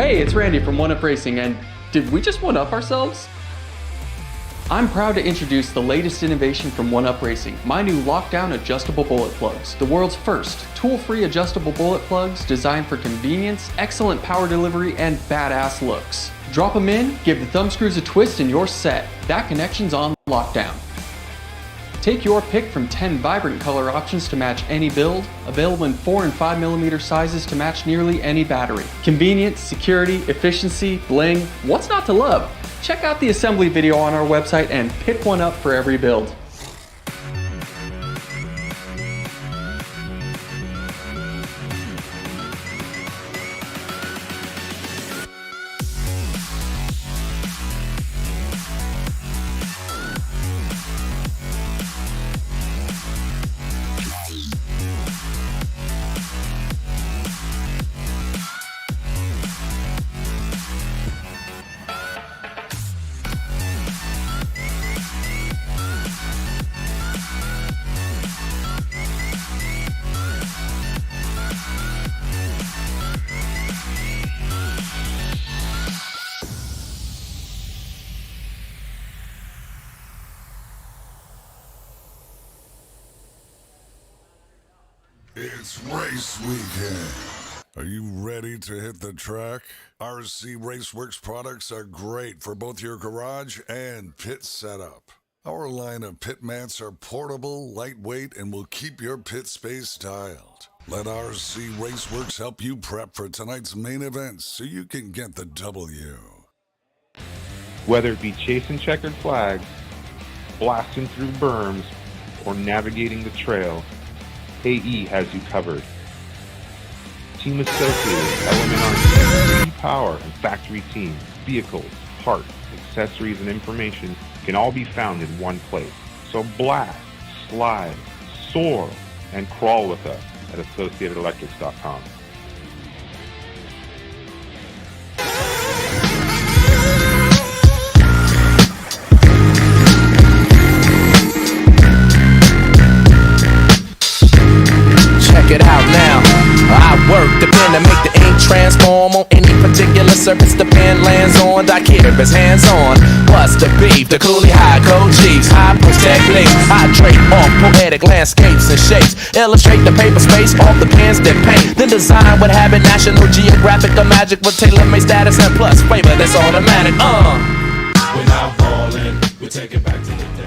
Hey, it's Randy from Oneup Racing, and did we just one-up ourselves? I'm proud to introduce the latest innovation from Oneup Racing, my new lockdown adjustable bullet plugs, the world's first tool-free adjustable bullet plugs designed for convenience, excellent power delivery, and badass looks. Drop them in, give the thumb screws a twist, and you're set. That connection's on lockdown. Take your pick from 10 vibrant color options to match any build, available in 4 and 5mm sizes to match nearly any battery. Convenience, security, efficiency, bling, what's not to love? Check out the assembly video on our website and pick one up for every build. It's race weekend. Are you ready to hit the track? RC Raceworks products are great for both your garage and pit setup. Our line of pit mats are portable, lightweight, and will keep your pit space styled. Let RC Raceworks help you prep for tonight's main events so you can get the W. Whether it be chasing checkered flags, blasting through berms, or navigating the trail, AE has you covered. Team associated Element RC, e-Power, and factory team, vehicles, parts, accessories, and information can all be found in one place. So blast, slide, soar, and crawl with us at AssociatedElectrics.com. Check it out now. I work the pen to make the ink transform on any particular surface the pen lands on. I care if it's hands on. What's the beef? The coolie high code G's. High push techniques. I drape off poetic landscapes and shapes. Illustrate the paper space off the pens that paint. Then design what habit National Geographic or magic with tailor-made status and plus flavor that's automatic. We're not ballin', we take it back to the days.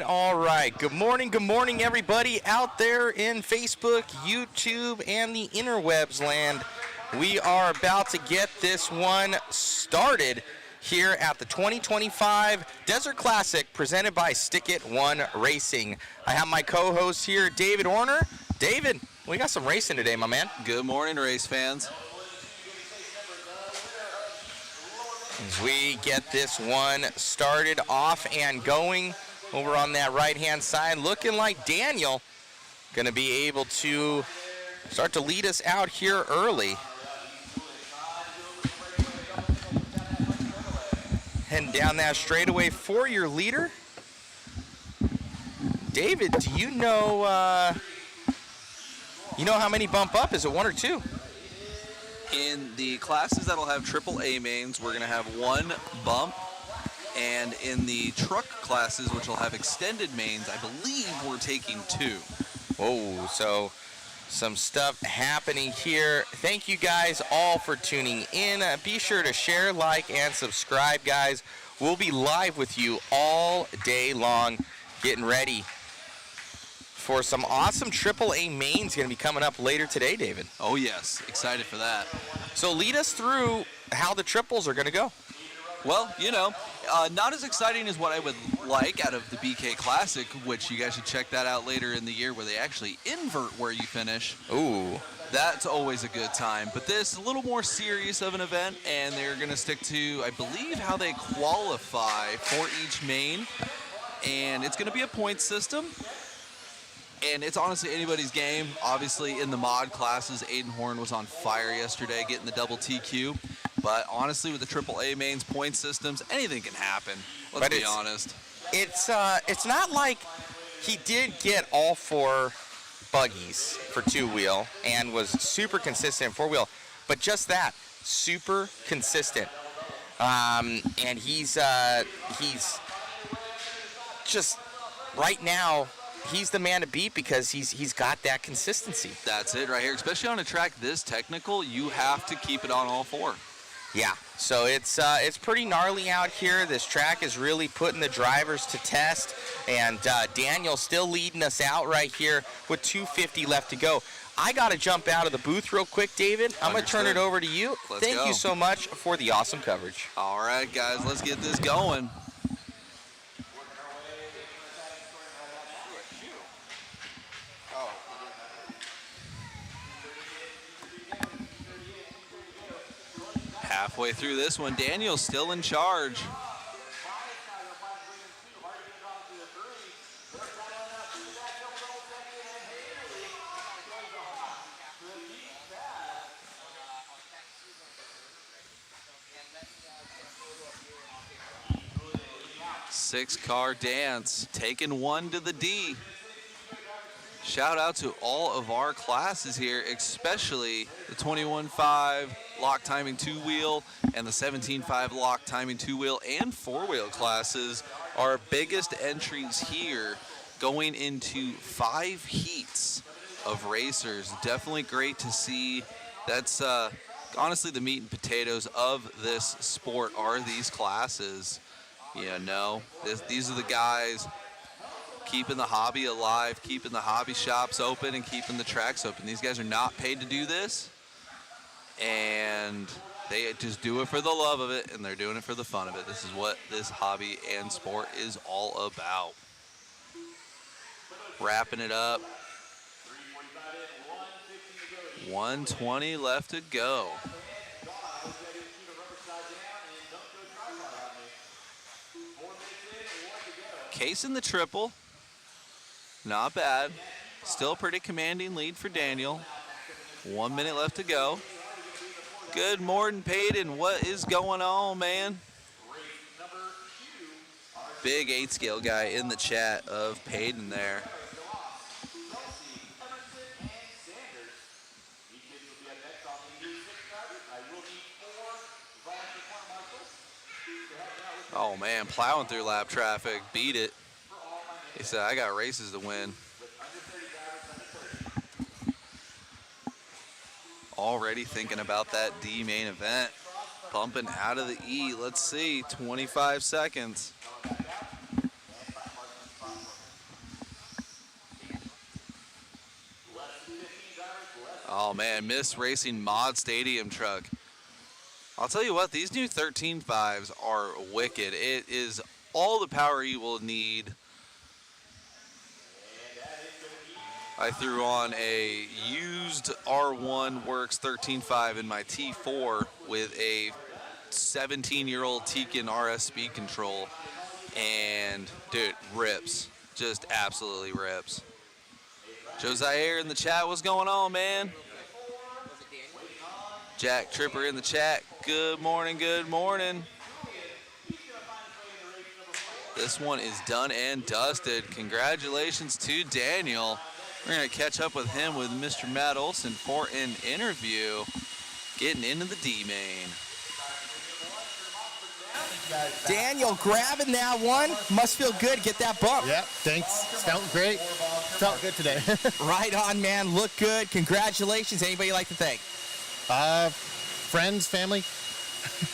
All right. Good morning, everybody out there in Facebook, YouTube, and the interwebs land. We are about to get this one started here at the 2025 Desert Classic presented by Stick It One Racing. I have my co-host here, David Horner. David, we got some racing today, my man. Good morning, race fans. As we get this one started off and going over on that right-hand side, looking like Daniel going to be able to start to lead us out here early. Heading down that straightaway for your leader. David, do you know how many bump up? Is it one or two? In the classes that'll have AAA mains, we're going to have one bump. And in the truck classes, which will have extended mains, I believe we're taking two. Oh, so some stuff happening here. Thank you guys all for tuning in. Be sure to share, like, and subscribe, guys. We'll be live with you all day long, getting ready for some awesome AAA mains going to be coming up later today, David. Oh, yes. Excited for that. So lead us through how the triples are going to go. Well, not as exciting as what I would like out of the BK Classic, which you guys should check that out later in the year where they actually invert where you finish. Ooh. That's always a good time. But this is a little more serious of an event, and they're going to stick to, I believe, how they qualify for each main. And it's going to be a point system. And it's honestly anybody's game. Obviously, in the mod classes, Aiden Horn was on fire yesterday getting the double TQ. But honestly, with the AAA mains point systems, anything can happen. Let's be honest. It's not like he did get all 4 buggies for 2-wheel and was super consistent 4-wheel, but just that, super consistent. And he's just right now, he's the man to beat because he's got that consistency. That's it right here. Especially on a track this technical, you have to keep it on all 4. Yeah, so it's pretty gnarly out here. This track is really putting the drivers to test, and Daniel's still leading us out right here with 2:50 left to go. I got to jump out of the booth real quick, David. I'm going to turn it over to you. Thank you so much for the awesome coverage. All right, guys, let's get this going. Halfway through this one, Daniel's still in charge. Six-car dance, taking one to the D. Shout out to all of our classes here, especially the 21.5 lock timing 2-wheel and the 17.5 lock timing 2-wheel and 4-wheel classes. Our biggest entries here going into 5 heats of racers. Definitely great to see. That's honestly the meat and potatoes of this sport are these classes. These are the guys keeping the hobby alive, keeping the hobby shops open, and keeping the tracks open. These guys are not paid to do this, and they just do it for the love of it, and they're doing it for the fun of it. This is what this hobby and sport is all about. Wrapping it up. 120 left to go. Casing the triple. Not bad. Still a pretty commanding lead for Daniel. 1 minute left to go. Good morning, Peyton. What is going on, man? Big 8-scale guy in the chat of Peyton there. Oh, man, plowing through lap traffic. Beat it. He said, I got races to win. Already thinking about that D main event. Bumping out of the E. Let's see, 25 seconds. Oh, man, Miss Racing Mod Stadium truck. I'll tell you what, these new 13.5s are wicked. It is all the power you will need. I threw on a used R1 Works 13.5 in my T4 with a 17-year-old Tekin RS speed control. And, dude, rips. Just absolutely rips. Josiah in the chat, what's going on, man? Jack Tripper in the chat. Good morning, good morning. This one is done and dusted. Congratulations to Daniel. We're going to catch up with him with Mr. Matt Olson for an interview. Getting into the D main. Daniel grabbing that one. Must feel good. Get that bump. Yeah, thanks. Felt great. Felt good today. Right on, man. Look good. Congratulations. Anybody you'd like to thank? Friends, family.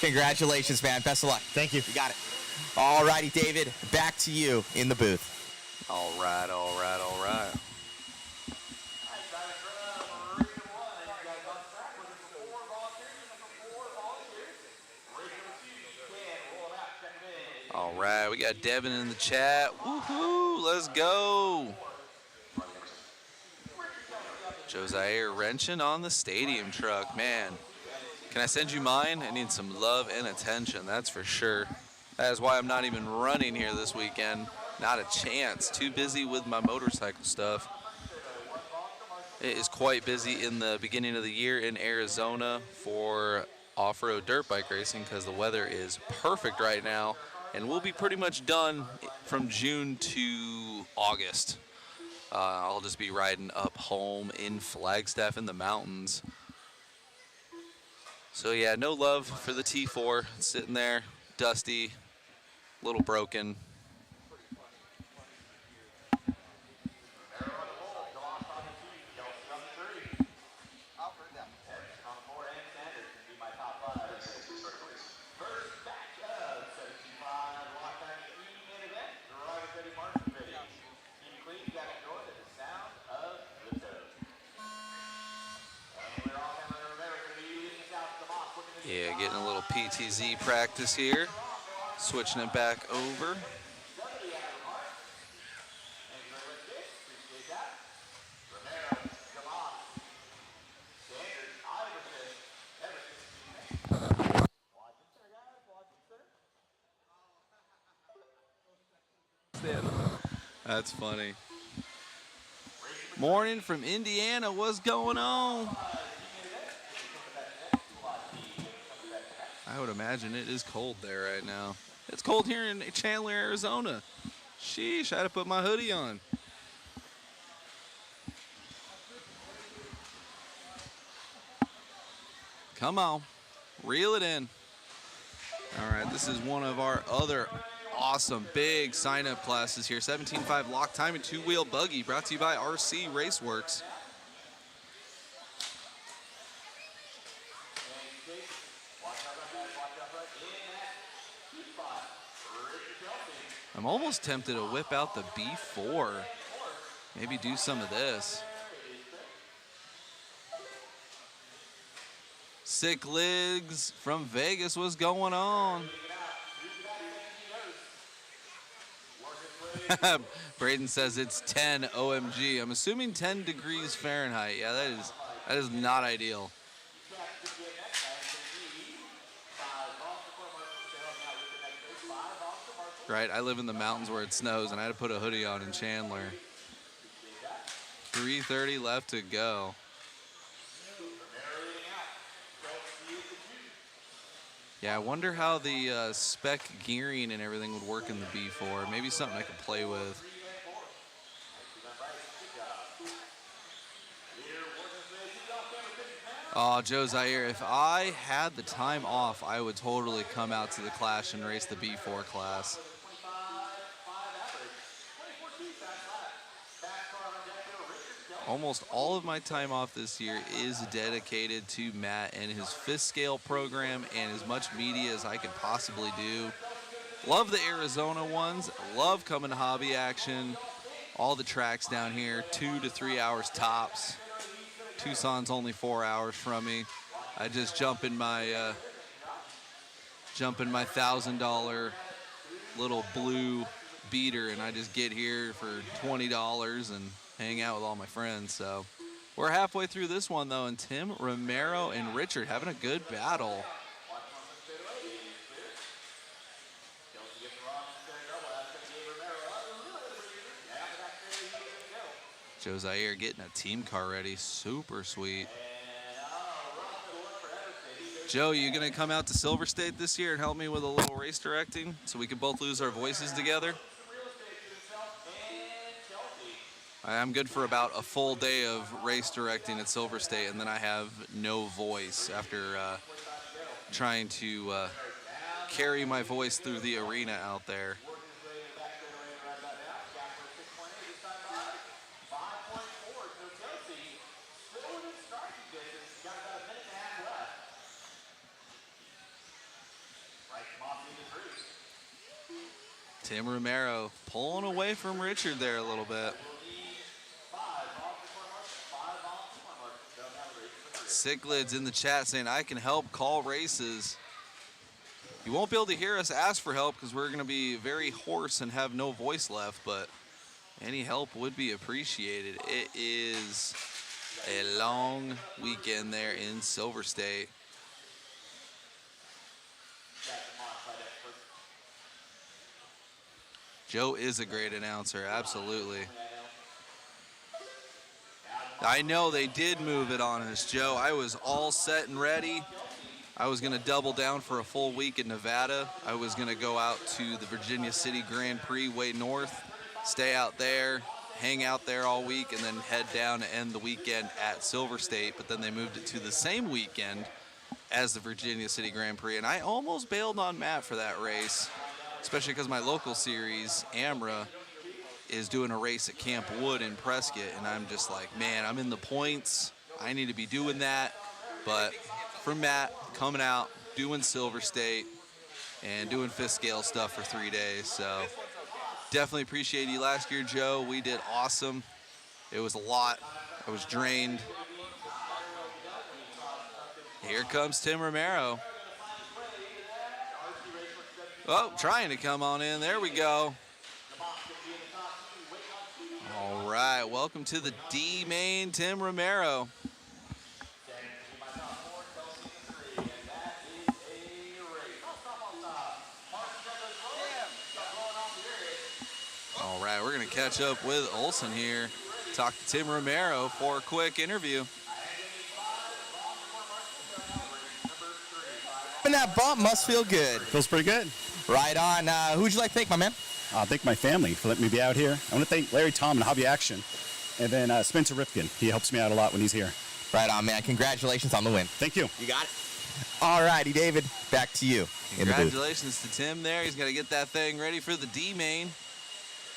Congratulations, man. Best of luck. Thank you. You got it. All righty, David. Back to you in the booth. All right, all right, all right. we got Devin in the chat. Woohoo! Let's go. Josiah wrenching on the stadium truck. Man, can I send you mine? I need some love and attention, that's for sure. That is why I'm not even running here this weekend. Not a chance. Too busy with my motorcycle stuff. It is quite busy in the beginning of the year in Arizona for off-road dirt bike racing because the weather is perfect right now, and we'll be pretty much done from June to August. I'll just be riding up home in Flagstaff in the mountains. So yeah, no love for the T4. It's sitting there, dusty, a little broken. Yeah, getting a little PTZ practice here. Switching it back over. That's funny. Morning from Indiana, what's going on? I would imagine it is cold there right now. It's cold here in Chandler, Arizona. Sheesh, I had to put my hoodie on. Come on, reel it in. All right, this is one of our other awesome big sign-up classes here. 17.5 lock time and two-wheel buggy, brought to you by RC Raceworks. I'm almost tempted to whip out the B4. Maybe do some of this. Sick Legs from Vegas, what's going on? Braden says it's 10 OMG. I'm assuming 10 degrees Fahrenheit. Yeah, that is not ideal. Right, I live in the mountains where it snows, and I had to put a hoodie on in Chandler. 3:30 left to go. Yeah, I wonder how the spec gearing and everything would work in the B4. Maybe something I could play with. Oh, Joe Zaire, if I had the time off, I would totally come out to the Clash and race the B4 class. Almost all of my time off this year is dedicated to Matt and his fifth scale program and as much media as I could possibly do. Love the Arizona ones. Love coming to hobby action. All the tracks down here, 2 to 3 hours tops. Tucson's only 4 hours from me. I just jump in my $1,000 little blue beater, and I just get here for $20 and hang out with all my friends. So we're halfway through this one though, and Tim, Romero, and Richard having a good battle. Joe Zaire getting a team car ready, super sweet. Joe, you gonna come out to Silver State this year and help me with a little race directing so we can both lose our voices together? I'm good for about a full day of race directing at Silver State, and then I have no voice after trying to carry my voice through the arena out there. Tim Romero pulling away from Richard there a little bit. Sicklids in the chat saying, I can help call races. You won't be able to hear us ask for help because we're going to be very hoarse and have no voice left, but any help would be appreciated. It is a long weekend there in Silver State. Joe is a great announcer, absolutely. I know they did move it on us, Joe. I was all set and ready. I was going to double down for a full week in Nevada. I was going to go out to the Virginia City Grand Prix way north, stay out there, hang out there all week, and then head down to end the weekend at Silver State. But then they moved it to the same weekend as the Virginia City Grand Prix, and I almost bailed on Matt for that race, especially because my local series, AMRA, is doing a race at Camp Wood in Prescott, and I'm just like, man, I'm in the points. I need to be doing that. But for Matt, coming out, doing Silver State, and doing fifth scale stuff for 3 days. So definitely appreciate you last year, Joe. We did awesome. It was a lot. I was drained. Here comes Tim Romero. Oh, trying to come on in. There we go. All right, welcome to the D main, Tim Romero. All right, we're going to catch up with Olson here. Talk to Tim Romero for a quick interview. And that bump must feel good. Feels pretty good. Right on. Who'd you like to thank, my man? I thank my family for letting me be out here. I want to thank Larry Tom and Hobby Action. And then Spencer Ripken. He helps me out a lot when he's here. Right on, man. Congratulations on the win. Thank you. You got it. All righty, David. Back to you. Congratulations to Tim there. He's got to get that thing ready for the D main.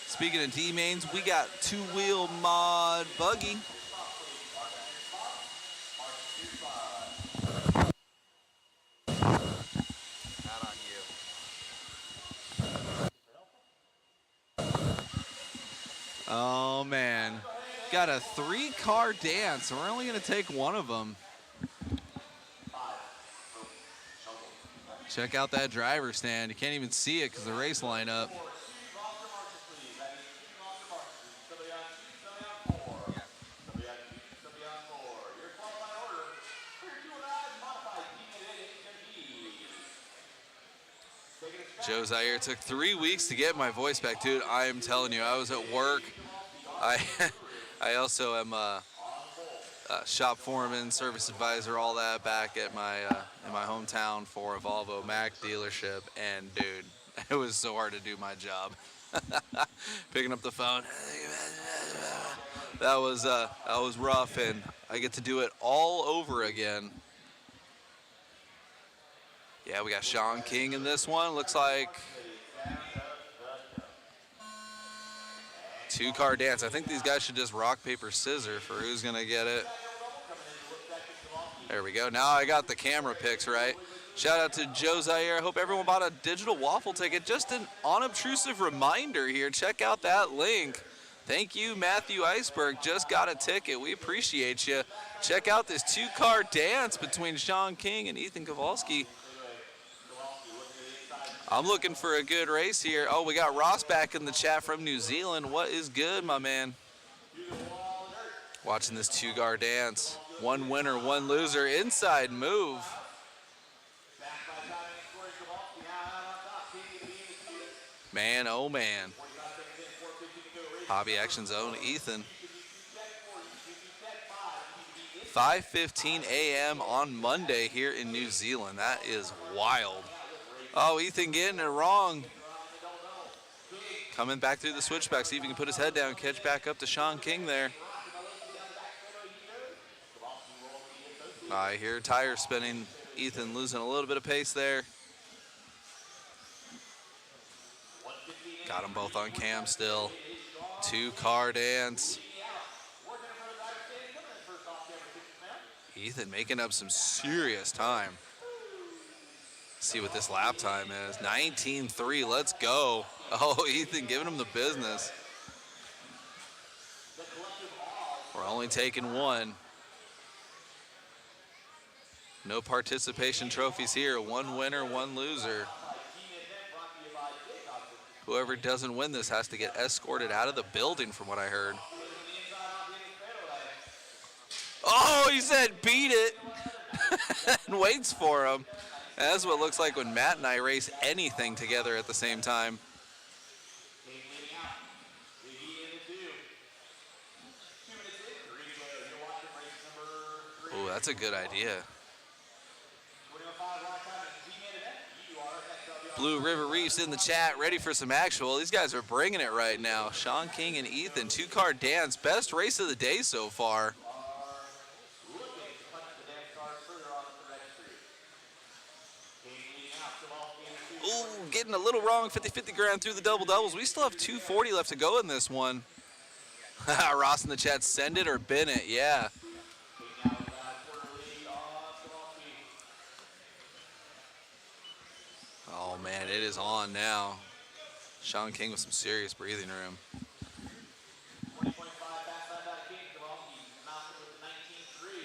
Speaking of D mains, we got two-wheel mod Buggy. Oh, man. Got a 3-car dance. We're only going to take one of them. Check out that driver stand. You can't even see it because the race lineup. Joe Zaire took 3 weeks to get my voice back, dude. I am telling you, I was at work. I also am a shop foreman, service advisor, all that back at my in my hometown for a Volvo Mac dealership, and dude, it was so hard to do my job. Picking up the phone, that was rough, and I get to do it all over again. Yeah, we got Sean King in this one. Looks like 2-car dance. I think these guys should just rock, paper, scissors for who's going to get it. There we go. Now I got the camera picks right. Shout out to Joe Zaire. I hope everyone bought a digital waffle ticket. Just an unobtrusive reminder here. Check out that link. Thank you, Matthew Iceberg. Just got a ticket. We appreciate you. Check out this 2-car dance between Sean King and Ethan Kowalski. I'm looking for a good race here. Oh, we got Ross back in the chat from New Zealand. What is good, my man? Watching this 2-car dance. One winner, one loser. Inside move. Man, oh man. Hobby Action's own Ethan. 5:15 a.m. on Monday here in New Zealand. That is wild. Oh, Ethan getting it wrong. Coming back through the switchback. See if he can put his head down, catch back up to Sean King there. I hear tires spinning. Ethan losing a little bit of pace there. Got them both on cam still. 2-car dance. Ethan making up some serious time. See what this lap time is. 19.3, let's go. Oh, Ethan giving him the business. We're only taking one. No participation trophies here. One winner, one loser. Whoever doesn't win this has to get escorted out of the building, from what I heard. Oh, he said beat it and waits for him. That's what it looks like when Matt and I race anything together at the same time. Oh, that's a good idea. Blue River Reefs in the chat, ready for some action. Well, these guys are bringing it right now. Sean King and Ethan, two-car dance. Best race of the day so far. Ooh, getting a little wrong, 50-50 grand through the double doubles. We still have 240 left to go in this one. Ross in the chat, send it or bin it, yeah. Oh man, it is on now. Sean King with some serious breathing room.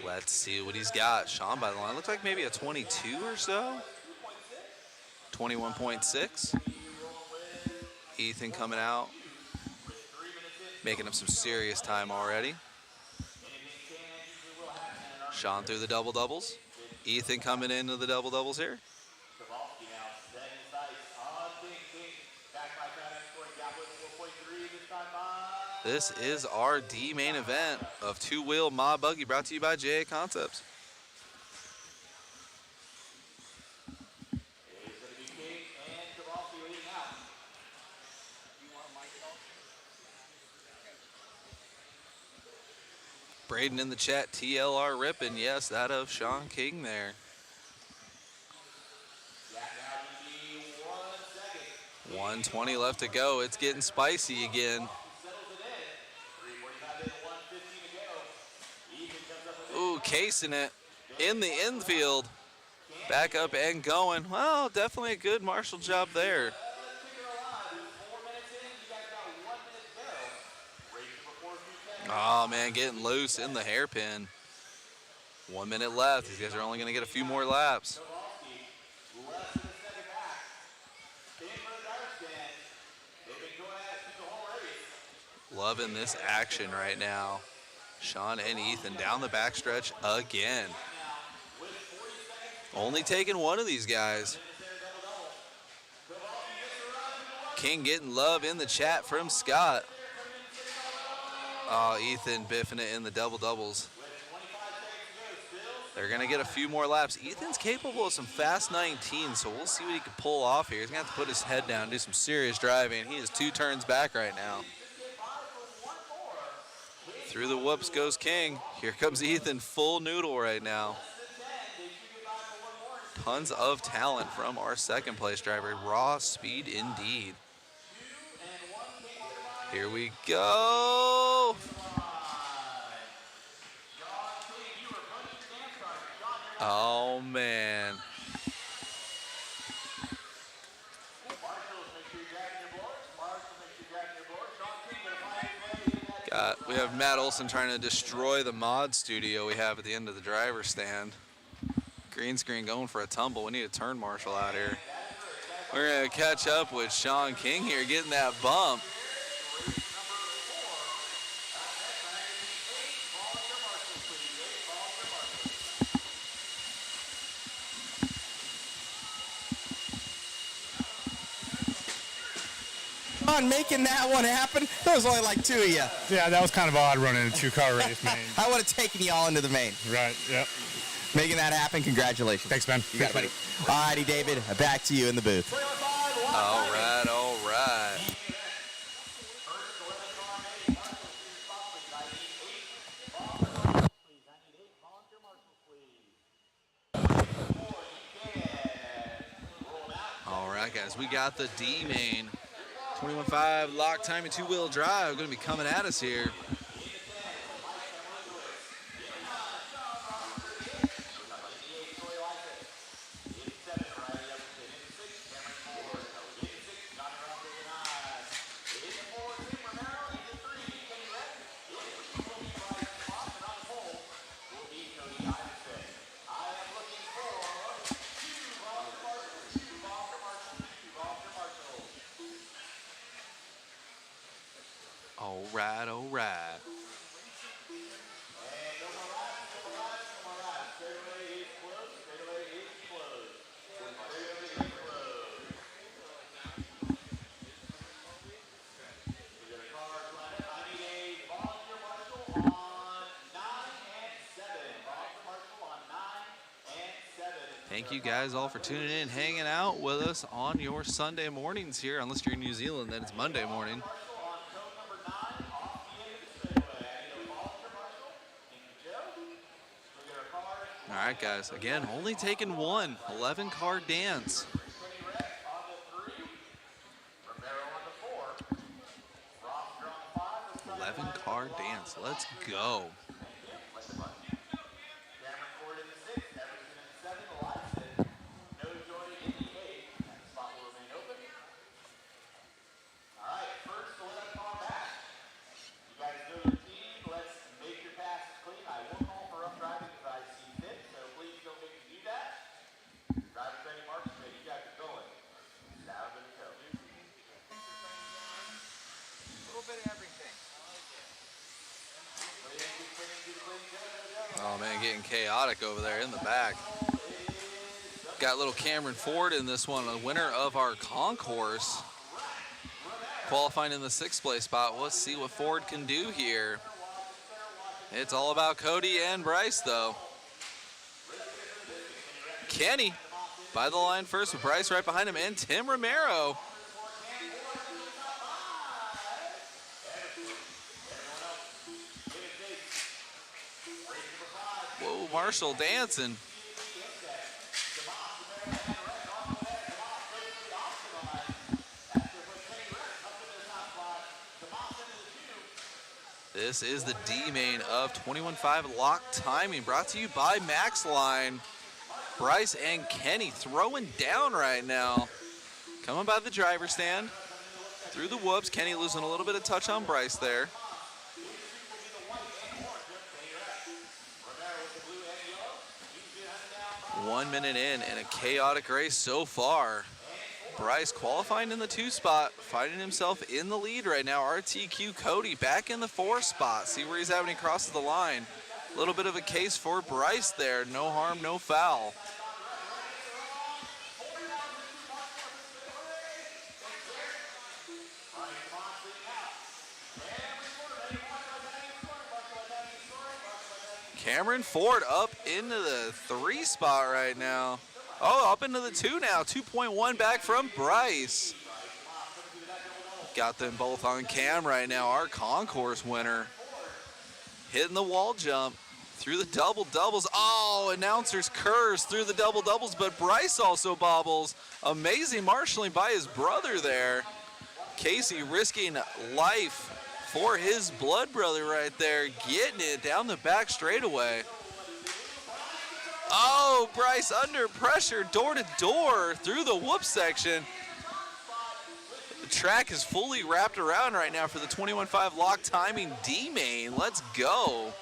Let's see what he's got. Sean by the line. Looks like maybe a 22 or so. 21.6. Ethan coming out. Making up some serious time already. Sean through the double doubles. Ethan coming into the double doubles here. This is our D main event of two-wheel Mod Buggy, brought to you by JA Concepts. Braden in the chat, TLR ripping. Yes, that of Sean King there. 120 left to go. It's getting spicy again. Ooh, casing it in the infield. Back up and going. Well, definitely a good marshal job there. Oh, man, getting loose in the hairpin. 1 minute left. These guys are only going to get a few more laps. Loving this action right now. Sean and Ethan down the backstretch again. Only taking one of these guys. King getting love in the chat from Scott. Oh, Ethan biffing it in the double doubles. They're going to get a few more laps. Ethan's capable of some fast 19, so we'll see what he can pull off here. He's going to have to put his head down and do some serious driving. He is 2 turns back right now. Through the whoops goes King. Here comes Ethan, full noodle right now. Tons of talent from our second place driver. Raw speed indeed. Here we go. Oh, man. We have Matt Olson trying to destroy the mod studio we have at the end of the driver's stand. Green screen going for a tumble. We need a turn marshal out here. We're going to catch up with Sean King here, getting that bump. On making that one happen, there was only like 2 of you. Yeah, that was kind of odd running a 2-car race, man. I would have taken you all into the main. Right, yep. Making that happen, congratulations. Thanks, man. You got it, buddy. All righty, David, back to you in the booth. All right, all right. All right, guys, we got the D main. 21.5 lock time and two-wheel drive going to be coming at us here. Thank you guys all for tuning in, hanging out with us on your Sunday mornings here. Unless you're in New Zealand, then it's Monday morning. All right, guys. Again, only taking one 11-card dance. Card dance. Let's go. Oh man, getting chaotic over there in the back. Got little Cameron Ford in this one, a winner of our concourse. Qualifying in the 6th place spot. Let's see what Ford can do here. It's all about Cody and Bryce though. Kenny by the line first with Bryce right behind him, and Tim Romero. Whoa, Marshall dancing. This is the D main of 21.5 Lock Timing, brought to you by Max Line. Bryce and Kenny throwing down right now. Coming by the driver's stand. Through the whoops. Kenny losing a little bit of touch on Bryce there. One minute in and a chaotic race so far. Bryce qualifying in the 2 spot, finding himself in the lead right now. RTQ Cody back in the 4 spot. See where he's at when he crosses the line. A little bit of a case for Bryce there. No harm, no foul. Cameron Ford up into the 3 spot right now. Oh, up into the 2 now. 2.1 back from Bryce. Got them both on cam right now. Our concourse winner. Hitting the wall jump through the double doubles. Oh, announcers curse through the double doubles, but Bryce also bobbles. Amazing marshaling by his brother there. Casey risking life for his blood brother right there, getting it down the back straightaway. Oh, Bryce under pressure, door to door through the whoop section. The track is fully wrapped around right now for the 21.5 Lock Timing D main. Let's go.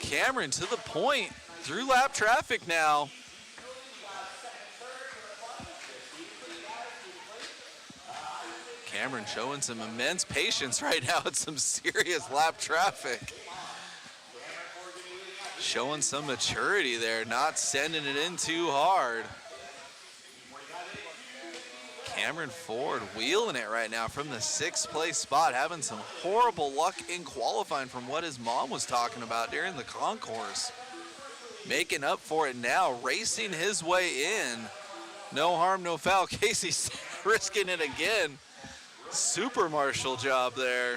Cameron to the point through lap traffic now. Cameron showing some immense patience right now at some serious lap traffic. Showing some maturity there, not sending it in too hard. Cameron Ford wheeling it right now from the 6th place spot, having some horrible luck in qualifying from what his mom was talking about during the concourse. Making up for it now, racing his way in. No harm, no foul. Casey's risking it again. Super marshal job there.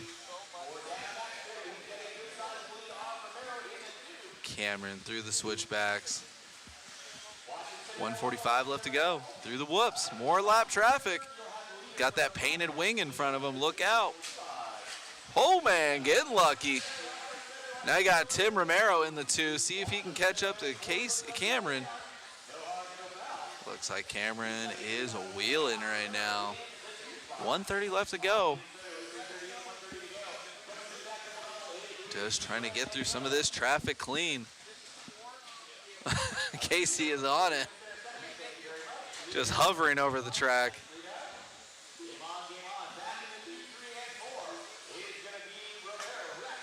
Cameron through the switchbacks. 1:45 left to go. Through the whoops. More lap traffic. Got that painted wing in front of him. Look out. Oh, man, getting lucky. Now you got Tim Romero in the 2. See if he can catch up to Cameron. Looks like Cameron is wheeling right now. 1:30 left to go. Just trying to get through some of this traffic clean. Casey is on it. Just hovering over the track.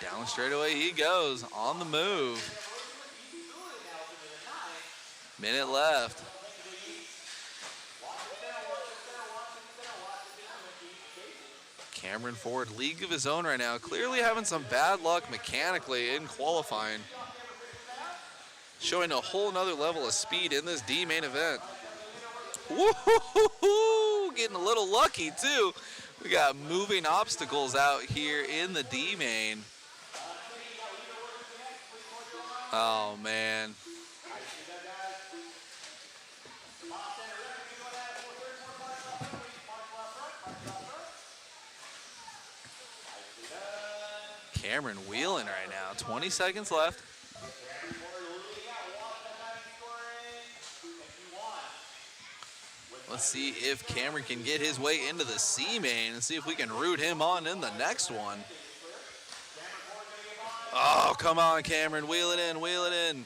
Down straightaway he goes, on the move. Minute left. Cameron Ford, league of his own right now. Clearly having some bad luck mechanically in qualifying. Showing a whole nother level of speed in this D main event. Woo-hoo-hoo-hoo! Getting a little lucky too. We got moving obstacles out here in the D main. Oh man. Cameron wheeling right now. 20 seconds left. Let's see if Cameron can get his way into the C main and see if we can root him on in the next one. Oh, come on, Cameron. Wheel it in, wheel it in.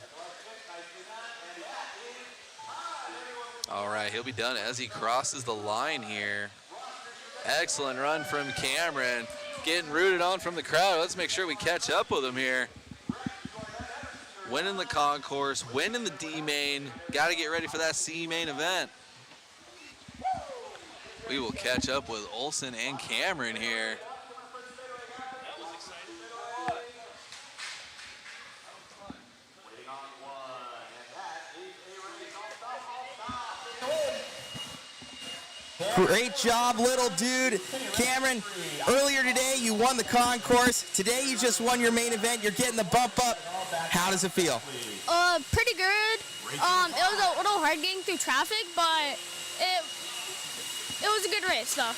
All right, he'll be done as he crosses the line here. Excellent run from Cameron. Getting rooted on from the crowd. Let's make sure we catch up with him here. Winning the concourse, winning the D main. Got to get ready for that C main event. We will catch up with Olsen and Cameron here. Great job, little dude. Cameron, earlier today you won the concourse. Today you just won your main event. You're getting the bump up. How does it feel? Pretty good. It was a little hard getting through traffic, but it was a good race, though.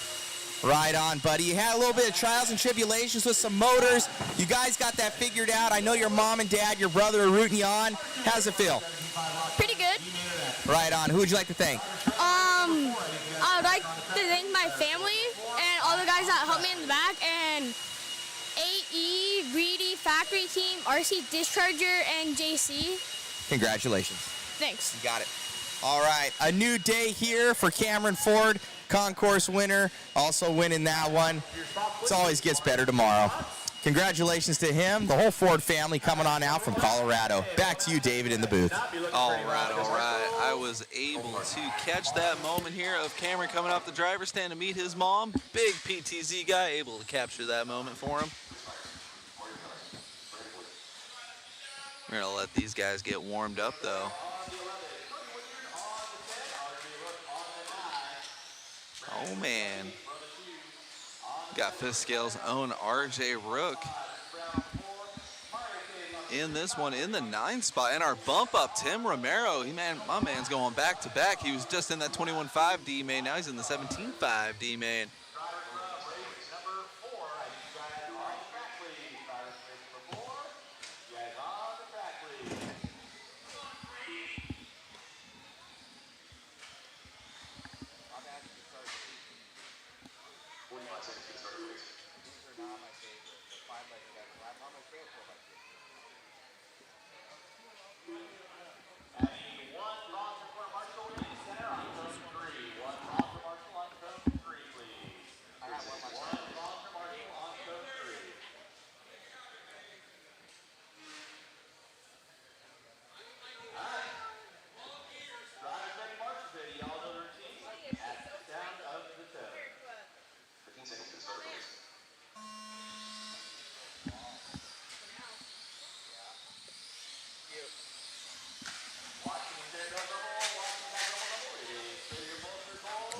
Right on, buddy. You had a little bit of trials and tribulations with some motors. You guys got that figured out. I know your mom and dad, your brother are rooting you on. How does it feel? Pretty good. Right on. Who would you like to thank? I would like to thank my family and all the guys that helped me in the back, and AE, Greedy, Factory Team, RC Discharger, and JC. Congratulations. Thanks. You got it. All right, a new day here for Cameron Ford, concourse winner, also winning that one. It always gets better tomorrow. Congratulations to him, the whole Ford family coming on out from Colorado. Back to you, David, in the booth. All right, all right. I was able to catch that moment here of Cameron coming off the driver's stand to meet his mom. Big PTZ guy, able to capture that moment for him. We're going to let these guys get warmed up, though. Oh, man. Got Fiskale's own RJ Rook in this one in the 9th spot. And our bump up, Tim Romero. My man's going back to back. He was just in that 21.5 D main. Now he's in the 17.5 D main.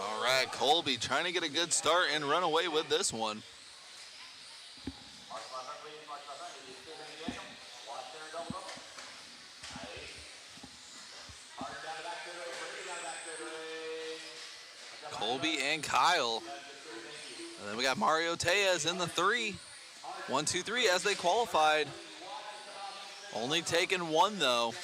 All right, Colby trying to get a good start and run away with this one. Colby and Kyle. And then we got Mario Tejas in the 3. 1, 2, 3 as they qualified. Only taking one though.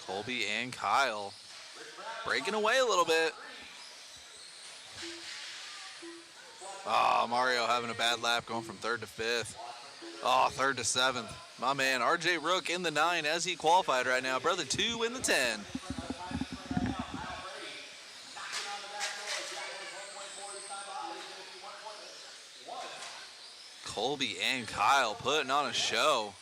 Colby and Kyle breaking away a little bit. Oh, Mario having a bad lap going from 3rd to 5th. Oh, 3rd to 7th. My man, RJ Rook in the 9 as he qualified right now. Brother 2 in the 10. Colby and Kyle putting on a show.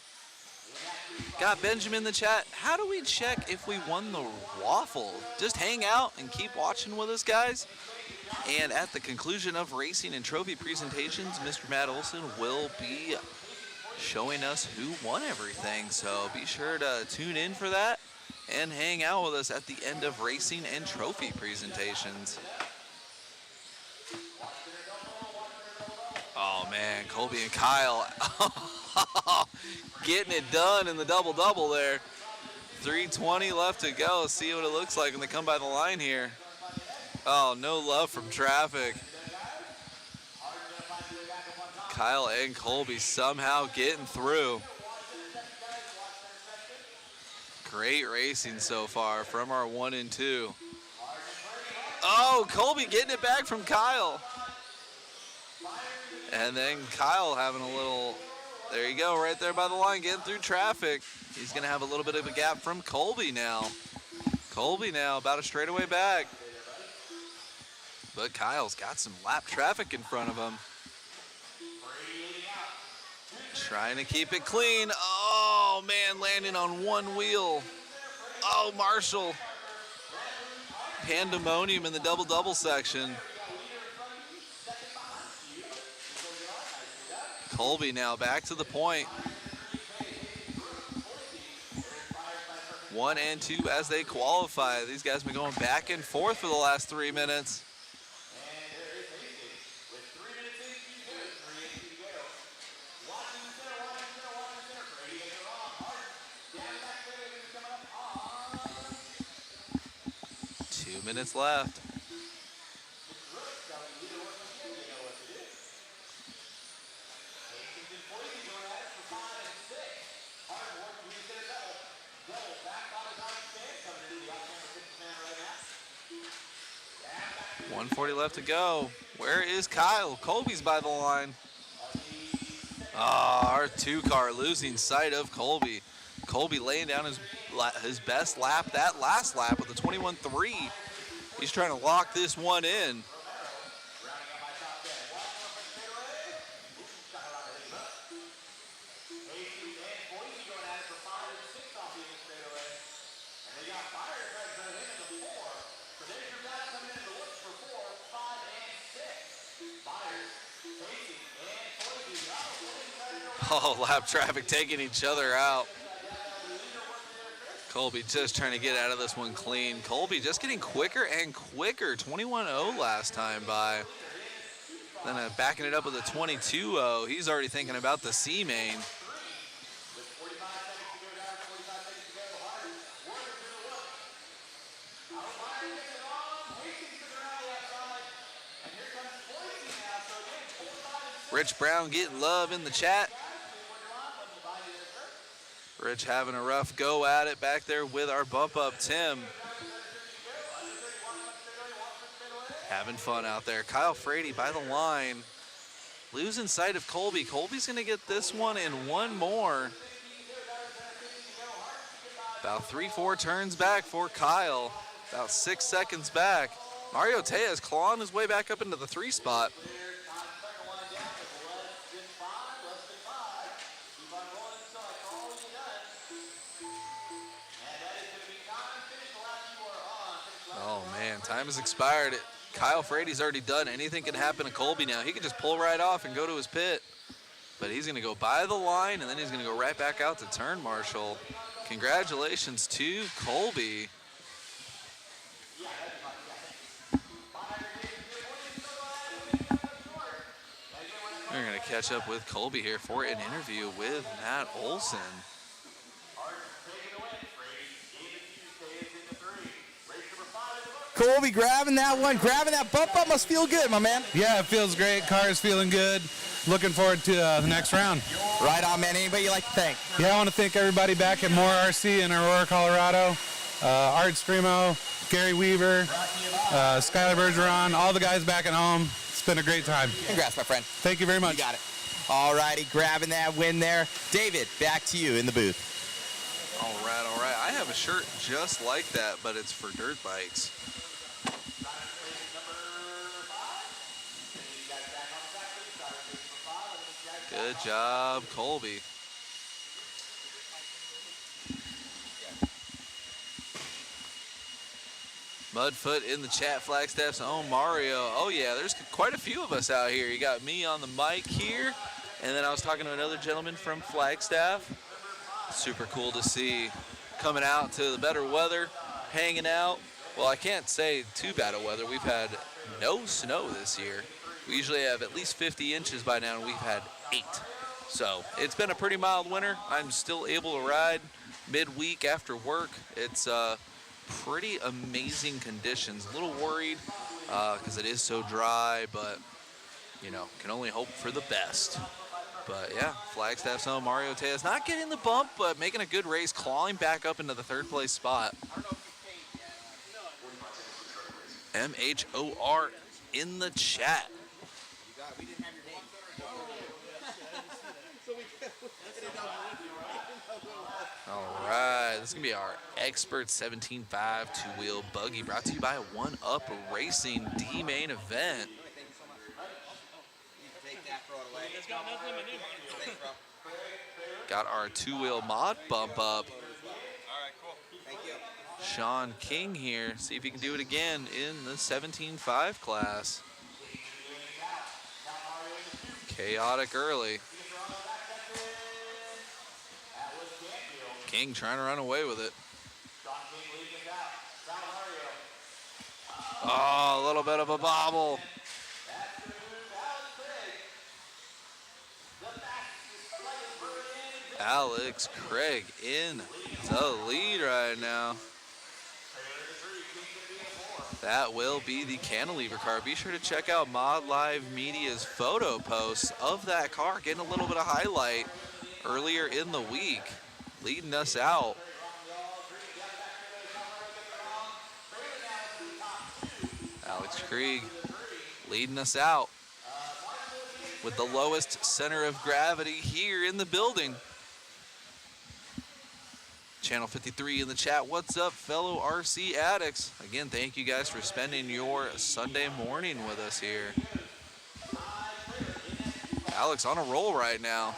Got Benjamin in the chat. How do we check if we won the waffle? Just hang out and keep watching with us, guys. And at the conclusion of racing and trophy presentations, Mr. Matt Olson will be showing us who won everything. So be sure to tune in for that and hang out with us at the end of racing and trophy presentations. Oh man, Colby and Kyle getting it done in the double-double there. 3:20 left to go. See what it looks like when they come by the line here. Oh, no love from traffic. Kyle and Colby somehow getting through. Great racing so far from our 1 and 2. Oh, Colby getting it back from Kyle. And then Kyle having a little, there you go, right there by the line, getting through traffic. He's going to have a little bit of a gap from Colby now. Colby now about a straightaway back. But Kyle's got some lap traffic in front of him. Trying to keep it clean. Oh, man, landing on one wheel. Oh, Marshall. Pandemonium in the double-double section. Colby now back to the point. 1 and 2 as they qualify. These guys have been going back and forth for the last 3 minutes. Minutes left. .140 left to go. Where is Kyle? Colby's by the line. Ah, our 2 car losing sight of Colby. Colby laying down his best lap, that last lap with a 21.3. He's trying to lock this one in. Oh, lap traffic taking each other out. Colby just trying to get out of this one clean. Colby just getting quicker and quicker. 21.0 last time by. Then backing it up with a 22.0. He's already thinking about the C main. Rich Brown getting love in the chat. Rich having a rough go at it back there with our bump up Tim. Having fun out there. Kyle Frady by the line. Losing sight of Colby. Colby's going to get this one and one more. About 3-4 turns back for Kyle. About 6 seconds back. Mario Tejas clawing his way back up into the 3 spot. Oh man, time has expired. Kyle Frady's already done. Anything can happen to Colby now. He can just pull right off and go to his pit. But he's going to go by the line, and then he's going to go right back out to turn marshal. Congratulations to Colby. We're going to catch up with Colby here for an interview with Matt Olson. Colby grabbing that one, grabbing that bump up must feel good, my man. Yeah, it feels great. Car's feeling good. Looking forward to the next round. Right on, man. Anybody you like to thank? Yeah, I want to thank everybody back at Moore RC in Aurora, Colorado. Art Stremo, Gary Weaver, Skylar Bergeron, all the guys back at home. It's been a great time. Congrats, my friend. Thank you very much. You got it. All righty, grabbing that win there. David, back to you in the booth. All right, all right. I have a shirt just like that, but it's for dirt bikes. Good job, Colby. Mudfoot in the chat, Flagstaff's own Mario. Oh yeah, there's quite a few of us out here. You got me on the mic here, and then I was talking to another gentleman from Flagstaff. Super cool to see, coming out to the better weather, hanging out. Well, I can't say too bad of weather. We've had no snow this year. We usually have at least 50 inches by now, and we've had 8. So it's been a pretty mild winter. I'm still able to ride midweek after work. It's pretty amazing conditions. A little worried because it is so dry, but you know, can only hope for the best. But yeah, Flagstaff's own Mario Tejas not getting the bump, but making a good race, clawing back up into the 3rd place spot. MHOR in the chat. All right, this is gonna be our Expert 17.5 two-wheel buggy, brought to you by Oneup Racing D main event. Got our two-wheel mod bump up. Sean King here, see if he can do it again in the 17.5 class. Chaotic early. King trying to run away with it. Oh, a little bit of a bobble. Alex Craig in the lead right now. That will be the cantilever car. Be sure to check out Mod Live Media's photo posts of that car, getting a little bit of highlight earlier in the week, leading us out. Alex Krieg leading us out with the lowest center of gravity here in the building. Channel 53 in the chat. What's up, fellow RC addicts? Again, thank you guys for spending your Sunday morning with us here. Alex on a roll right now.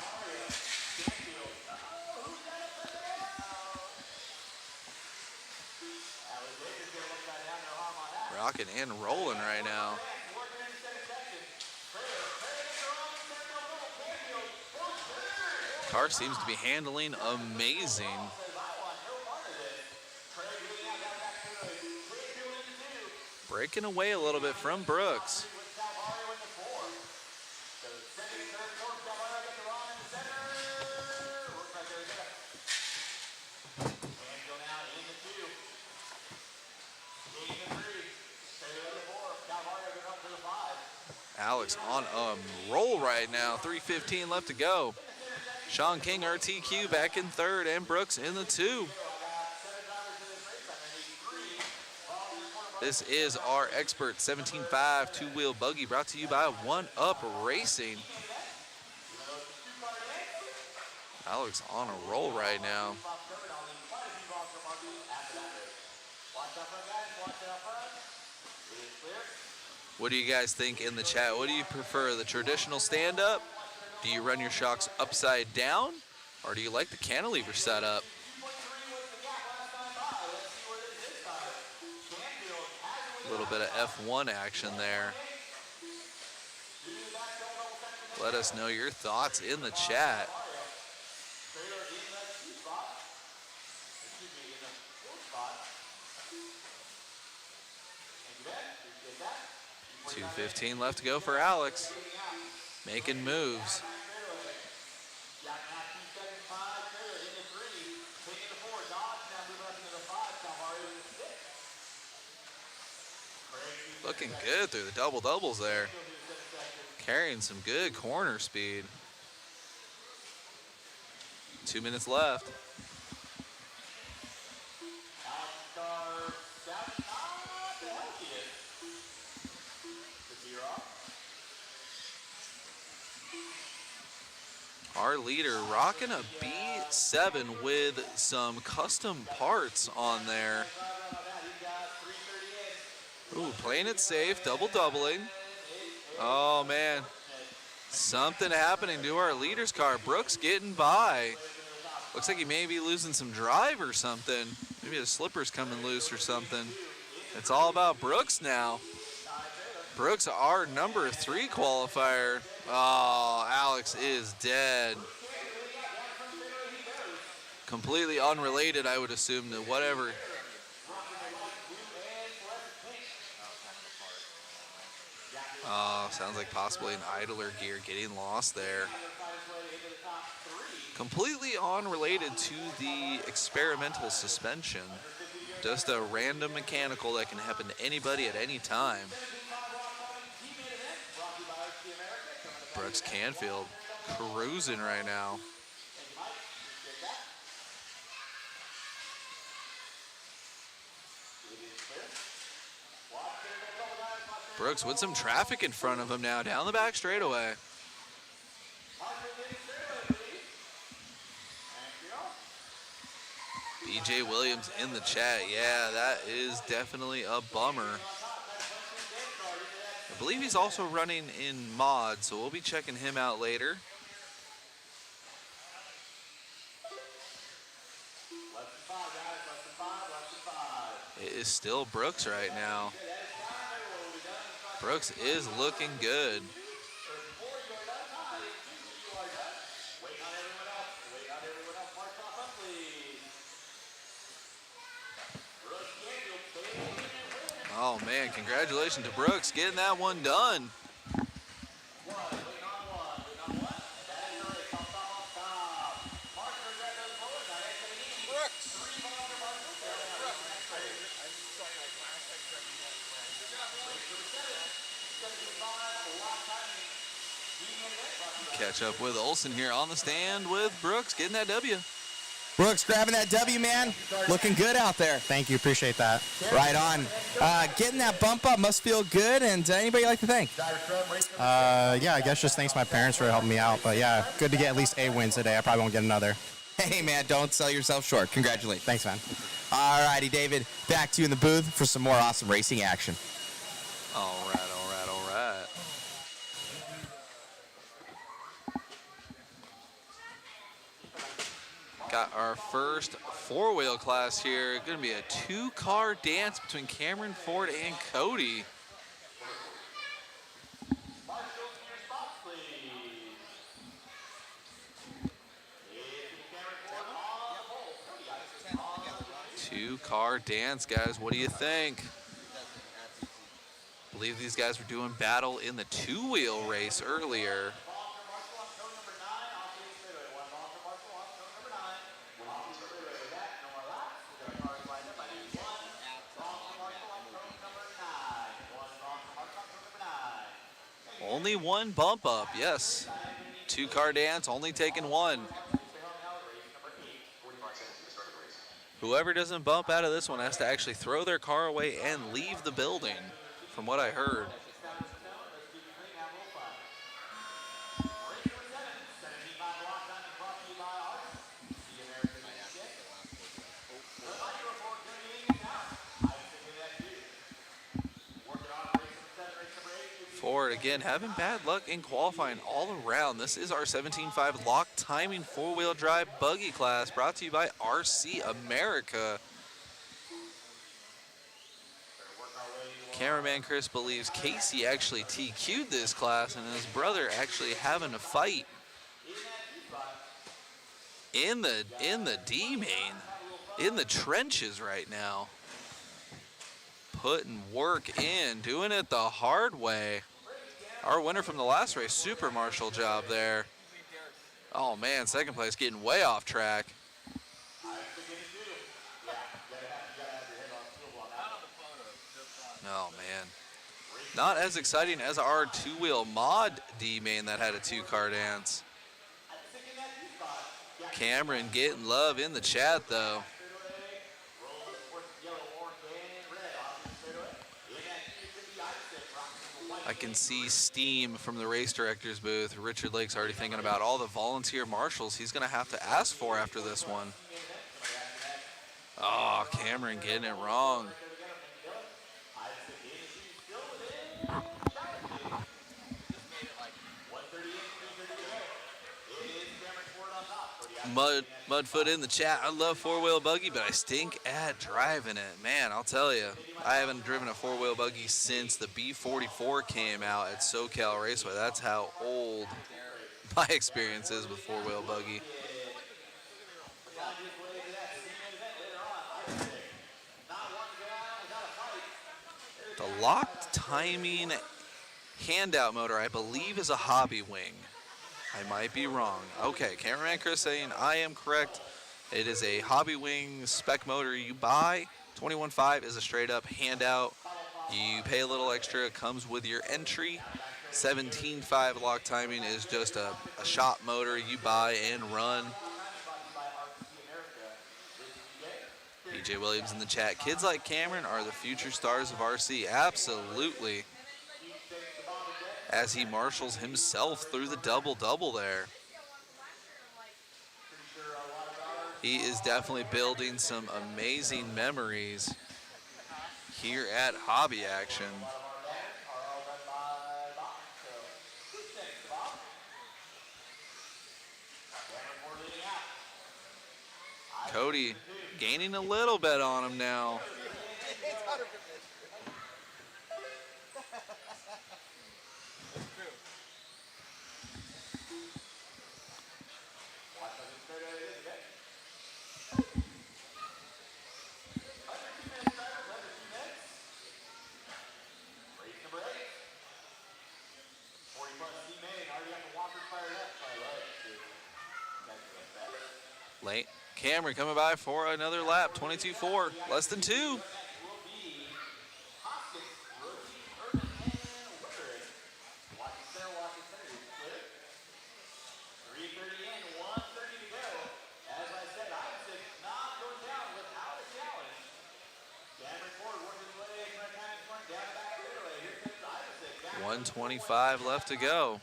Rocking and rolling right now. Car seems to be handling amazing. Breaking away a little bit from Brooks. Alex on a roll right now. 3:15 left to go. Sean King, RTQ, back in 3rd, and Brooks in the 2. This is our Expert 17.5 two-wheel buggy, brought to you by Oneup Racing. Alex on a roll right now. What do you guys think in the chat? What do you prefer, the traditional stand-up? Do you run your shocks upside down? Or do you like the cantilever setup? A little bit of F1 action there. Let us know your thoughts in the chat. $2:15 left to go for Alex. Making moves. Looking good through the double-doubles there. Carrying some good corner speed. 2 minutes left. Our leader rocking a B7 with some custom parts on there. Ooh, playing it safe, double-doubling. Oh, man. Something happening to our leader's car. Brooks getting by. Looks like he may be losing some drive or something. Maybe his slipper's coming loose or something. It's all about Brooks now. Brooks, our number 3 qualifier. Oh, Alex is dead. Completely unrelated, I would assume, to whatever. Oh, sounds like possibly an idler gear getting lost there. Completely unrelated to the experimental suspension. Just a random mechanical that can happen to anybody at any time. Brooks Canfield cruising right now. Brooks with some traffic in front of him now, down the back straightaway. BJ Williams in the chat. Yeah, that is definitely a bummer. I believe he's also running in mod, so we'll be checking him out later. It is still Brooks right now. Brooks is looking good. Oh man, congratulations to Brooks getting that one done. Catch up with Olsen here on the stand with Brooks getting that W. Brooks grabbing that W, man. Looking good out there. Thank you. Appreciate that. Right on. Getting that bump up must feel good. And anybody you'd like to thank? Yeah, I guess just thanks my parents for helping me out. But yeah, good to get at least a win today. I probably won't get another. Hey, man, don't sell yourself short. Congratulations. Thanks, man. All righty, David. Back to you in the booth for some more awesome racing action. All right, all right, all right. Got our first four-wheel class here. Going to be a two-car dance between Cameron Ford and Cody. Two-car dance, guys. What do you think? I believe these guys were doing battle in the two-wheel race earlier. Only one bump up, yes. Two-car dance, only taking one. Whoever doesn't bump out of this one has to actually throw their car away and leave the building, from what I heard. Ford, again, having bad luck in qualifying all around. This is our 17.5 lock timing four-wheel drive buggy class brought to you by RC America. Cameraman Chris believes Casey actually TQ'd this class and his brother actually having a fight in the D main, in the trenches right now. Putting work in, doing it the hard way. Our winner from the last race, Super Marshall job there. Oh man, second place getting way off track. Oh man. Not as exciting as our two-wheel mod D-main that had a two-car dance. Cameron getting love in the chat though. I can see steam from the race director's booth. Richard Lake's already thinking about all the volunteer marshals he's going to have to ask for after this one. Oh, Cameron getting it wrong. Mudfoot in the chat. I love four-wheel buggy, but I stink at driving it. Man, I'll tell you, I haven't driven a four-wheel buggy since the B44 came out at SoCal Raceway. That's how old my experience is with four-wheel buggy. The locked timing handout motor, I believe, is a hobby wing. I might be wrong. Okay, cameraman Chris saying I am correct. It is a hobby wing spec motor you buy. 21.5 is a straight up handout. You pay a little extra, it comes with your entry. 17.5 lock timing is just a shop motor you buy and run. PJ Williams in the chat. Kids like Cameron are the future stars of RC. Absolutely. As he marshals himself through the double-double there. He is definitely building some amazing memories here at Hobby Action. Cody gaining a little bit on him now. Late. Cameron coming by for another lap. 22.4, less than 2. $125 left to go.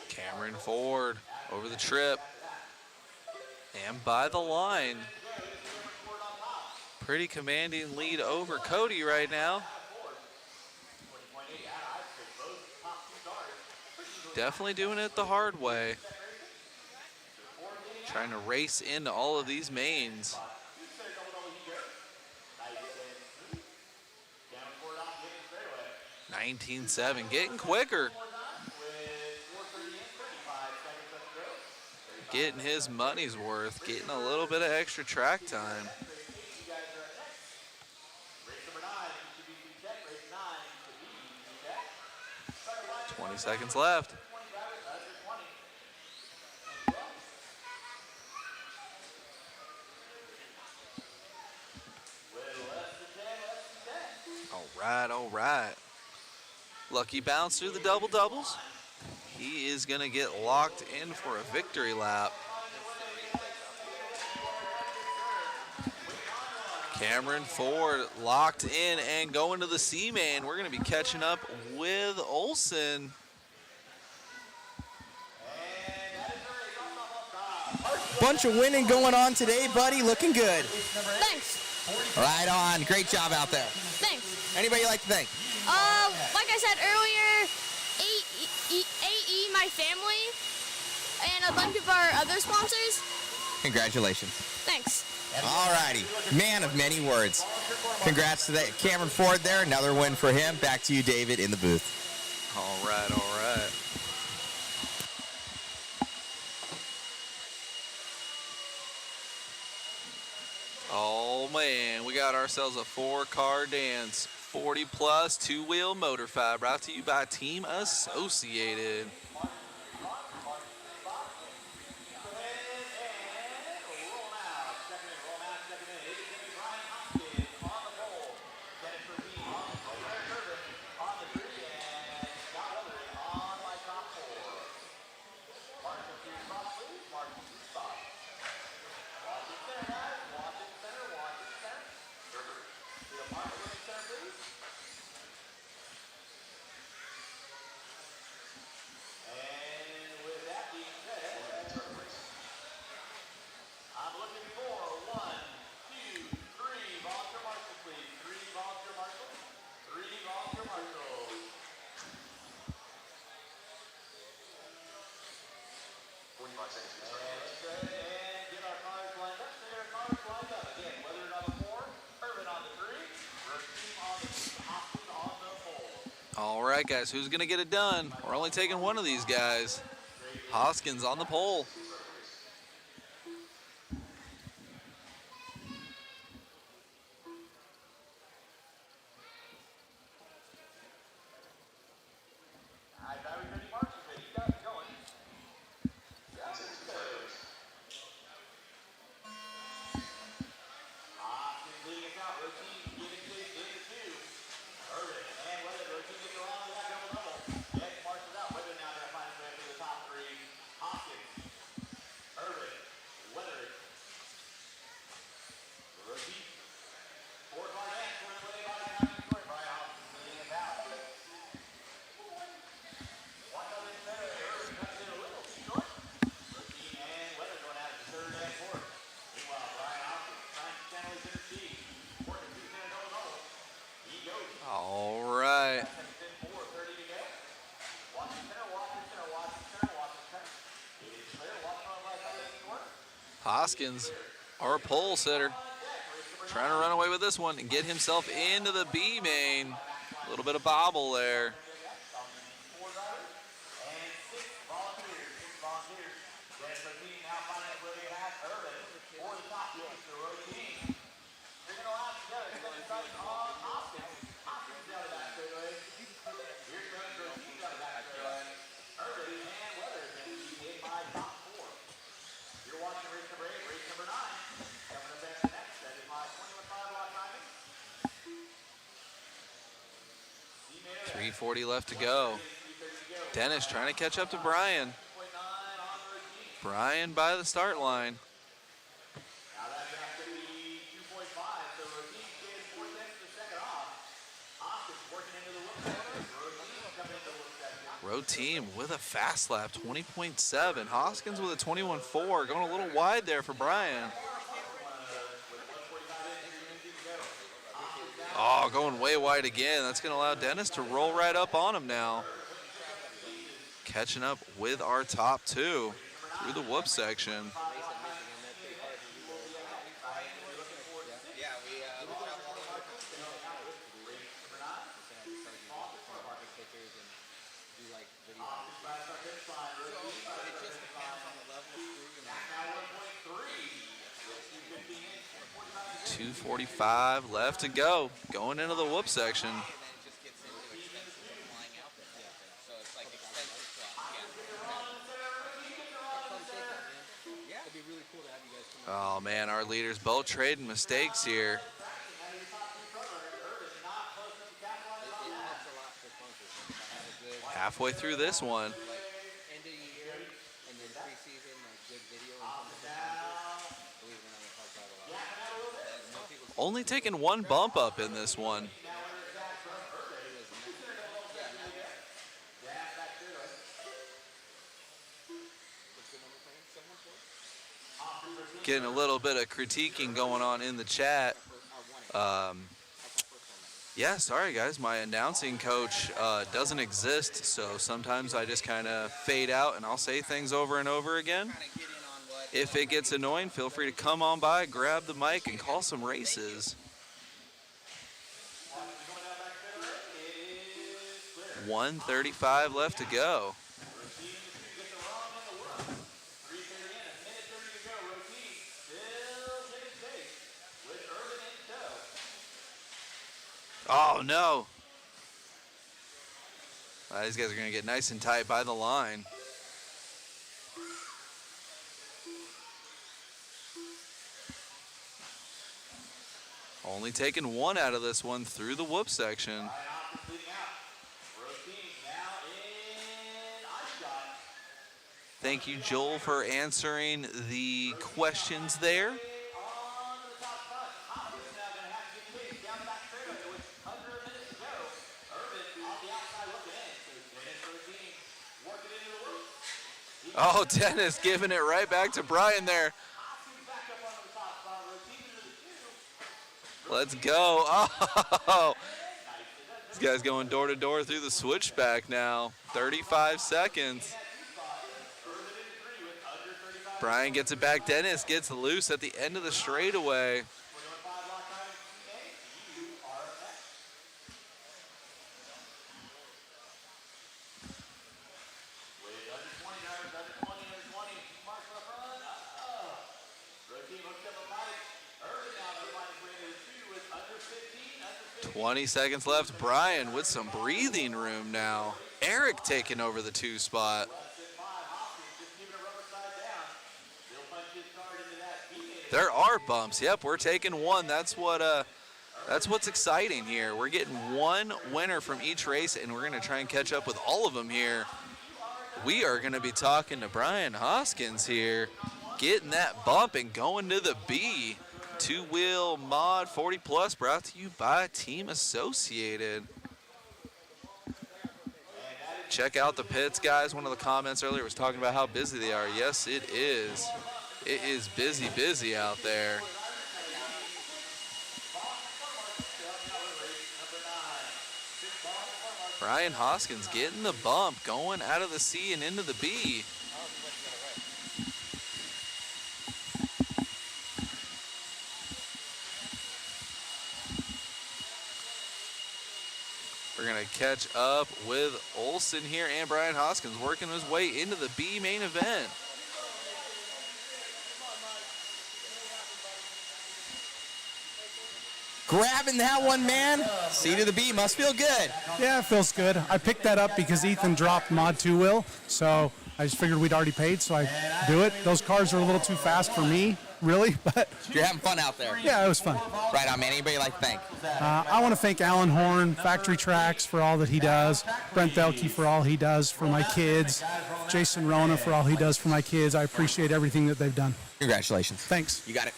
Cameron Ford over the trip and by the line. Pretty commanding lead over Cody right now. Definitely doing it the hard way. Trying to race into all of these mains. 19.7, getting quicker. Getting his money's worth, getting a little bit of extra track time. 20 seconds left. All right. Lucky bounce through the double doubles. He is gonna get locked in for a victory lap. Cameron Ford locked in and going to the C-main. We're gonna be catching up with Olsen. Bunch of winning going on today, buddy. Looking good. Thanks. Right on. Great job out there. Thanks. Anybody you like to thank? Like I said earlier, AE, my family, and a bunch of our other sponsors. Congratulations. Thanks. All righty. Man of many words. Congrats to that Cameron Ford there. Another win for him. Back to you, David, in the booth. All right. Oh man, we got ourselves a 4-car dance. 40 plus 2-wheel motor five, brought to you by Team Associated. All right, guys, who's going to get it done? We're only taking one of these guys. Hoskins on the pole. All right. Hoskins, our pole sitter, trying to run away with this one and get himself into the B main. A little bit of bobble there. You're watching race number 8, race number 9. Coming up after next, that is my 21.5 lap timing. 3:40 left to go. Dennis trying to catch up to Brian. Brian by the start line. Now that gap's going to be 2.5, so Rosine getting 4 tenths to second off. Hoskins working into the whoop section. Rosine coming into the whoop section. Road team with a fast lap, 20.7. Hoskins with a 21.4, going a little wide there for Brian. Oh, going way wide again. That's going to allow Dennis to roll right up on him now. Catching up with our top two through the whoop section. .245 left to go, going into the whoop section. Oh man, our leaders both trading mistakes here. Halfway through this one. Only taking one bump up in this one. Getting a little bit of critiquing going on in the chat. Yeah, sorry guys, my announcing coach doesn't exist, so sometimes I just kind of fade out and I'll say things over and over again. If it gets annoying, feel free to come on by, grab the mic, and call some races. 1:35 left to go. Oh no. These guys are going to get nice and tight by the line. Only taking one out of this one through the whoop section. Thank you, Joel, for answering the questions there. Oh, Dennis giving it right back to Brian there. Let's go. Oh, this guy's going door to door through the switchback now. 35 seconds. Brian gets it back. Dennis gets loose at the end of the straightaway. 20 seconds left. Brian with some breathing room now. Eric taking over the 2 spot. There are bumps. Yep, we're taking 1. That's what's exciting here. We're getting 1 winner from each race, and we're going to try and catch up with all of them here. We are going to be talking to Brian Hoskins here, getting that bump and going to the B. 2-wheel mod 40 plus brought to you by Team Associated. Check out the pits, guys. One of the comments earlier was talking about how busy they are. Yes, it is. It is busy out there. Brian Hoskins getting the bump, going out of the C and into the B. We're going to catch up with Olsen here, and Brian Hoskins working his way into the B main event. Grabbing that one, man. C to the B must feel good. Yeah, it feels good. I picked that up because Ethan dropped mod 2-wheel, so I just figured we'd already paid, so I do it. Those cars are a little too fast for me, really, but... You're having fun out there. Yeah, it was fun. Right on, man. Anybody like to thank? I want to thank Aiden Horn, Factory Tracks, for all that he does, Brent Belke for all he does for my kids, Jason Rona for all he does for my kids. I appreciate everything that they've done. Congratulations. Thanks. You got it.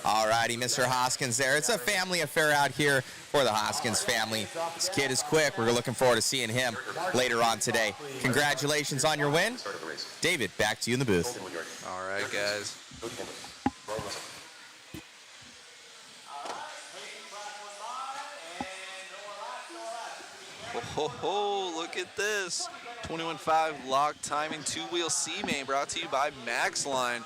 All righty, Mr. Hoskins there. It's a family affair out here for the Hoskins family. This kid is quick. We're looking forward to seeing him later on today. Congratulations on your win. David, back to you in the booth. All right, guys. Oh, look at this. 21.5 lock timing 2-wheel C main brought to you by Maxline.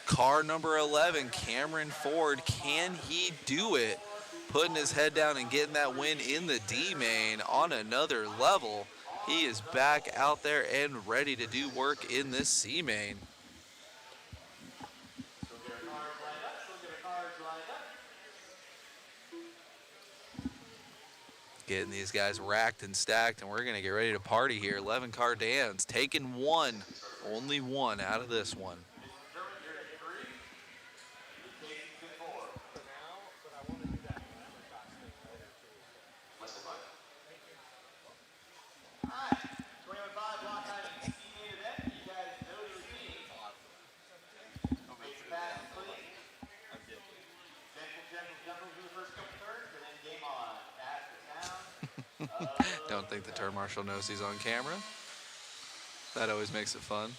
Car number 11, Cameron Ford. Can he do it? Putting his head down and getting that win in the D main on another level. He is back out there and ready to do work in this C main. Getting these guys racked and stacked, and we're going to get ready to party here. 11 car Dan's taking 1, only 1 out of this one. Don't think the turn marshal knows he's on camera. That always makes it fun.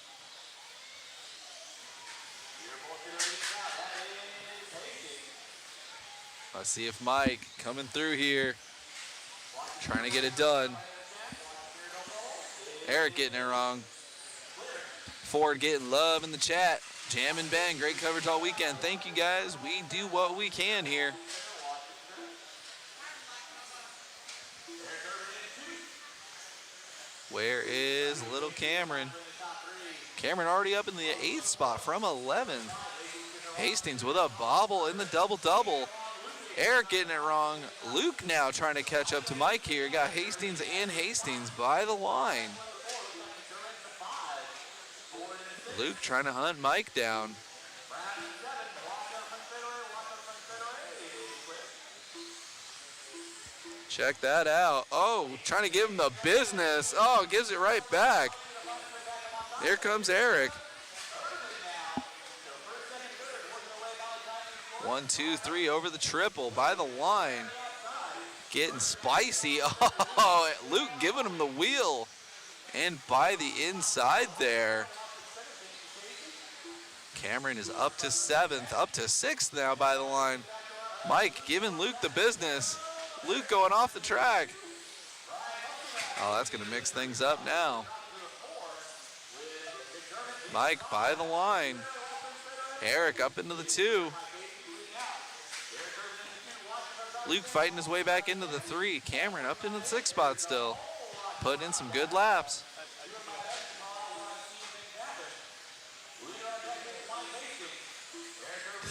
Let's see if Mike coming through here, trying to get it done. Eric getting it wrong. Ford getting love in the chat. Jam and bang, great coverage all weekend. Thank you guys. We do what we can here. Where is little Cameron? Cameron already up in the 8th spot from 11th. Hastings with a bobble in the double-double. Eric getting it wrong. Luke now trying to catch up to Mike here. Got Hastings and Hastings by the line. Luke trying to hunt Mike down. Check that out. Oh, trying to give him the business. Oh, gives it right back. Here comes Eric. 1, 2, 3 over the triple by the line. Getting spicy. Oh, Luke giving him the wheel. And by the inside there. Cameron is up to 7th, up to 6th now by the line. Mike giving Luke the business. Luke going off the track. Oh, that's going to mix things up now. Mike by the line. Eric up into the 2. Luke fighting his way back into the 3. Cameron up into the 6th spot still. Putting in some good laps.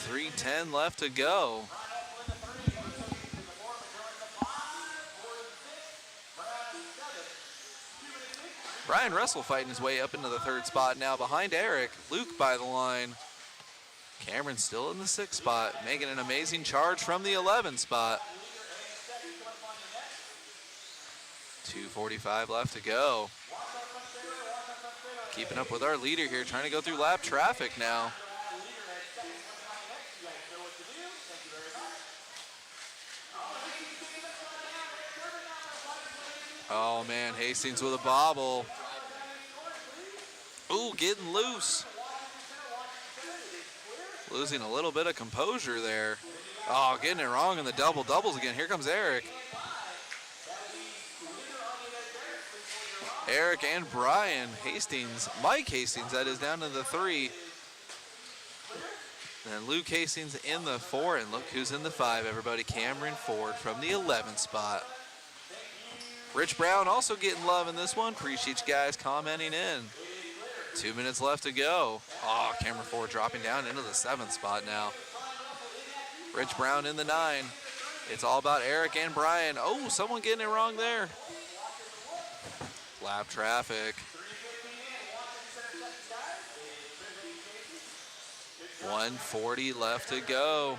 .310 left to go. Brian Russell fighting his way up into the 3rd spot now behind Eric. Luke by the line. Cameron still in the 6th spot, making an amazing charge from the 11th spot. 2:45 left to go. Keeping up with our leader here, trying to go through lap traffic now. Oh man, Hastings with a bobble. Ooh, getting loose. Losing a little bit of composure there. Oh, getting it wrong in the doubles again. Here comes Eric. Eric and Brian Hastings, Mike Hastings, that is, down to the 3. And Luke Hastings in the 4, and look who's in the 5, everybody. Cameron Ford from the 11th spot. Rich Brown also getting love in this one. Appreciate you guys commenting in. 2 minutes left to go. Oh, Cameron Ford dropping down into the 7th spot now. Rich Brown in the 9. It's all about Eric and Brian. Oh, someone getting it wrong there. Lap traffic. 1:40 left to go.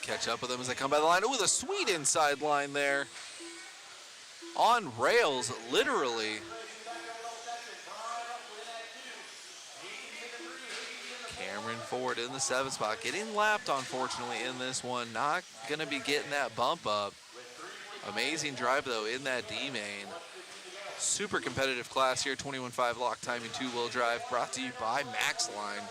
Catch up with them as they come by the line. Ooh, the sweet inside line there. On rails, literally. Cameron Ford in the 7th spot. Getting lapped, unfortunately, in this one. Not going to be getting that bump up. Amazing drive, though, in that D main. Super competitive class here. 21.5 lock timing 2-wheel drive. Brought to you by MaxLine.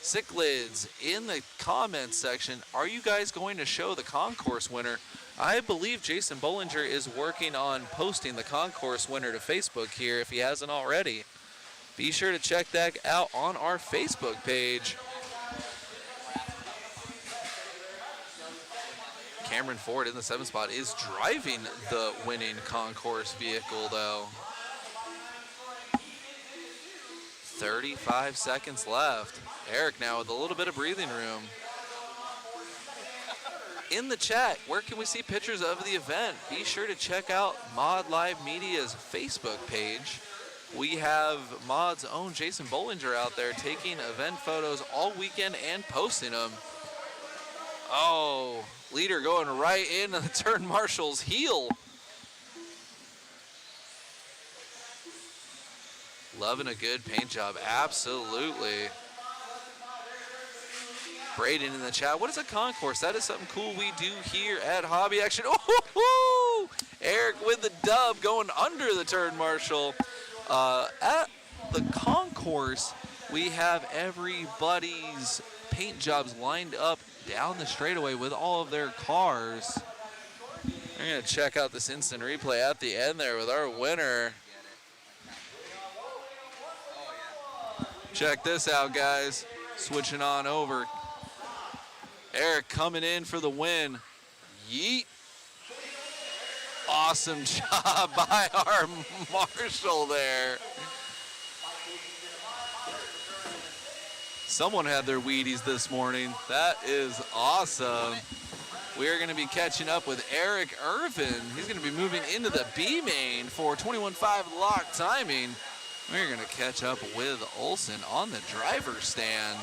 Cichlids in the comments section. Are you guys going to show the concourse winner? I believe Jason Bollinger is working on posting the concourse winner to Facebook here if he hasn't already. Be sure to check that out on our Facebook page. Cameron Ford in the 7th spot is driving the winning concourse vehicle, though. 35 seconds left. Eric now with a little bit of breathing room. In the chat, where can we see pictures of the event? Be sure to check out Mod Live Media's Facebook page. We have Mod's own Jason Bollinger out there taking event photos all weekend and posting them. Oh, leader going right into the turn marshal's heel. Loving a good paint job, absolutely. Braden in the chat, what is a concourse? That is something cool we do here at Hobby Action. Oh, Eric with the dub going under the turn marshal. At the concourse, we have everybody's paint jobs lined up down the straightaway with all of their cars. We're gonna check out this instant replay at the end there with our winner. Check this out, guys. Switching on over. Eric coming in for the win. Yeet. Awesome job by our marshal there. Someone had their Wheaties this morning. That is awesome. We're going to be catching up with Eric Irvin. He's going to be moving into the B main for 21.5 lock timing. We're going to catch up with Olsen on the driver's stand.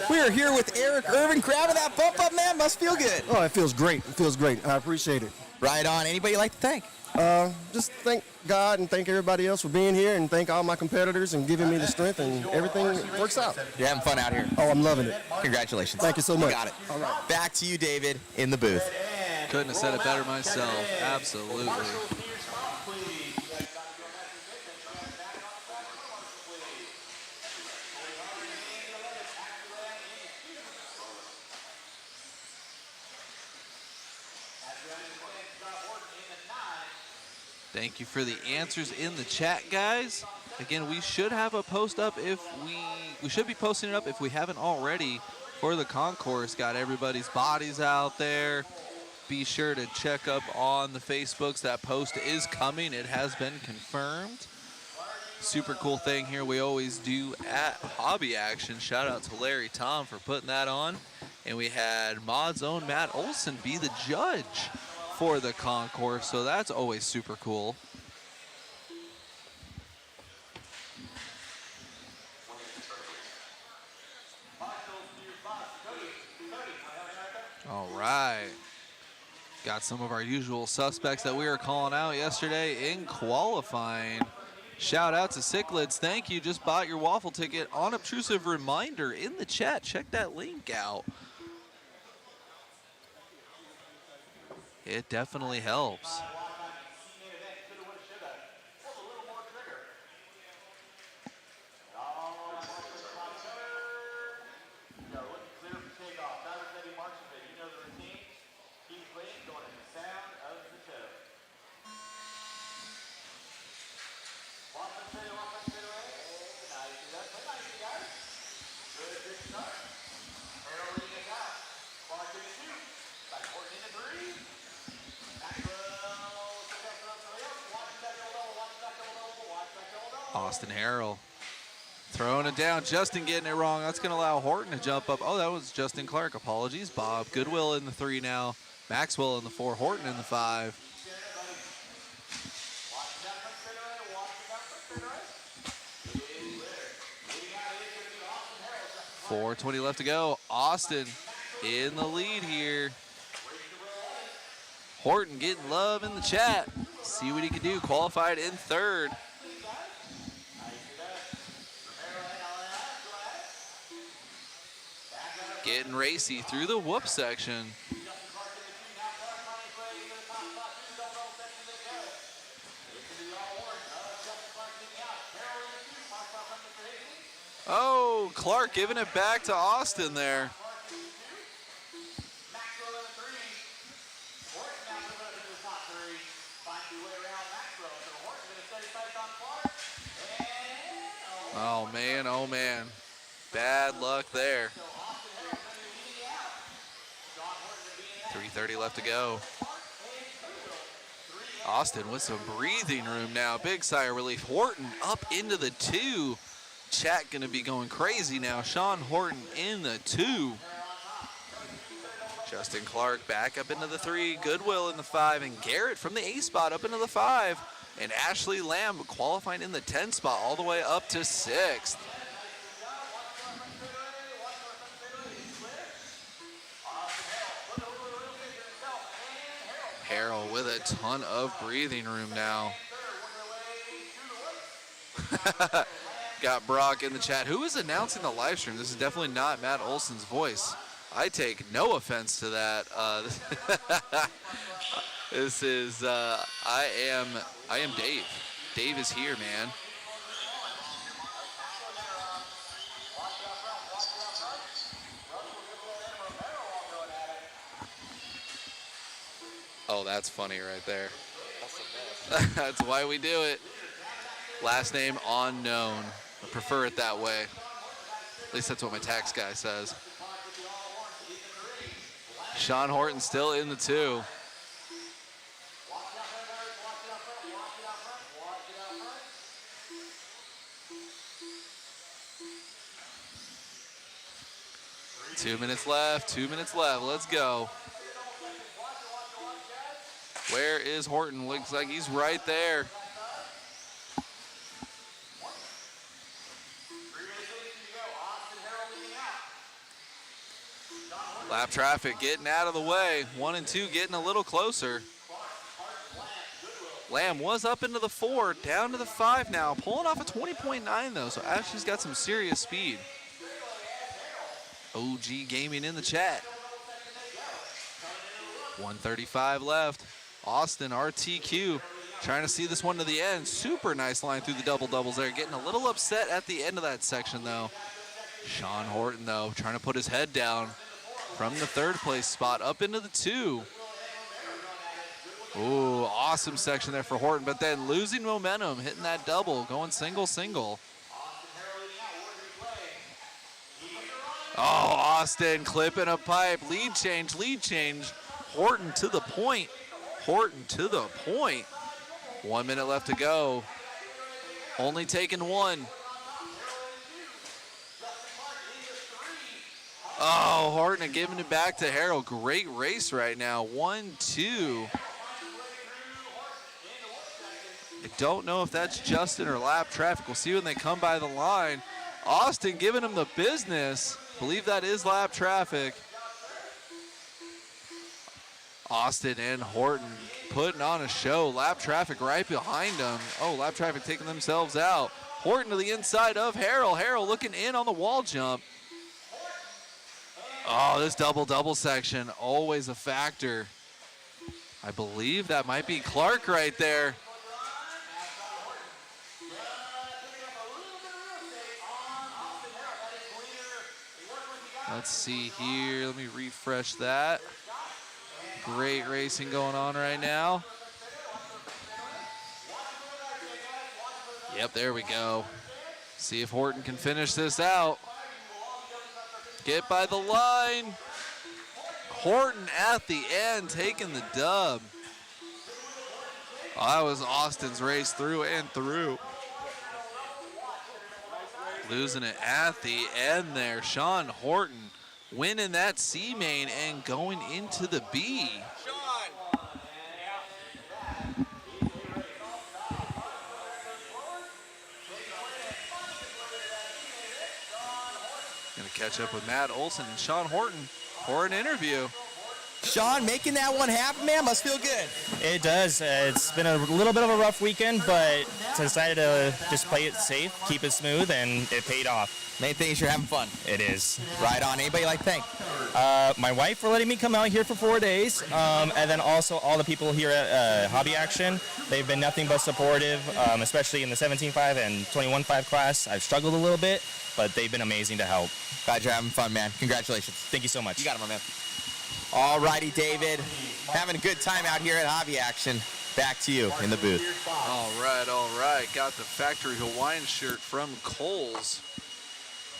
We are here with Eric Irvin. Grabbing that bump up, man, must feel good. Oh, it feels great. It feels great. I appreciate it. Right on. Anybody you'd like to thank? Just thank God and thank everybody else for being here and thank all my competitors and giving me the strength, and everything works out. You're having fun out here. Oh, I'm loving it. Congratulations. Thank you so much. You got it. All right. Back to you, David, in the booth. Couldn't have said it better myself. Absolutely. Thank you for the answers in the chat, guys. Again, we should have a post up if we should be posting it up if we haven't already for the concourse. Got everybody's bodies out there. be sure to check up on the Facebooks. That post is coming. It has been confirmed. Super cool thing here we always do at Hobby Action. Shout out to Larry Tom for putting that on. And we had Mod's own Matt Olson be the judge for the concourse, so that's always super cool. All right. Got some of our usual suspects that we were calling out yesterday in qualifying. Shout out to Cichlids. Thank you. Just bought your waffle ticket. Unobtrusive reminder in the chat. Check that link out. It definitely helps. Austin Harrell throwing it down. Justin getting it wrong. That's going to allow Horton to jump up. Oh, that was Justin Clark. Apologies. Bob Goodwill in the 3 now. Maxwell in the 4. Horton in the 5. 4:20 left to go. Austin in the lead here. Horton getting love in the chat. See what he can do. Qualified in 3rd. Getting racy through the whoop section. Oh, Clark giving it back to Austin there. Oh man, oh man. Bad luck there. 3:30 left to go. Austin with some breathing room now. Big sigh of relief. Horton up into the 2. Chat gonna be going crazy now. Sean Horton in the 2. Justin Clark back up into the 3. Goodwill in the 5. And Garrett from the A spot up into the 5. And Ashley Lamb qualifying in the 10 spot all the way up to 6th. Harrell with a ton of breathing room now. Got Brock in the chat. Who is announcing the live stream? This is definitely not Matt Olson's voice. I take no offense to that. This is I am Dave. Dave is here, man. Oh, that's funny right there. That's why we do it. Last name unknown. I prefer it that way. At least that's what my tax guy says. Sean Horton still in the 2. Two minutes left. Let's go. Where is Horton? Looks like he's right there. Lap traffic getting out of the way. 1 and 2 getting a little closer. Lamb was up into the 4, down to the 5 now. Pulling off a 20.9 though, so Ashley's got some serious speed. OG Gaming in the chat. 1:35 left. Austin RTQ trying to see this one to the end. Super nice line through the double doubles there. Getting a little upset at the end of that section though. Sean Horton though trying to put his head down from the 3rd place spot up into the 2. Ooh, awesome section there for Horton, but then losing momentum, hitting that double, going single. Oh, Austin clipping a pipe. Lead change. Horton to the point. Horton to the point. 1 minute left to go. Only taking one. Oh, Horton giving it back to Harold. Great race right now. 1-2. I don't know if that's Justin or lap traffic. We'll see when they come by the line. Austin giving him the business. Believe that is lap traffic. Austin and Horton putting on a show. Lap traffic right behind them. Oh, lap traffic taking themselves out. Horton to the inside of Harold. Harold looking in on the wall jump. Oh, this double section, always a factor. I believe that might be Clark right there. Let's see here, let me refresh that. Great racing going on right now. Yep, there we go. See if Horton can finish this out. Get by the line. Horton at the end taking the dub. Oh, that was Austin's race through and through. Losing it at the end there. Sean Horton winning that C main and going into the B. Gonna catch up with Matt Olson and Sean Horton for an interview. Sean, making that one happen, man, must feel good. It does. It's been a little bit of a rough weekend, but decided to just play it safe, keep it smooth, and it paid off. Main thing is you're having fun. It is. Right on. Anybody like to thank? My wife for letting me come out here for 4 days, and then also all the people here at Hobby Action. They've been nothing but supportive, especially in the 17.5 and 21.5 class. I've struggled a little bit, but they've been amazing to help. Glad you're having fun, man. Congratulations. Thank you so much. You got it, my man. All righty, David. Having a good time out here at Hobby Action. Back to you in the booth. All right. Got the Factory Hawaiian shirt from Kohl's.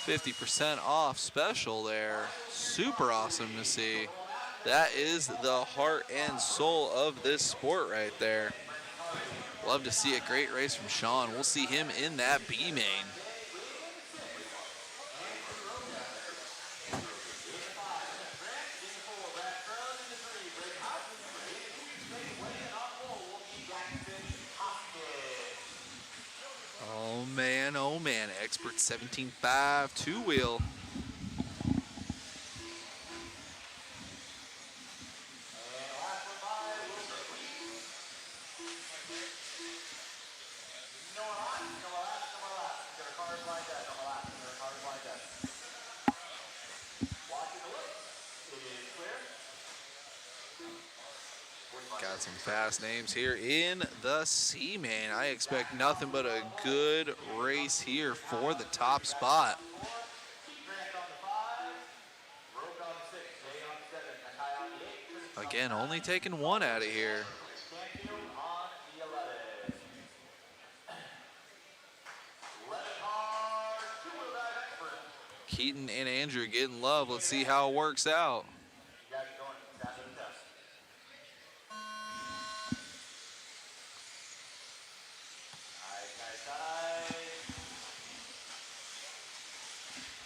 50% off special there. Super awesome to see. That is the heart and soul of this sport right there. Love to see a great race from Sean. We'll see him in that B main. Oh man, Expert 17.5 two-wheel. Got some fast names here in the C main. I expect nothing but a good race here for the top spot. Again, only taking one out of here. Keaton and Andrew getting love. Let's see how it works out.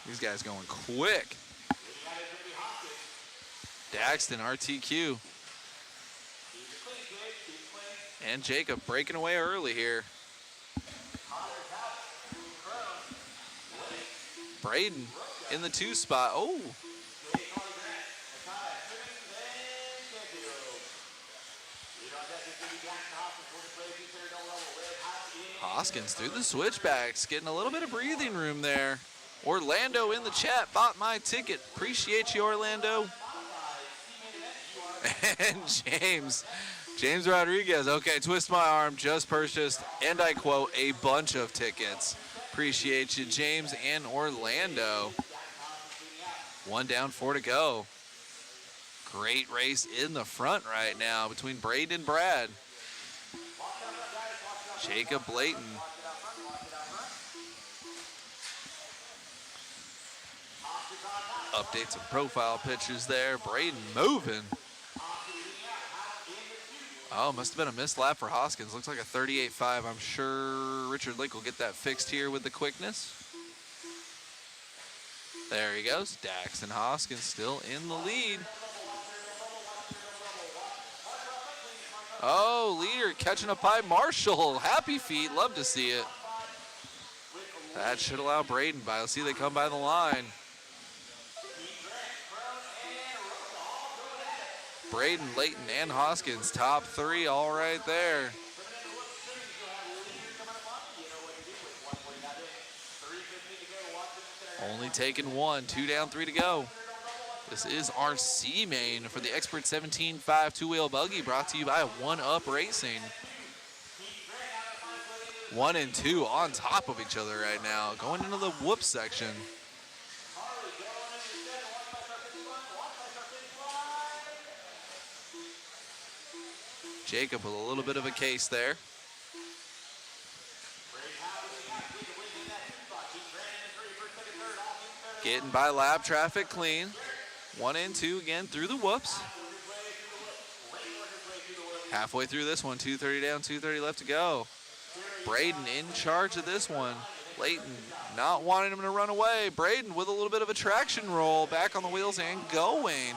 These guys going quick. Daxton, RTQ. And Jacob breaking away early here. Braden in the 2 spot. Oh. Hoskins through the switchbacks, getting a little bit of breathing room there. Orlando in the chat, bought my ticket. Appreciate you, Orlando. And James Rodriguez, okay, twist my arm, just purchased, and I quote, a bunch of tickets. Appreciate you, James and Orlando. 1 down, 4 to go. Great race in the front right now between Braden and Brad. Jacob Blayton. Updates and profile pictures there. Braden moving. Oh, must have been a missed lap for Hoskins. Looks like a 38.5. I'm sure Richard Lake will get that fixed here with the quickness. There he goes. Daxton Hoskins still in the lead. Oh, leader catching up by Marshall. Happy feet. Love to see it. That should allow Braden by. Let's see they come by the line. Braden, Layton, and Hoskins, top three all right there. Only taking one, 2 down, 3 to go. This is RC main for the Expert 17.5 two-wheel buggy, brought to you by Oneup Racing. 1 and 2 on top of each other right now, going into the whoop section. Jacob with a little bit of a case there. Getting by lap traffic clean. 1 and 2 again through the whoops. Halfway through this one, 2:30 down, 2:30 left to go. Braden in charge of this one. Layton not wanting him to run away. Braden with a little bit of a traction roll, back on the wheels and going.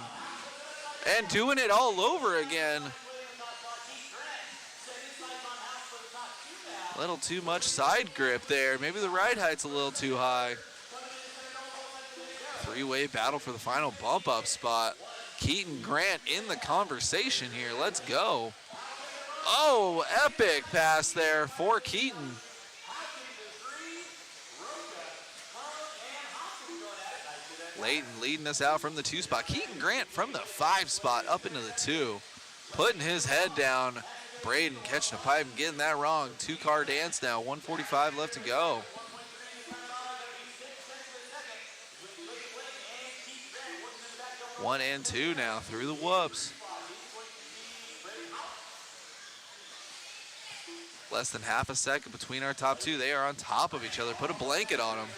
And doing it all over again. A little too much side grip there. Maybe the ride height's a little too high. Three-way battle for the final bump up spot. Keaton Grant in the conversation here. Let's go. Oh, epic pass there for Keaton. Layton leading us out from the 2 spot. Keaton Grant from the 5 spot up into the 2. Putting his head down. Braden catching a pipe and getting that wrong. 2-car dance now, 1:45 left to go. One and 2 now through the whoops. Less than half a second between our top 2. They are on top of each other. Put a blanket on them.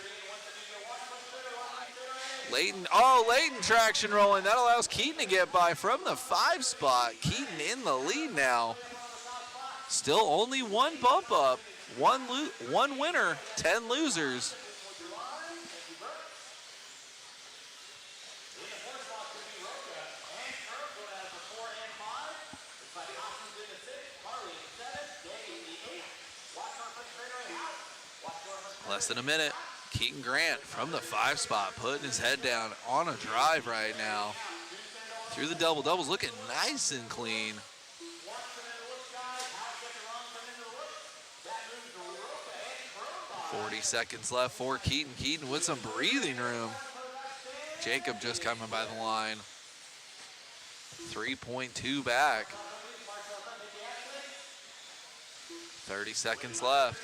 Layton, Layton traction rolling. That allows Keaton to get by from the 5 spot. Keaton in the lead now. Still only 1 bump up. One winner, 10 losers. Less than a minute. Keaton Grant from the 5 spot, putting his head down on a drive right now. Through the double-doubles, looking nice and clean. .40 seconds left for Keaton. Keaton with some breathing room. Jacob just coming by the line. 3.2 back. 30 seconds left.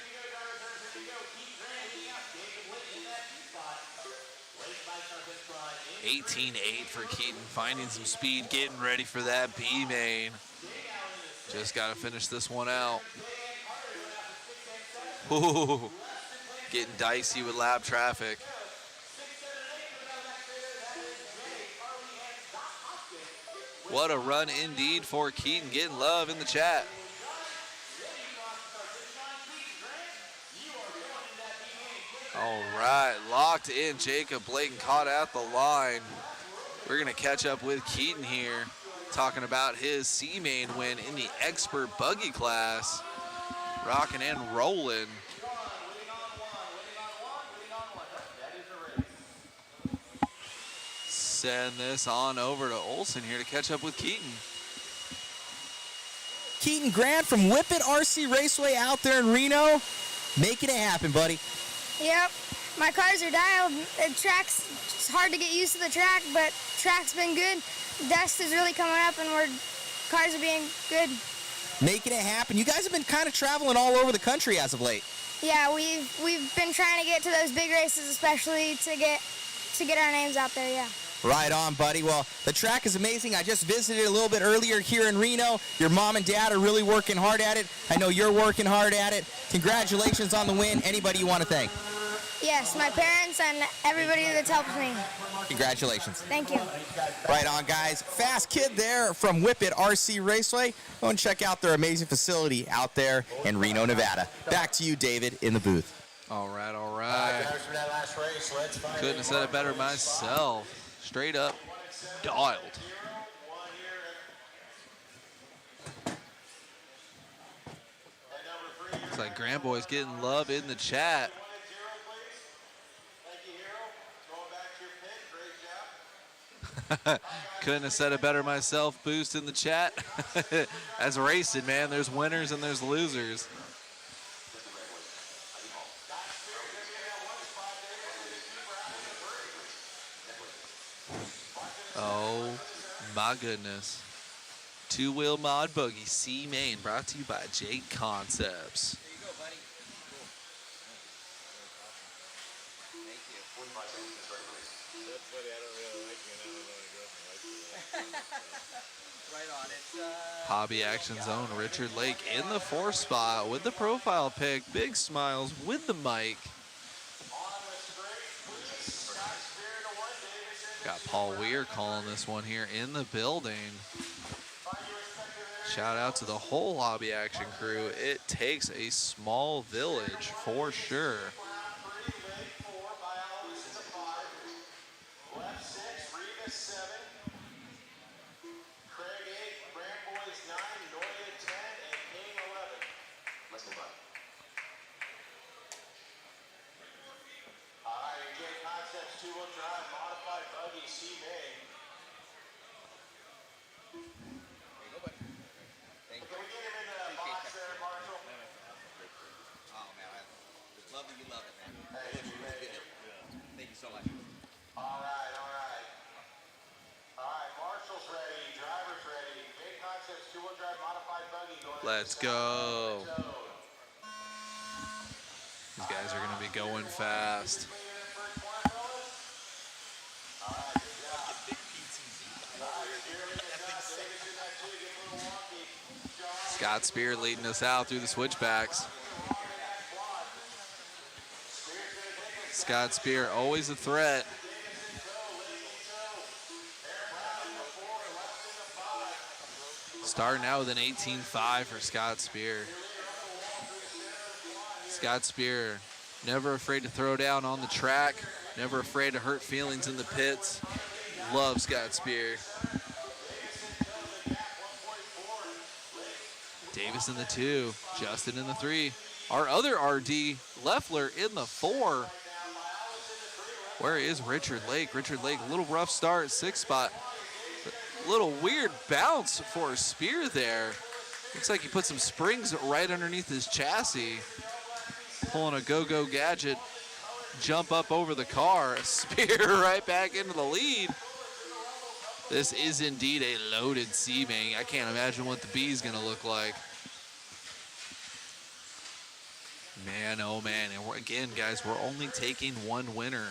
18.8 for Keaton, finding some speed, getting ready for that B main. Just got to finish this one out. Ooh, getting dicey with lap traffic. What a run indeed for Keaton, getting love in the chat. All right, locked in. Jacob Blayton caught at the line. We're going to catch up with Keaton here, talking about his C-Main win in the Expert Buggy class. Rocking and rolling. Send this on over to Olson here to catch up with Keaton. Keaton Grant from Whippet RC Raceway out there in Reno. Making it happen, buddy. Yep, my cars are dialed. It's hard to get used to the track, but track's been good. Dust is really coming up and cars are being good. Making it happen. You guys have been kind of traveling all over the country as of late. Yeah, we've been trying to get to those big races, especially to get our names out there, yeah. Right on, buddy. Well, the track is amazing. I just visited a little bit earlier here in Reno. Your mom and dad are really working hard at it. I know you're working hard at it. Congratulations on the win. Anybody you want to thank? Yes, my parents and everybody that's helped me. Congratulations. Thank you. Right on, guys. Fast kid there from Whippet RC Raceway. Go and check out their amazing facility out there in Reno, Nevada. Back to you, David, in the booth. All right, all right. Couldn't have said it better myself. Straight up dialed. Looks like Grandboy's getting love in the chat. Couldn't have said it better myself. Boost in the chat. As racing, man, there's winners and there's losers. Oh my goodness. Two-wheel mod buggy C main brought to you by Jake Concepts. Hobby Action Zone, Richard Lake in the 4th spot with the profile pic. Big smiles with the mic. Got Paul Weir calling this one here in the building. Shout out to the whole Hobby Action crew. It takes a small village for sure. Let's go. These guys are going to be going fast. Scott Spear leading us out through the switchbacks. Scott Spear, always a threat. Starting out with an 18.5 for Scott Spear. Scott Spear, never afraid to throw down on the track, never afraid to hurt feelings in the pits. Love Scott Spear. Davis in the 2, Justin in the 3. Our other RD, Leffler in the 4. Where is Richard Lake? Richard Lake, a little rough start, 6th spot. Little weird bounce for Spear there. Looks like he put some springs right underneath his chassis. Pulling a go-go gadget, jump up over the car. Spear right back into the lead. This is indeed a loaded C-main. I can't imagine what the B is gonna look like. Man, oh man, and again, guys, we're only taking one winner.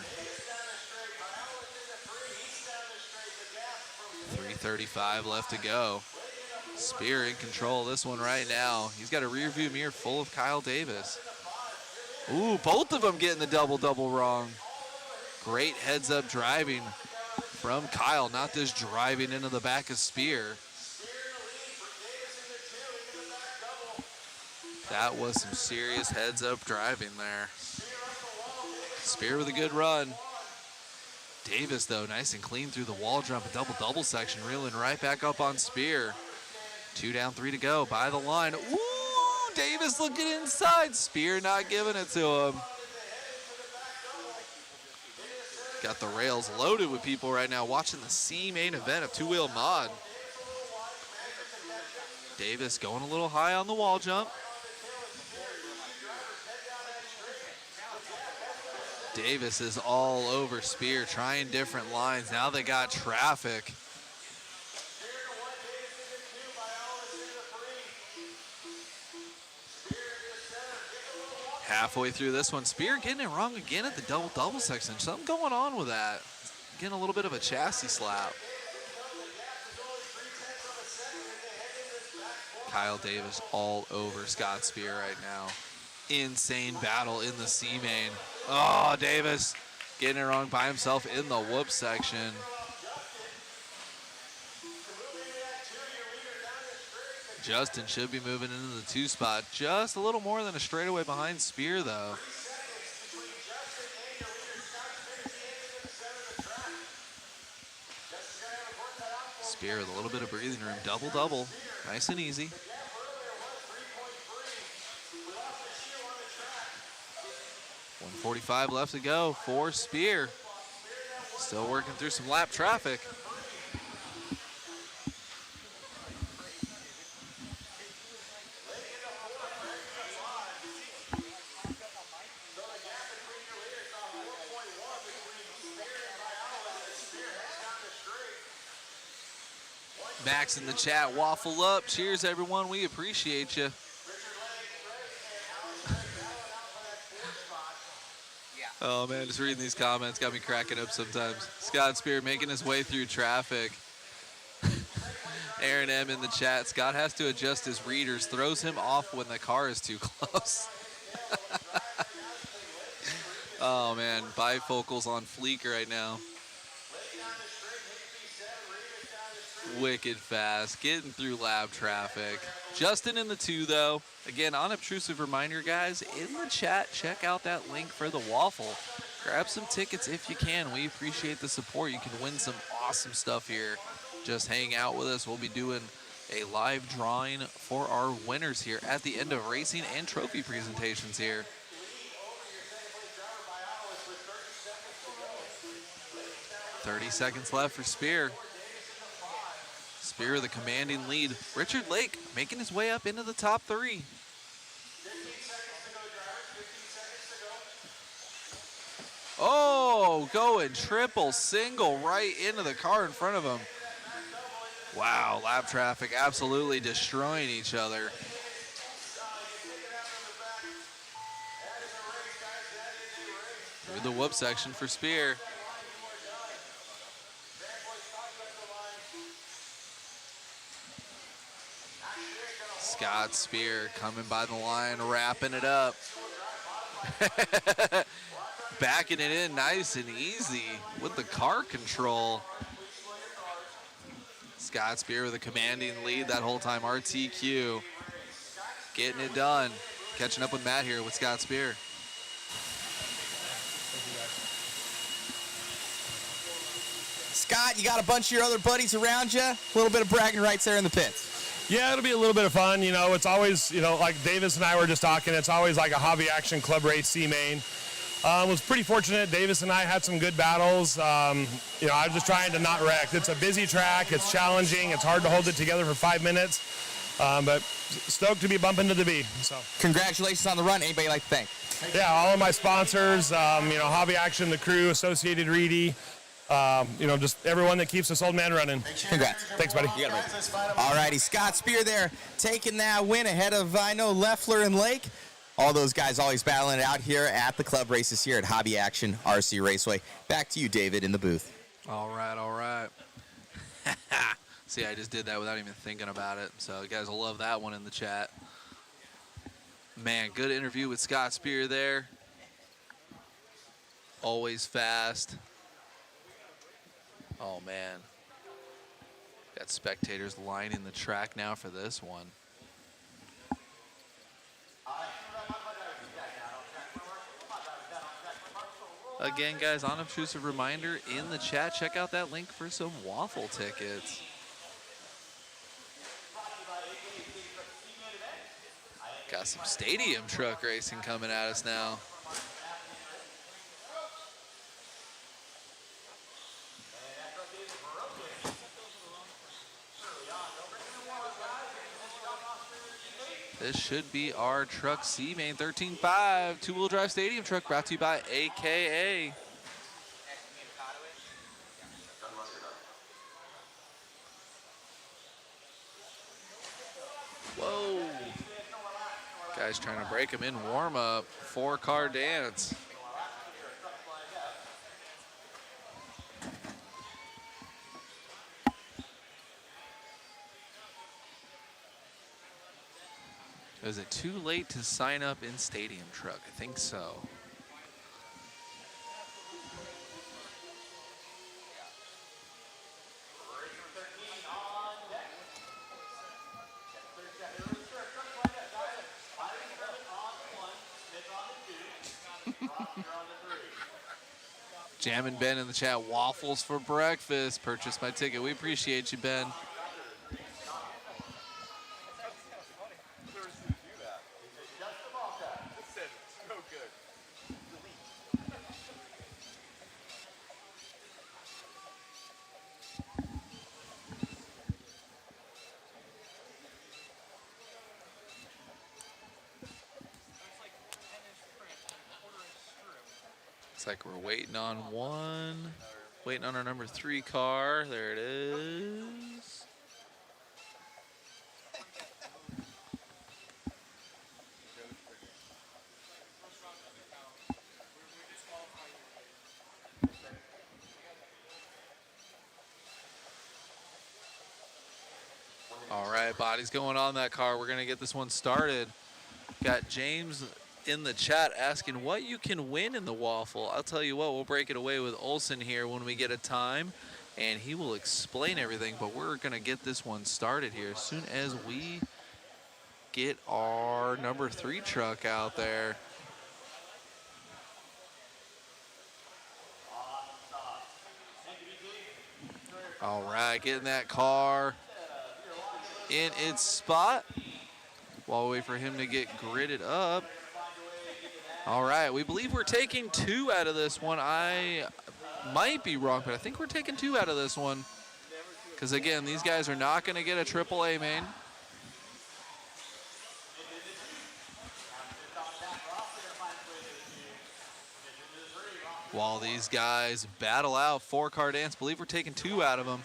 3:35 left to go. Spear in control of this one right now. He's got a rear view mirror full of Kyle Davis. Ooh, both of them getting the double wrong. Great heads up driving from Kyle, not just driving into the back of Spear. That was some serious heads up driving there. Spear with a good run. Davis, though, nice and clean through the wall jump, a double section, reeling right back up on Spear. 2 down, 3 to go, by the line. Ooh, Davis looking inside. Spear not giving it to him. Got the rails loaded with people right now watching the C main event of two-wheel mod. Davis going a little high on the wall jump. Davis is all over Spear, trying different lines. Now they got traffic. Halfway through this one, Spear getting it wrong again at the double section. Something going on with that. Getting a little bit of a chassis slap. Kyle Davis all over Scott Spear right now. Insane battle in the C main. Oh, Davis Getting it wrong by himself in the whoop section. Justin should be moving into the 2 spot. Just a little more than a straightaway behind Spear, though. Spear with a little bit of breathing room. Double-double. Nice and easy. 1:45 left to go for Spear. Still working through some lap traffic. Max in the chat, waffle up. Cheers, everyone. We appreciate you. Oh, man, just reading these comments got me cracking up sometimes. Scott Spear making his way through traffic. Aaron M in the chat. Scott has to adjust his readers. Throws him off when the car is too close. Oh, man, bifocals on fleek right now. Wicked fast, getting through lab traffic. Justin in the 2, though. Again, unobtrusive reminder, guys, in the chat, check out that link for the waffle. Grab some tickets if you can. We appreciate the support. You can win some awesome stuff here. Just hang out with us. We'll be doing a live drawing for our winners here at the end of racing and trophy presentations here. 30 seconds left for Spear. Spear with a commanding lead. Richard Lake making his way up into the top 3. Oh, going triple single right into the car in front of him. Wow, lap traffic absolutely destroying each other. Through the whoop section for Spear. Scott Spear coming by the line, wrapping it up. Backing it in nice and easy with the car control. Scott Spear with a commanding lead that whole time. RTQ getting it done. Catching up with Matt here with Scott Spear. Scott, you got a bunch of your other buddies around you. A little bit of bragging rights there in the pits. Yeah, it'll be a little bit of fun. You know, it's always, like Davis and I were just talking, it's always like a hobby action club race C-Main. Was pretty fortunate. Davis and I had some good battles. I was just trying to not wreck. It's a busy track. It's challenging. It's hard to hold it together for 5 minutes. But stoked to be bumping to the B. So congratulations on the run. Anybody like to thank? Yeah, all of my sponsors, Hobby Action, the crew, Associated Reedy, just everyone that keeps this old man running. Congrats. Thanks, buddy. You got it. All righty, Scott Spear there taking that win ahead of, Leffler and Lake. All those guys always battling it out here at the club races here at Hobby Action RC Raceway. Back to you, David, in the booth. All right. See, I just did that without even thinking about it. So you guys will love that one in the chat. Man, good interview with Scott Spear there. Always fast. Oh, man. Got spectators lining the track now for this one. Again, guys, unobtrusive reminder in the chat, check out that link for some waffle tickets. Got some stadium truck racing coming at us now. This should be our truck C-Main 13.5 two-wheel drive stadium truck brought to you by AKA. Whoa. Guys trying to break him in warm-up. 4-car dance. Is it too late to sign up in stadium truck? I think so. Jammin' Ben in the chat, waffles for breakfast. Purchase my ticket. We appreciate you, Ben. Looks like we're waiting on one. Waiting on our number 3 car. There it is. All right, body's going on that car. We're going to get this one started. Got James in the chat asking what you can win in the waffle. I'll tell you what, we'll break it away with Olson here when we get a time, and he will explain everything, but we're going to get this one started here as soon as we get our number 3 truck out there. All right, getting that car in its spot while we wait for him to get gridded up. All right, we believe we're taking 2 out of this one. I might be wrong, but I think we're taking 2 out of this one. Because again, these guys are not going to get a AAA main. While these guys battle out 4-car dance, believe we're taking 2 out of them.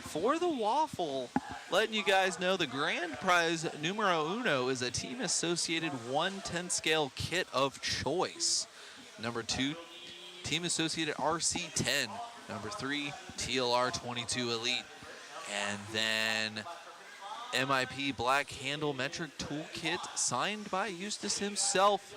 For the waffle, letting you guys know the grand prize numero uno is a team associated 1/10 scale kit of choice. Number 2, team associated RC10. Number 3, TLR 22 Elite. And then MIP Black Handle Metric Toolkit signed by Eustace himself.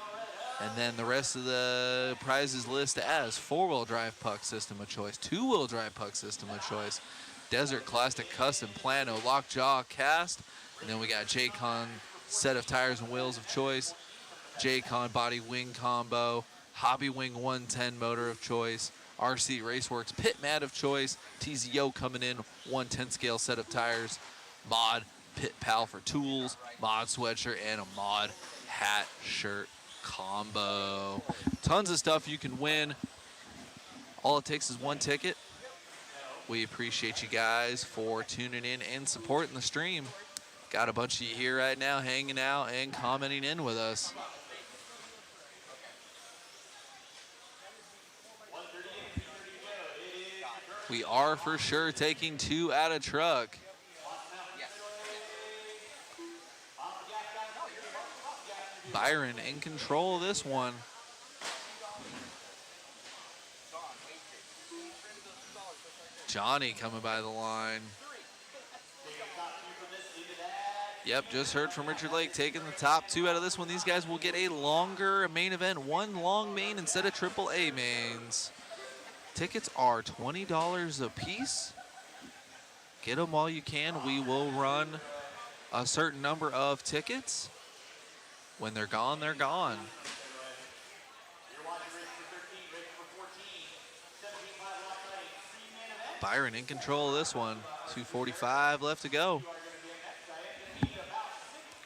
And then the rest of the prizes list as 4-wheel drive puck system of choice, 2-wheel drive puck system of choice, Desert Classic Custom Plano Lockjaw Cast, and then we got J-Con set of tires and wheels of choice, J-Con body wing combo, Hobby Wing 110 motor of choice, RC Raceworks pit mat of choice, TZO coming in 1/10 scale set of tires, Mod Pit Pal for tools, Mod sweatshirt, and a Mod hat shirt combo. Tons of stuff you can win. All it takes is 1 ticket. We appreciate you guys for tuning in and supporting the stream. Got a bunch of you here right now hanging out and commenting in with us. We are for sure taking 2 out of truck. Byron in control of this one. Johnny coming by the line. Yep, just heard from Richard Lake taking the top 2 out of this one. These guys will get a longer main event, 1 long main instead of AAA mains. Tickets are $20 a piece. Get them while you can. We will run a certain number of tickets. When they're gone, they're gone. Byron in control of this one. 2:45 left to go.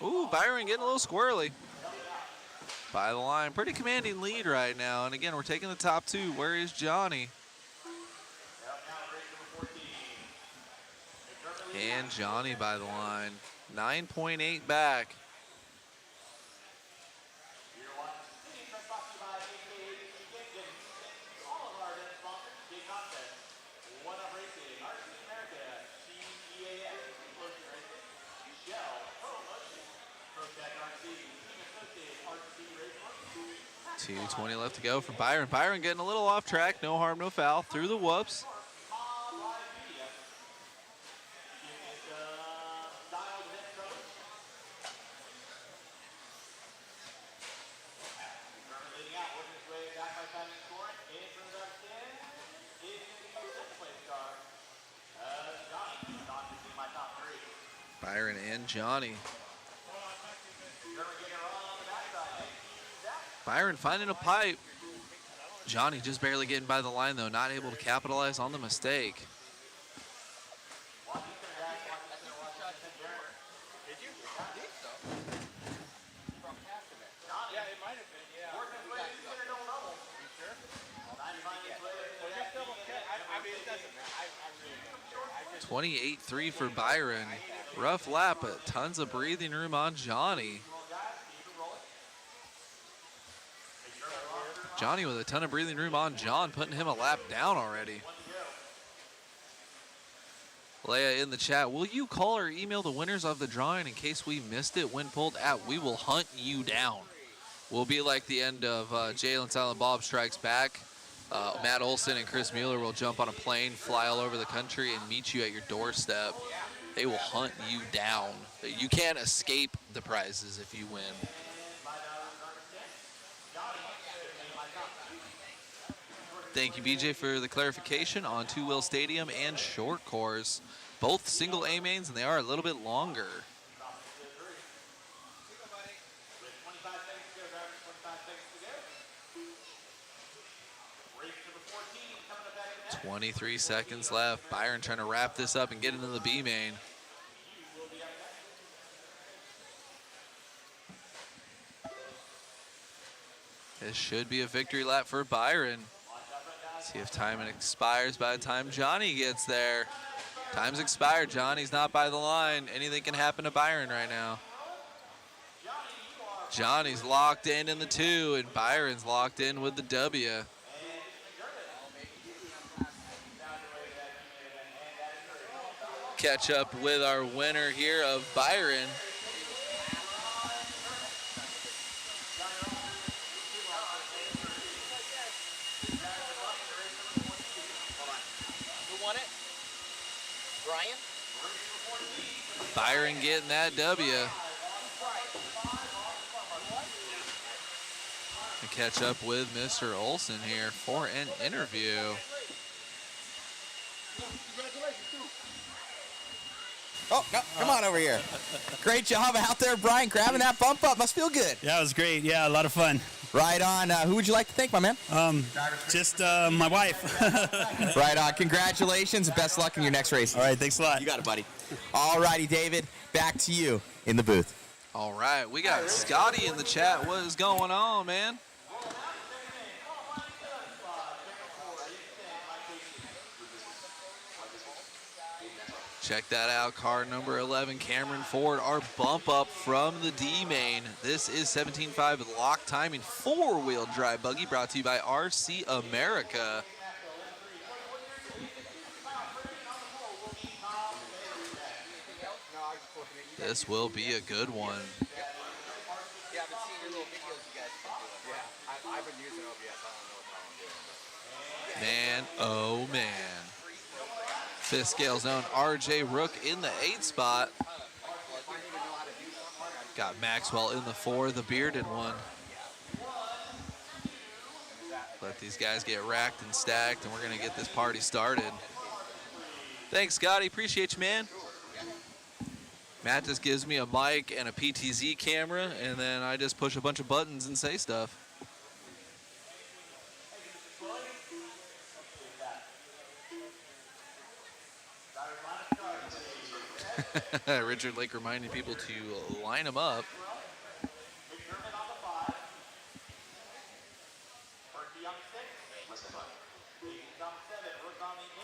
Ooh, Byron getting a little squirrely. By the line. Pretty commanding lead right now. And again, we're taking the top 2. Where is Johnny? And Johnny by the line. 9.8 back. .220 left to go for Byron. Byron getting a little off track. No harm, no foul. Through the whoops. Byron and Johnny. Byron finding a pipe. Johnny just barely getting by the line, though, not able to capitalize on the mistake. Yeah, it might have been, yeah. 28-3 for Byron. Rough lap, but tons of breathing room on Johnny. Johnny with a ton of breathing room on John, putting him a lap down already. Leia in the chat, will you call or email the winners of the drawing in case we missed it when pulled out? We will hunt you down. We'll be like the end of Jalen Silent Bob Strikes Back. Matt Olson and Chris Mueller will jump on a plane, fly all over the country, and meet you at your doorstep. They will hunt you down. You can't escape the prizes if you win. Thank you, BJ, for the clarification on two-wheel stadium and short course. Both single A mains, and they are a little bit longer. 23 seconds left. Byron trying to wrap this up and get into the B main. This should be a victory lap for Byron. See if time expires by the time Johnny gets there. Time's expired. Johnny's not by the line. Anything can happen to Byron right now. Johnny's locked in the 2, and Byron's locked in with the W. Catch up with our winner here of Byron. Who won it? Brian? Byron getting that W. And catch up with Mr. Olson here for an interview. Oh, no, come on over here. Great job out there, Brian, grabbing that bump up. Must feel good. Yeah, it was great. Yeah, a lot of fun. Right on. Who would you like to thank, my man? Just my wife. Right on. Congratulations and best luck in your next race. All right, thanks a lot. You got it, buddy. All righty, David, back to you in the booth. All right, we got Scotty in the chat. What is going on, man? Check that out, car number 11, Cameron Ford, our bump up from the D main. This is 17.5 with lock timing, four-wheel drive buggy brought to you by RC America. This will be a good one. Yeah, I've been seeing your little videos you guys do. Yeah, I've been using OBS. I don't know what Man, oh man. Fifth scale zone, RJ Rook in the 8 spot. Got Maxwell in the 4, the bearded one. Let these guys get racked and stacked, and we're gonna get this party started. Thanks, Scotty, appreciate you, man. Matt just gives me a mic and a PTZ camera, and then I just push a bunch of buttons and say stuff. Richard Lake reminding people to line them up.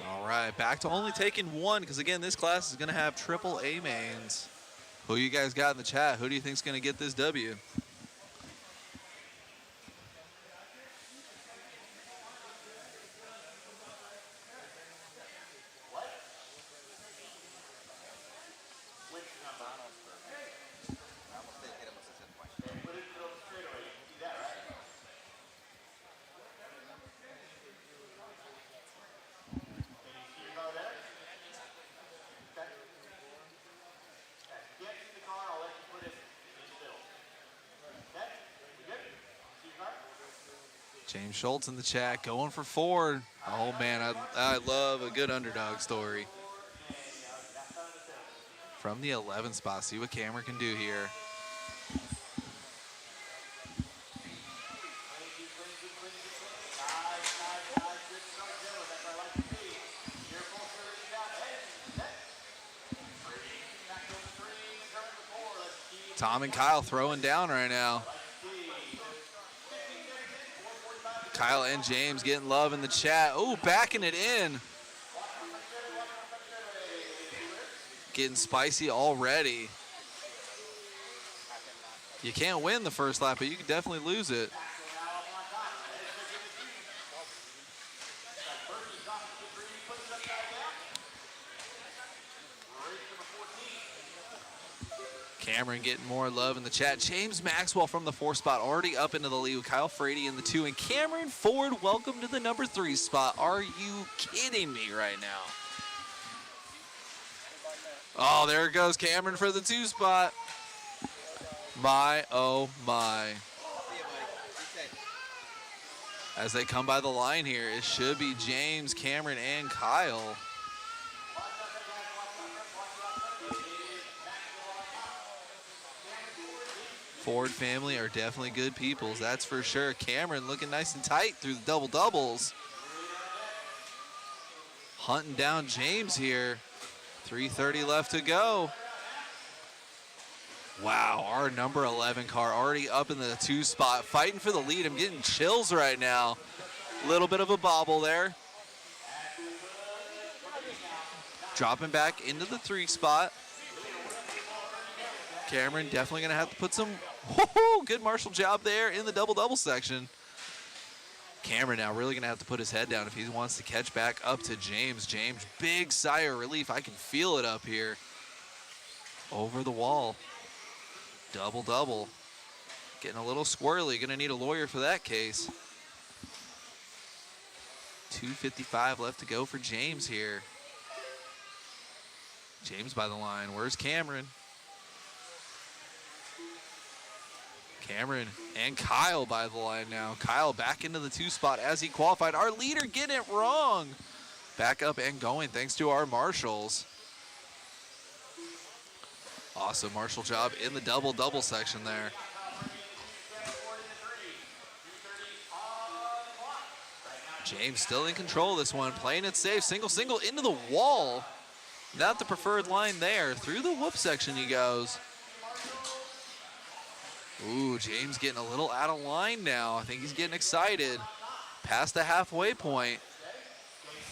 All right, back to only taking one, because again, this class is going to have triple A mains. Who you guys got in the chat? Who do you think is going to get this W? James Schultz in the chat, going for Ford. Oh man, I love a good underdog story. From the 11 spot, see what Cameron can do here. Tom and Kyle throwing down right now. Kyle and James getting love in the chat. Oh, backing it in. Getting spicy already. You can't win the first lap, but you can definitely lose it. Cameron getting more love in the chat. James Maxwell from the 4 spot already up into the lead with Kyle Frady in the 2. And Cameron Ford, welcome to the number 3 spot. Are you kidding me right now? Oh, there goes Cameron for the 2 spot. My, oh my. As they come by the line here, it should be James, Cameron, and Kyle. Ford family are definitely good peoples, that's for sure. Cameron looking nice and tight through the double doubles. Hunting down James here. 3:30 left to go. Wow, our number 11 car already up in the 2 spot, fighting for the lead. I'm getting chills right now. Little bit of a bobble there. Dropping back into the 3 spot. Cameron definitely gonna have to put some, good marshal job there in the double-double section. Cameron now really gonna have to put his head down if he wants to catch back up to James. James, big sigh of relief. I can feel it up here. Over the wall. Double-double. Getting a little squirrely. Gonna need a lawyer for that case. 2:55 left to go for James here. James by the line. Where's Cameron? Cameron and Kyle by the line now. Kyle back into the 2 spot as he qualified. Our leader getting it wrong. Back up and going thanks to our marshals. Awesome marshal job in the double-double section there. James still in control of this one, playing it safe. Single into the wall. Not the preferred line there. Through the whoop section he goes. Ooh, James getting a little out of line now. I think he's getting excited. Past the halfway point.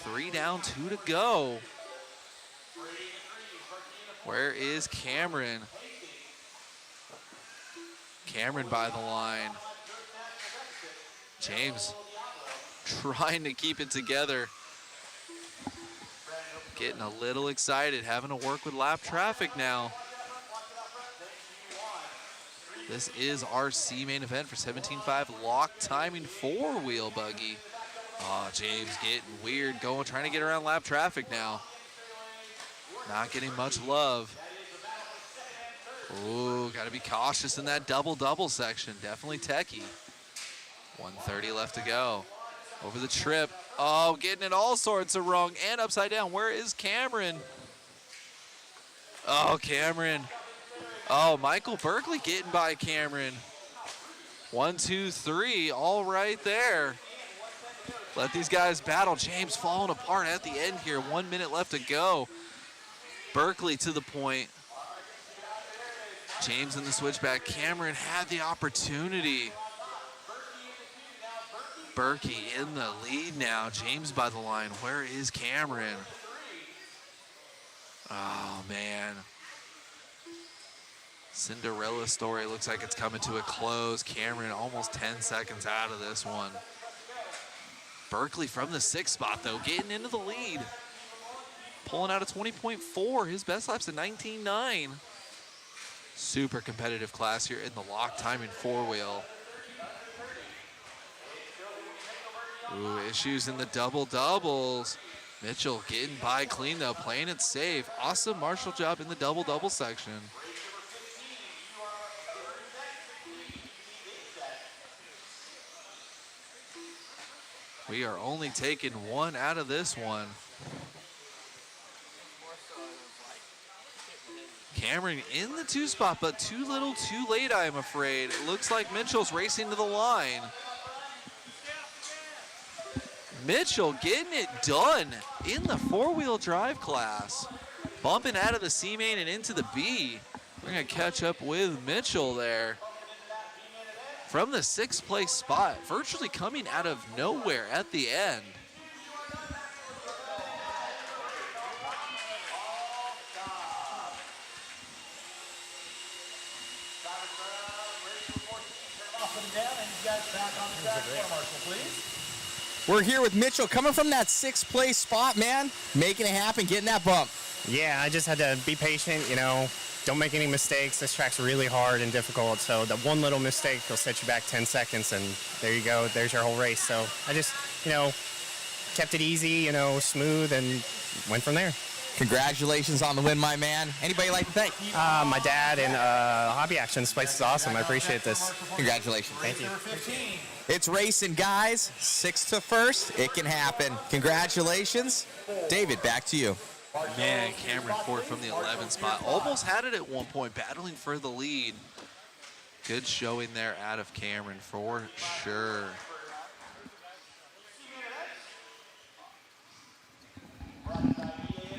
3 down, 2 to go. Where is Cameron? Cameron by the line. James trying to keep it together. Getting a little excited, having to work with lap traffic now. This is our C main event for 17.5 lock timing 4-wheel buggy. Oh, James getting weird, trying to get around lap traffic now. Not getting much love. Ooh, gotta be cautious in that double-double section. Definitely techie. 1:30 left to go. Over the trip. Oh, getting it all sorts of wrong and upside down. Where is Cameron? Oh, Cameron. Oh, Michael Berkeley getting by Cameron. 1, 2, 3, all right there. Let these guys battle. James falling apart at the end here. 1 minute left to go. Berkeley to the point. James in the switchback. Cameron had the opportunity. Berkey in the lead now. James by the line. Where is Cameron? Oh, man. Cinderella story looks like it's coming to a close. Cameron almost 10 seconds out of this one. Berkeley from the 6th spot, though, getting into the lead. Pulling out a 20.4. His best lap's a 19.9. Super competitive class here in the lock timing 4-wheel. Ooh, issues in the double-doubles. Mitchell getting by clean, though, playing it safe. Awesome marshal job in the double-double section. We are only taking 1 out of this one. Cameron in the 2 spot, but too little, too late, I'm afraid. It looks like Mitchell's racing to the line. Mitchell getting it done in the 4-wheel drive class. Bumping out of the C main and into the B. We're going to catch up with Mitchell there. From the 6th place spot, virtually coming out of nowhere at the end. We're here with Mitchell, coming from that 6th place spot, man, making it happen, getting that bump. Yeah, I just had to be patient, you know, don't make any mistakes. This track's really hard and difficult, so the one little mistake will set you back 10 seconds, and there you go, there's your whole race. So I just, you know, kept it easy, you know, smooth, and went from there. Congratulations on the win, my man. Anybody like to thank? My dad and Hobby Action. This place is awesome. I appreciate this. Congratulations. Thank you. It's racing, guys. 6th to 1st. It can happen. Congratulations. David, back to you. Man, Cameron Ford from the 11th spot. Almost had it at one point, battling for the lead. Good showing there out of Cameron for sure.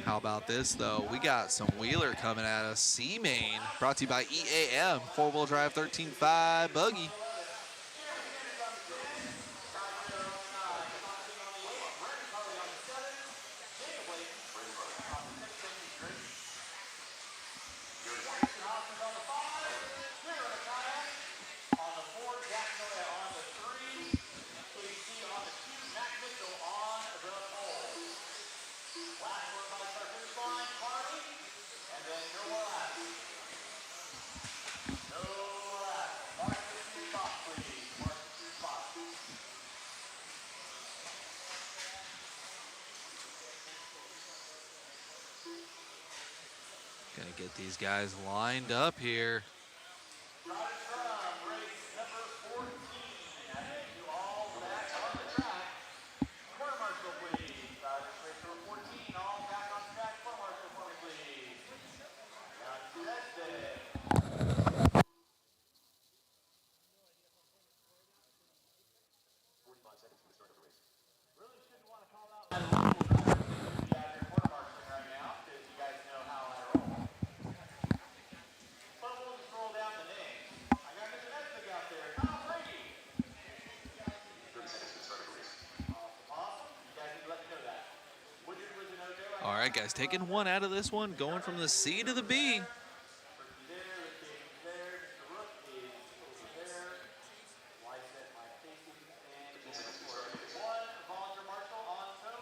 How about this, though? We got some wheeler coming at us. C-Main, brought to you by EAM, 4-wheel drive 13.5 Buggy. Gonna get these guys lined up here. All right, guys, taking one out of this one, going from the C to the B.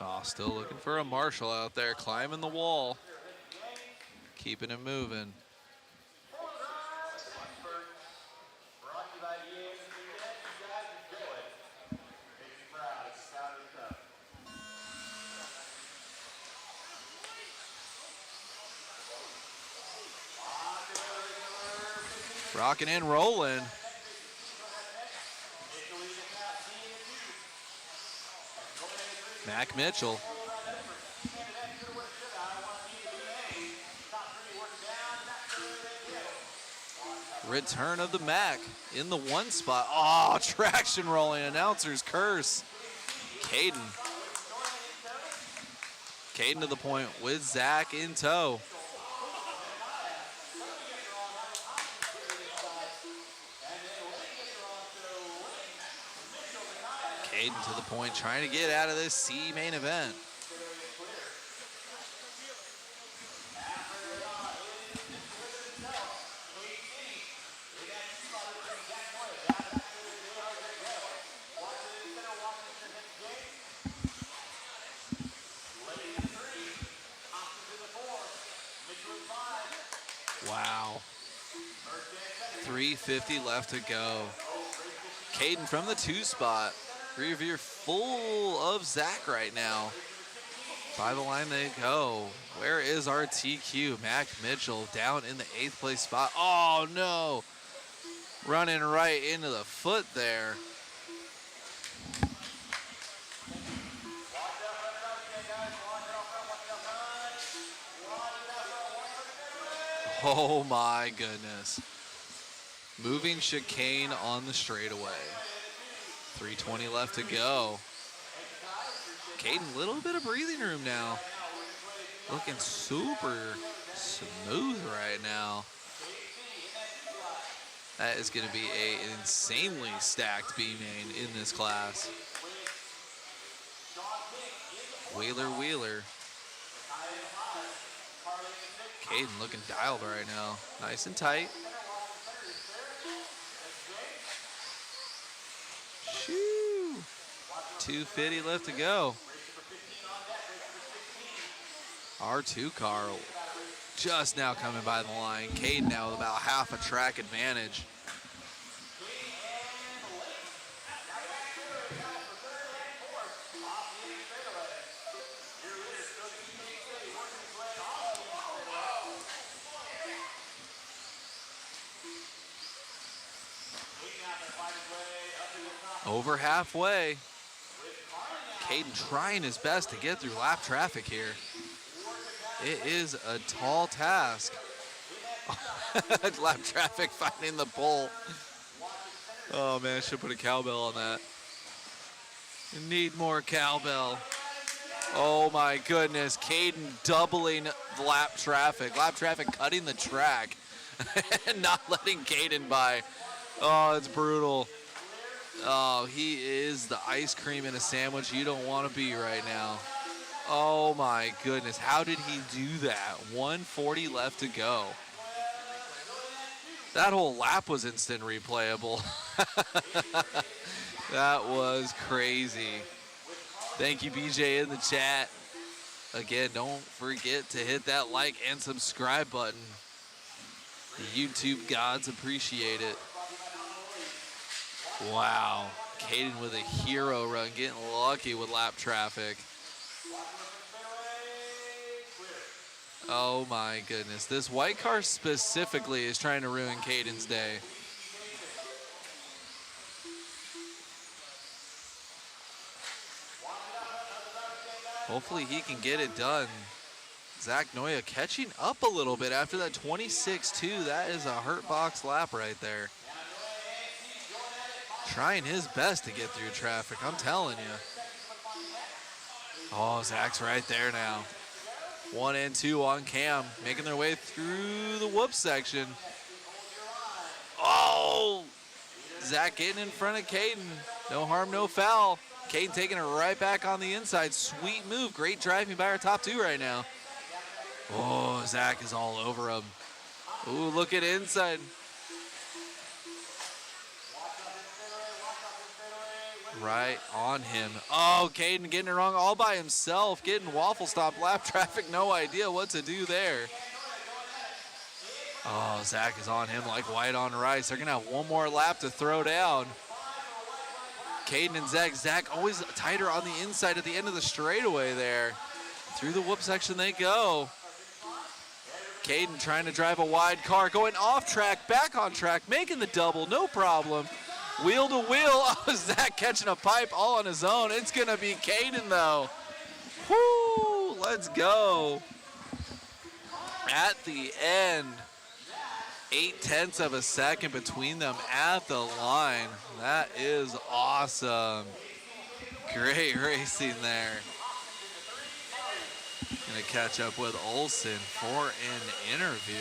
Oh, still looking for a Marshall out there, climbing the wall, keeping it moving. Rocking and rolling. Mac Mitchell. Return of the Mac in the 1 spot. Oh, traction rolling, announcer's curse. Caden. Caden to the point with Zach in tow. Aiden to the point, trying to get out of this C main event. Wow. 3:50 left to go. Caden from the 2 spot. Rear view full of Zach right now. By the line they go. Where is our TQ? Mac Mitchell down in the 8th place spot. Oh no! Running right into the foot there. Oh my goodness. Moving chicane on the straightaway. 3:20 left to go. Caden, little bit of breathing room now. Looking super smooth right now. That is going to be an insanely stacked B main in this class. Wheeler. Caden looking dialed right now. Nice and tight. Shoo. 250 left to go. R2 car just now coming by the line. Caden now with about half a track advantage. Over halfway. Caden trying his best to get through lap traffic here. It is a tall task. Lap traffic finding the pole. Oh man, I should put a cowbell on that. Need more cowbell. Oh my goodness, Caden doubling lap traffic. Lap traffic cutting the track and not letting Caden by. Oh, it's brutal. Oh, he is the ice cream in a sandwich you don't want to be right now. Oh my goodness, how did he do that? 140 left to go. That whole lap was instant replayable. That was crazy. Thank you, BJ, in the chat. Again, don't forget to hit that like and subscribe button. The YouTube gods appreciate it. Wow, Caden with a hero run, getting lucky with lap traffic. Oh my goodness, this white car specifically is trying to ruin Caden's day. Hopefully he can get it done. Zach Noya catching up a little bit after that 26-2. That is a hurt box lap right there. Trying his best to get through traffic, I'm telling you. Oh, Zach's right there now. 1 and 2 on cam, making their way through the whoop section. Oh, Zach getting in front of Caden. No harm, no foul. Caden taking it right back on the inside. Sweet move, great driving by our top two right now. Oh, Zach is all over him. Ooh, look at inside. Right on him. Oh, Caden getting it wrong all by himself. Getting waffle stop lap traffic. No idea what to do there. Oh, Zach is on him like white on rice. They're going to have one more lap to throw down. Caden and Zach. Zach always tighter on the inside at the end of the straightaway there. Through the whoop section they go. Caden trying to drive a wide car. Going off track, back on track, making the double. No problem. Wheel to wheel. Oh, Zach catching a pipe all on his own. It's going to be Caden, though. Whoo, let's go. At the end, 0.8 of a second between them at the line. That is awesome. Great racing there. Going to catch up with Olsen for an interview.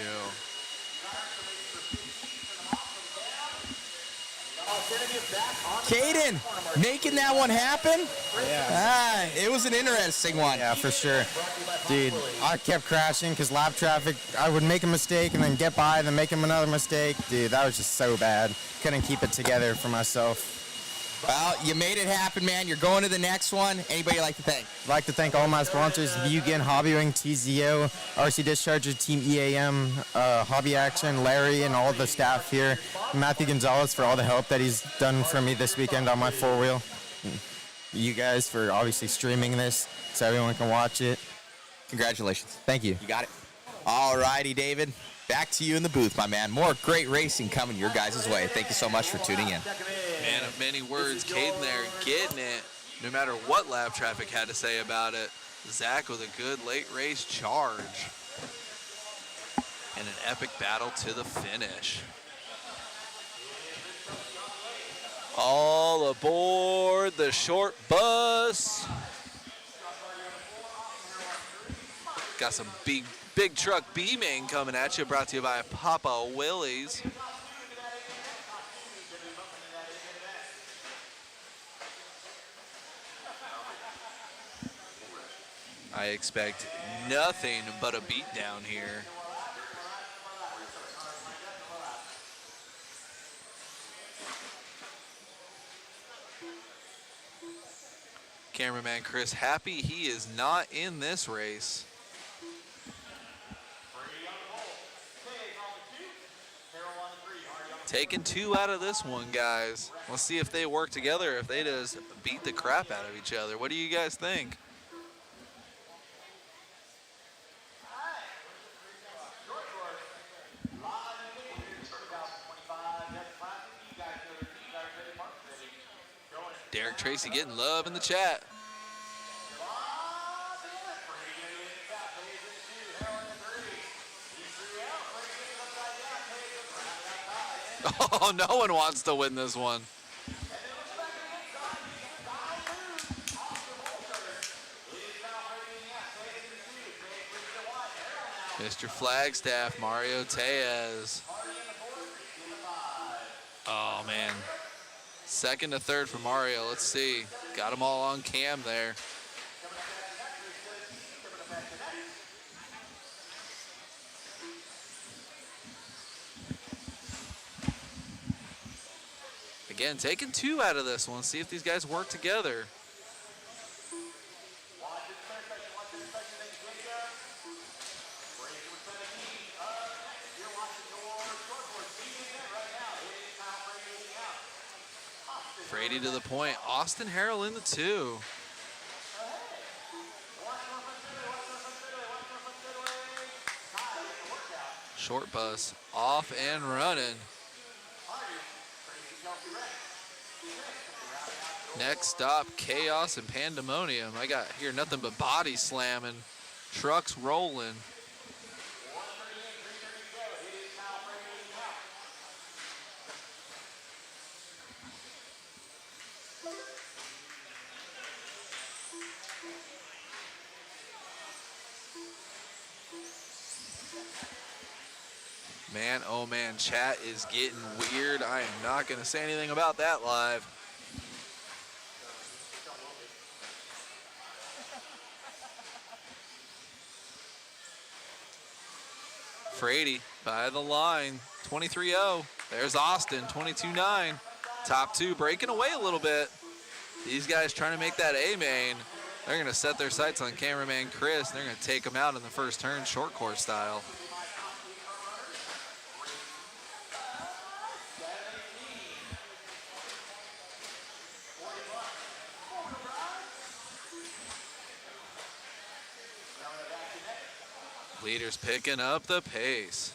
Caden, making that one happen? Yeah. It was an interesting one. Yeah, for sure. Dude, I kept crashing because lap traffic, I would make a mistake and then get by, then make him another mistake. Dude, that was just so bad. Couldn't keep it together for myself. Well, you made it happen, man. You're going to the next one. Anybody you'd like to thank? I'd like to thank all my sponsors, Bugan, Hobbying, TZO, RC Discharger, Team EAM, Hobby Action, Larry, and all the staff here. Matthew Gonzalez for all the help that he's done for me this weekend on my four-wheel. You guys for obviously streaming this so everyone can watch it. Congratulations. Thank you. You got it. All righty, David. Back to you in the booth, my man. More great racing coming your guys' way. Thank you so much for tuning in. Man of many words, Caden there getting it, no matter what lap traffic had to say about it. Zach with a good late race charge. And an epic battle to the finish. All aboard the short bus. Got some big truck B-main coming at you, brought to you by Papa Willie's. I expect nothing but a beatdown here. Cameraman Chris happy he is not in this race. Taking 2 out of this one, guys. Let's see if they work together, if they just beat the crap out of each other. What do you guys think? Derek Tracy getting love in the chat. Oh, no one wants to win this one. Mr. Flagstaff, Mario Tejas. Oh, man. Second to third for Mario. Let's see. Got them all on cam there. Again, taking 2 out of this one. See if these guys work together. Brady to the point. Austin Harrell in the 2. Short bus off and running. Next stop, chaos and pandemonium. I got here nothing but body slamming, trucks rolling. Man, oh man, chat is getting weird. I am not going to say anything about that live. Frady by the line, 23-0. There's Austin, 22-9. Top 2 breaking away a little bit. These guys trying to make that A main. They're going to set their sights on cameraman Chris. They're going to take him out in the first turn, short course style. Leaders picking up the pace.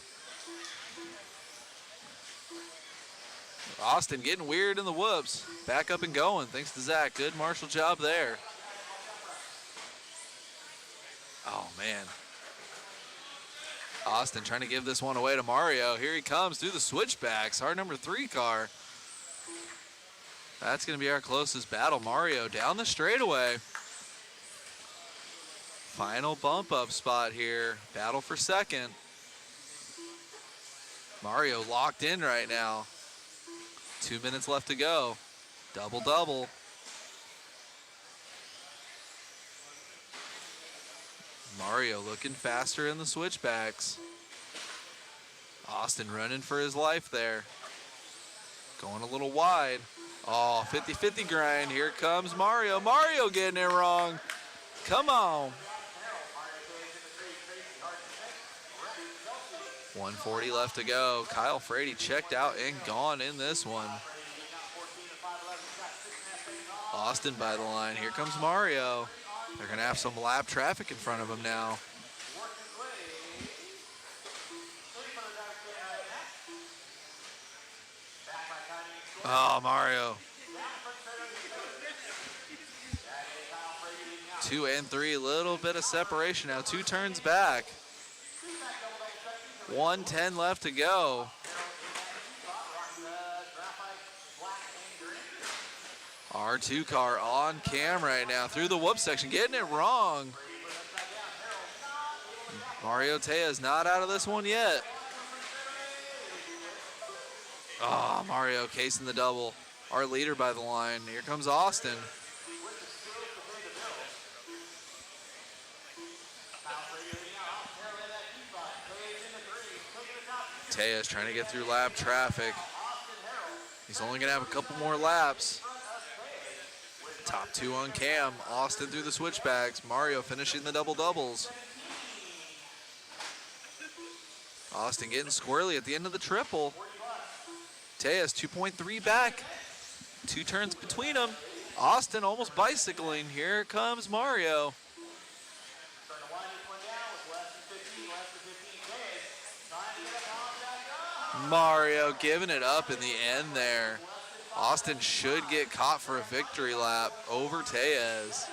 Austin getting weird in the whoops. Back up and going, thanks to Zach. Good marshal job there. Oh, man. Austin trying to give this one away to Mario. Here he comes through the switchbacks. Our number 3 car. That's going to be our closest battle. Mario down the straightaway. Final bump up spot here. Battle for second. Mario locked in right now. 2 minutes left to go. Double-double. Mario looking faster in the switchbacks. Austin running for his life there. Going a little wide. Oh, 50-50 grind. Here comes Mario. Mario getting it wrong. Come on. 140 left to go. Kyle Frady checked out and gone in this one. Austin by the line. Here comes Mario. They're going to have some lap traffic in front of them now. Oh, Mario. 2 and 3, a little bit of separation now. 2 turns back. 1:10 left to go. R2 car on cam right now through the whoop section, getting it wrong. Mario Tejas not out of this one yet. Oh, Mario casing the double. Our leader by the line. Here comes Austin. Tejas trying to get through lap traffic. He's only going to have a couple more laps. Top 2 on Cam. Austin through the switchbacks. Mario finishing the double-doubles. Austin getting squirrely at the end of the triple. Tejas 2.3 back. 2 turns between them. Austin almost bicycling. Here comes Mario. Mario giving it up in the end there. Austin should get caught for a victory lap over Tejas.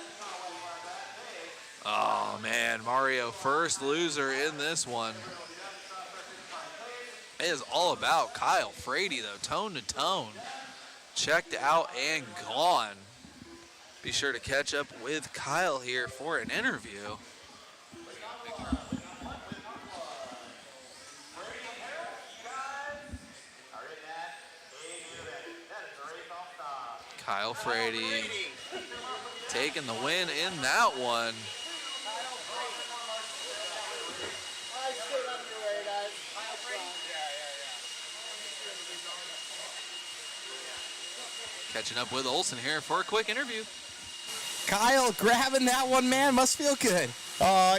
Oh man, Mario first loser in this one. It is all about Kyle Frady though, tone to tone. Checked out and gone. Be sure to catch up with Kyle here for an interview. Kyle Frady taking the win in that one. Catching up with Olsen here for a quick interview. Kyle grabbing that one, man, must feel good.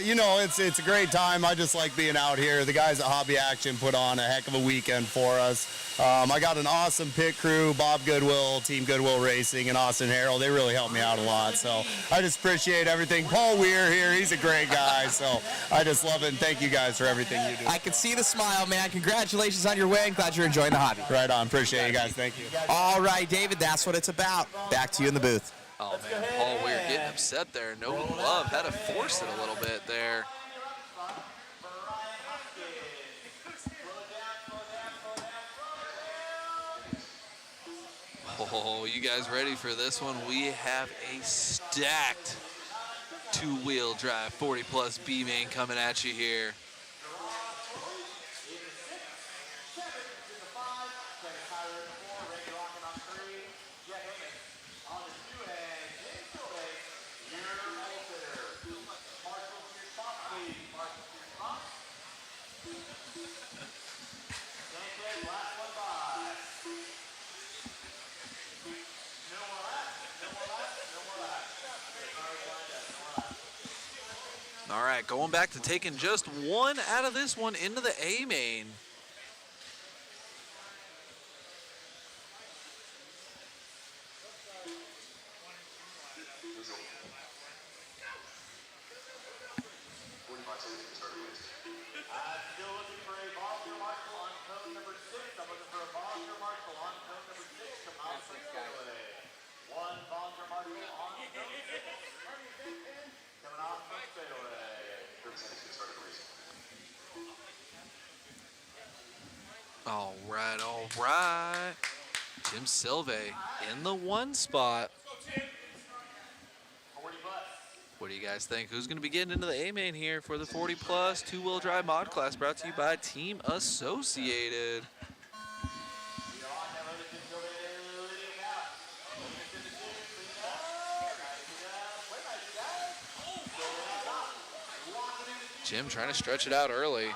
You know, it's a great time. I just like being out here. The guys at Hobby Action put on a heck of a weekend for us. I got an awesome pit crew, Bob Goodwill, Team Goodwill Racing, and Austin Harrell. They really helped me out a lot, so I just appreciate everything. Paul Weir here, he's a great guy, so I just love it, and thank you guys for everything you do. I can see the smile, man. Congratulations on your win. Glad you're enjoying the hobby. Right on. Appreciate you guys. Thank you. All right, David, that's what it's about. Back to you in the booth. Oh man, Paul Weir getting upset there. No love, had to force it a little bit there. Oh, you guys ready for this one? We have a stacked 2-wheel drive 40 plus B main coming at you here. All right, going back to taking just one out of this one into the A main. All right. Jim Silve in the 1 spot. What do you guys think? Who's going to be getting into the A main here for the 40 plus 2-wheel drive mod class brought to you by Team Associated? Jim trying to stretch it out early.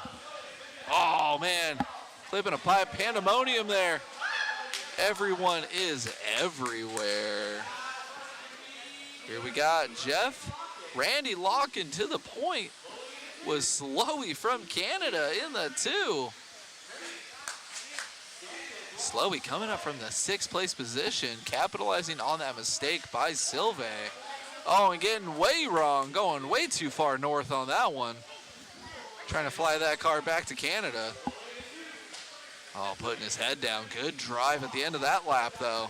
Oh man, clipping a pipe, pandemonium there. Everyone is everywhere. Here we got Jeff. Randy locking to the point was Slowey from Canada in the 2. Slowey coming up from the 6th place position, capitalizing on that mistake by Silve. Oh, and getting way wrong, going way too far north on that one. Trying to fly that car back to Canada. Oh, putting his head down. Good drive at the end of that lap, though.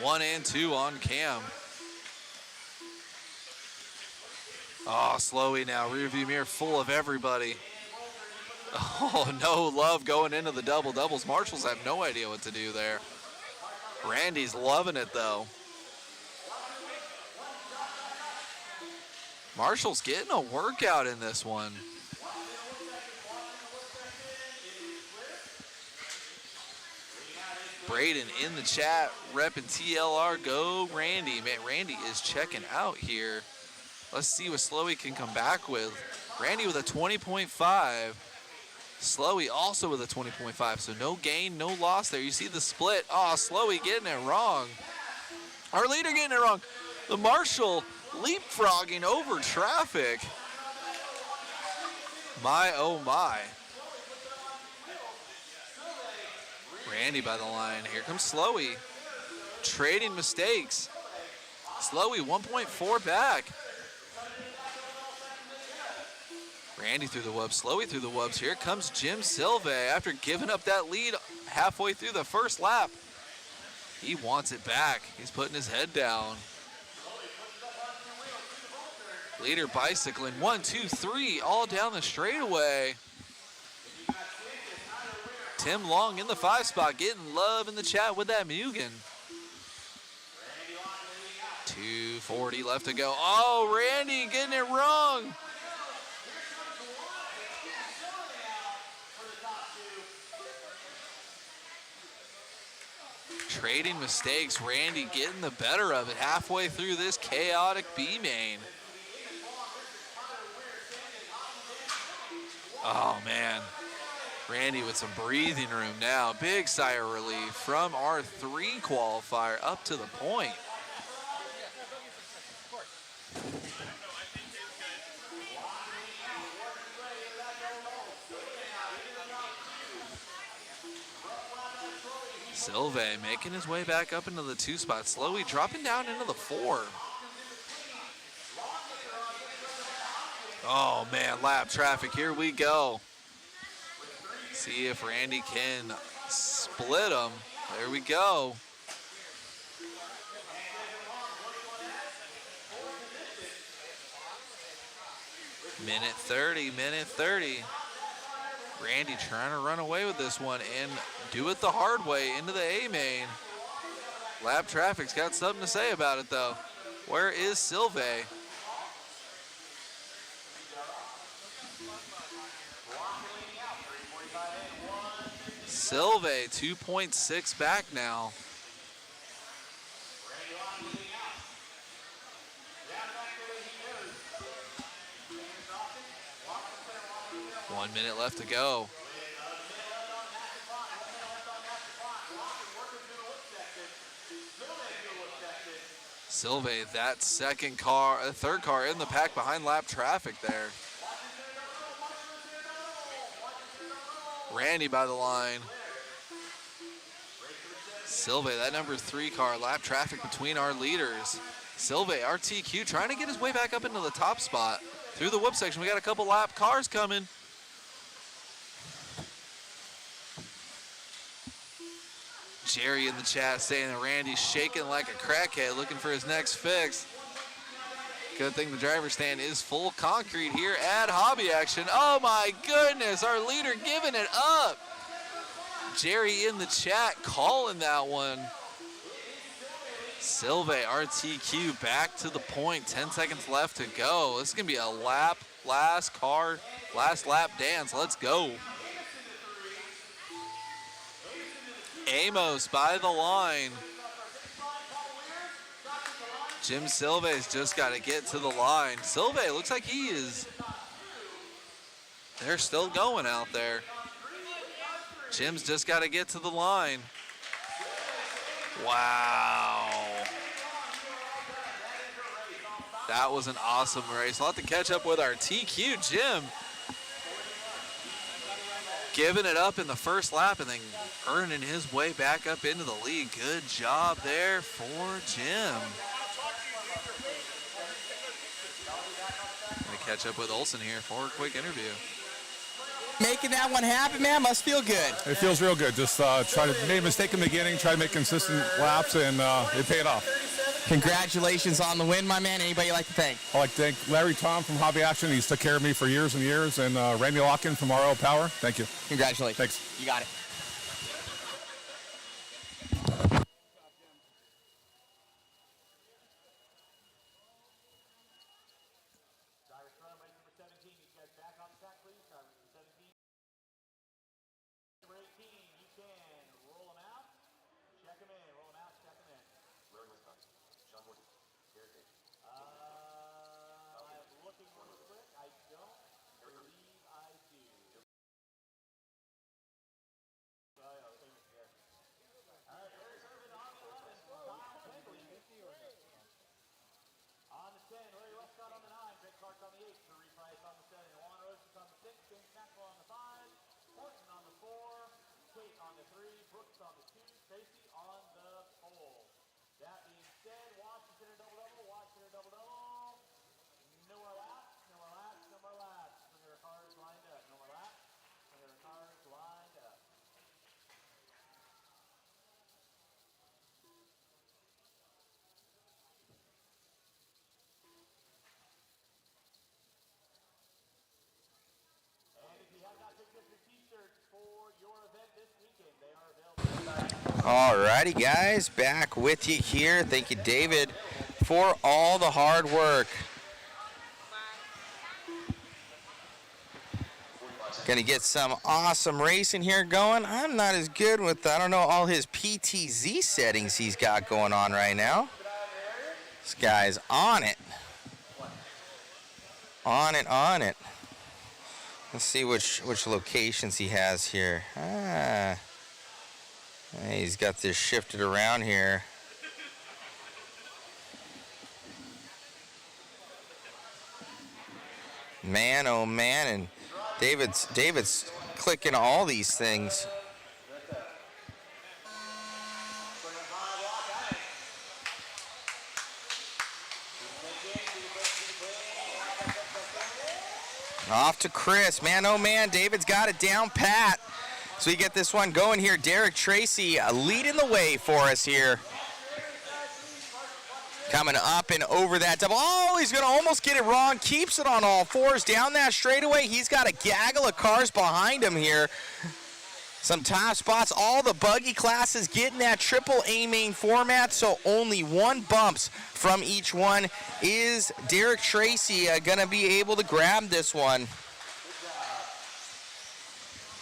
1 and 2 on Cam. Oh, Slowey now. Rearview mirror full of everybody. Oh, no love going into the double doubles. Marshalls have no idea what to do there. Randy's loving it, though. Marshall's getting a workout in this one. Braden in the chat, repping TLR, go Randy. Man, Randy is checking out here. Let's see what Slowey can come back with. Randy with a 20.5. Slowy also with a 20.5, so no gain, no loss there. You see the split. Oh, Slowy getting it wrong. Our leader getting it wrong. The Marshall leapfrogging over traffic. My, oh my. Randy by the line. Here comes Slowy. Trading mistakes. Slowy 1.4 back. Randy through the wubs, Slowy through the wubs. Here comes Jim Silve after giving up that lead halfway through the first lap. He wants it back. He's putting his head down. Leader bicycling, 1, 2, 3, all down the straightaway. Tim Long in the 5 spot, getting love in the chat with that Mugen. 2:40 left to go. Oh, Randy getting it wrong. Trading mistakes, Randy getting the better of it halfway through this chaotic B main. Oh man, Randy with some breathing room now. Big sigh of relief from our 3 qualifier up to the point. Silve making his way back up into the 2 spot. Slowly dropping down into the 4. Oh man, lap traffic, here we go. See if Randy can split them. There we go. Minute 30. Randy trying to run away with this one and do it the hard way into the A main. Lap traffic's got something to say about it though. Where is Silve? Silve 2.6 back now. One minute left to go. Silve, that third car in the pack behind lap traffic there. Randy by the line. Silve, that number 3 car, lap traffic between our leaders. Silve, RTQ, trying to get his way back up into the top spot. Through the whoop section, we got a couple lap cars coming. Jerry in the chat saying that Randy's shaking like a crackhead looking for his next fix. Good thing the driver's stand is full concrete here at Hobby Action. Oh my goodness, our leader giving it up. Jerry in the chat calling that one. Silve, RTQ back to the point, 10 seconds left to go. This is gonna be a last lap dance, let's go. Amos by the line. Jim Silve's just got to get to the line. Silve looks like they're still going out there. Jim's just got to get to the line. Wow. That was an awesome race. We'll have to catch up with our TQ, Jim. Giving it up in the first lap and then earning his way back up into the lead. Good job there for Jim. Gonna catch up with Olsen here for a quick interview. Making that one happen, man, must feel good. It feels real good. Just made a mistake in the beginning, try to make consistent laps, and it paid off. Congratulations on the win, my man. Anybody you'd like to thank? I'd like to thank Larry Tom from Hobby Action. He's took care of me for years and years. And Randy Locken from RL Power. Thank you. Congratulations. Thanks. You got it. All righty, guys, back with you here. Thank you, David, for all the hard work. Gonna get some awesome racing here going. I'm not as good with, I don't know, all his PTZ settings he's got going on right now. This guy's on it. On it, on it. Let's see which locations he has here. He's got this shifted around here. Man, oh man, and David's clicking all these things. Off to Chris. Man, oh man, David's got it down pat. So we get this one going here. Derek Tracy leading the way for us here. Coming up and over that double. Oh, he's going to almost get it wrong. Keeps it on all fours down that straightaway. He's got a gaggle of cars behind him here. Some top spots. All the buggy classes getting that triple A main format, so only one bumps from each one. Is Derek Tracy going to be able to grab this one?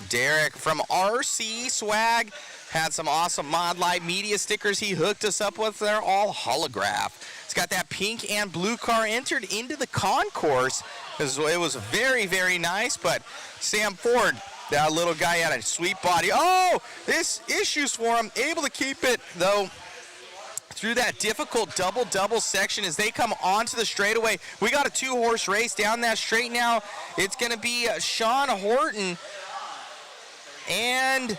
Derek from RC Swag had some awesome Mod Live media stickers he hooked us up with. They're all holograph. It's got that pink and blue car entered into the concourse. It was very, very nice, but Sam Ford, that little guy, had a sweet body. Oh, this issues for him. Able to keep it, though, through that difficult double section as they come onto the straightaway. We got a two-horse race down that straight now. It's going to be Sean Horton and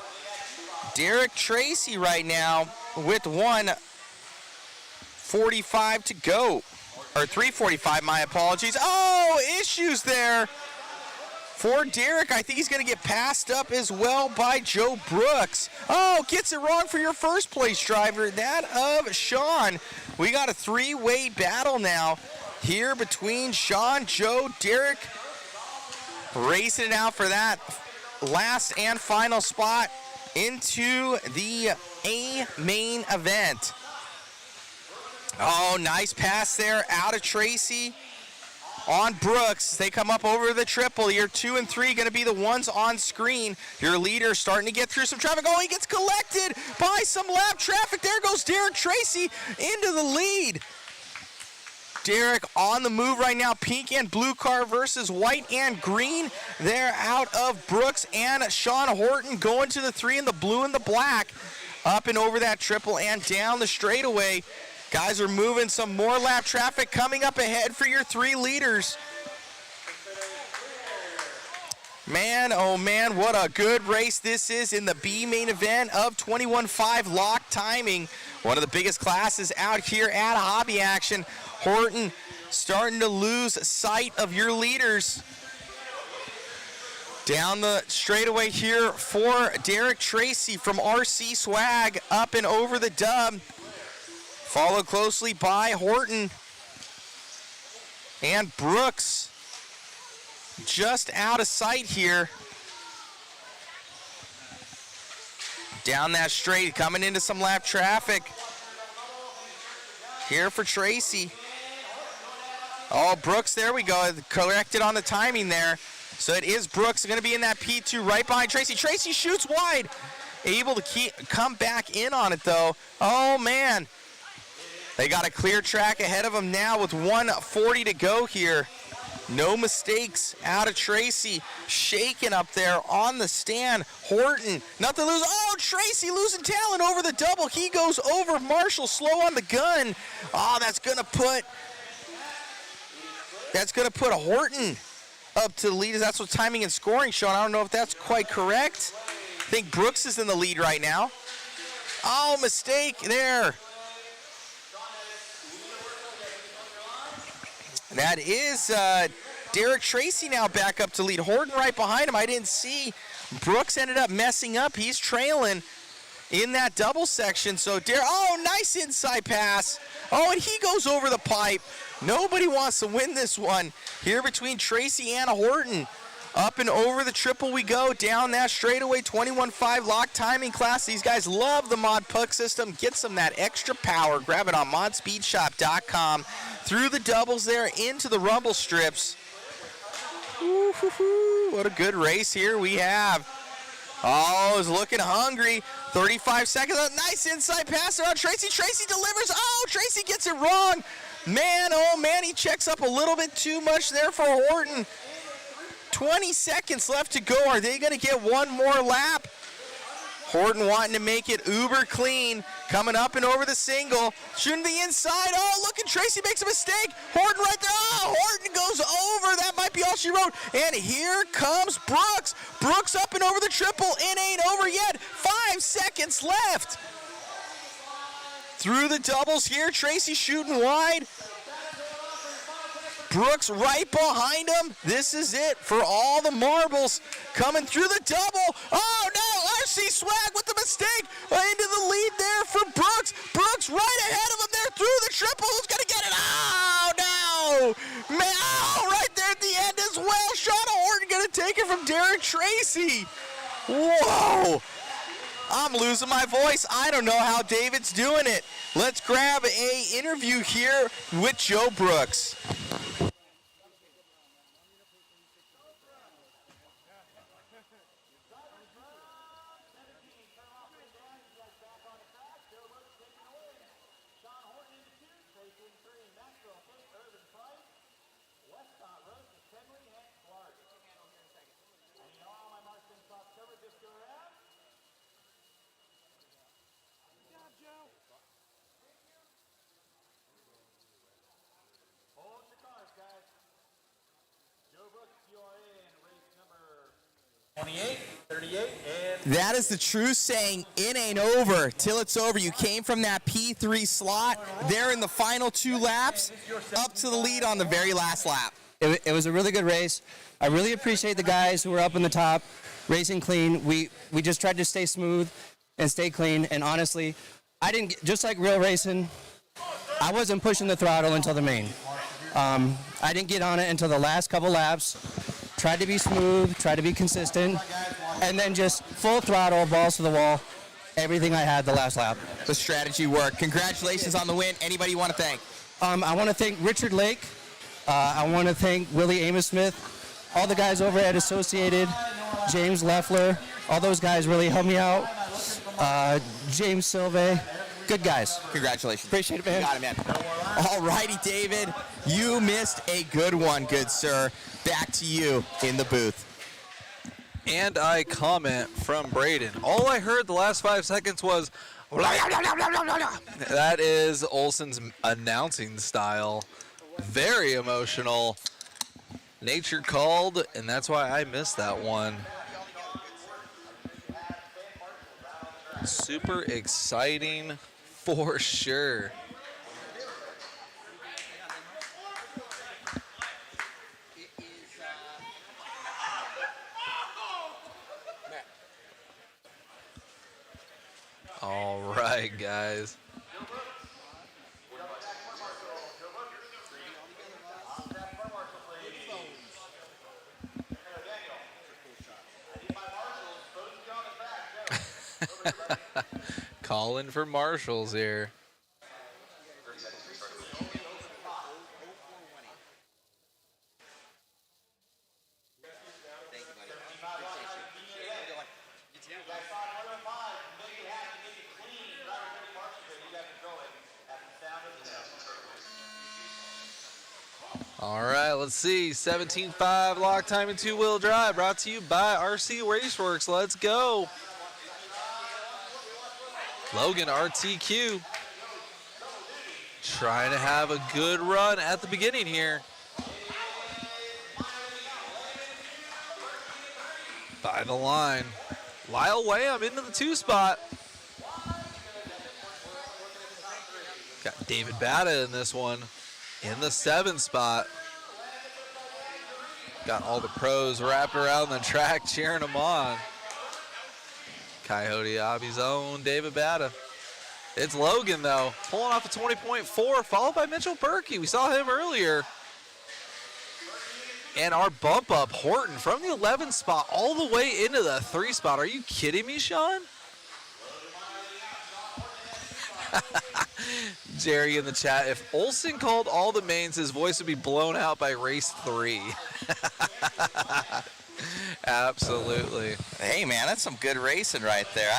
Derek Tracy right now with 1:45 to go. Or 3:45, my apologies. Oh, issues there for Derek. I think he's going to get passed up as well by Joe Brooks. Oh, gets it wrong for your first place driver, that of Sean. We got a three-way battle now here between Sean, Joe, Derek, racing it out for that last and final spot into the A main event. Oh, nice pass there out of Tracy on Brooks. They come up over the triple. Your 2 and 3 going to be the ones on screen. Your leader starting to get through some traffic. Oh, he gets collected by some lap traffic. There goes Derek Tracy into the lead. Derek on the move right now. Pink and blue car versus white and green. They're out of Brooks and Sean Horton going to the 3 in the blue and the black. Up and over that triple and down the straightaway. Guys are moving some more lap traffic coming up ahead for your 3 leaders. Man, oh man, what a good race this is in the B main event of 21.5 lock timing. One of the biggest classes out here at Hobby Action. Horton starting to lose sight of your leaders. Down the straightaway here for Derek Tracy from RC Swag, up and over the dub. Followed closely by Horton and Brooks. Just out of sight here. Down that straight, coming into some lap traffic. Here for Tracy. Oh, Brooks, there we go. Corrected on the timing there. So it is Brooks going to be in that P2 right behind Tracy. Tracy shoots wide. Able to come back in on it, though. Oh, man. They got a clear track ahead of them now with 1:40 to go here. No mistakes out of Tracy. Shaking up there on the stand. Horton, nothing to lose. Oh, Tracy losing talent over the double. He goes over Marshall, slow on the gun. Oh, that's gonna put Horton up to the lead. That's what timing and scoring, Sean. I don't know if that's quite correct. I think Brooks is in the lead right now. Oh, mistake there. That is Derek Tracy now back up to lead. Horton right behind him. I didn't see. Brooks ended up messing up. He's trailing in that double section. So oh, nice inside pass. Oh, and he goes over the pipe. Nobody wants to win this one here between Tracy and Horton. Up and over the triple we go. Down that straightaway 21.5 lock timing class. These guys love the mod puck system. Gets them that extra power. Grab it on modspeedshop.com. Through the doubles there into the rumble strips. Ooh, what a good race here we have. Oh, is looking hungry. 35 seconds. Nice inside pass around Tracy. Tracy delivers. Oh, Tracy gets it wrong. Man, oh man, he checks up a little bit too much there for Horton. 20 seconds left to go. Are they going to get one more lap? Horton wanting to make it uber clean. Coming up and over the single. Shooting the inside. Oh, look at Tracy makes a mistake. Horton right there. Oh, Horton goes over. That might be all she wrote. And here comes Brooks. Brooks up and over the triple. It ain't over yet. 5 seconds left. Through the doubles here. Tracy shooting wide. Brooks right behind him. This is it for all the marbles. Coming through the double. Oh no, RC Swag with the mistake. Into the lead there for Brooks. Brooks right ahead of him there through the triple. Who's gonna get it? Oh no! Man, oh, right there at the end as well. Shauna Horton gonna take it from Derek Tracy. Whoa! I'm losing my voice. I don't know how David's doing it. Let's grab a interview here with Joe Brooks. That is the true saying, it ain't over till it's over. You came from that P3 slot there in the final 2 laps, up to the lead on the very last lap. It was a really good race. I really appreciate the guys who were up in the top, racing clean. We just tried to stay smooth and stay clean, and honestly, I didn't, just like real racing, I wasn't pushing the throttle until the main. I didn't get on it until the last couple laps. Tried to be smooth, tried to be consistent, and then just full throttle, balls to the wall, everything I had the last lap. The strategy worked. Congratulations on the win. Anybody you want to thank? I want to thank Richard Lake. I want to thank Willie Amos Smith, all the guys over at Associated, James Leffler, all those guys really helped me out. James Silve, good guys. Congratulations. Appreciate it, man. You got it, man. All righty, David. You missed a good one, good sir. Back to you in the booth. And I comment from Braden. All I heard the last 5 seconds was, that is Olsen's announcing style. Very emotional. Nature called, and that's why I missed that one. Super exciting for sure. All right, guys. Calling for marshals here. All right, let's see. 17.5 lock time and 2-wheel drive brought to you by RC Raceworks. Let's go. Logan RTQ trying to have a good run at the beginning here. By the line. Lyle Wham into the 2 spot. Got David Batta in this one. In the 7 spot. Got all the pros wrapped around the track cheering him on. Coyote Abbey's own David Batta. It's Logan, though, pulling off a 20.4, followed by Mitchell Berkey. We saw him earlier. And our bump up, Horton, from the 11 spot all the way into the 3 spot. Are you kidding me, Sean? Jerry in the chat, if Olsen called all the mains, his voice would be blown out by race 3. Absolutely. Hey man, that's some good racing right there.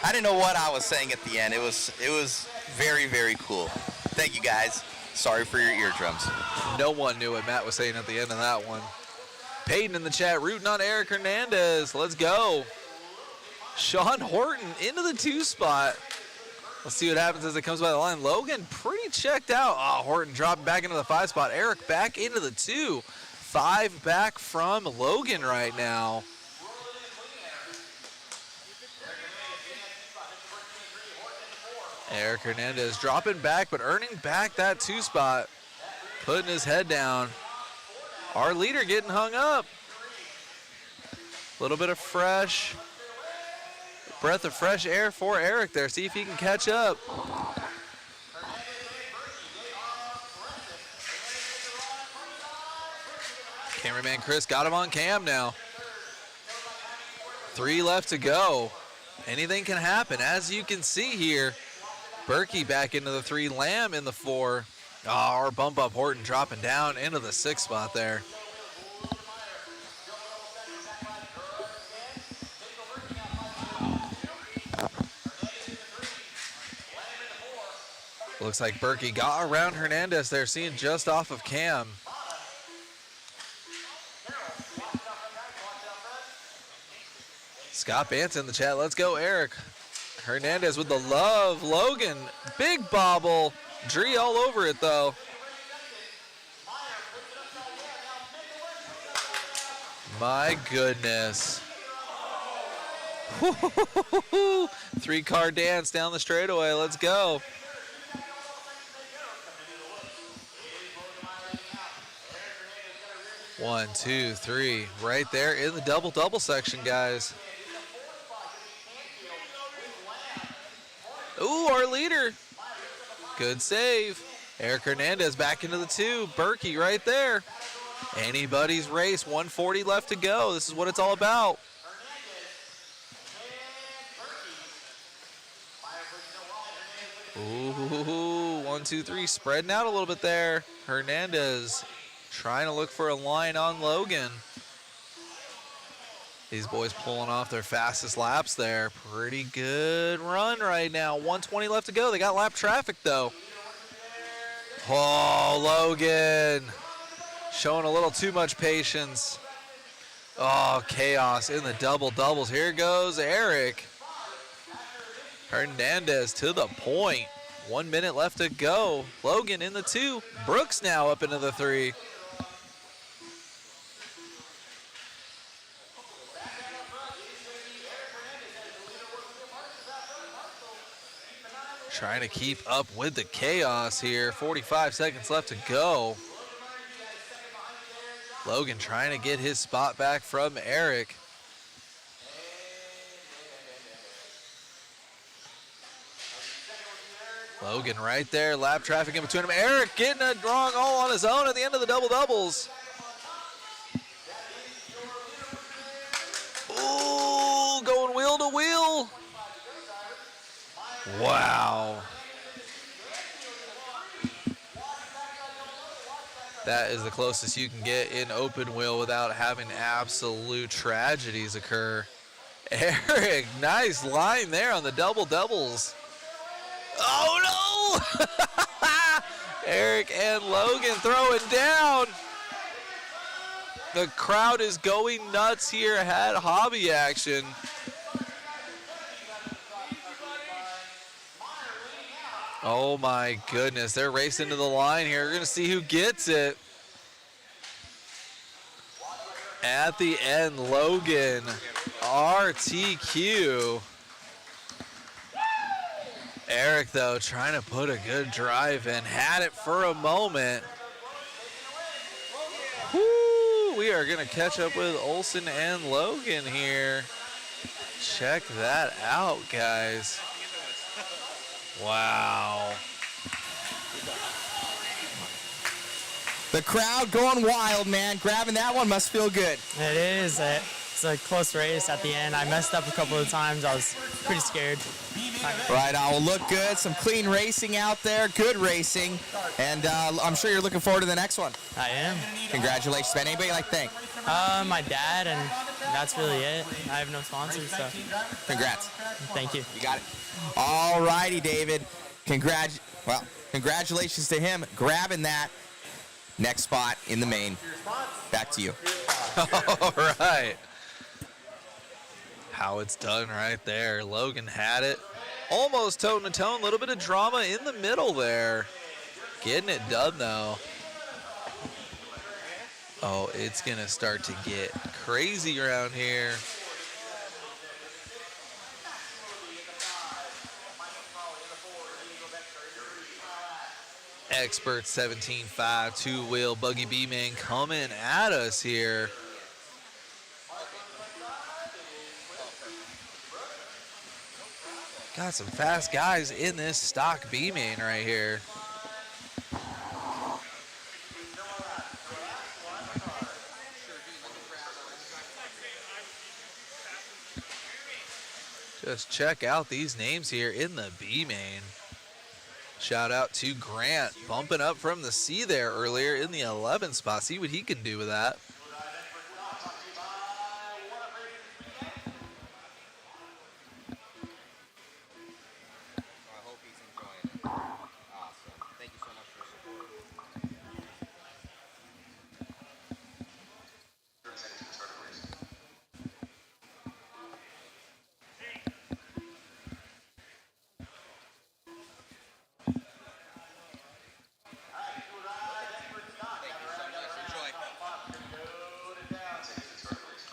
I didn't know what I was saying at the end. It was very, very cool. Thank you guys. Sorry for your eardrums. No one knew what Matt was saying at the end of that one. Peyton in the chat, rooting on Eric Hernandez. Let's go. Sean Horton into the 2 spot. Let's see what happens as it comes by the line. Logan pretty checked out. Oh, Horton dropping back into the 5 spot. Eric back into the 2. 5 back from Logan right now. Eric Hernandez dropping back, but earning back that 2 spot. Putting his head down. Our leader getting hung up. A little bit of breath of fresh air for Eric there. See if he can catch up. Cameraman Chris got him on cam now. 3 left to go. Anything can happen. As you can see here, Berkey back into the 3, Lamb in the 4. Oh, our bump up Horton dropping down into the 6 spot there. Looks like Berkey got around Hernandez there, seeing just off of cam. Scott Bance in the chat. Let's go, Eric. Hernandez with the love. Logan, big bobble. Dree all over it, though. My goodness. 3-car dance down the straightaway. Let's go. One, two, three. Right there in the double-double section, guys. Ooh, our leader. Good save. Eric Hernandez back into the 2. Berkey right there. Anybody's race. 140 left to go. This is what it's all about. Ooh, 1, 2, 3. Spreading out a little bit there. Hernandez trying to look for a line on Logan. These boys pulling off their fastest laps there. Pretty good run right now. 120 left to go. They got lap traffic, though. Oh, Logan. Showing a little too much patience. Oh, chaos in the double-doubles. Here goes Eric. Hernandez to the point. 1 minute left to go. Logan in the 2. Brooks now up into the 3. Trying to keep up with the chaos here. 45 seconds left to go. Logan trying to get his spot back from Eric. Logan right there, lap traffic in between him. Eric getting a wrong all on his own at the end of the double-doubles. Ooh, going wheel to wheel. Wow. That is the closest you can get in open wheel without having absolute tragedies occur. Eric, nice line there on the double-doubles. Oh, no! Eric and Logan throwing down. The crowd is going nuts here at Hobby Action. Oh my goodness, they're racing to the line here. We're gonna see who gets it. At the end, Logan, RTQ. Eric, though, trying to put a good drive in. Had it for a moment. Woo, we are gonna catch up with Olsen and Logan here. Check that out, guys. Wow. The crowd going wild, man. Grabbing that one must feel good. It is. It's a close race at the end. I messed up a couple of times. I was pretty scared. Right, will look good. Some clean racing out there. Good racing. And I'm sure you're looking forward to the next one. I am. Congratulations, man. Anybody like thank? My dad, and that's really it. I have no sponsors, so. Congrats. Thank you. You got it. All righty, David. Congratulations to him grabbing that next spot in the main. Back to you. All right. How it's done right there. Logan had it. Almost toe to toe. A little bit of drama in the middle there. Getting it done, though. Oh, it's going to start to get crazy around here. Expert 17.5 two-wheel Buggy B-Main coming at us here. Got some fast guys in this stock B-Main right here. Just check out these names here in the B-Main. Shout out to Grant, bumping up from the C there earlier in the 11th spot. See what he can do with that.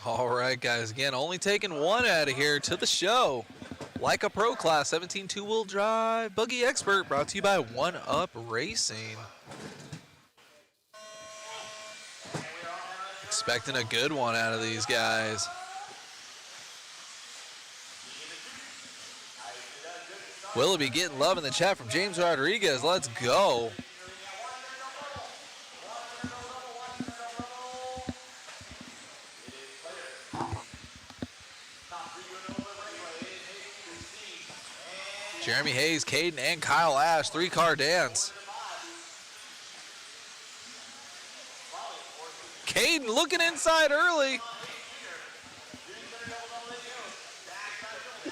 All right, guys, again, only taking one out of here to the show. Like a Pro Class 17 two-wheel drive Buggy Expert, brought to you by Oneup Racing. Expecting a good one out of these guys. Willoughby getting love in the chat from James Rodriguez. Let's go. Jeremy Hayes, Caden, and Kyle Ash, three-car dance. Caden looking inside early.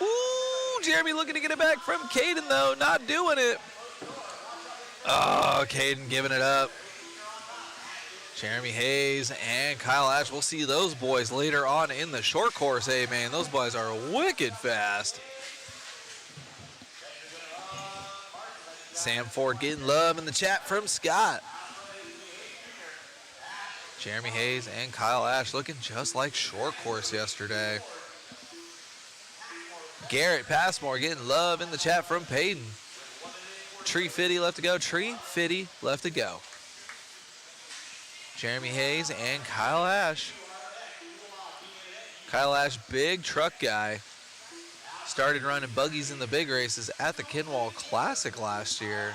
Ooh, Jeremy looking to get it back from Caden, though, not doing it. Oh, Caden giving it up. Jeremy Hayes and Kyle Ash, we'll see those boys later on in the short course. Hey, man, those boys are wicked fast. Sam Ford getting love in the chat from Scott. Jeremy Hayes and Kyle Ash looking just like short course yesterday. Garrett Passmore getting love in the chat from Peyton. Tree Fitty left to go. Tree Fitty left to go. Jeremy Hayes and Kyle Ash. Kyle Ash, big truck guy. Started running buggies in the big races at the Kinwall Classic last year.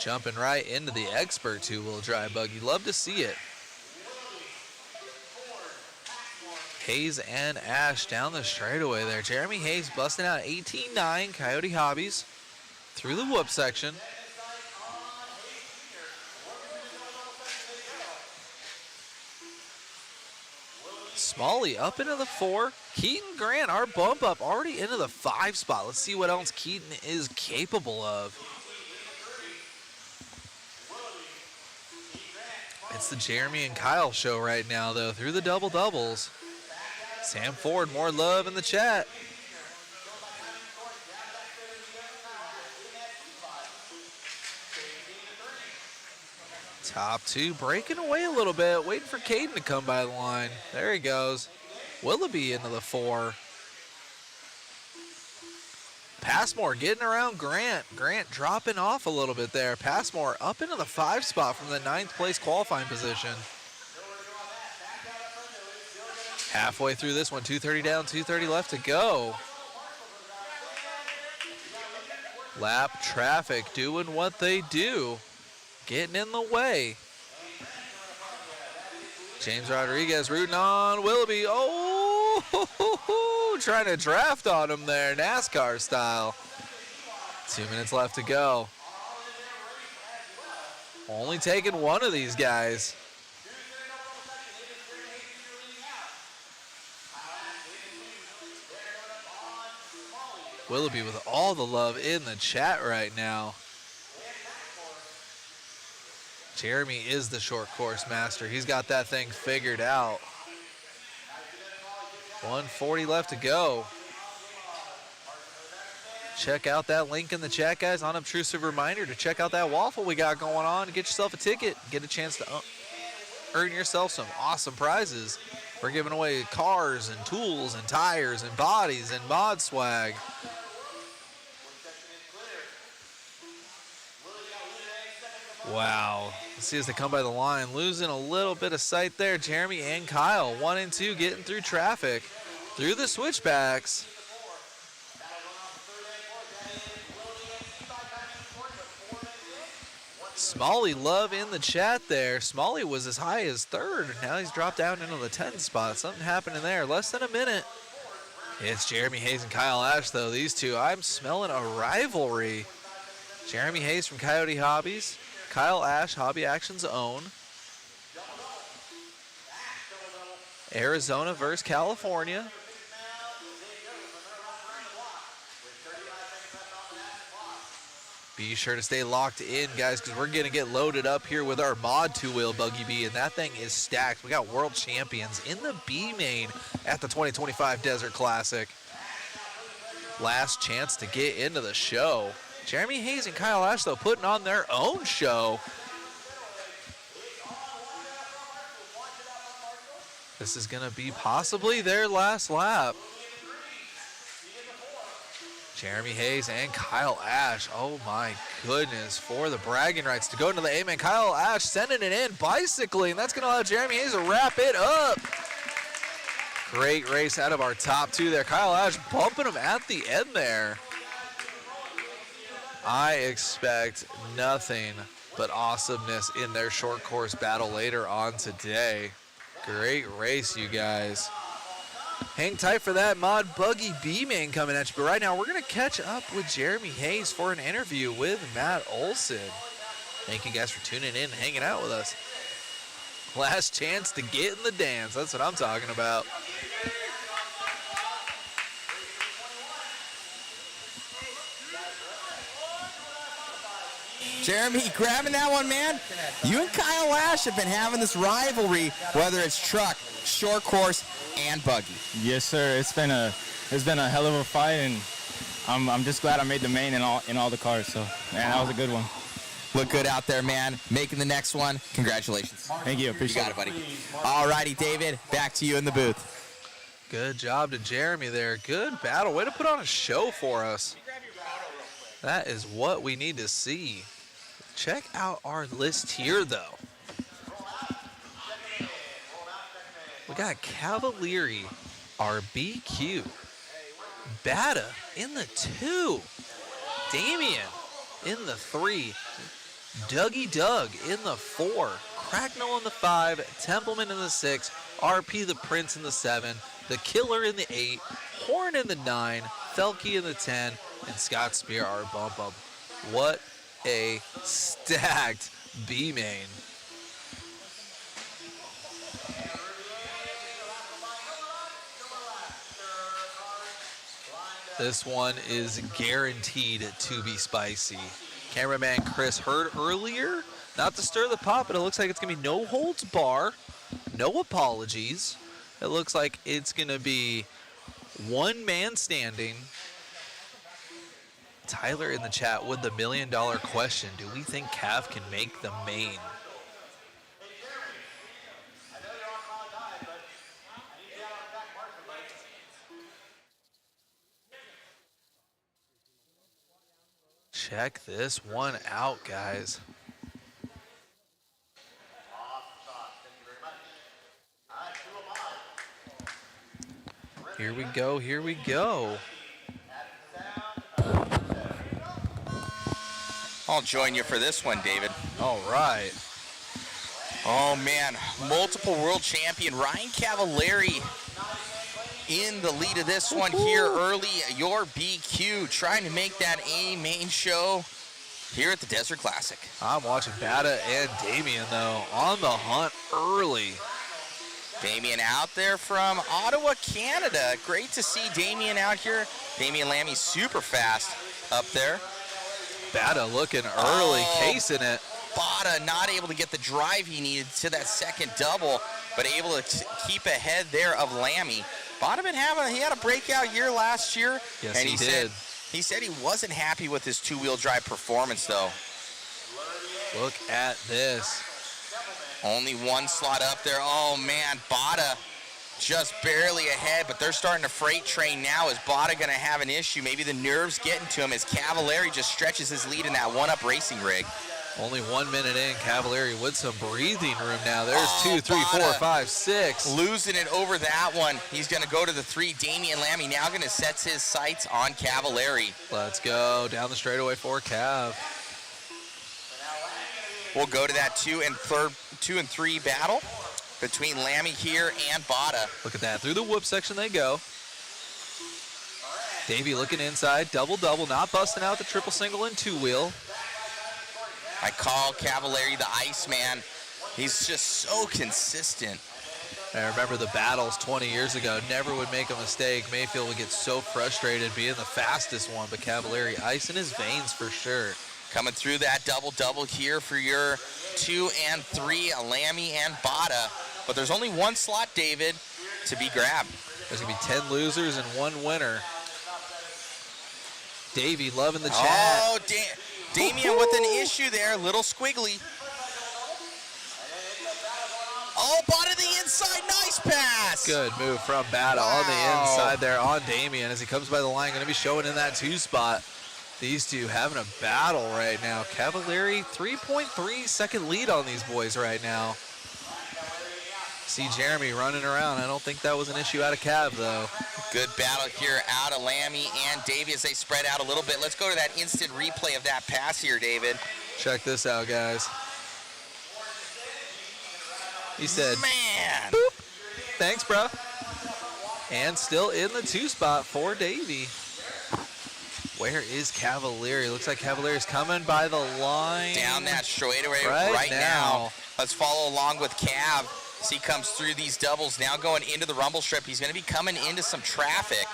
Jumping right into the expert two-wheel drive buggy. Love to see it. Hayes and Ash down the straightaway there. Jeremy Hayes busting out 18.9 Coyote Hobbies through the whoop section. Smalley up into the 4. Keaton Grant, our bump up, already into the 5 spot. Let's see what else Keaton is capable of. It's the Jeremy and Kyle show right now, though, through the double doubles. Sam Ford, more love in the chat. Top 2 breaking away a little bit, waiting for Caden to come by the line. There he goes. Willoughby into the 4. Passmore getting around Grant. Grant dropping off a little bit there. Passmore up into the 5 spot from the 9th place qualifying position. Halfway through this one, 2:30 down, 2:30 left to go. Lap traffic doing what they do, getting in the way. James Rodriguez rooting on Willoughby. Oh, trying to draft on him there, NASCAR style. 2 minutes left to go. Only taking one of these guys. Willoughby with all the love in the chat right now. Jeremy is the short course master. He's got that thing figured out. 140 left to go. Check out that link in the chat, guys. Unobtrusive reminder to check out that waffle we got going on. Get yourself a ticket. Get a chance to earn yourself some awesome prizes. We're giving away cars and tools and tires and bodies and mod swag. Wow. Let's see as they come by the line. Losing a little bit of sight there. Jeremy and Kyle, 1 and 2, getting through traffic. Through the switchbacks. Smalley love in the chat there. Smalley was as high as 3rd. Now he's dropped down into the 10th spot. Something happening there. Less than a minute. It's Jeremy Hayes and Kyle Ash, though. These two, I'm smelling a rivalry. Jeremy Hayes from Coyote Hobbies. Kyle Ash, Hobby Action's own. Arizona versus California. Be sure to stay locked in, guys, because we're going to get loaded up here with our mod two-wheel Buggy B, and that thing is stacked. We got world champions in the B main at the 2025 Desert Classic. Last chance to get into the show. Jeremy Hayes and Kyle Ash, though, putting on their own show. This is going to be possibly their last lap. Jeremy Hayes and Kyle Ash, oh my goodness, for the bragging rights to go into the A-main. Kyle Ash sending it in, bicycling. That's going to allow Jeremy Hayes to wrap it up. Great race out of our top two there. Kyle Ash bumping him at the end there. I expect nothing but awesomeness in their short course battle later on today. Great race, you guys. Hang tight for that mod Buggy B-main coming at you. But right now, we're going to catch up with Jeremy Hayes for an interview with Matt Olson. Thank you guys for tuning in and hanging out with us. Last chance to get in the dance. That's what I'm talking about. Jeremy, grabbing that one, man. You and Kyle Ash have been having this rivalry, whether it's truck, short course, and buggy. Yes, sir. It's been a hell of a fight, and I'm just glad I made the main in all the cars. So, man, that was a good one. Look good out there, man. Making the next one. Congratulations. Thank you. Appreciate it, buddy. All righty, David. Back to you in the booth. Good job to Jeremy there. Good battle. Way to put on a show for us. That is what we need to see. Check out our list here, though. We got Cavalieri, RBQ, Bata in the 2, Damien in the 3, Dougie Doug in the 4, Cracknell in the 5, Templeman in the 6, RP the Prince in the 7, the Killer in the 8, Horn in the 9, Felke in the 10, and Scott Spear, our bump up. What a stacked B main. This one is guaranteed to be spicy. Cameraman Chris heard earlier, not to stir the pot, but it looks like it's going to be no holds bar, no apologies. It looks like it's going to be one man standing. Tyler in the chat with the $1 million question. Do we think Cav can make the main? Check this one out, guys. Here we go, here we go. I'll join you for this one, David. All right. Oh, man. Multiple world champion Ryan Cavallari in the lead of this one here early. Your BQ trying to make that A main show here at the Desert Classic. I'm watching Bada and Damien, though, on the hunt early. Damien out there from Ottawa, Canada. Great to see Damien out here. Damien Lammy super fast up there. Bada looking early, casing it. Bada not able to get the drive he needed to that second double, but able to keep ahead there of Lammy. Bada he had a breakout year last year. Yes, and he did. He said he wasn't happy with his two-wheel drive performance, though. Look at this. Only one slot up there. Oh, man, Bada just barely ahead, but they're starting to freight train now. Is Bada going to have an issue? Maybe the nerves getting to him as Cavallari just stretches his lead in that one-up racing rig. Only 1 minute in, Cavallari with some breathing room now. There's 2, 3, 4, 5, 6. Losing it over that one. He's going to go to the 3. Damien Lammy now going to set his sights on Cavallari. Let's go down the straightaway for Cav. We'll go to that 2 and 3 battle between Lammy here and Bada. Look at that. Through the whoop section they go. Davey looking inside. Double-double. Not busting out the triple single and two-wheel. I call Cavallari the Iceman. He's just so consistent. I remember the battles 20 years ago. Never would make a mistake. Mayfield would get so frustrated being the fastest one, but Cavallari ice in his veins for sure. Coming through that double-double here for your 2 and 3, Lammy and Bada. But there's only one slot, David, to be grabbed. There's going to be 10 losers and 1 winner. Davey loving the chat. Oh, Damien with an issue there, little squiggly. Oh, Bada the inside, nice pass. Good move from Bada on the inside there on Damien as he comes by the line. Going to be showing in that 2 spot. These two having a battle right now. Cavallari 3.3 second lead on these boys right now. See Jeremy running around. I don't think that was an issue out of Cav, though. Good battle here out of Lammy and Davey as they spread out a little bit. Let's go to that instant replay of that pass here, David. Check this out, guys. He said, man. Boop. Thanks, bro. And still in the 2 spot for Davey. Where is Cavallari? Looks like Cavallari's coming by the line. Down that straightaway right now. Let's follow along with Cav as he comes through these doubles. Now going into the rumble strip. He's going to be coming into some traffic.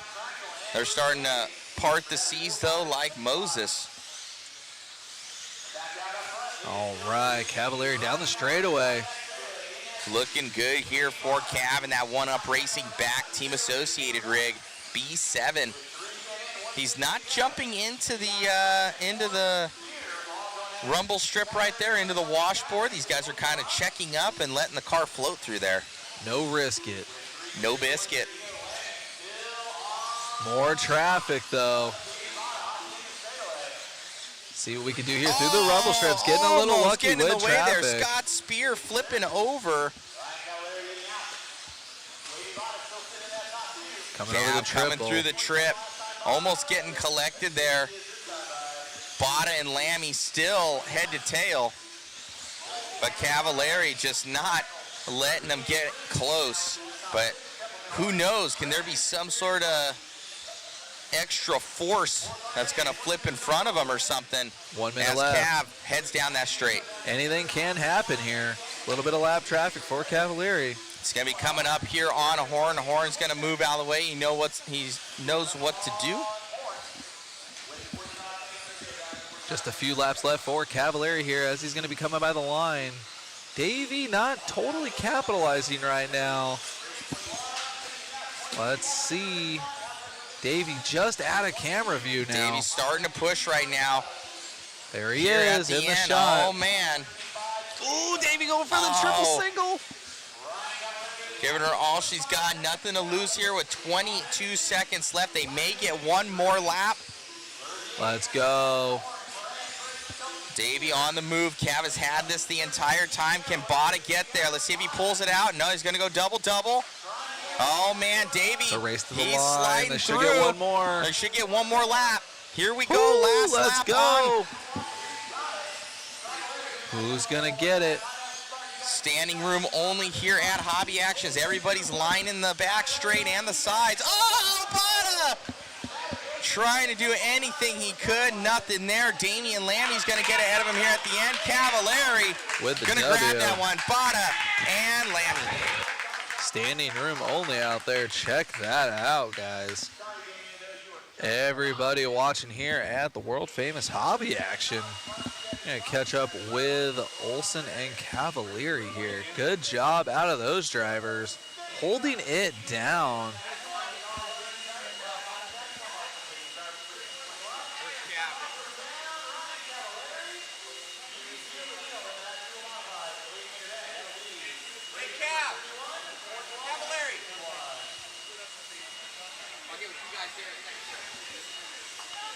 They're starting to part the seas, though, like Moses. All right, Cavallari down the straightaway. Looking good here for Cav in that one-up racing back team associated rig, B7. He's not jumping into the rumble strip right there, into the washboard. These guys are kind of checking up and letting the car float through there. No risk it. No biscuit. More traffic, though. See what we can do here through the rumble strips. Getting a little lucky getting with in the way traffic. there. Scott Spear flipping over. Coming over the triple. Coming through the trip. Almost getting collected there. Bada and Lammy still head to tail. But Cavallari just not letting them get close. But who knows? Can there be some sort of extra force that's going to flip in front of them or something? 1 minute as left. Cav heads down that straight. Anything can happen here. A little bit of lap traffic for Cavallari. It's going to be coming up here on Horn. Horn's going to move out of the way. He knows what to do. Just a few laps left for Cavallari here as he's going to be coming by the line. Davey not totally capitalizing right now. Let's see. Davey just out of camera view now. Davey's starting to push right now. There he Here is at in the end. shot. Oh, man. Ooh, Davey going for the triple single. Giving her all she's got. Nothing to lose here with 22 seconds left. They may get one more lap. Let's go. Davey on the move. Cav has had this the entire time. Can Bada get there? Let's see if he pulls it out. No, he's going to go double-double. Oh, man, Davey. It's a race to the he's line. sliding They should through. get one more. They should get one more lap. Here we go. Woo, Last let's lap go. on. Who's going to get it? Standing room only here at Hobby Actions. Everybody's lining the back straight and the sides. Oh, Bada! Trying to do anything he could, nothing there. Damian Lammy's going to get ahead of him here at the end. Cavallari going to grab that one. Bada and Lammy. Standing room only out there. Check that out, guys. Everybody watching here at the world famous Hobby Action. Gonna catch up with Olsen and Cavallari here. Good job out of those drivers, holding it down.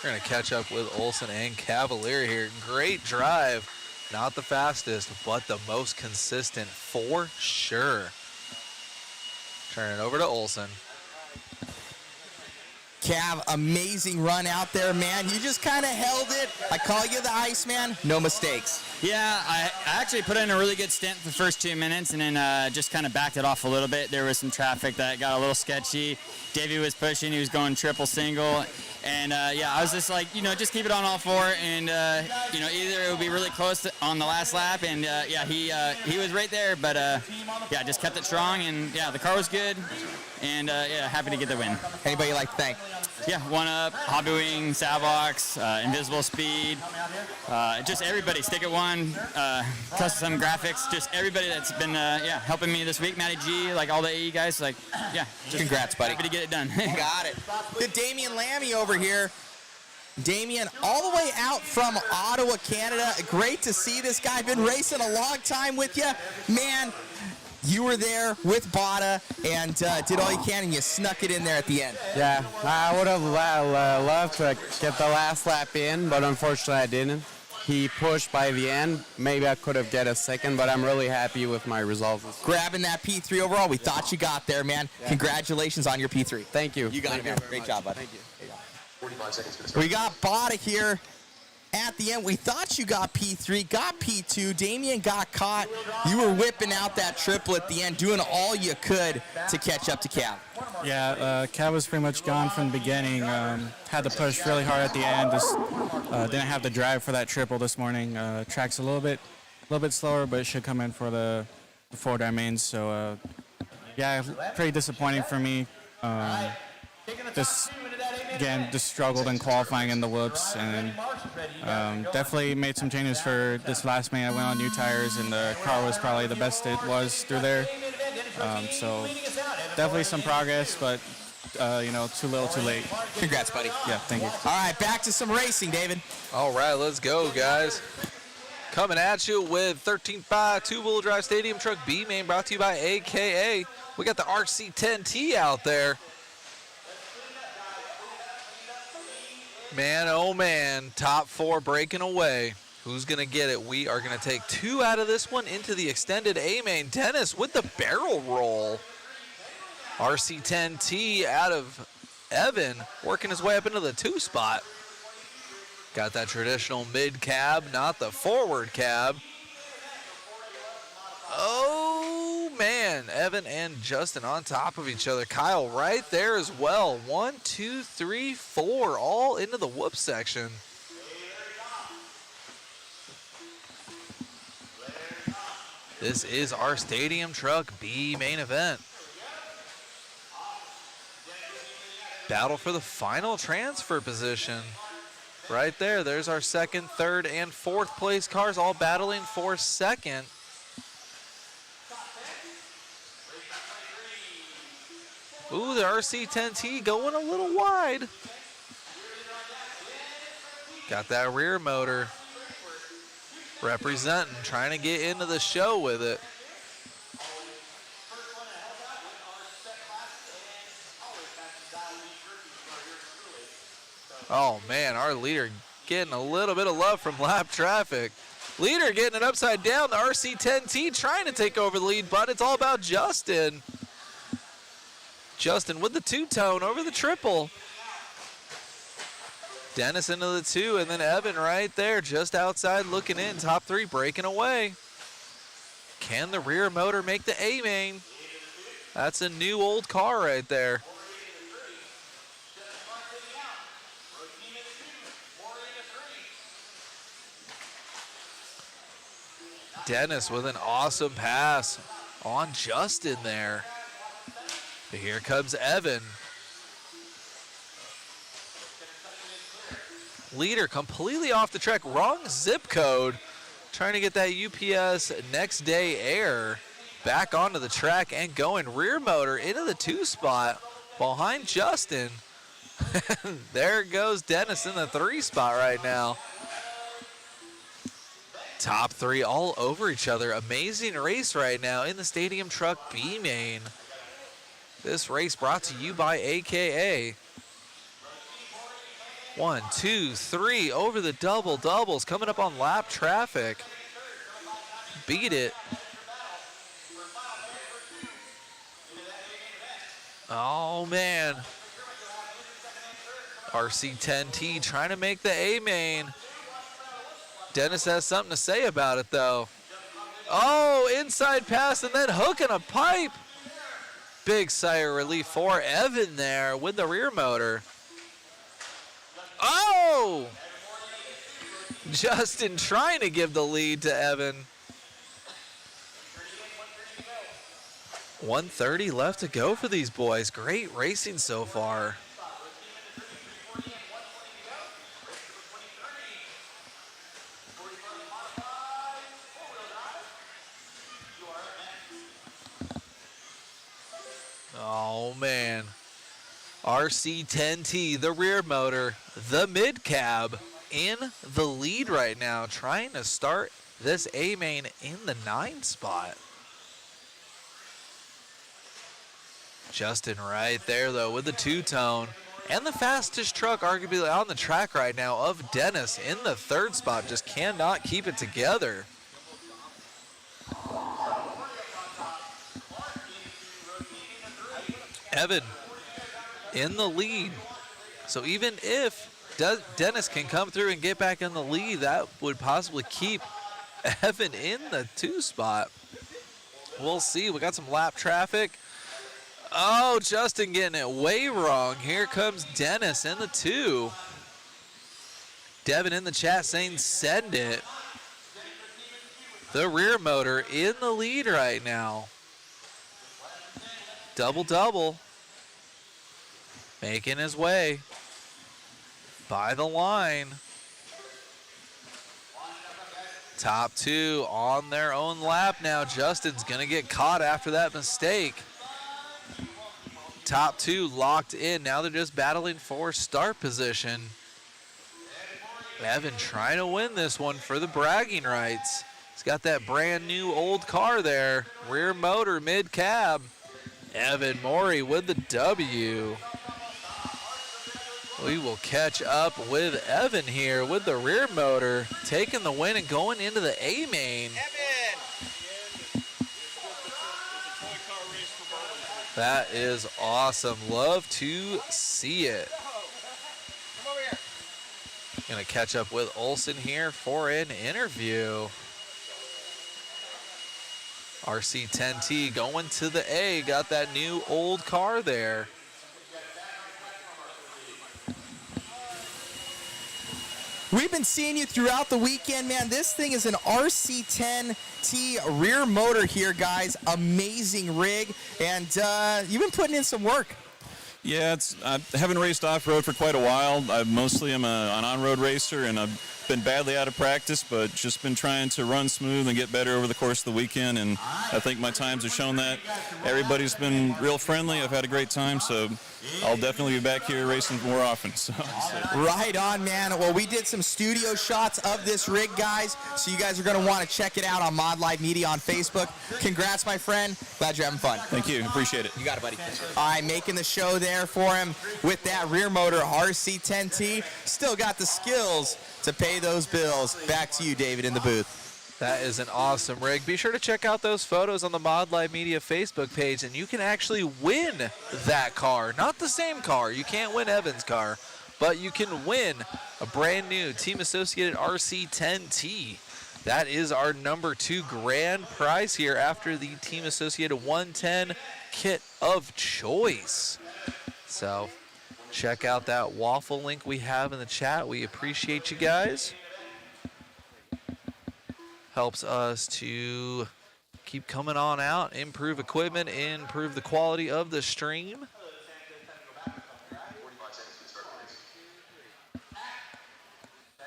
We're going to catch up with Olsen and Cavallari here. Great drive. Not the fastest, but the most consistent for sure. Turn it over to Olsen. Cav, amazing run out there, man. You just kind of held it. I call you the Iceman. No mistakes. Yeah, I actually put in a really good stint the first 2 minutes and then just kind of backed it off a little bit. There was some traffic that got a little sketchy. Davey was pushing. He was going triple single. And, yeah, I was just like, just keep it on all four. And, either it would be really close on the last lap. And, yeah, he was right there. But, yeah, just kept it strong. And, yeah, the car was good. And, yeah, happy to get the win. Anybody you'd like to thank? Yeah, Oneup, Hobby Wing, Savox, Invisible Speed, just everybody. Stick at One, Custom Graphics, just everybody that's been, helping me this week. Matty G, like all the AE guys, Congrats, buddy. Happy to get it done. Got it. The Damian Lammy over here. Damian, all the way out from Ottawa, Canada. Great to see this guy. Been racing a long time with you. Man, you were there with Bada and did all you can, and you snuck it in there at the end. Yeah, I would have loved to get the last lap in, but unfortunately I didn't. He pushed by the end. Maybe I could have get a second, but I'm really happy with my results. Grabbing that P3 overall, we thought you got there, man. Yeah. Congratulations on your P3. Thank you. You got it, man. Great job, bud. Thank you. 45 seconds. We got Bada here. At the end, we thought you got P3, got P2. Damian got caught. You were whipping out that triple at the end, doing all you could to catch up to Cav. Yeah, Cav was pretty much gone from the beginning. Had to push really hard at the end. Just didn't have the drive for that triple this morning. Track's a little bit slower, but it should come in for the four-door mains. So, yeah, pretty disappointing for me. Just struggled in qualifying in the whoops, and definitely made some changes for this last main. I went on new tires, and the car was probably the best it was through there. So definitely some progress, but too little, too late. Congrats, buddy. Yeah, thank you. All right, back to some racing, David. All right, let's go, guys. Coming at you with 13.5 two-wheel drive stadium truck B main, brought to you by AKA. We got the RC10T out there. Man, oh man, top four breaking away. Who's going to get it? We are going to take two out of this one into the extended A-main. Dennis with the barrel roll. RC10T out of Evan, working his way up into the two spot. Got that traditional mid cab, not the forward cab. Oh man, Evan and Justin on top of each other. Kyle right there as well. 1, 2, 3, 4, all into the whoop section. This is our Stadium Truck B main event. Battle for the final transfer position. Right there, there's our second, third, and fourth place cars all battling for second. Ooh, the RC10T going a little wide. Got that rear motor representing, trying to get into the show with it. Oh man, our leader getting a little bit of love from lap traffic. Leader getting it upside down. The RC10T trying to take over the lead, but it's all about Justin. Justin with the two-tone over the triple. Dennis into the 2, and then Evan right there just outside looking in. Top 3 breaking away. Can the rear motor make the A main? That's a new old car right there. Dennis with an awesome pass on Justin there. But here comes Evan. Leader completely off the track, wrong zip code. Trying to get that UPS next day air back onto the track and going rear motor into the 2 spot behind Justin. There goes Dennis in the 3 spot right now. Top 3 all over each other. Amazing race right now in the Stadium Truck B main. This race brought to you by AKA. 1, 2, 3 over the doubles coming up on lap traffic. Beat it. Oh man. RC10T trying to make the A main. Dennis has something to say about it though. Oh, inside pass and then hooking a pipe. Big sigh of relief for Evan there with the rear motor. Oh! Justin trying to give the lead to Evan. 1:30 left to go for these boys. Great racing so far. Oh man. RC10T, the rear motor, the mid cab in the lead right now, trying to start this A main in the 9 spot. Justin right there though with the 2-tone and the fastest truck arguably on the track right now of Dennis in the 3rd spot, just cannot keep it together. Evan in the lead. So even if Dennis can come through and get back in the lead, that would possibly keep Evan in the 2 spot. We'll see. We got some lap traffic. Oh, Justin getting it way wrong. Here comes Dennis in the 2. Devin in the chat saying send it. The rear motor in the lead right now. Double. Making his way by the line. Top 2 on their own lap now. Justin's gonna get caught after that mistake. Top 2 locked in. Now they're just battling for start position. Evan trying to win this one for the bragging rights. He's got that brand new old car there. Rear motor, mid cab. Evan Morey with the W. We will catch up with Evan here with the rear motor, taking the win and going into the A main. That is awesome. Love to see it. Gonna catch up with Olsen here for an interview. RC10T going to the A, got that new old car there. We've been seeing you throughout the weekend, man. This thing is an RC10T rear motor here, guys. Amazing rig, and you've been putting in some work. Yeah, I haven't raced off-road for quite a while. I mostly am an on-road racer, and I've been badly out of practice, but just been trying to run smooth and get better over the course of the weekend, and I think my times have shown that. Everybody's been real friendly. I've had a great time, so I'll definitely be back here racing more often. So. Right on, man. Well, we did some studio shots of this rig, guys, so you guys are going to want to check it out on Mod Live Media on Facebook. Congrats, my friend. Glad you're having fun. Thank you. Appreciate it. You got it, buddy. I'm making the show there for him with that rear motor RC10T. Still got the skills to pay those bills. Back to you, David, in the booth. That is an awesome rig. Be sure to check out those photos on the Mod Live Media Facebook page, and you can actually win that car. Not the same car. You can't win Evan's car, but you can win a brand new Team Associated RC10T. That is our number 2 grand prize here after the Team Associated 110 kit of choice. So check out that waffle link we have in the chat. We appreciate you guys. Helps us to keep coming on out, improve equipment, improve the quality of the stream.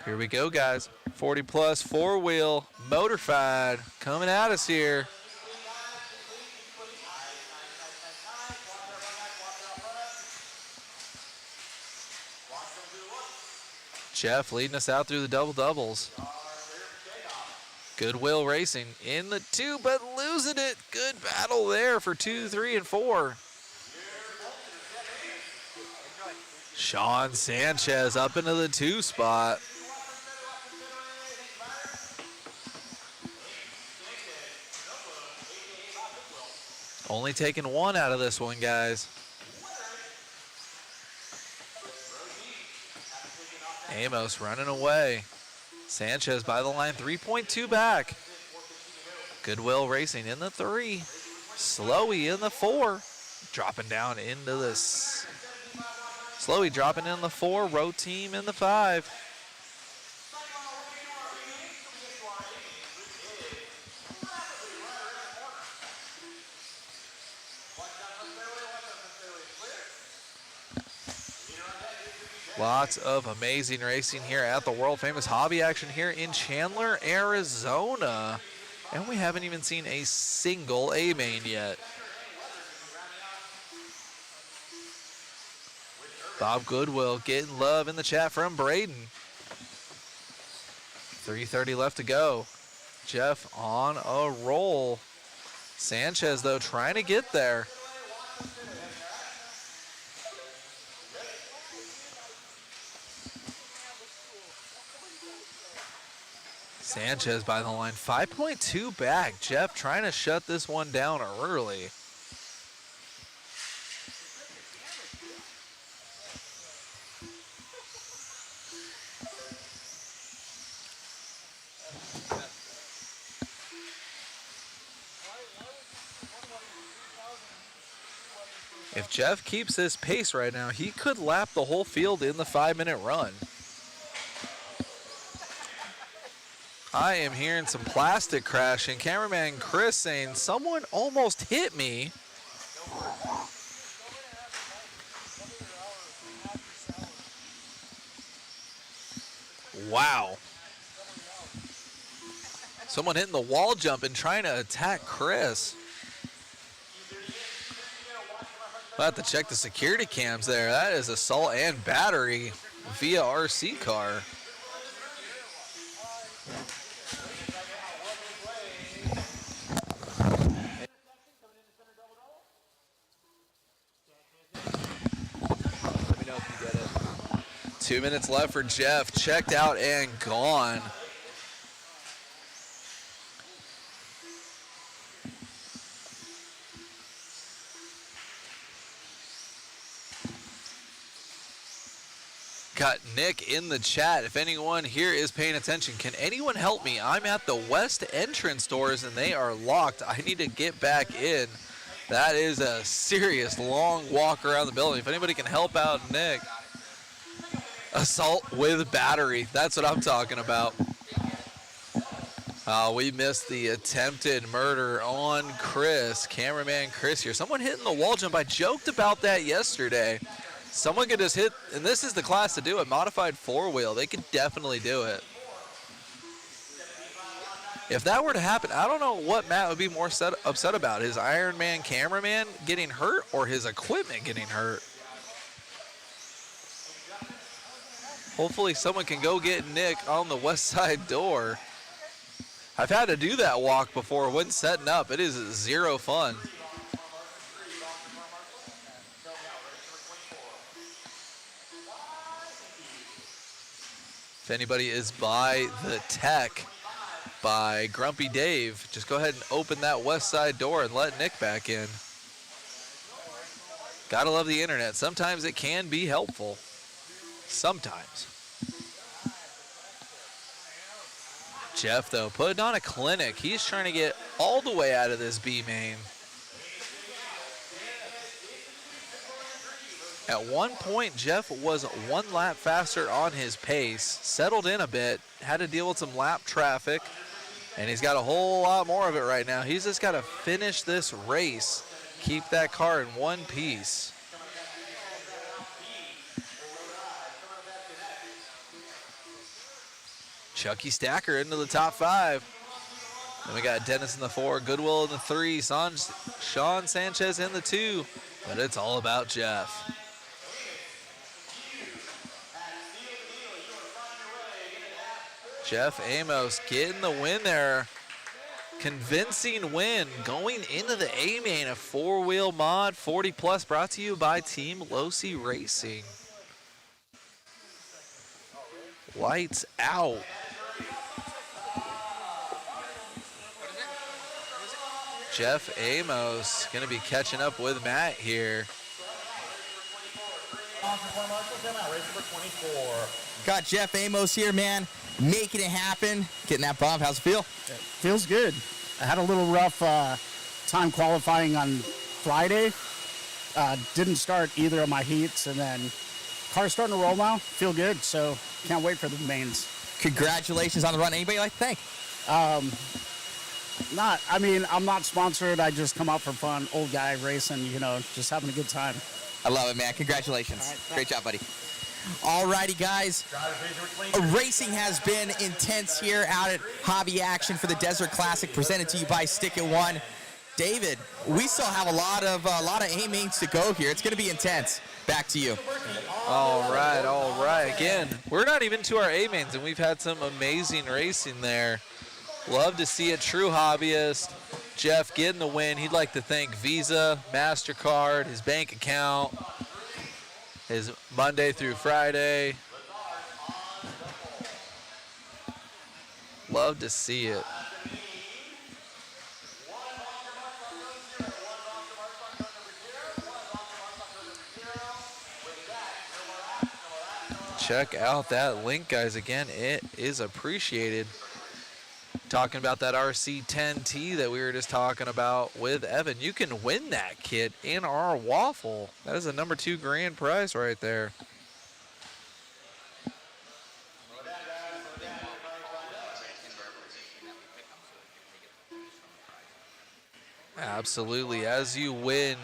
Here we go, guys. 40 plus 4-wheel motorfied coming at us here. Jeff leading us out through the double doubles. Goodwill Racing in the 2, but losing it. Good battle there for 2, 3, and 4. Sean Sanchez up into the 2 spot. Only taking 1 out of this one, guys. Amos running away. Sanchez by the line, 3.2 back. Goodwill Racing in the 3. Slowy in the 4. Dropping down into this. Slowy dropping in the 4. Road Team in the 5. Lots of amazing racing here at the world famous Hobby Action here in Chandler, Arizona. And we haven't even seen a single A-main yet. Bob Goodwill getting love in the chat from Braden. 3:30 left to go. Jeff on a roll. Sanchez, though, trying to get there. Sanchez by the line, 5.2 back. Jeff trying to shut this one down early. If Jeff keeps this pace right now, he could lap the whole field in the 5-minute run. I am hearing some plastic crashing. Cameraman Chris saying someone almost hit me. Wow. Someone hitting the wall jump and trying to attack Chris. I'll have to check the security cams there. That is assault and battery via RC car. Let me know if you get it. 2 minutes left for Jeff. Checked out and gone. Got Nick in the chat. If anyone here is paying attention, can anyone help me? I'm at the west entrance doors and they are locked. I need to get back in. That is a serious long walk around the building. If anybody can help out Nick. Assault with battery. That's what I'm talking about. We missed the attempted murder on Chris. Cameraman Chris here. Someone hitting the wall jump. I joked about that yesterday. Someone could just hit, and this is the class to do it, modified 4-wheel. They could definitely do it. If that were to happen, I don't know what Matt would be more upset about, his Iron Man cameraman getting hurt or his equipment getting hurt. Hopefully someone can go get Nick on the west side door. I've had to do that walk before when setting up. It is zero fun. If anybody is by the Tech, by Grumpy Dave, just go ahead and open that west side door and let Nick back in. Gotta love the internet. Sometimes it can be helpful. sometimes. Jeff, though, putting on a clinic. He's trying to get all the way out of this B main. At one point, Jeff was 1 lap faster on his pace, settled in a bit, had to deal with some lap traffic, and he's got a whole lot more of it right now. He's just got to finish this race, keep that car in one piece. Chucky Stacker into the top 5. Then we got Dennis in the 4, Goodwill in the 3, Sean Sanchez in the 2, but it's all about Jeff. Jeff Amos getting the win there. Convincing win going into the A main, a 4-wheel mod 40 plus, brought to you by Team Losi Racing. Lights out. Jeff Amos going to be catching up with Matt here. Got Jeff Amos here, man, making it happen, getting that bump. How's it feel? Feels good. I had a little rough time qualifying on Friday. Didn't start either of my heats, and then car's starting to roll now. Feel good, so can't wait for the mains. Congratulations on the run. Anybody like to thank? I'm not sponsored. I just come out for fun. Old guy racing, just having a good time. I love it, man. Congratulations. Great job, buddy. All righty, guys. Racing has been intense here out at Hobby Action for the Desert Classic, presented to you by Stick It One. David, we still have a lot of A-mains to go here. It's going to be intense. Back to you. All right. Again, we're not even to our A-mains, and we've had some amazing racing there. Love to see a true hobbyist. Jeff getting the win. He'd like to thank Visa, MasterCard, his bank account, his Monday through Friday. Love to see it. Check out that link, guys. Again, it is appreciated. Talking about that RC10T that we were just talking about with Evan. You can win that kit in our waffle. That is a number 2 grand prize right there. Absolutely. As you win,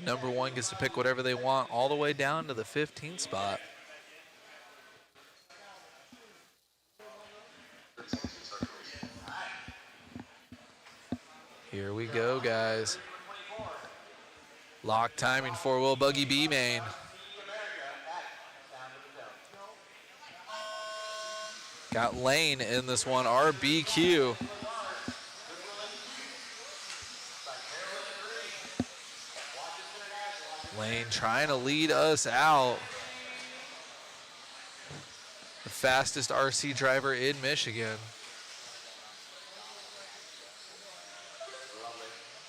number 1 gets to pick whatever they want all the way down to the 15th spot. Here we go, guys. Lock timing 4-wheel buggy B main. Got Lane in this one, RBQ. Lane trying to lead us out. The fastest RC driver in Michigan.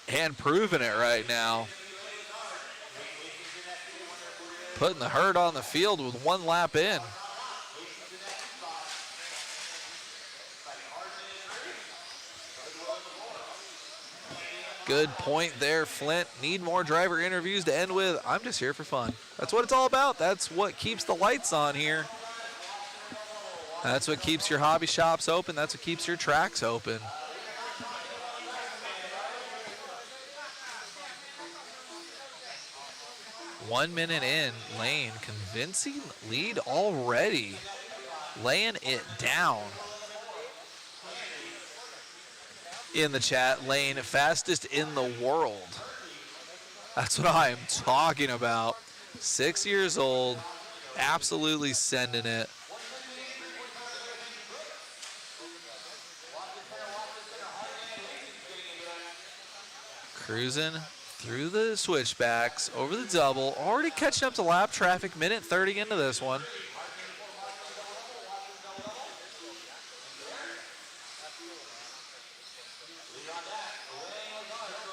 And proving it right now. Putting the herd on the field with 1 lap in. Good point there, Flint. Need more driver interviews to end with. I'm just here for fun. That's what it's all about. That's what keeps the lights on here. That's what keeps your hobby shops open. That's what keeps your tracks open. One minute in, Lane, convincing lead already. Laying it down. In the chat, Lane, fastest in the world. That's what I am talking about. 6 years old, absolutely sending it. Cruising through the switchbacks, over the double, already catching up to lap traffic, minute 30 into this one.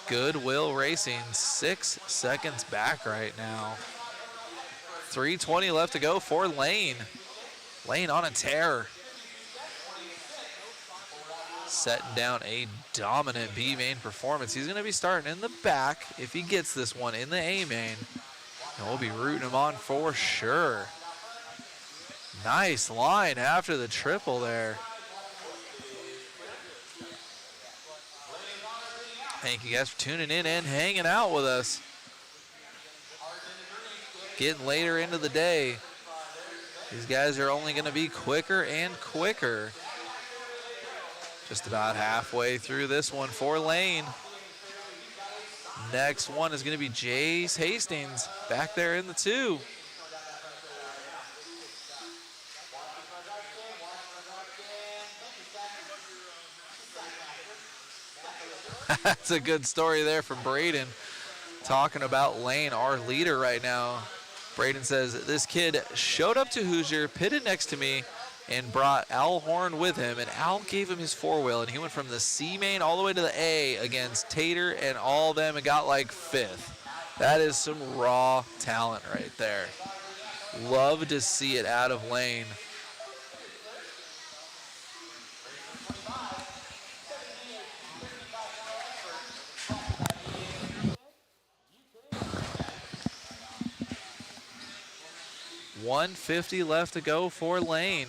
Goodwill Racing, 6 seconds back right now. 3:20 left to go for Lane. Lane on a tear. Setting down a dominant B main performance. He's going to be starting in the back if he gets this one in the A main. And we'll be rooting him on for sure. Nice line after the triple there. Thank you guys for tuning in and hanging out with us. Getting later into the day. These guys are only going to be quicker and quicker. Just about halfway through this one for Lane. Next one is going to be Jace Hastings back there in the 2. That's a good story there from Braden, talking about Lane, our leader right now. Braden says, this kid showed up to Hoosier, pitted next to me, and brought Al Horn with him, and Al gave him his 4-wheel, and he went from the C main all the way to the A against Tater and all of them and got like 5th. That is some raw talent right there. Love to see it out of Lane. $150 left to go for Lane.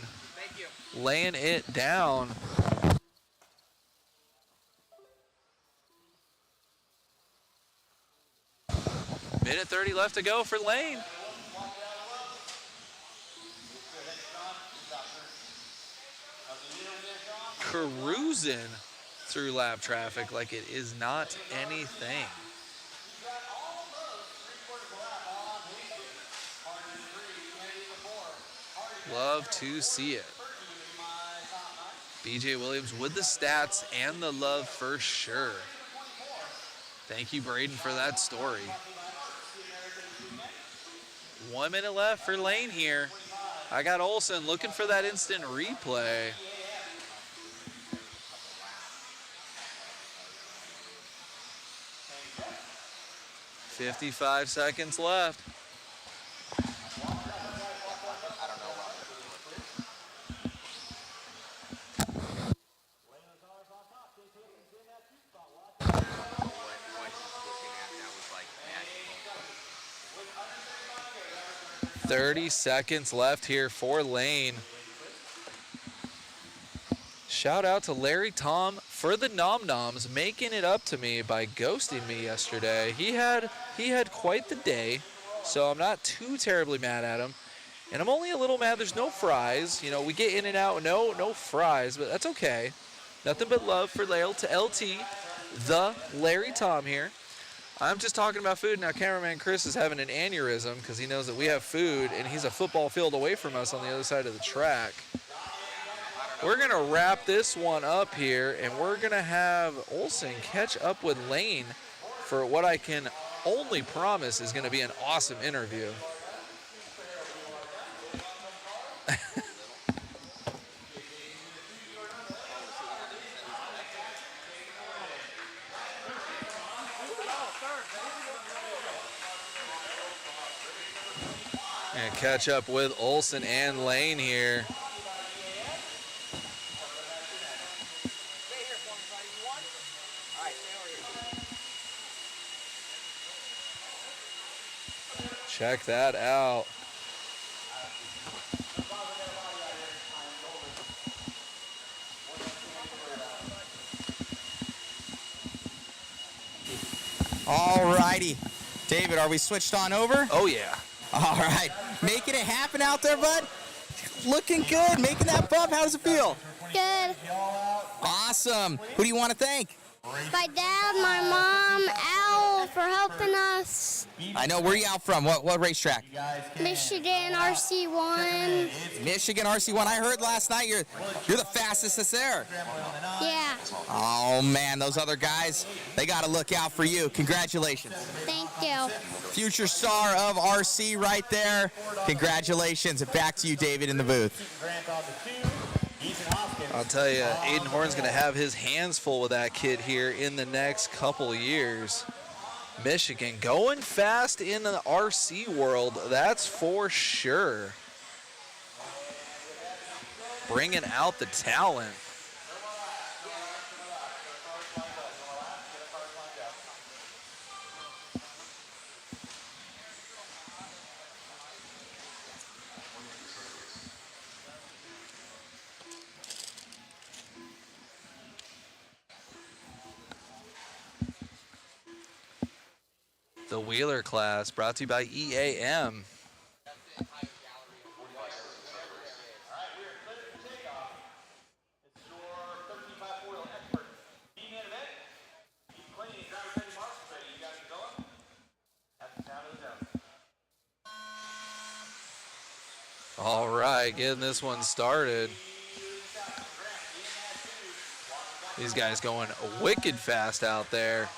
Laying it down. Minute 30 left to go for Lane. Cruising through lap traffic like it is not anything. Love to see it. BJ Williams with the stats and the love for sure. Thank you, Braden, for that story. 1 minute left for Lane here. I got Olsen looking for that instant replay. $55 seconds left. $30 seconds left here for Lane. Shout out to Larry Tom for the Nom Noms, making it up to me by ghosting me yesterday. He had quite the day, so I'm not too terribly mad at him. And I'm only a little mad there's no fries. You know, we get in and out, no fries, but that's okay. Nothing but love for LT, the Larry Tom here. I'm just talking about food now. Cameraman Chris is having an aneurysm because he knows that we have food and he's a football field away from us on the other side of the track. We're going to wrap this one up here, and we're going to have Olsen catch up with Lane for what I can only promise is going to be an awesome interview. And catch up with Olsen and Lane here. Check that out. All righty. David, are we switched on over? Oh, yeah. All right. Making it happen out there, bud. Looking good. Making that bump. How does it feel? Good. Awesome. Who do you want to thank? My dad, my mom, Al for helping us. I know. Where are you out from? What racetrack? Michigan RC1. Michigan RC1. I heard last night you're the fastest that's there. Yeah. Oh, man. Those other guys, they got to look out for you. Congratulations. Thank you. Future star of RC right there. Congratulations. And back to you, David, in the booth. I'll tell you, Aiden Horn's going to have his hands full with that kid here in the next couple years. Michigan going fast in the RC world, that's for sure. Bringing out the talent. The Wheeler class brought to you by EAM. All right, getting this one started. These guys going wicked fast out there.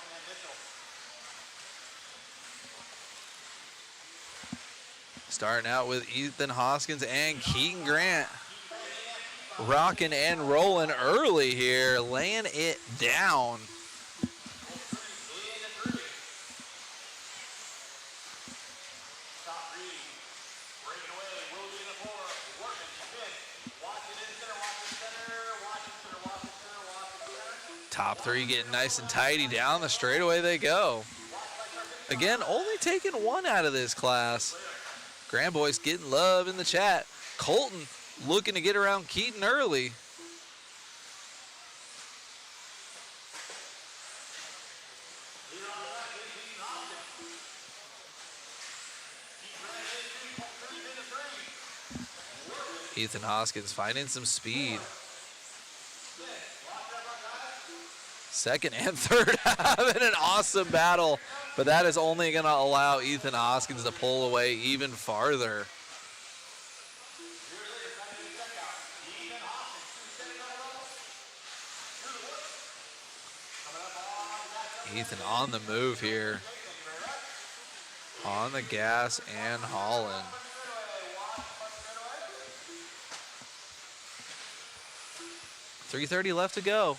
Starting out with Ethan Hoskins and Keaton Grant. Rocking and rolling early here, laying it down. Top three getting nice and tidy down the straightaway they go. Again, only taking one out of this class. Grand Boys getting love in the chat. Colton looking to get around Keaton early. Ethan Hoskins finding some speed. Second and third having an awesome battle, but that is only going to allow Ethan Hoskins to pull away even farther. Ethan on the move here. On the gas and hauling. .330 left to go.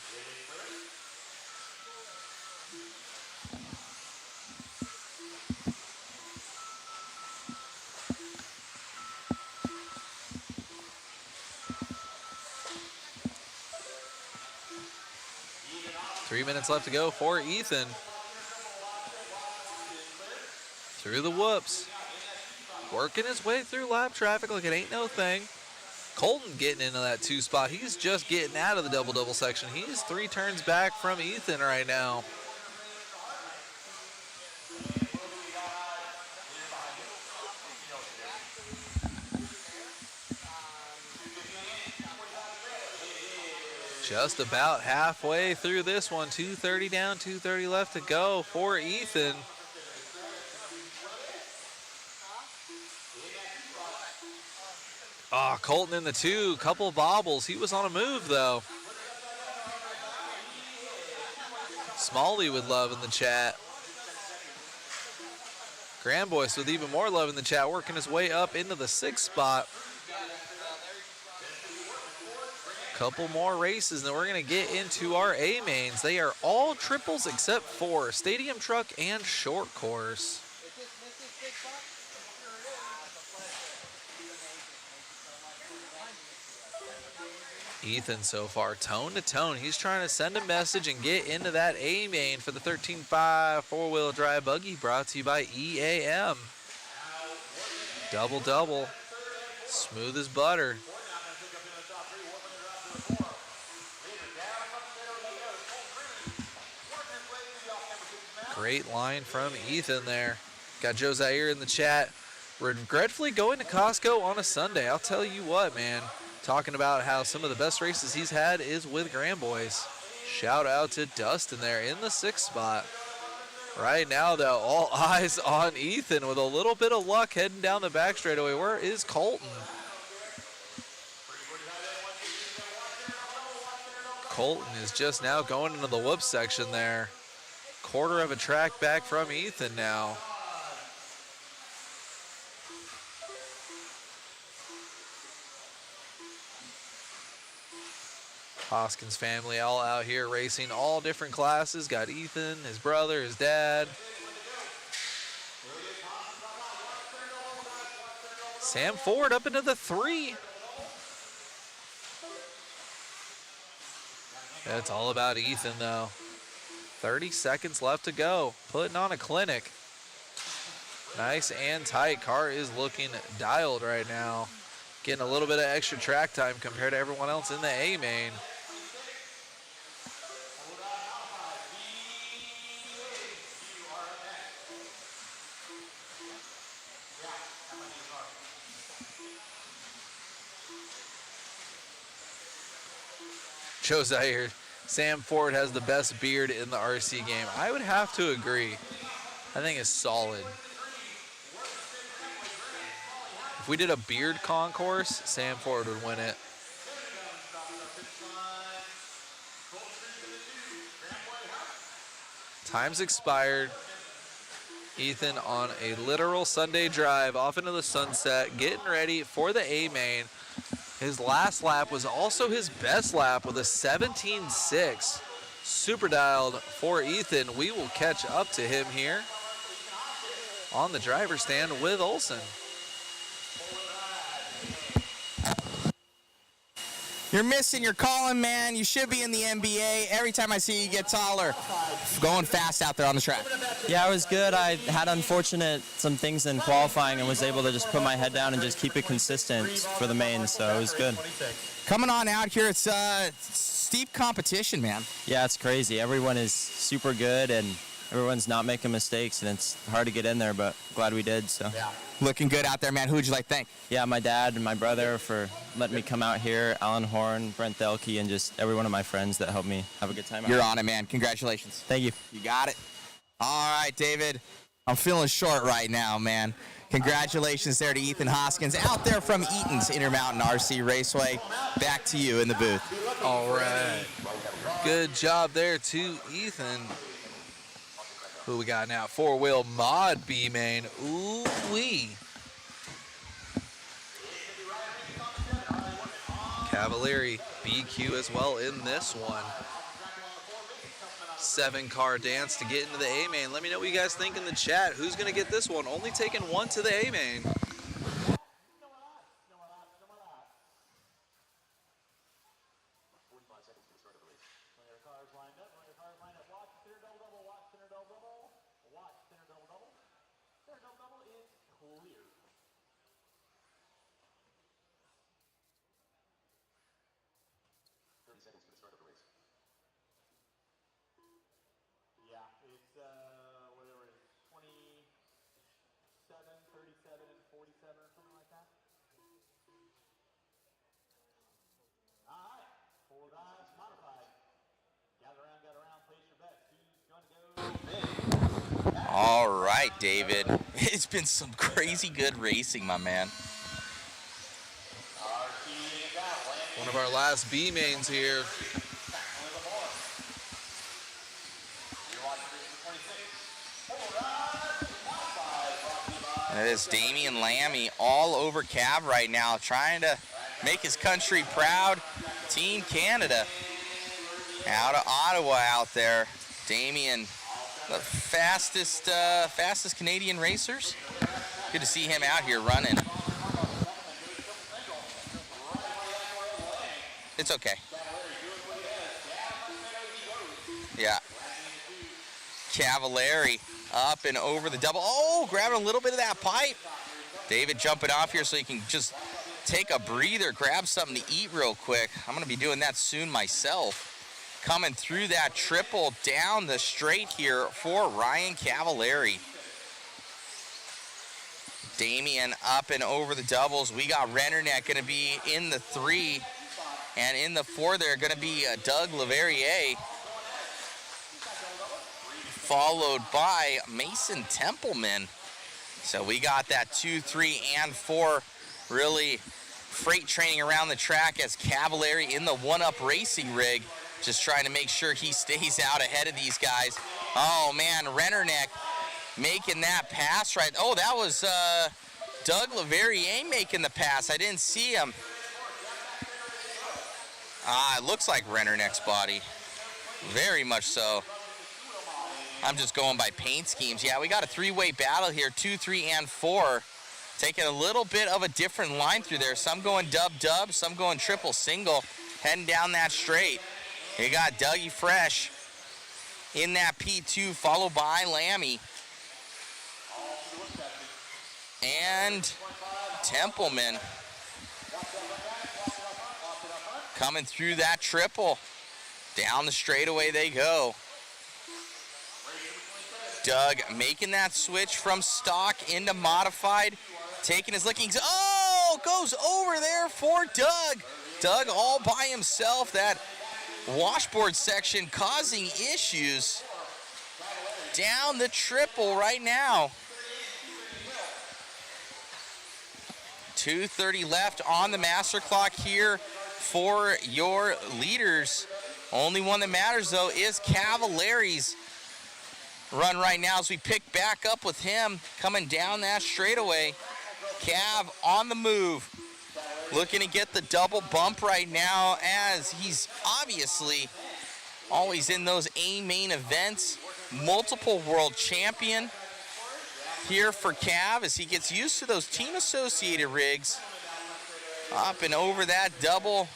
Three minutes left to go for Ethan. Through the whoops. Working his way through lap traffic like it ain't no thing. Colton getting into that two spot. He's just getting out of the double-double section. He's 3 turns back from Ethan right now. Just about halfway through this one. 2:30 down, 2:30 left to go for Ethan. Ah, Colton in the 2, couple bobbles. He was on a move though. Smalley with love in the chat. Grand Boys with even more love in the chat, working his way up into the 6th spot. Couple more races, and then we're going to get into our A mains. They are all triples except for Stadium Truck and Short Course. Ethan so far tone to tone. He's trying to send a message and get into that A main for the 13.5 4-wheel drive buggy, brought to you by EAM. Double. Smooth as butter. Great line from Ethan there. Got Joe Zaire in the chat. Regretfully going to Costco on a Sunday. I'll tell you what, man. Talking about how some of the best races he's had is with Grand Boys. Shout out to Dustin there in the 6th spot. Right now, though, all eyes on Ethan with a little bit of luck heading down the back straightaway. Where is Colton? Colton is just now going into the whoop section there. Quarter of a track back from Ethan now. Hoskins family all out here racing all different classes. Got Ethan, his brother, his dad. Sam Ford up into the 3. It's all about Ethan, though. 30 seconds left to go. Putting on a clinic. Nice and tight. Car is looking dialed right now. Getting a little bit of extra track time compared to everyone else in the A main. Joe Zaire, Sam Ford has the best beard in the RC game. I would have to agree. I think it's solid. If we did a beard concourse, Sam Ford would win it. Time's expired. Ethan on a literal Sunday drive off into the sunset, getting ready for the A main. His last lap was also his best lap with a 17.6. Super dialed for Ethan. We will catch up to him here on the driver's stand with Olsen. You're missing your calling, man. You should be in the NBA. Every time I see you get taller. Going fast out there on the track. Yeah, it was good. I had some things in qualifying and was able to just put my head down and just keep it consistent for the main, so it was good. Coming on out here, it's steep competition, man. Yeah, it's crazy. Everyone is super good and everyone's not making mistakes, and it's hard to get in there, but glad we did. So. Yeah. Looking good out there, man. Who would you like to thank? Yeah, my dad and my brother for letting me come out here, Aiden Horn, Brent Thelke, and just every one of my friends that helped me have a good time out. You're on it, man. Congratulations. Thank you. You got it. All right, David. I'm feeling short right now, man. Congratulations there to Ethan Hoskins out there from Eaton's Intermountain RC Raceway. Back to you in the booth. All right. Good job there to Ethan. Who we got now? 4-wheel mod B main. Ooh-wee. Cavalieri BQ as well in this one. 7-car dance to get into the A main. Let me know what you guys think in the chat. Who's going to get this one? Only taking one to the A main. All right, David. It's been some crazy good racing, my man. One of our last B mains here. And it is Damian Lammy all over Cav right now, trying to make his country proud. Team Canada out of Ottawa out there. Damian, the fastest Canadian racers. Good to see him out here running. It's okay. Yeah. Cavalieri up and over the double. Oh, grabbing a little bit of that pipe. David jumping off here so he can just take a breather, grab something to eat real quick. I'm going to be doing that soon myself. Coming through that triple down the straight here for Ryan Cavalieri. Damian up and over the doubles. We got Rennerneck going to be in the 3. And in the 4 there going to be Doug Leverrier. Followed by Mason Templeman. So we got that 2, 3, and 4 really freight training around the track as Cavalieri in the Oneup racing rig. Just trying to make sure he stays out ahead of these guys. Oh, man, Rennerneck making that pass right. Oh, that was Doug Leverrier making the pass. I didn't see him. It looks like Rennerneck's body. Very much so. I'm just going by paint schemes. Yeah, we got a 3-way battle here, 2, 3, and 4. taking a little bit of a different line through there. Some going dub-dub, some going triple single, heading down that straight. You got Dougie Fresh in that P2, followed by Lammy. And Templeman coming through that triple. Down the straightaway they go. Doug making that switch from stock into modified, taking his lickings. Oh, goes over there for Doug. Doug all by himself. That washboard section causing issues down the triple right now. 2:30 left on the master clock here for your leaders. Only one that matters, though, is Cavallari's run right now as we pick back up with him coming down that straightaway. Cav on the move, looking to get the double bump right now as he's obviously always in those A-main events. Multiple world champion here for Cav as he gets used to those team associated rigs. Up and over that double.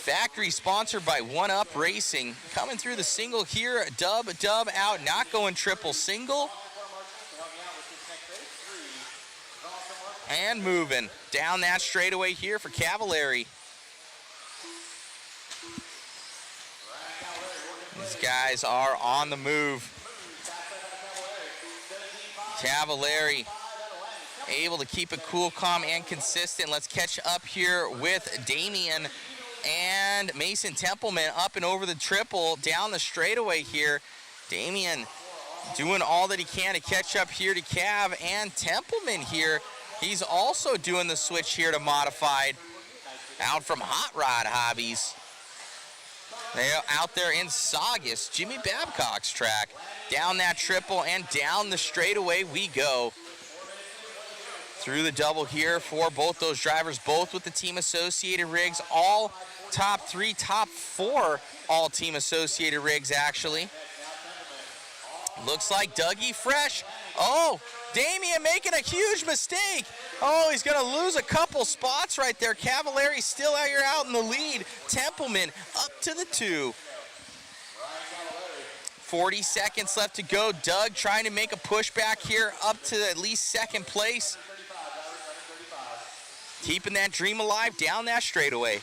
Factory sponsored by Oneup Racing. Coming through the single here, dub out, not going triple single. And moving down that straightaway here for Cavallari. These guys are on the move. Cavallari able to keep it cool, calm, and consistent. Let's catch up here with Damian and Mason Templeman up and over the triple down the straightaway here. Damian doing all that he can to catch up here to Cav, and Templeman here, he's also doing the switch here to modified out from Hot Rod Hobbies. They're out there in Saugus, Jimmy Babcock's track. Down that triple and down the straightaway we go. Through the double here for both those drivers, both with the team associated rigs, all top 3, top 4 all team associated rigs actually. Looks like Dougie Fresh. Oh, Damian making a huge mistake. Oh, he's gonna lose a couple spots right there. Cavallari still out in the lead. Templeman up to the 2. 40 seconds left to go. Doug trying to make a pushback here up to at least second place. Keeping that dream alive down that straightaway.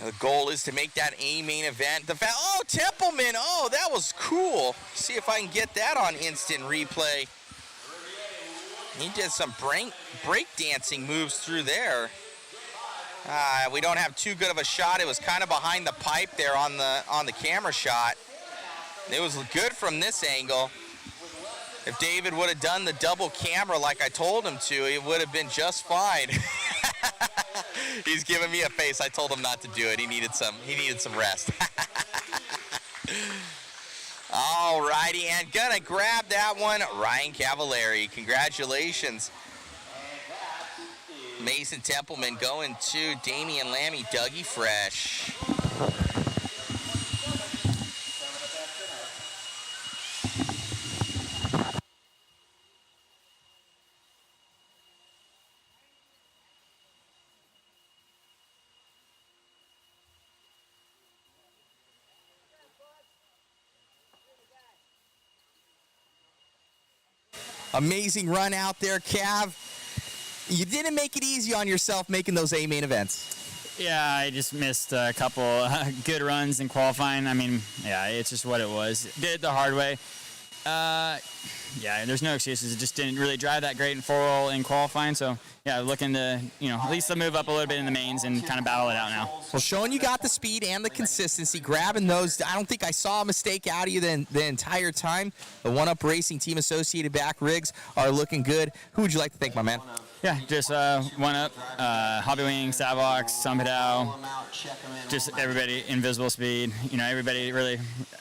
The goal is to make that A-main event. Oh, Templeman. Oh, that was cool. See if I can get that on instant replay. He did some break dancing moves through there. We don't have too good of a shot. It was kind of behind the pipe there on the camera shot. It was good from this angle. If David would have done the double camera like I told him to, it would have been just fine. He's giving me a face. I told him not to do it. He needed some rest. All righty, and gonna grab that one, Ryan Cavallari. Congratulations. Mason Templeman going to Damian Lammy, Dougie Fresh. Amazing run out there, Cav. You didn't make it easy on yourself making those A-main events. Yeah, I just missed a couple good runs in qualifying. I mean, yeah, it's just what it was. Did it the hard way. Yeah, there's no excuses. It just didn't really drive that great in 4-roll in qualifying. So, yeah, looking to, at least to move up a little bit in the mains and kind of battle it out now. Well, showing you got the speed and the consistency, grabbing those. I don't think I saw a mistake out of you the entire time. The Oneup Racing Team Associated back rigs are looking good. Who would you like to thank, my man? Yeah, just Oneup, Hobby Wing, Savox, Sampedao, just everybody, Invisible Speed. Everybody really,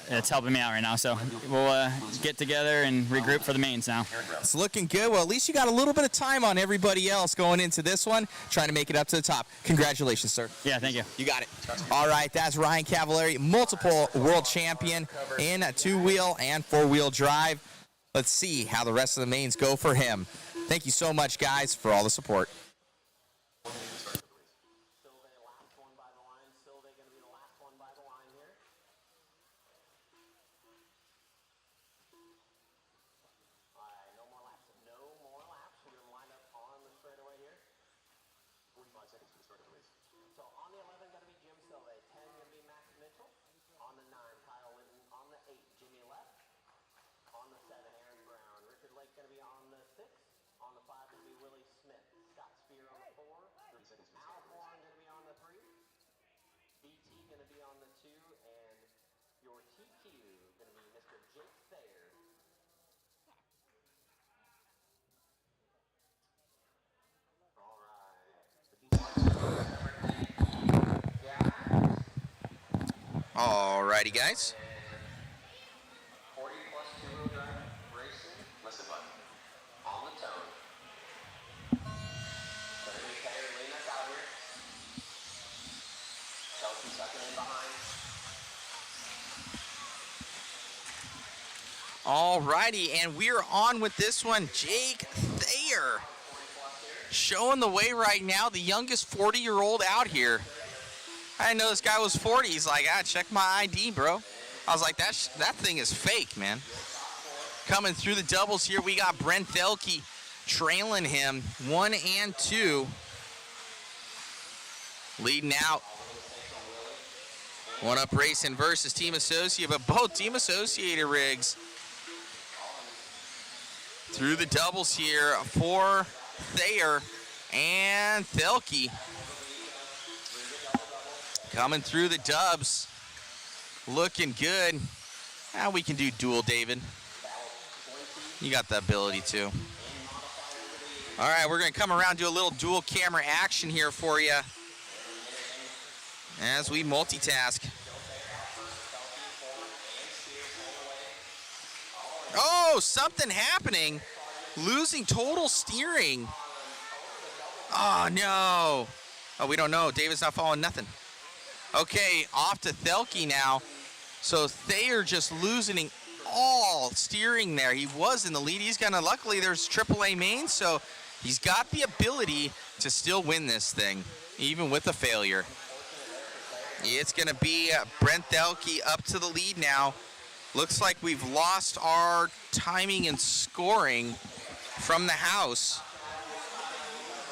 it's helping me out right now. So we'll get together and regroup for the mains now. It's looking good. Well, at least you got a little bit of time on everybody else going into this one, trying to make it up to the top. Congratulations, sir. Yeah, thank you. You got it. All right, that's Ryan Cavallari, multiple world champion in a 2-wheel and 4-wheel drive. Let's see how the rest of the mains go for him. Thank you so much, guys, for all the support. All righty, guys. 40 plus two-wheel drive racing. Listen button. On the tone. Underneath Taylor, lean us out here. Chelsea second in behind. All righty, and we're on with this one. Jake Thayer showing the way right now, the youngest 40-year-old out here. I didn't know this guy was 40. He's like, check my ID, bro. I was like, that thing is fake, man. Coming through the doubles here, we got Brent Thelke trailing him 1 and 2. Leading out. Oneup Racing versus Team Associated, but both Team Associated rigs through the doubles here for Thayer and Thelke. Coming through the dubs, looking good. Now we can do dual, David. You got the ability to. All right, we're gonna come around, do a little dual camera action here for you as we multitask. Oh, something happening. Losing total steering. Oh, no. Oh, we don't know. David's not following nothing. Okay, off to Thelke now. So Thayer just losing all steering there. He was in the lead. He's gonna, luckily there's AAA main, so he's got the ability to still win this thing, even with a failure. It's gonna be Brent Thelke up to the lead now. Looks like we've lost our timing and scoring from the house.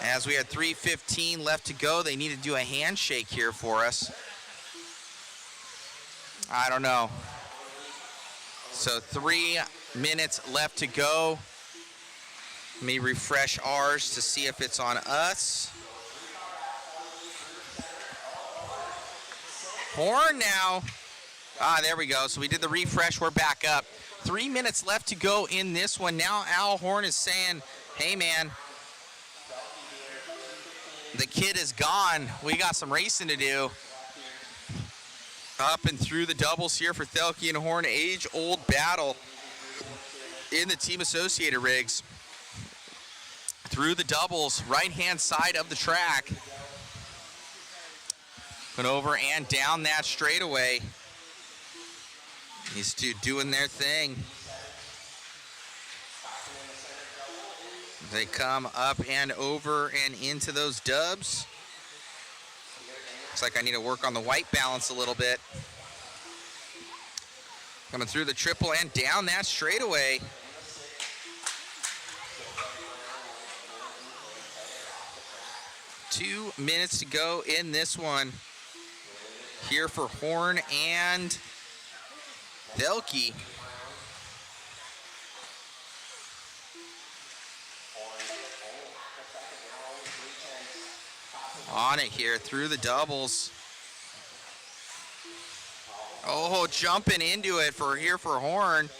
As we had 3:15 left to go, they need to do a handshake here for us. I don't know. So 3 minutes left to go. Let me refresh ours to see if it's on us. Horn now. There we go. So we did the refresh. We're back up. 3 minutes left to go in this one. Now Al Horn is saying, hey, man, the kid is gone. We got some racing to do. Up and through the doubles here for Thelke and Horn. Age-old battle in the Team Associated rigs. Through the doubles, right-hand side of the track. Went over and down that straightaway. These two doing their thing. They come up and over and into those dubs. Looks like I need to work on the white balance a little bit. Coming through the triple and down that straightaway. Two minutes to go in this one. Here for Horn and Thelke. On it here through the doubles. Oh, jumping into it for Horn.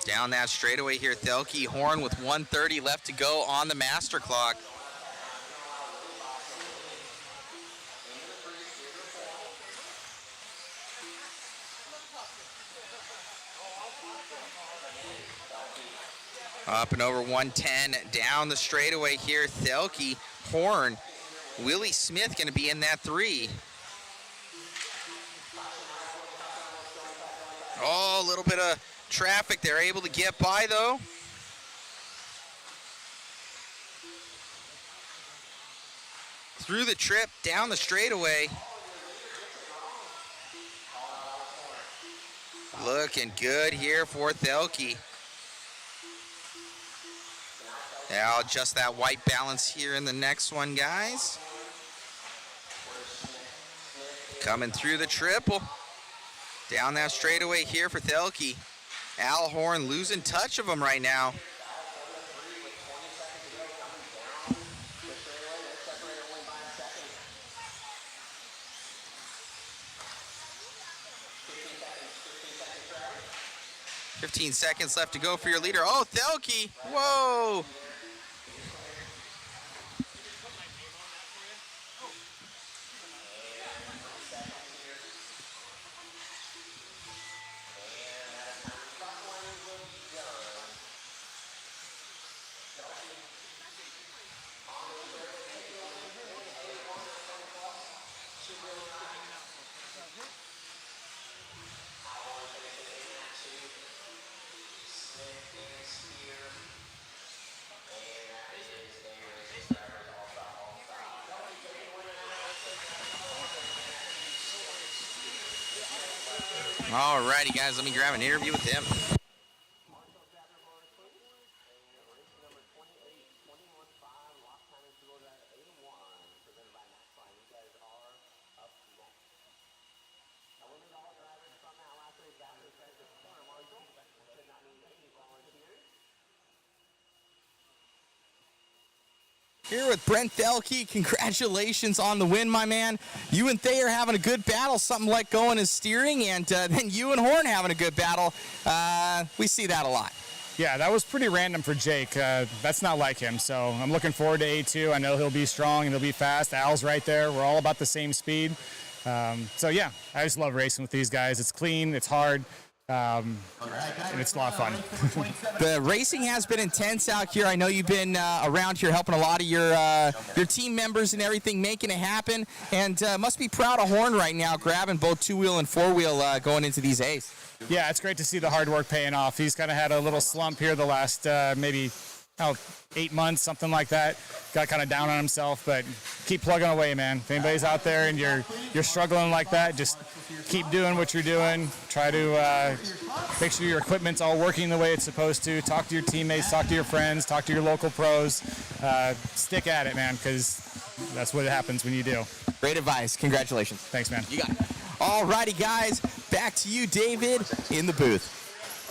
Down that straightaway here, Thelke. Horn with 1:30 left to go on the master clock. Up and over 110 down the straightaway here, Thelke. Horn. Willie Smith going to be in that 3. go. A little bit of traffic. They're able to get by, though. Through the trip, down the straightaway. Looking good here for Thelke. Now adjust that white balance here in the next one, guys. Coming through the triple. Down that straightaway here for Thelke. Al Horn losing touch of him right now. $15 seconds left to go for your leader. Oh, Thelke, whoa. All righty, guys, let me grab an interview with him. Here with Brent Thelke, congratulations on the win, my man. You and Thayer having a good battle, something like going as steering, and then you and Horn having a good battle. We see that a lot. Yeah, that was pretty random for Jake. That's not like him, so I'm looking forward to A2. I know he'll be strong and he'll be fast. Al's right there. We're all about the same speed. So yeah, I just love racing with these guys. It's clean, it's hard. And it's a lot of fun. The racing has been intense out here. I know you've been around here helping a lot of your team members and everything, making it happen. And must be proud of Horn right now, grabbing both two-wheel and four-wheel going into these A's. Yeah, it's great to see the hard work paying off. He's kind of had a little slump here the last maybe 8 months, something like that. Got kind of down on himself, but keep plugging away, man. If anybody's out there and you're struggling like that, just keep doing what you're doing. Try to make sure your equipment's all working the way it's supposed to. Talk to your teammates, talk to your friends, talk to your local pros. Stick at it, man, because that's what happens when you do. Great advice. Congratulations. Thanks, man. You got it. All righty, guys. Back to you, David, in the booth.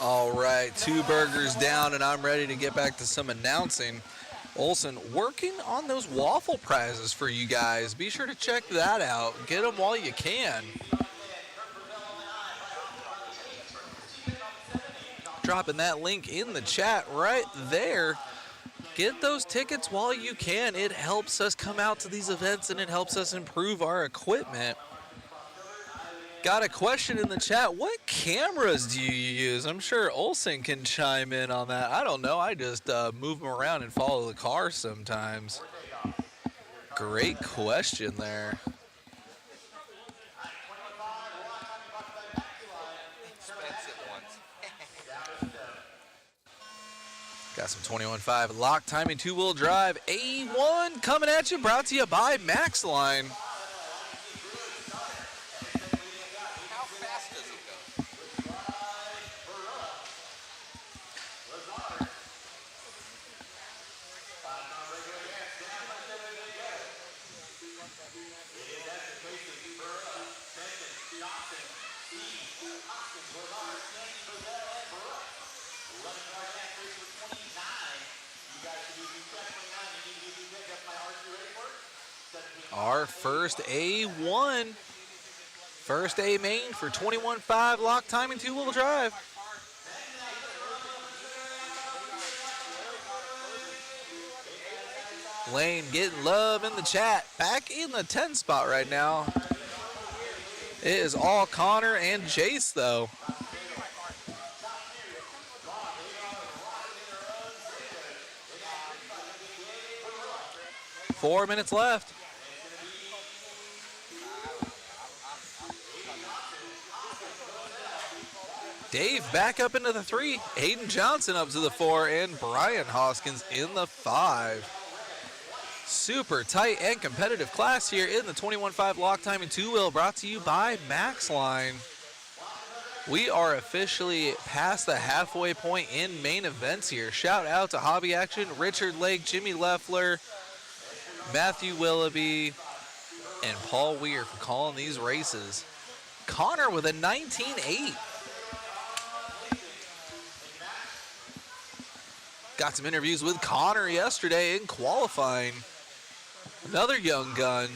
All right, 2 burgers down, and I'm ready to get back to some announcing. Olsen working on those waffle prizes for you guys. Be sure to check that out. Get them while you can. Dropping that link in the chat right there. Get those tickets while you can. It helps us come out to these events, and it helps us improve our equipment. Got a question in the chat. What cameras do you use? I'm sure Olsen can chime in on that. I don't know. I just move them around and follow the car sometimes. Great question there. Got some 21.5 lock timing 2-wheel drive. A1 coming at you, brought to you by MaxLine. Our first A1, first A main for 21.5 lock timing 2-wheel drive. Lane getting love in the chat. Back in the 10 spot right now. It is all Connor and Jace though. Four minutes left. Dave back up into the 3. Aiden Johnson up to the 4, and Brian Hoskins in the 5. Super tight and competitive class here in the 21.5 Lock Time and 2-wheel, brought to you by MaxLine. We are officially past the halfway point in main events here. Shout out to Hobby Action, Richard Lake, Jimmy Leffler, Matthew Willoughby, and Paul Weir for calling these races. Connor with a 19.8. Got some interviews with Connor yesterday in qualifying. Another young gun.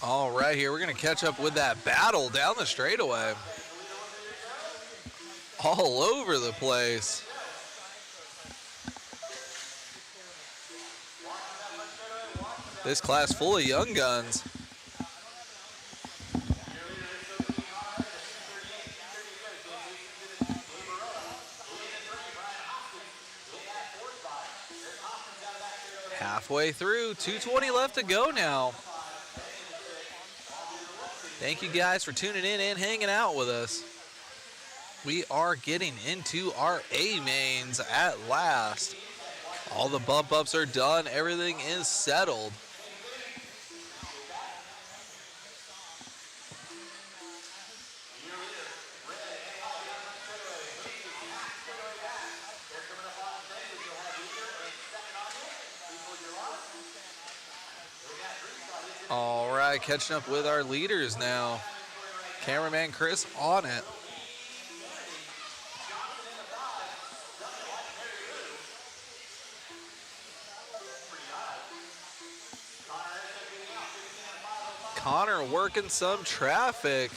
All right, here we're going to catch up with that battle down the straightaway. All over the place. This class full of young guns. Halfway through, 2:20 left to go now. Thank you guys for tuning in and hanging out with us. We are getting into our A mains at last. All the bump ups are done. Everything is settled. All right, catching up with our leaders now. Cameraman Chris on it. Connor working some traffic.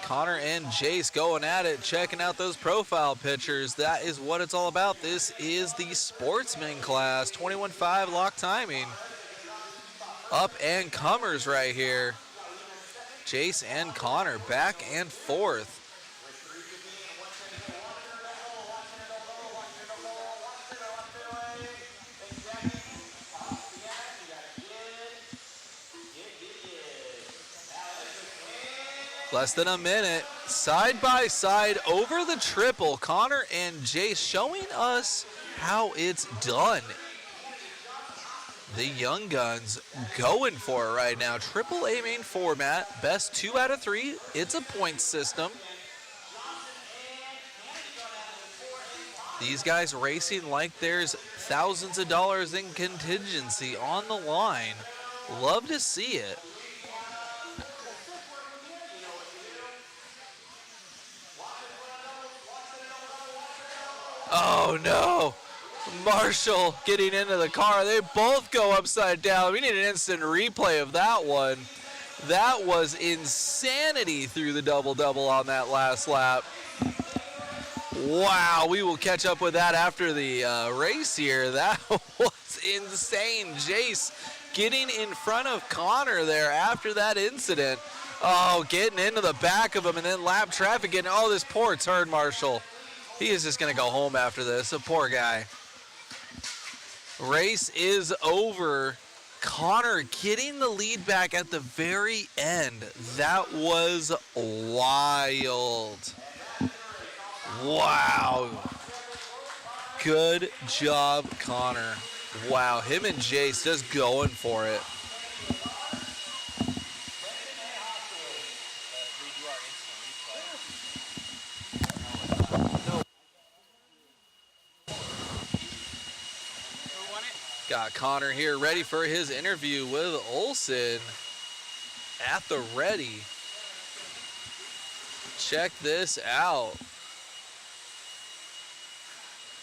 Connor and Jace going at it, checking out those profile pictures. That is what it's all about. This is the Sportsman class, 21.5 lock timing. Up and comers right here. Jace and Connor back and forth. Less than a minute, side by side over the triple. Connor and Jace showing us how it's done. The young guns going for it right now. Triple A main format, best 2 out of 3. It's a point system. These guys racing like there's thousands of dollars in contingency on the line. Love to see it. Oh no, Marshall getting into the car. They both go upside down. We need an instant replay of that one. That was insanity through the double-double on that last lap. Wow, we will catch up with that after the race here. That was insane. Jace getting in front of Connor there after that incident. Oh, getting into the back of him and then lap traffic getting, oh, this poor turn Marshall. He is just going to go home after this. A poor guy. Race is over. Connor getting the lead back at the very end. That was wild. Wow. Good job, Connor. Wow, him and Jace just going for it. Got Connor here ready for his interview with Olsen at the ready. Check this out.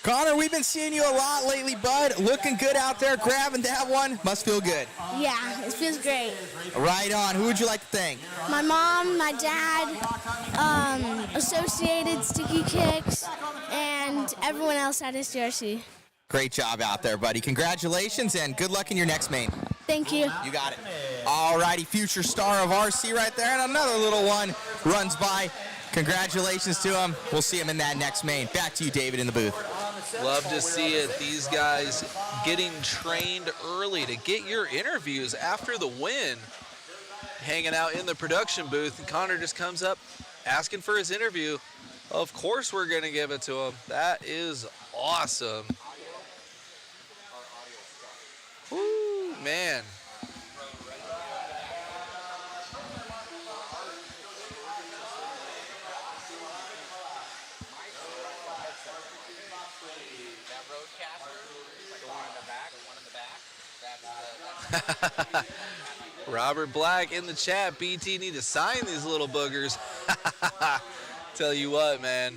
Connor, we've been seeing you a lot lately, bud. Looking good out there, grabbing that one. Must feel good. Yeah, it feels great. Right on. Who would you like to thank? My mom, my dad, Associated Sticky Kicks, and everyone else at SDRC. Great job out there, buddy. Congratulations and good luck in your next main. Thank you. You got it. All righty, future star of RC right there, and another little one runs by. Congratulations to him. We'll see him in that next main. Back to you, David, in the booth. Love to see it. These guys getting trained early to get your interviews after the win. Hanging out in the production booth, and Connor just comes up asking for his interview. Of course we're going to give it to him. That is awesome. Woo, man. Robert Black in the chat. BT need to sign these little boogers. Tell you what, man,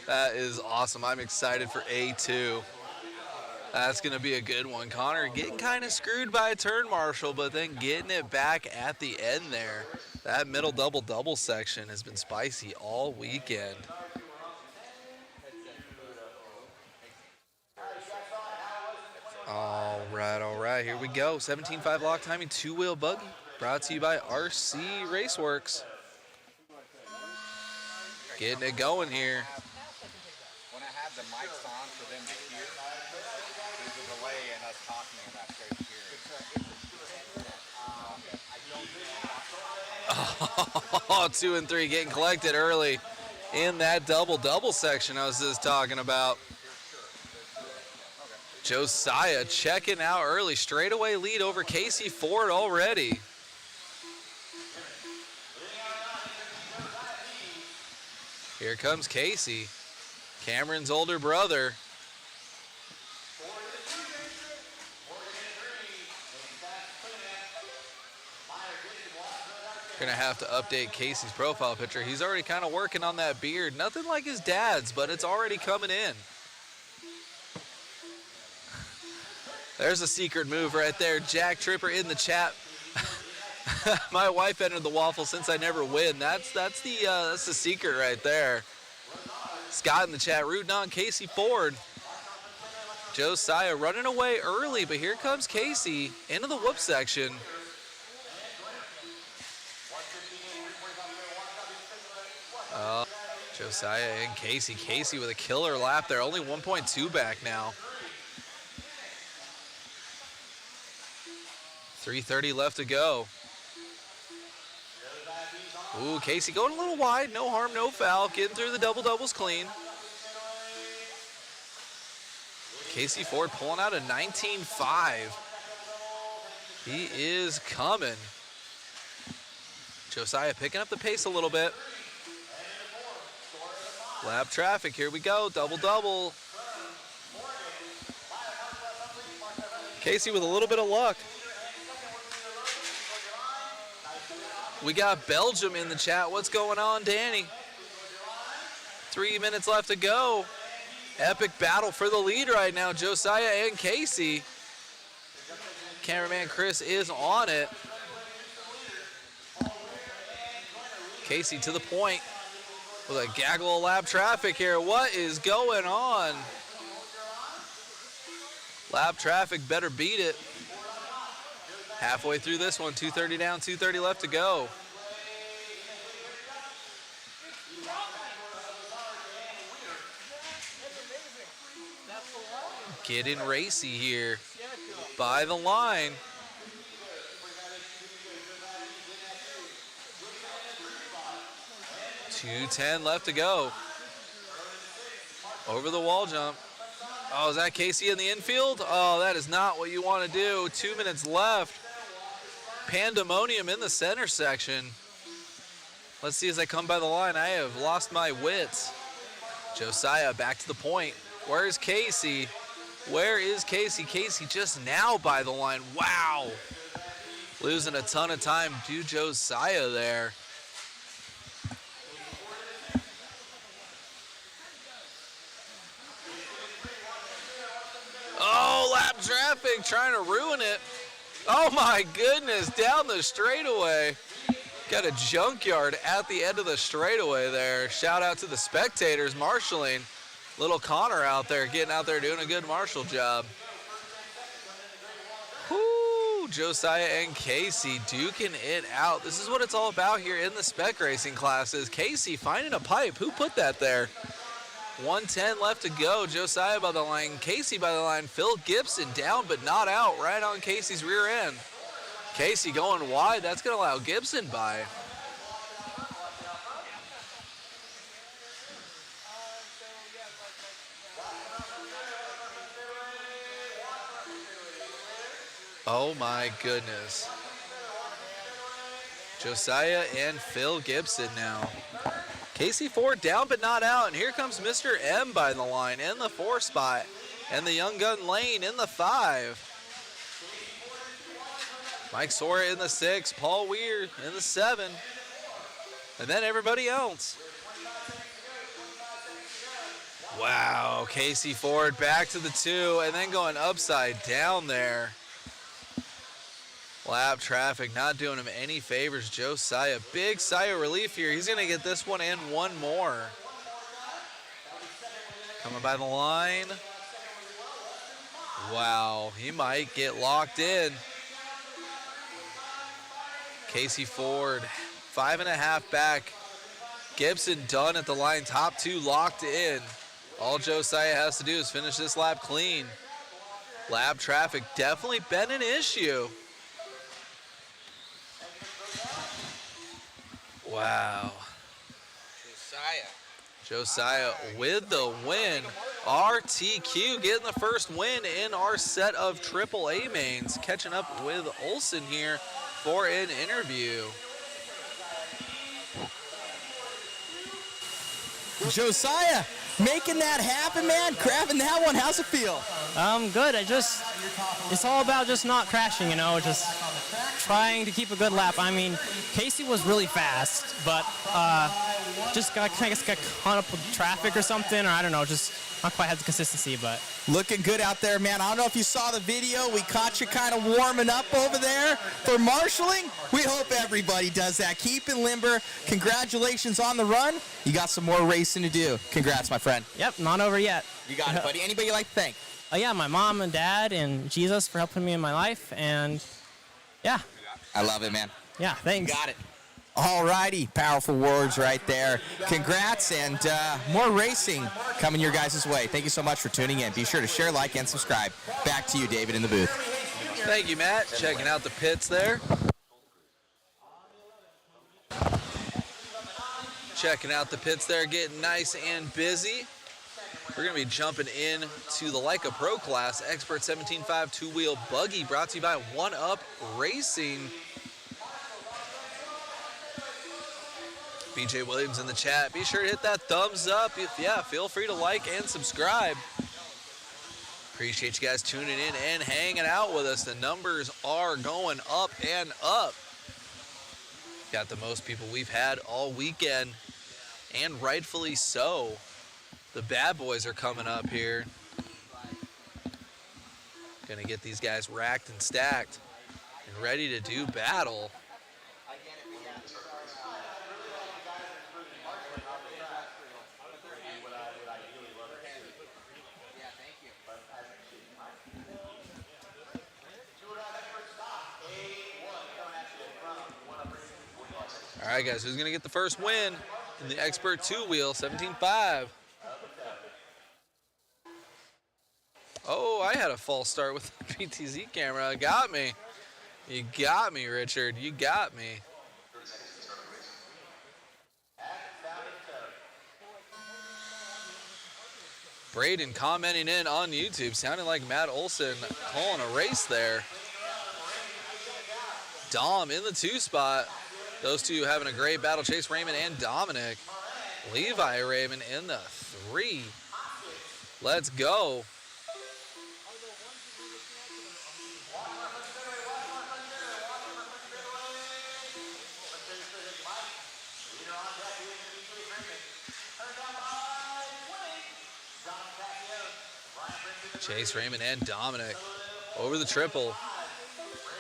that is awesome. I'm excited for A2. That's going to be a good one. Connor getting kind of screwed by a turn marshal, but then getting it back at the end there. That middle double-double section has been spicy all weekend. All right, here we go. 17.5 lock timing, two-wheel buggy, brought to you by RC Raceworks. Getting it going here. When I have the mics on for them to hear, there's a delay in us talking and that straight here. Oh, 2 and 3 getting collected early in that double-double section I was just talking about. Josiah checking out early. Straightaway lead over Casey Ford already. Here comes Casey, Cameron's older brother. Gonna have to update Casey's profile picture. He's already kind of working on that beard. Nothing like his dad's, but it's already coming in. There's a secret move right there. Jack Tripper in the chat. My wife entered the waffle since I never win. That's the secret right there. Scott in the chat rooting on Casey Ford. Josiah running away early, but here comes Casey into the whoop section. Josiah and Casey. Casey with a killer lap there. Only 1.2 back now. 3:30 left to go. Ooh, Casey going a little wide. No harm, no foul. Getting through the double-doubles clean. Casey Ford pulling out a 19.5. He is coming. Josiah picking up the pace a little bit. Lap traffic, here we go. Double-double. Casey with a little bit of luck. We got Belgium in the chat. What's going on, Danny? 3 minutes left to go. Epic battle for the lead right now, Josiah and Casey. Cameraman Chris is on it. Casey to the point with a gaggle of lap traffic here. What is going on? Lap traffic better beat it. Halfway through this one, 2:30 down, 2:30 left to go. Getting racy here by the line. .210 left to go. Over the wall jump. Oh, is that Casey in the infield? Oh, that is not what you want to do. 2 minutes left. Pandemonium in the center section. Let's see as I come by the line. I have lost my wits. Josiah back to the point. Where's Casey? Where is Casey? Casey just now by the line. Wow. Losing a ton of time to Josiah there. Oh, lap traffic trying to ruin it. Oh my goodness, down the straightaway. Got a junkyard at the end of the straightaway there. Shout out to the spectators marshaling. Little Connor out there, getting out there, doing a good marshal job. Whoo, Josiah and Casey duking it out. This is what it's all about here in the spec racing classes. Casey finding a pipe. Who put that there? 110 left to go. Josiah by the line, Casey by the line. Phil Gibson down but not out, right on Casey's rear end. Casey going wide. That's going to allow Gibson by. Oh my goodness. Josiah and Phil Gibson now. Casey Ford down but not out, and here comes Mr. M by the line in the 4 spot, and the young gun Lane in the 5. Mike Sora in the 6, Paul Weir in the 7, and then everybody else. Wow, Casey Ford back to the 2, and then going upside down there. Lap traffic not doing him any favors. Josiah, big sigh of relief here. He's going to get this one and one more. Coming by the line. Wow, he might get locked in. Casey Ford, 5.5 back. Gibson done at the line, top 2 locked in. All Josiah has to do is finish this lap clean. Lap traffic definitely been an issue. Wow. Josiah with the win. RTQ getting the first win in our set of AAA mains. Catching up with Olsen here for an interview. Josiah, making that happen, man. Grabbing that one. How's it feel? Good. It's all about just not crashing, you know, just trying to keep a good lap. I mean, Casey was really fast, but just got caught up with traffic or something, or I don't know, just not quite had the consistency, but. Looking good out there, man. I don't know if you saw the video. We caught you kind of warming up over there for marshaling. We hope everybody does that. Keep it limber. Congratulations on the run. You got some more racing to do. Congrats, my friend. Yep, not over yet. You got it, buddy. Anybody you'd like to thank? Yeah, my mom and dad and Jesus for helping me in my life, and yeah. I love it, man. Yeah, thanks. You got it. All righty, powerful words right there. Congrats, and more racing coming your guys' way. Thank you so much for tuning in. Be sure to share, like, and subscribe. Back to you, David, in the booth. Thank you, Matt. Checking out the pits there. Checking out the pits there, getting nice and busy. We're going to be jumping in to the Leica Pro class, Expert 17.5 two-wheel buggy, brought to you by Oneup Racing. BJ Williams in the chat. Be sure to hit that thumbs up. Feel free to like and subscribe. Appreciate you guys tuning in and hanging out with us. The numbers are going up and up. Got the most people we've had all weekend, and rightfully so. The bad boys are coming up here. Gonna get these guys racked and stacked and ready to do battle. All right, guys, who's gonna get the first win in the Expert two-wheel 17.5? Oh, I had a false start with the PTZ camera. Got me. You got me, Richard. You got me. Braden commenting in on YouTube, sounding like Matt Olson calling a race there. Dom in the 2 spot. Those two having a great battle. Chase Raymond and Dominic. Levi Raymond in the 3. Let's go. Chase Raymond and Dominic over the triple.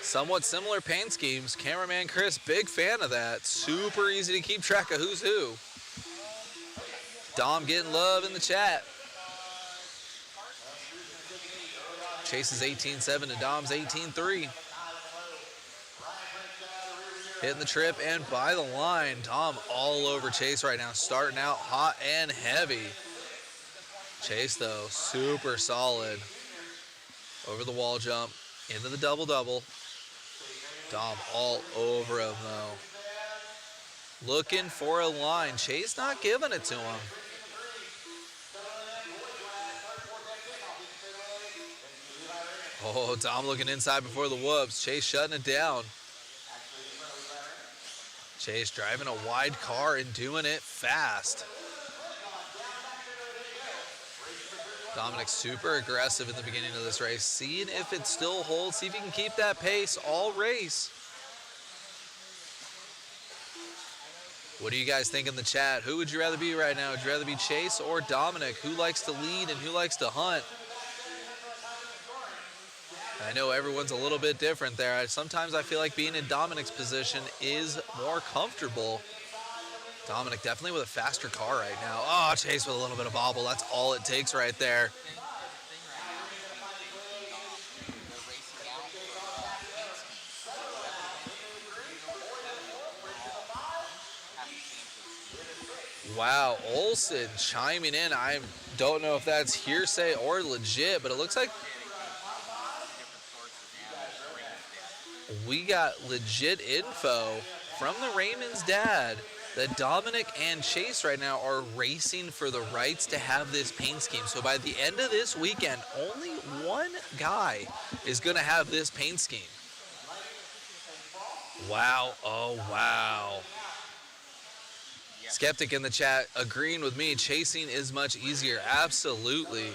Somewhat similar paint schemes. Cameraman Chris, big fan of that. Super easy to keep track of who's who. Dom getting love in the chat. Chase is 18-7 to Dom's 18-3. Hitting the trip and by the line. Dom all over Chase right now, starting out hot and heavy. Chase, though, super solid. Over the wall jump, into the double-double. Dom all over him, though. Looking for a line. Chase not giving it to him. Oh, Dom looking inside before the whoops. Chase shutting it down. Chase driving a wide car and doing it fast. Dominic super aggressive in the beginning of this race, seeing if it still holds, see if he can keep that pace all race. What do you guys think in the chat? Who would you rather be right now? Would you rather be Chase or Dominic? Who likes to lead and who likes to hunt? I know everyone's a little bit different there. Sometimes I feel like being in Dominic's position is more comfortable. Dominic definitely with a faster car right now. Oh, Chase with a little bit of bobble. That's all it takes right there. Wow, Olsen chiming in. I don't know if that's hearsay or legit, but it looks like we got legit info from the Raymond's dad that Dominic and Chase right now are racing for the rights to have this paint scheme. So by the end of this weekend, only one guy is going to have this paint scheme. Wow, oh wow. Skeptic in the chat agreeing with me, chasing is much easier. Absolutely.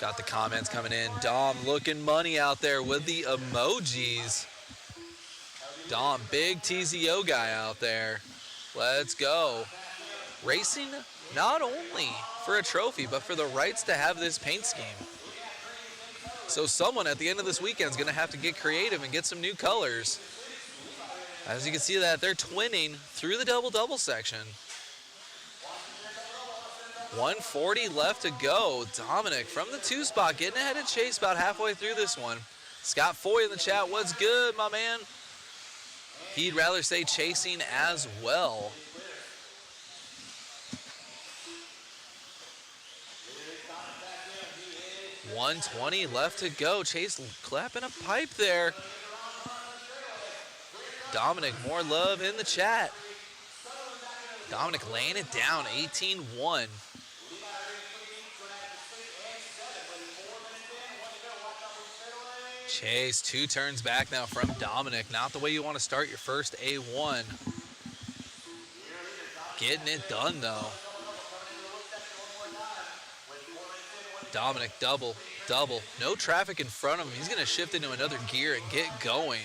Got the comments coming in. Dom looking money out there with the emojis. Dom, big TZO guy out there. Let's go. Racing not only for a trophy, but for the rights to have this paint scheme. So someone at the end of this weekend is going to have to get creative and get some new colors. As you can see that, they're twinning through the double-double section. 140 left to go. Dominic from the 2 spot getting ahead of Chase about halfway through this one. Scott Foy in the chat, what's good, my man? He'd rather say chasing as well. $120 left to go. Chase clapping a pipe there. Dominic, more love in the chat. Dominic laying it down, 18-1. Chase, 2 turns back now from Dominic. Not the way you want to start your first A1. Getting it done, though. Dominic, double. No traffic in front of him. He's going to shift into another gear and get going.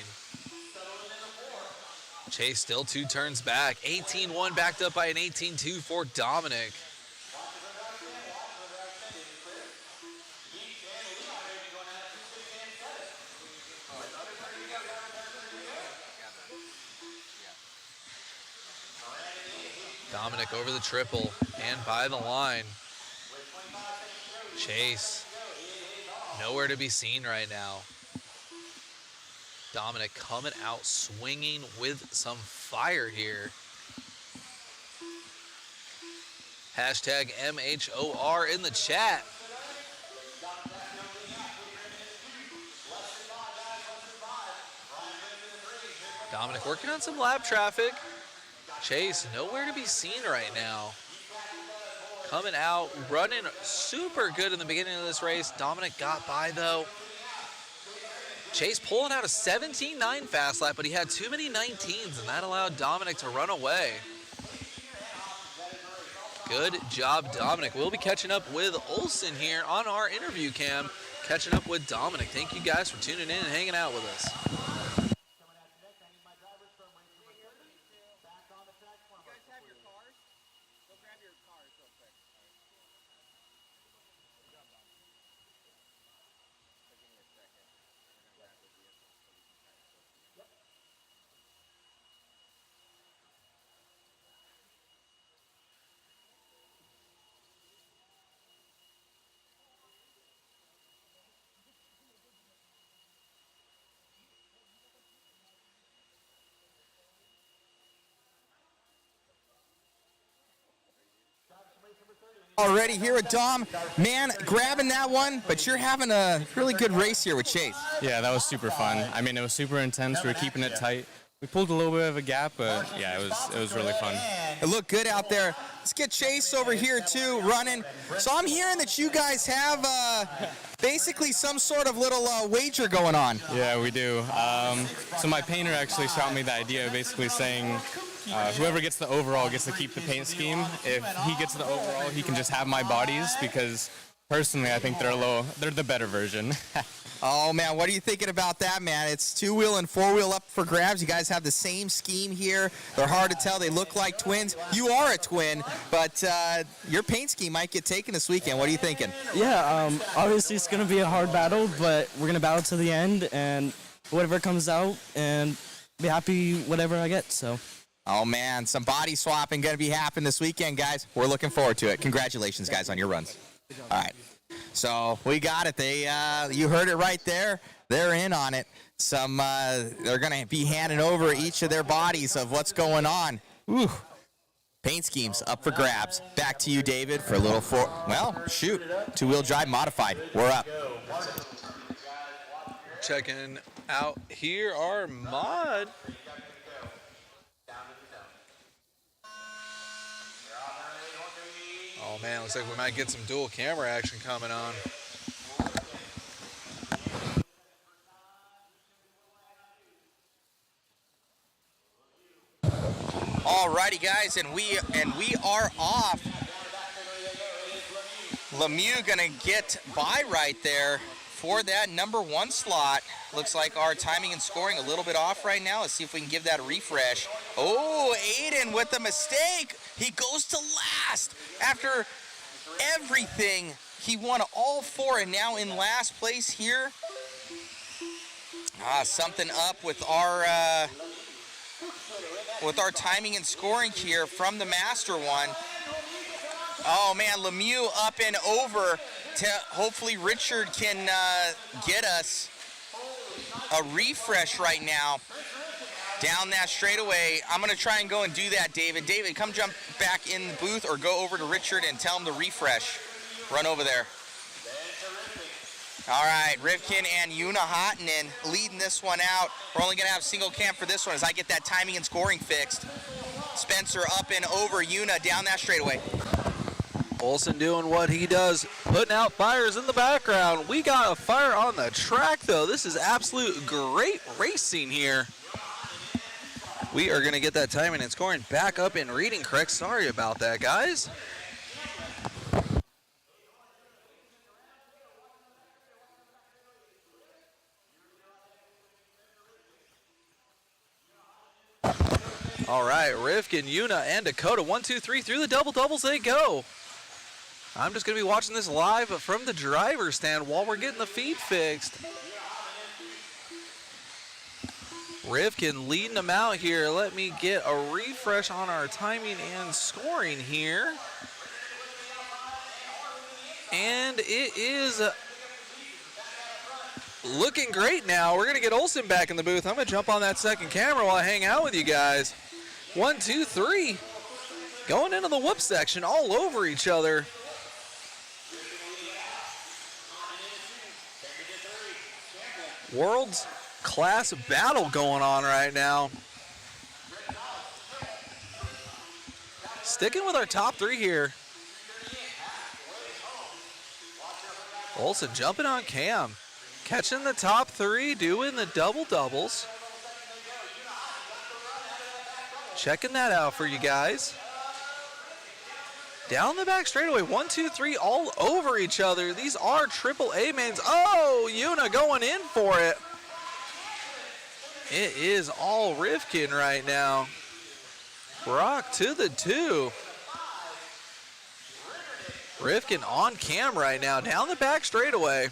Chase still 2 turns back. 18-1 backed up by an 18-2 for Dominic. Dominic over the triple and by the line. Chase, nowhere to be seen right now. Dominic coming out swinging with some fire here. Hashtag MHOR in the chat. Dominic working on some lap traffic. Chase, nowhere to be seen right now. Coming out, running super good in the beginning of this race. Dominic got by, though. Chase pulling out a 17-9 fast lap, but he had too many 19s, and that allowed Dominic to run away. Good job, Dominic. We'll be catching up with Olsen here on our interview cam, catching up with Dominic. Thank you guys for tuning in and hanging out with us. Already here with Dom. Man, grabbing that one, but you're having a really good race here with Chase. Yeah, that was super fun. I mean, it was super intense. We were keeping it tight. We pulled a little bit of a gap, but yeah, it was really fun. It looked good out there. Let's get Chase over here too, running. So I'm hearing that you guys have basically some sort of little wager going on. Yeah, we do. So my painter actually shot me the idea, basically saying whoever gets the overall gets to keep the paint scheme. If he gets the overall, he can just have my bodies, because personally I think they're the better version. Oh man, what are you thinking about that, man? It's 2-wheel and 4-wheel up for grabs. You guys have the same scheme here. They're hard to tell. They look like twins. You are a twin, but your paint scheme might get taken this weekend. What are you thinking? Yeah, obviously it's going to be a hard battle, but we're going to battle to the end, and whatever comes out, and be happy whatever I get, so. Oh man, some body swapping going to be happening this weekend, guys. We're looking forward to it. Congratulations, guys, on your runs. All right. So we got it. You heard it right there. They're in on it. They're going to be handing over each of their bodies of what's going on. Ooh. Paint schemes up for grabs. Back to you, David, for a little 2-wheel drive modified. We're up. Checking out here our mod. Oh man, looks like we might get some dual camera action coming on. Alrighty, guys, and we are off. Lemieux gonna get by right there for that number 1 slot. Looks like our timing and scoring a little bit off right now. Let's see if we can give that a refresh. Oh, Aiden with a mistake. He goes to last after everything. He won all 4 and now in last place here. Something up with our timing and scoring here from the Master one. Oh man, Lemieux up and over to hopefully Richard can get us a refresh right now. Down that straightaway. I'm going to try and go and do that, David. David, come jump back in the booth or go over to Richard and tell him to refresh. Run over there. All right, Rivkin and Yuna Hottinen leading this one out. We're only going to have single cam for this one as I get that timing and scoring fixed. Spencer up and over, Yuna down that straightaway. Olsen doing what he does, putting out fires in the background. We got a fire on the track, though. This is absolute great racing here. We are going to get that timing and scoring back up and reading correct. Sorry about that, guys. All right, Rivkin, Yuna, and Dakota. 1, 2, 3 through the double doubles they go. I'm just going to be watching this live from the driver's stand while we're getting the feed fixed. Rivkin leading them out here. Let me get a refresh on our timing and scoring here. And it is looking great now. We're going to get Olsen back in the booth. I'm going to jump on that second camera while I hang out with you guys. 1, 2, 3. Going into the whoop section all over each other. World's class battle going on right now. Sticking with our top 3 here. Olsen jumping on cam. Catching the top 3, doing the double doubles. Checking that out for you guys. Down the back straightaway, 1, 2, 3, all over each other. These are AAA mains. Oh, Yuna going in for it. It is all Rivkin right now. Brock to the 2. Rivkin on cam right now, down the back straightaway.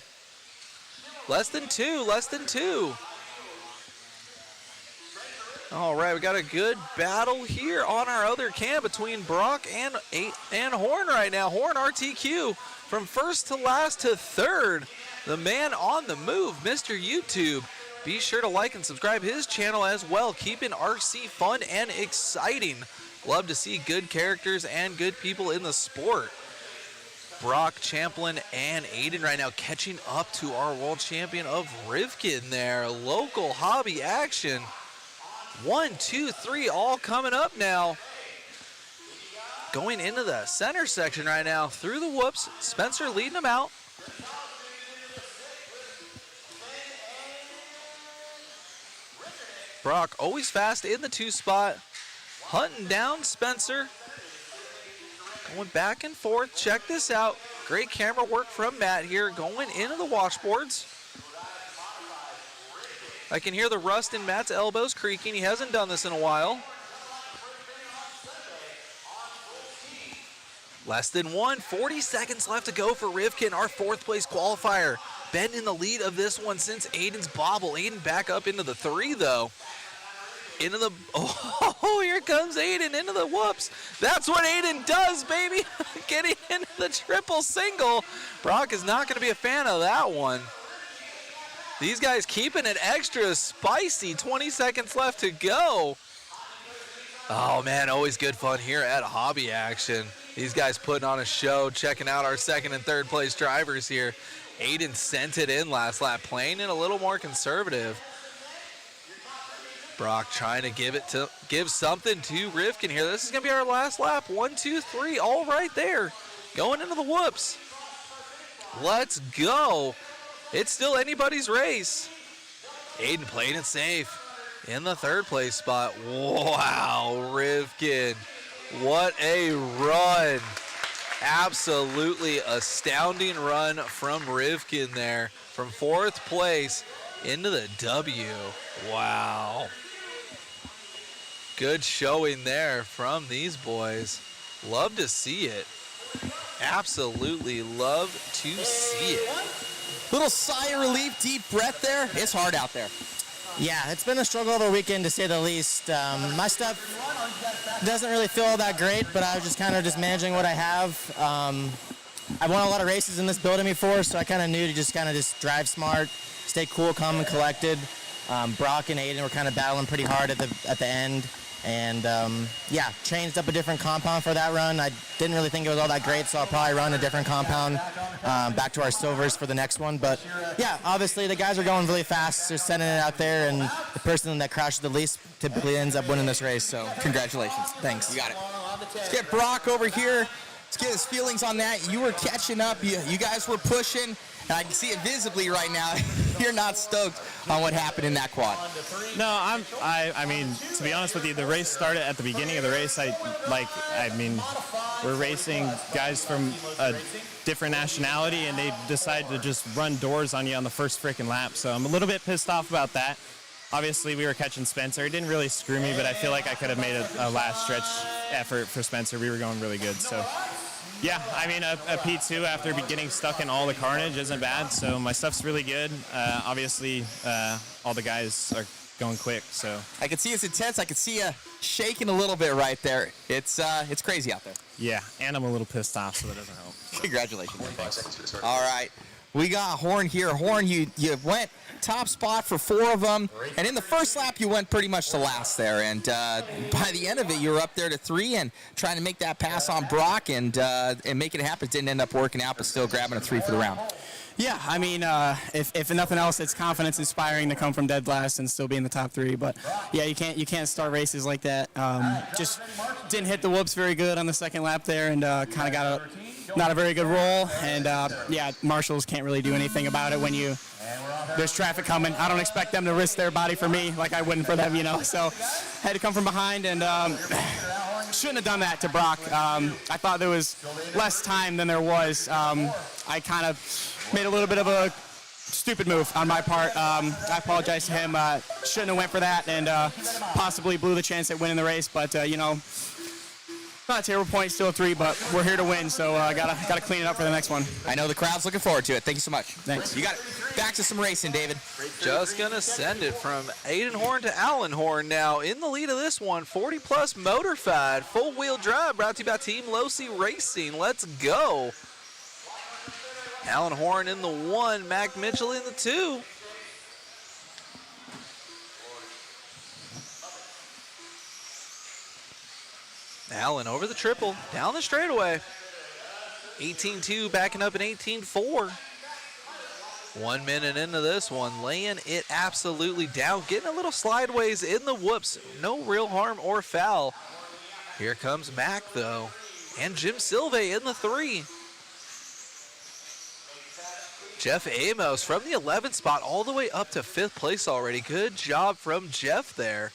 Less than 2, less than 2. All right, we got a good battle here on our other cam between Brock and Horn right now. Horn RTQ from first to last to third. The man on the move, Mr. YouTube. Be sure to like and subscribe his channel as well. Keeping RC fun and exciting. Love to see good characters and good people in the sport. Brock, Champlin, and Aiden right now catching up to our world champion of Rivkin there. Local hobby action. 1, 2, 3, all coming up now. Going into the center section right now through the whoops. Spencer leading them out. Brock always fast in the 2 spot. Hunting down Spencer. Going back and forth. Check this out. Great camera work from Matt here. Going into the washboards. I can hear the rust in Matt's elbows creaking. He hasn't done this in a while. Less than 40 seconds left to go for Rivkin, our 4th place qualifier. Been in the lead of this one since Aiden's bobble. Aiden back up into the 3 though. Into the, oh, here comes Aiden into the whoops. That's what Aiden does, baby. Getting into the triple single. Brock is not going to be a fan of that one. These guys keeping it extra spicy. 20 seconds left to go. Oh, man, always good fun here at Hobby Action. These guys putting on a show, checking out our 2nd and 3rd place drivers here. Aiden sent it in last lap, playing it a little more conservative. Brock trying to give something to Rivkin here. This is going to be our last lap. 1, 2, 3, all right there. Going into the whoops. Let's go. It's still anybody's race. Aiden playing it safe in the 3rd place spot. Wow, Rivkin. What a run. Absolutely astounding run from Rivkin there. From 4th place into the W. Wow. Good showing there from these boys. Love to see it. Absolutely love to see it. Little sigh of relief, deep breath there. It's hard out there. Yeah, it's been a struggle over the weekend to say the least. My stuff doesn't really feel all that great, but I was just kind of just managing what I have. I've won a lot of races in this building before, so I kind of knew to just drive smart, stay cool, calm, and collected. Brock and Aiden were kind of battling pretty hard at the end. And yeah, changed up a different compound for that run. I didn't really think it was all that great, so I'll probably run a different compound back to our silvers for the next one. But yeah, obviously the guys are going really fast. They're sending it out there, and the person that crashes the least typically ends up winning this race. So congratulations. Thanks. You got it. Let's get Brock over here. Let's get his feelings on that. You were catching up. You guys were pushing. And I can see it visibly right now. You're not stoked on what happened in that quad. No, I mean, to be honest with you, the race started at the beginning of the race. We're racing guys from a different nationality, and they decided to just run doors on you on the first freaking lap. So I'm a little bit pissed off about that. Obviously, we were catching Spencer. It didn't really screw me, but I feel like I could have made a last stretch effort for Spencer. We were going really good. So yeah, I mean, a P2 after getting stuck in all the carnage isn't bad, so my stuff's really good. Obviously, all the guys are going quick, so. I can see it's intense. I can see you shaking a little bit right there. It's crazy out there. Yeah, and I'm a little pissed off, so that doesn't help. Congratulations. Thanks. All right. We got Horn here. Horn, you went top spot for 4 of them, and in the first lap you went pretty much to last there, and by the end of it you were up there to 3 and trying to make that pass on Brock and make it happen. It didn't end up working out, but still grabbing a 3 for the round. Yeah, I mean, if nothing else, it's confidence inspiring to come from dead last and still be in the top 3. But yeah, you can't start races like that. Just didn't hit the whoops very good on the second lap there, and kind of got not a very good roll. And yeah, marshals can't really do anything about it when there's traffic coming. I don't expect them to risk their body for me like I wouldn't for them, So had to come from behind, and shouldn't have done that to Brock. I thought there was less time than there was. I kind of made a little bit of a stupid move on my part. I apologize to him. Shouldn't have went for that, and possibly blew the chance at winning the race. But not a terrible point, still a 3, but we're here to win, so gotta clean it up for the next one. I know the crowd's looking forward to it. Thank you so much. Thanks. You got it. Back to some racing, David. Just gonna send it from Aiden Horn to Alan Horn now. In the lead of this one, 40 plus motorfied, full wheel drive, brought to you by Team Losi Racing. Let's go. Alan Horn in the 1, Mac Mitchell in the 2. Allen over the triple, down the straightaway. 18-2 backing up in 18-4. 1 minute into this one, laying it absolutely down, getting a little slideways in the whoops. No real harm or foul. Here comes Mac, though, and Jim Silve in the 3. Jeff Amos from the 11th spot all the way up to 5th place already. Good job from Jeff there.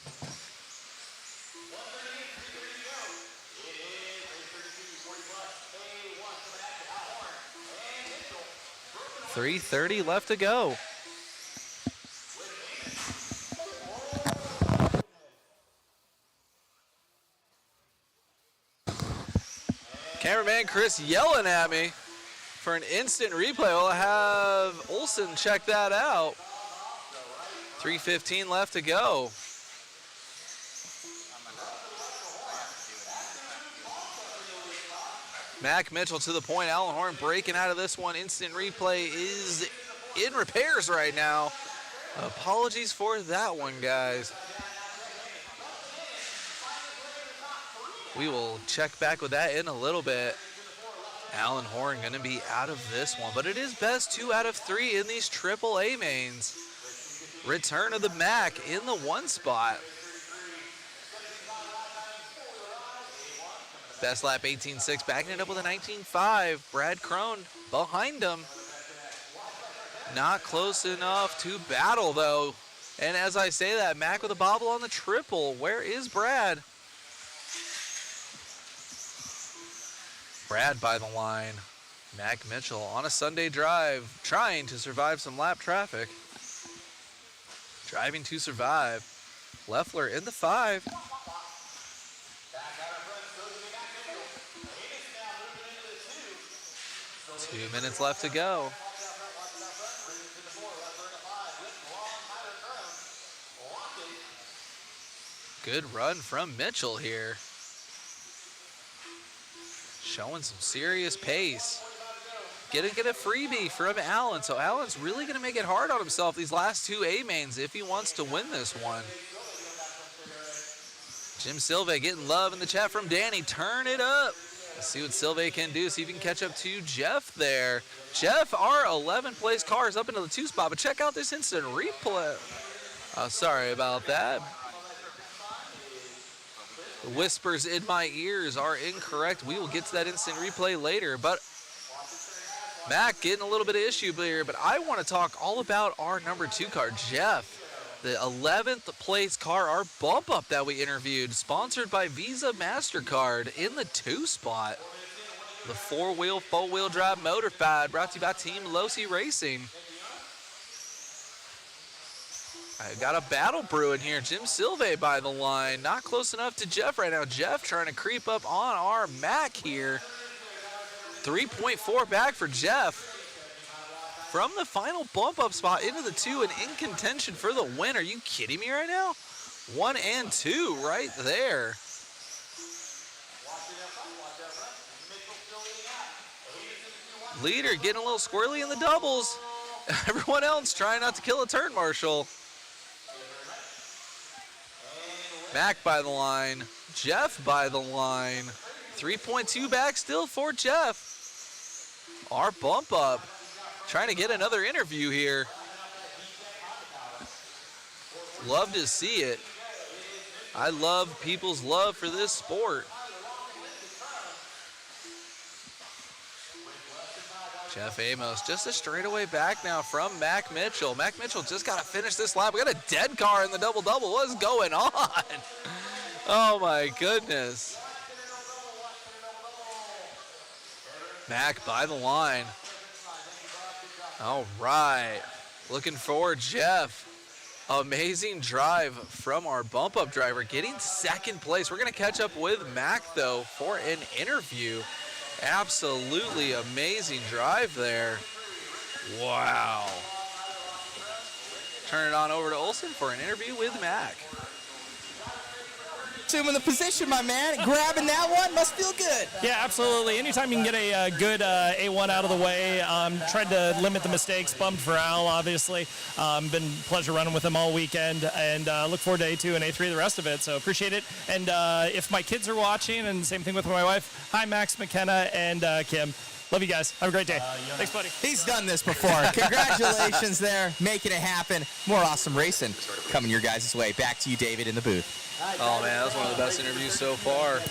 .330 left to go. Cameraman Chris yelling at me for an instant replay. We'll have Olsen check that out. 3:15 left to go. Mac Mitchell to the point. Aiden Horn breaking out of this one. Instant replay is in repairs right now. Apologies for that one, guys. We will check back with that in a little bit. Aiden Horn going to be out of this one, but it is best 2 out of 3 in these AAA mains. Return of the Mac in the 1 spot. Best lap 18.6, backing it up with a 19.5. Brad Crone behind him. Not close enough to battle, though. And as I say that, Mac with a bobble on the triple. Where is Brad? Brad by the line. Mac Mitchell on a Sunday drive, trying to survive some lap traffic. Driving to survive. Leffler in the 5. 2 minutes left to go. Good run from Mitchell here. Showing some serious pace. Gonna get a freebie from Allen. So Allen's really gonna make it hard on himself these last 2 A mains if he wants to win this one. Jim Silve getting love in the chat from Danny. Turn it up. Let's see what Silve can do. See if he can catch up to Jeff there. Jeff, our 11th place car is up into the 2 spot, but check out this instant replay. Oh, sorry about that. The whispers in my ears are incorrect. We will get to that instant replay later, but Mac getting a little bit of issue here, but I want to talk all about our number 2 car, Jeff. The 11th place car, our bump up that we interviewed, sponsored by Visa MasterCard in the 2 spot. The 4-wheel drive modified, brought to you by Team Losi Racing. I got a battle brewing here. Jim Silve by the line. Not close enough to Jeff right now. Jeff trying to creep up on our Mac here. 3.4 back for Jeff. From the final bump up spot into the 2 and in contention for the win. Are you kidding me right now? 1 and 2 right there. Leader getting a little squirrely in the doubles. Everyone else trying not to kill a turn marshal. Mac by the line. Jeff by the line. 3.2 back still for Jeff. Our bump up. Trying to get another interview here. Love to see it. I love people's love for this sport. Jeff Amos, just a straightaway back now from Mac Mitchell. Mac Mitchell just got to finish this lap. We got a dead car in the double-double. What's going on? Oh, my goodness. Mac by the line. All right, looking forward, Jeff. Amazing drive from our bump-up driver, getting 2nd place. We're gonna catch up with Mac, though, for an interview. Absolutely amazing drive there. Wow. Turn it on over to Olsen for an interview with Mac. Him in the position, my man. Grabbing that one must feel good. Yeah, absolutely. Anytime you can get a good A1 out of the way, tried to limit the mistakes. Bummed for Al, obviously. Been a pleasure running with him all weekend, and look forward to A2 and A3 the rest of it. So appreciate it. And if my kids are watching, and same thing with my wife, hi Max McKenna and Kim. Love you guys. Have a great day. Thanks, buddy. He's done this before. Congratulations there, making it happen. More awesome racing coming your guys' way. Back to you, David, in the booth. Oh, man, that was one of the best interviews so far.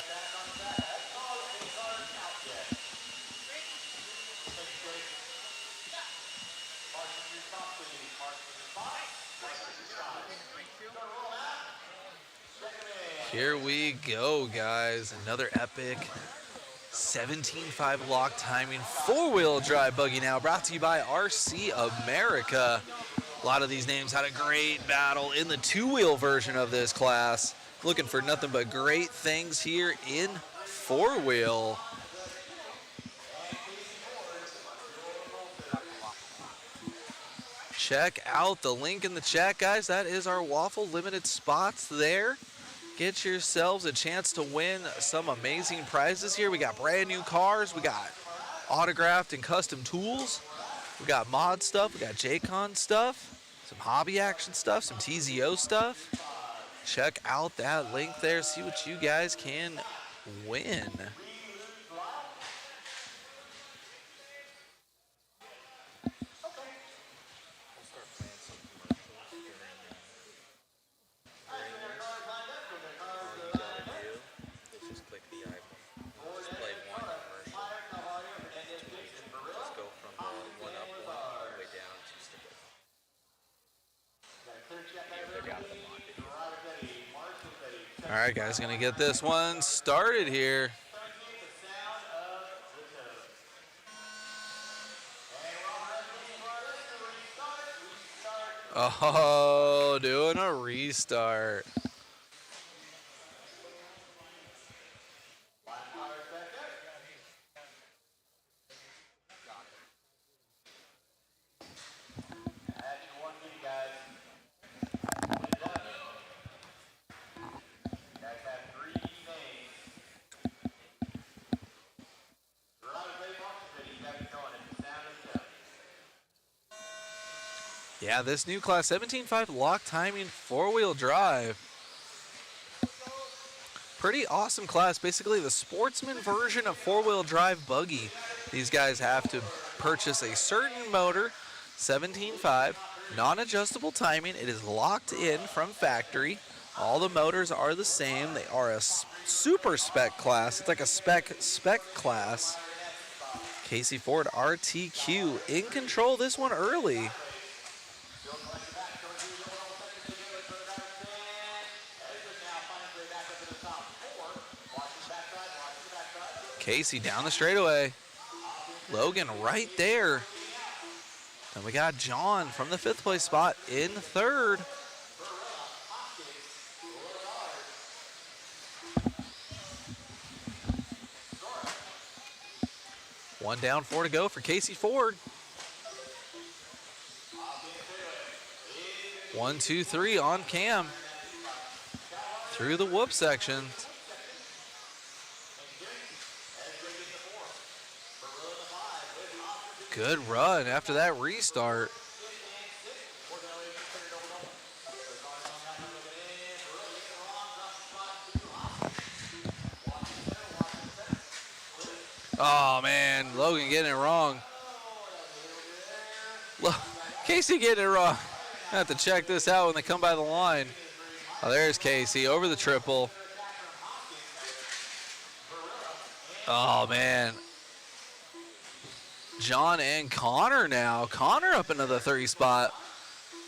Here we go, guys. Another epic 17.5 lock timing, four-wheel drive buggy now, brought to you by RC America. A lot of these names had a great battle in the two-wheel version of this class. Looking for nothing but great things here in four-wheel. Check out the link in the chat, guys. That is our Waffle Limited spots there. Get yourselves a chance to win some amazing prizes here. We got brand new cars. We got autographed and custom tools. We got mod stuff. We got JCon stuff. Some hobby action stuff. Some TZO stuff. Check out that link there. See what you guys can win. All right, guys, gonna get this one started here. Oh, doing a restart. Yeah, this new class, 17.5 lock timing, four-wheel drive. Pretty awesome class. Basically the Sportsman version of four-wheel drive buggy. These guys have to purchase a certain motor, 17.5, non-adjustable timing. It is locked in from factory. All the motors are the same. They are a super spec class. It's like a spec class. Casey Ford RTQ in control this one early. Casey down the straightaway. Logan right there. And we got John from the 5th place spot in 3rd. One down, 4 to go for Casey Ford. 1, 2, 3 on Cam. Through the whoop section. Good run after that restart. Oh man, Logan getting it wrong. Casey getting it wrong. I have to check this out when they come by the line. Oh, there's Casey over the triple. Oh man. John and Connor now. Connor up into the 30 spot.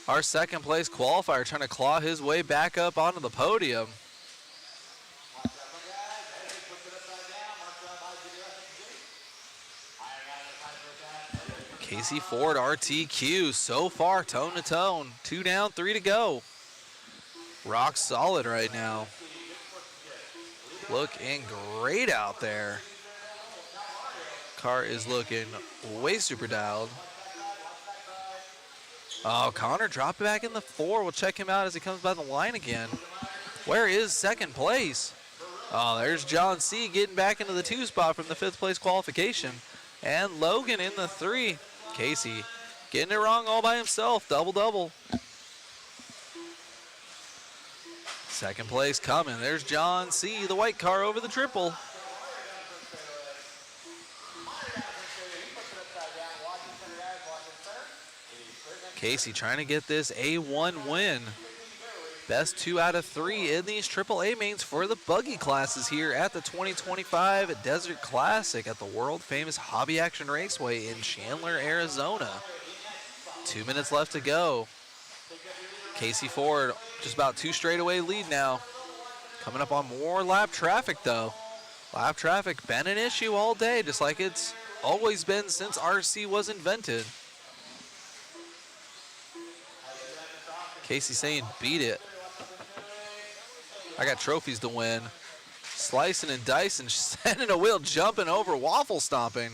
Our 2nd place qualifier trying to claw his way back up onto the podium. Casey Ford RTQ so far tone to tone. 2 down, 3 to go. Rock solid right now. Looking great out there. Car is looking way super dialed. Oh, Connor dropped back in the 4. We'll check him out as he comes by the line again. Where is 2nd place? Oh, there's John C. getting back into the 2 spot from the 5th place qualification. And Logan in the 3. Casey getting it wrong all by himself. Double-double. 2nd place coming. There's John C., the white car over the triple. Casey trying to get this A1 win. Best 2 out of 3 in these AAA mains for the buggy classes here at the 2025 Desert Classic at the world-famous Hobby Action Raceway in Chandler, Arizona. 2 minutes left to go. Casey Ford just about 2 straightaway lead now. Coming up on more lap traffic though. Lap traffic been an issue all day, just like it's always been since RC was invented. Casey saying beat it. I got trophies to win. Slicing and dicing, sending a wheel, jumping over, waffle stomping.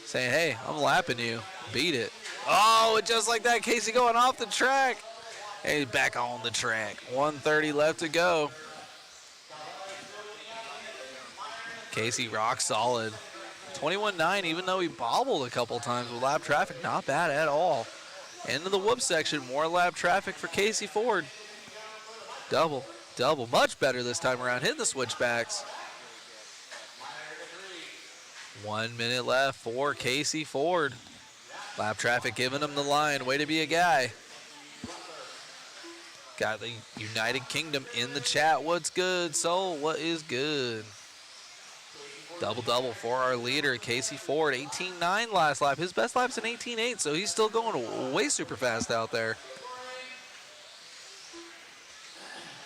Saying, hey, I'm lapping you. Beat it. Oh, and just like that, Casey going off the track. And he's back on the track. 1:30 left to go. Casey rock solid. 21.9, even though he bobbled a couple times with lap traffic, not bad at all. Into the whoop section, more lap traffic for Casey Ford. Double, much better this time around, hitting the switchbacks. 1 minute left for Casey Ford. Lap traffic giving him the line, way to be a guy. Got the United Kingdom in the chat, what's good, Soul, what is good? Double for our leader, Casey Ford, 18.9 last lap. His best lap's an 18.8, so he's still going way super fast out there.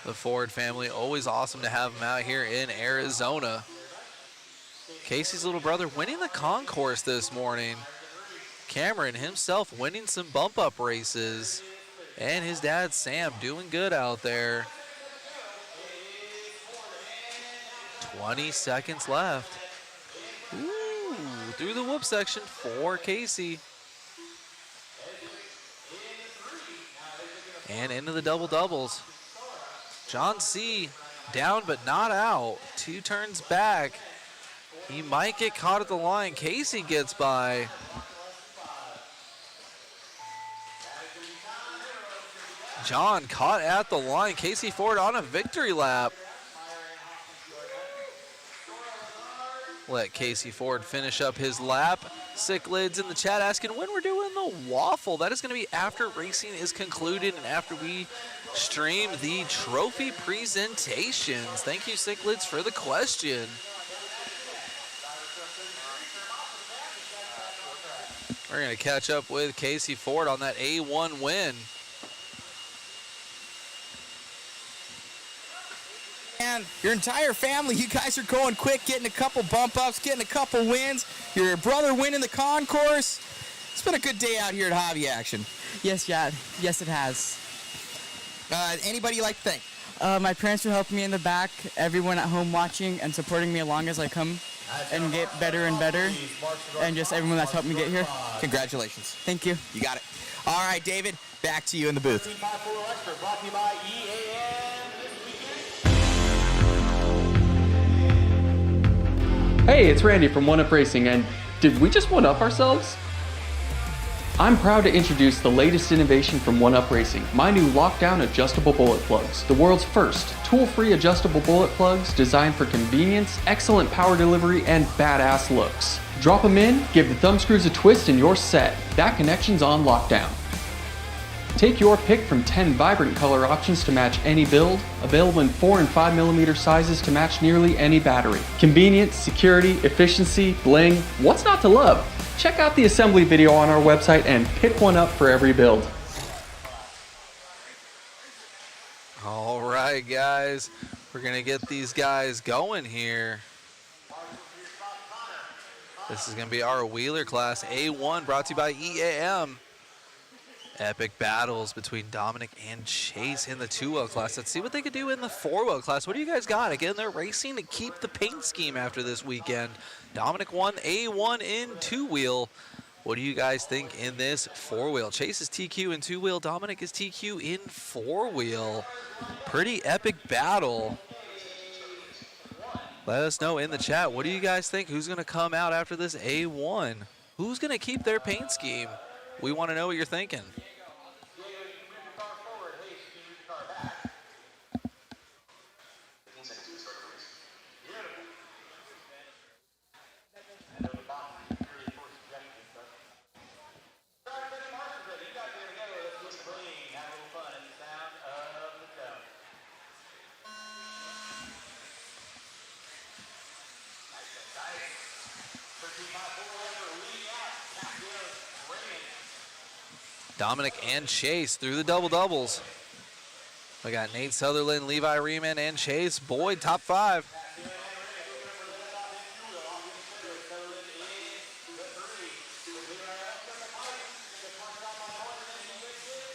The Ford family, always awesome to have him out here in Arizona. Casey's little brother winning the concourse this morning. Cameron himself winning some bump up races. And his dad, Sam, doing good out there. 20 seconds left. Ooh, through the whoop section for Casey. And into the doubles. John C. down but not out. 2 turns back. He might get caught at the line. Casey gets by. John caught at the line. Casey Ford on a victory lap. Let Casey Ford finish up his lap. Sick Lids in the chat asking when we're doing the waffle. That is going to be after racing is concluded and after we stream the trophy presentations. Thank you, Sick Lids, for the question. We're going to catch up with Casey Ford on that A1 win. And your entire family, you guys are going quick, getting a couple bump ups, getting a couple wins. Your brother winning the concourse. It's been a good day out here at Hobby Action. Yes, Chad. Yes, it has. Anybody you like to thank? My parents for helping me in the back, everyone at home watching and supporting me along as I come and get better and better, and just everyone that's helped me get here. Congratulations. Thank you. You got it. All right, David, back to you in the booth. Hey, it's Randy from Oneup Racing, and did we just one-up ourselves? I'm proud to introduce the latest innovation from Oneup Racing, my new lockdown adjustable bullet plugs, the world's first tool-free adjustable bullet plugs designed for convenience, excellent power delivery, and badass looks. Drop them in, give the thumb screws a twist, and you're set. That connection's on lockdown. Take your pick from 10 vibrant color options to match any build, available in 4 and 5mm sizes to match nearly any battery. Convenience, security, efficiency, bling, what's not to love? Check out the assembly video on our website and pick one up for every build. All right, guys, we're gonna get these guys going here. This is gonna be our wheeler class A1, brought to you by EAM. Epic battles between Dominic and Chase in the 2-wheel class. Let's see what they could do in the 4-wheel class. What do you guys got? Again, they're racing to keep the paint scheme after this weekend. Dominic won A1 in 2-wheel. What do you guys think in this 4-wheel? Chase is TQ in 2-wheel. Dominic is TQ in 4-wheel. Pretty epic battle. Let us know in the chat. What do you guys think? Who's going to come out after this A1? Who's going to keep their paint scheme? We want to know what you're thinking. Dominic and Chase through the double-doubles. We got Nate Sutherland, Levi Riemann, and Chase Boyd, top 5.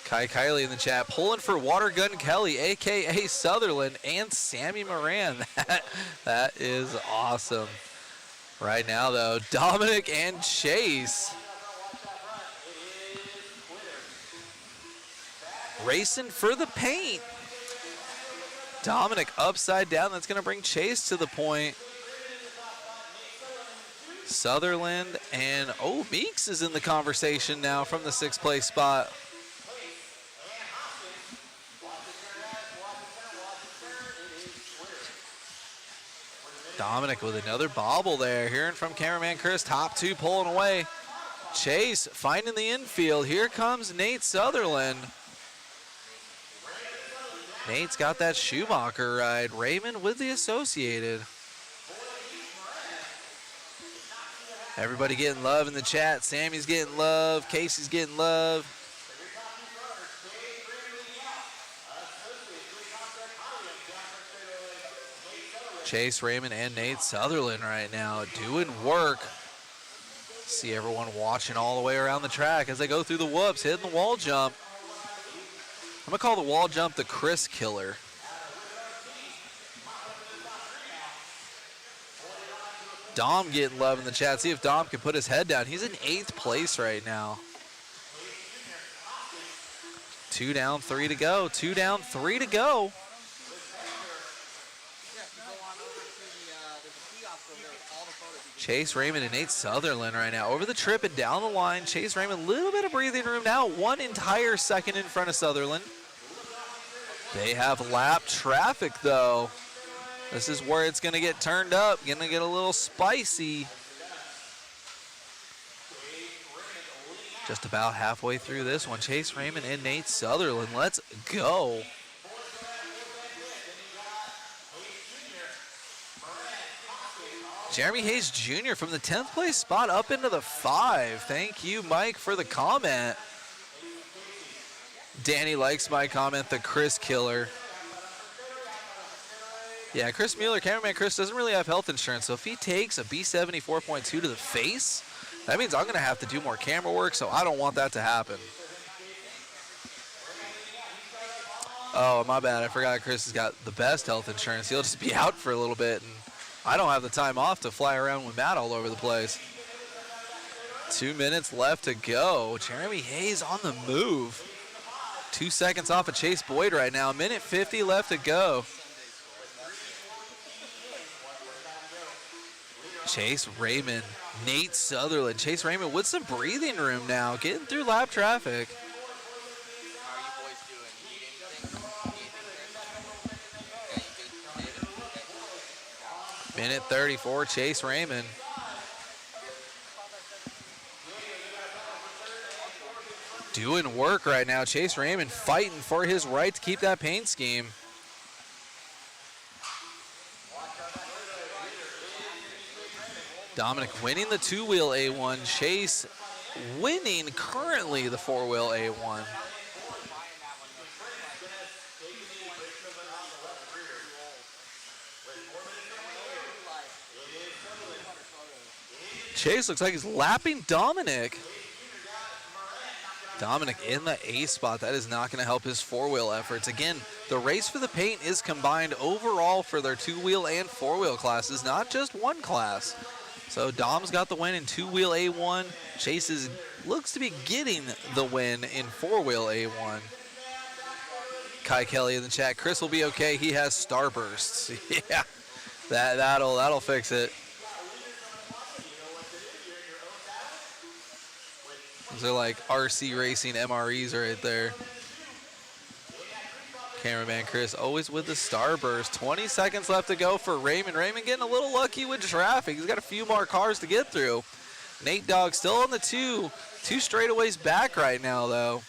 Kai Kiley in the chat, pulling for Water Gun Kelly, a.k.a. Sutherland, and Sammy Moran. That is awesome. Right now, though, Dominic and Chase racing for the paint. Dominic upside down. That's going to bring Chase to the point. Sutherland and, Meeks is in the conversation now from the 6th place spot. Dominic with another bobble there. Hearing from cameraman Chris, top 2 pulling away. Chase finding the infield. Here comes Nate Sutherland. Nate's got that Schumacher ride. Raymond with the Associated. Everybody getting love in the chat. Sammy's getting love. Casey's getting love. Chase Raymond and Nate Sutherland right now doing work. See everyone watching all the way around the track as they go through the whoops, hitting the wall jump. I'm going to call the wall jump the Chris Killer. Dom getting love in the chat. See if Dom can put his head down. He's in 8th place right now. 2 down, 3 to go. 2 down, 3 to go. Chase Raymond and Nate Sutherland right now. Over the trip and down the line. Chase Raymond, a little bit of breathing room now. 1 entire second in front of Sutherland. They have lap traffic, though. This is where it's going to get turned up. Going to get a little spicy. Just about halfway through this one. Chase Raymond and Nate Sutherland. Let's go. Jeremy Hayes Jr. from the 10th place spot up into the 5. Thank you, Mike, for the comment. Danny likes my comment, the Chris Killer. Yeah, Chris Mueller, cameraman Chris, doesn't really have health insurance, so if he takes a B74.2 to the face, that means I'm going to have to do more camera work, so I don't want that to happen. Oh, my bad. I forgot Chris has got the best health insurance. He'll just be out for a little bit, and I don't have the time off to fly around with Matt all over the place. 2 minutes left to go. Jeremy Hayes on the move. 2 seconds off of Chase Boyd right now. 1:50 left to go. Chase Raymond, Nate Sutherland. Chase Raymond with some breathing room now, getting through lap traffic. Minute 34, Chase Raymond. Doing work right now. Chase Raymond fighting for his right to keep that paint scheme. Dominic winning the 2-wheel A1. Chase winning currently the 4-wheel A1. Chase looks like he's lapping Dominic. Dominic in the A spot. That is not going to help his 4-wheel efforts. Again, the race for the paint is combined overall for their 2-wheel and 4-wheel classes, not just one class. So Dom's got the win in 2-wheel A1. Chase looks to be getting the win in 4-wheel A1. Kai Kelly in the chat. Chris will be okay. He has starbursts. Yeah, that'll fix it. Those are like RC Racing MREs right there. Cameraman Chris always with the starburst. 20 seconds left to go for Raymond. Raymond getting a little lucky with traffic. He's got a few more cars to get through. Nate Dogg still on the two straightaways back right now, though.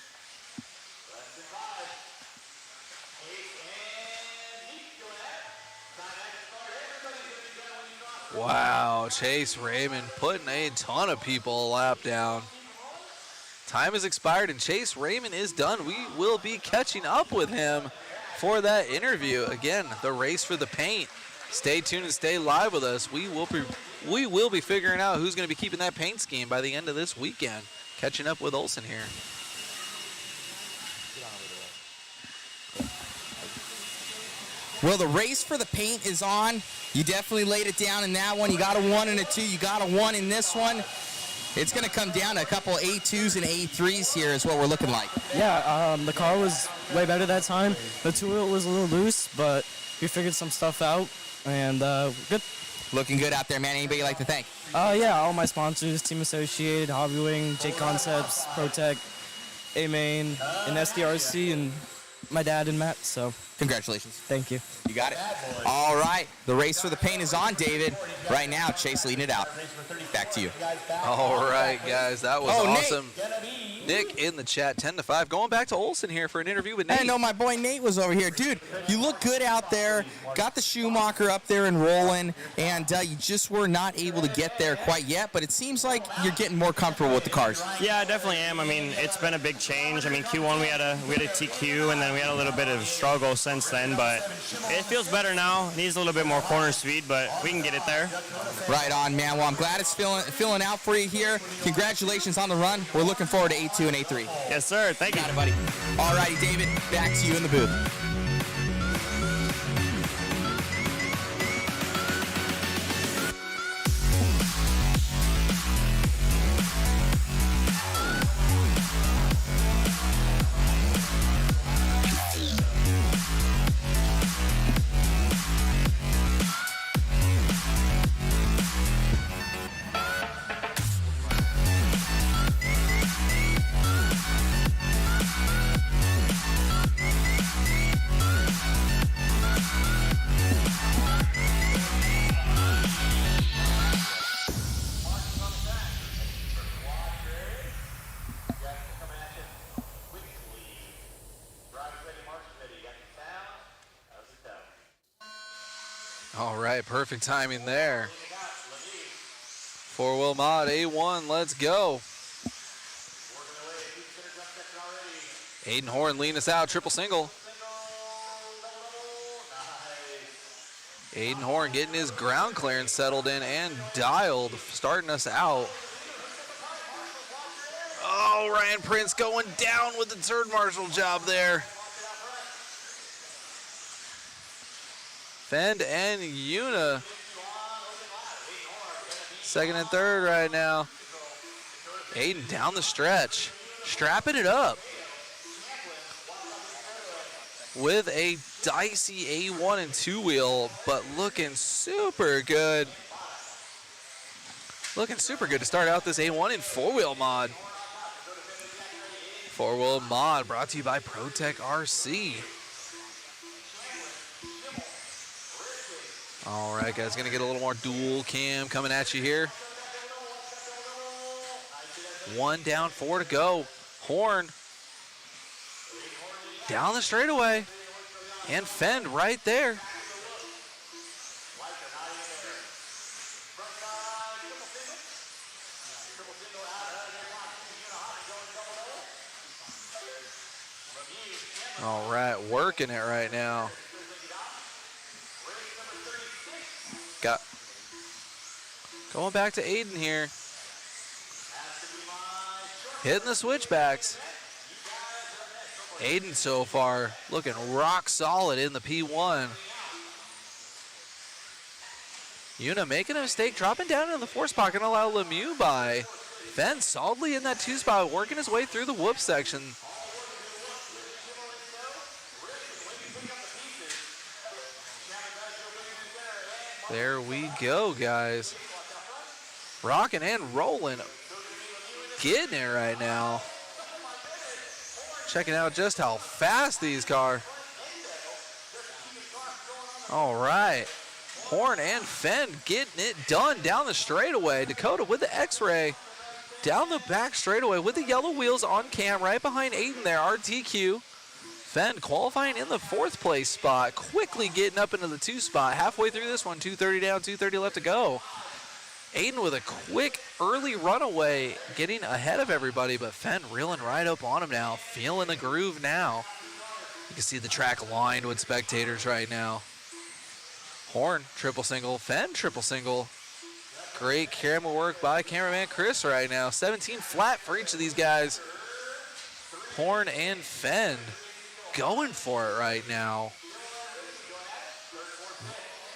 Wow, Chase Raymond putting a ton of people a lap down. Time has expired, and Chase Raymond is done. We will be catching up with him for that interview. Again, the race for the paint. Stay tuned and stay live with us. We will be figuring out who's going to be keeping that paint scheme by the end of this weekend. Catching up with Olsen here. Well, the race for the paint is on. You definitely laid it down in that one. You got a 1 and a 2. You got a 1 in this one. It's going to come down to a couple A2s and A3s here is what we're looking like. Yeah, the car was way better that time. The two-wheel was a little loose, but we figured some stuff out, and good. Looking good out there, man. Anybody you'd like to thank? Yeah, all my sponsors, Team Associated, Hobbywing, J Concepts, ProTech, A-Main, and SDRC, and my dad and Matt, so. Congratulations. Thank you. You got it. All right. The race for the paint is on, David. Right now, Chase leading it out. Back to you. All right, guys. That was awesome. Nate. Nick in the chat, 10-5. Going back to Olsen here for an interview with Nate. I know my boy Nate was over here. Dude, you look good out there. Got the Schumacher up there and rolling, and you just were not able to get there quite yet, but it seems like you're getting more comfortable with the cars. Yeah, I definitely am. I mean, it's been a big change. I mean, Q1 we had a TQ, and then we had a little bit of struggle since then, but it feels better now. Needs a little bit more corner speed, but we can get it there. Right on, man. Well, I'm glad it's filling out for you here. Congratulations on the run. We're looking forward to A2 and A3. Yes, sir. Thank you. Got it, buddy. All righty, David. Back to you in the booth. All right, perfect timing there. Four-wheel mod, A1, let's go. Aiden Horn leading us out, triple single. Aiden Horn getting his ground clearance settled in and dialed, starting us out. Oh, Ryan Prince going down with the third marshal job there. Fend and Una, second and third right now. Aiden down the stretch, strapping it up with a dicey A1 and two-wheel, but looking super good. Looking super good to start out this A1 and four-wheel mod. Four-wheel mod brought to you by ProTech RC. All right, guys, gonna get a little more dual cam coming at you here. One down, 4 to go. Horn down the straightaway, and Fend right there. All right, working it right now. Going back to Aiden here. Hitting the switchbacks. Aiden so far looking rock solid in the P1. Una making a mistake, dropping down into the 4 spot, gonna allow Lemieux by. Fenn solidly in that 2 spot, working his way through the whoop section. There we go, guys. Rocking and rolling. Getting it right now. Checking out just how fast these cars. All right. Horn and Fenn getting it done down the straightaway. Dakota with the X-ray. Down the back straightaway with the yellow wheels on cam right behind Aiden there, RTQ. Fenn qualifying in the 4th place spot. Quickly getting up into the 2 spot. Halfway through this one, 2:30 down, 2:30 left to go. Aiden with a quick early runaway, getting ahead of everybody, but Fenn reeling right up on him now, feeling the groove now. You can see the track lined with spectators right now. Horn, triple single. Fenn, triple single. Great camera work by cameraman Chris right now. 17 flat for each of these guys. Horn and Fenn going for it right now.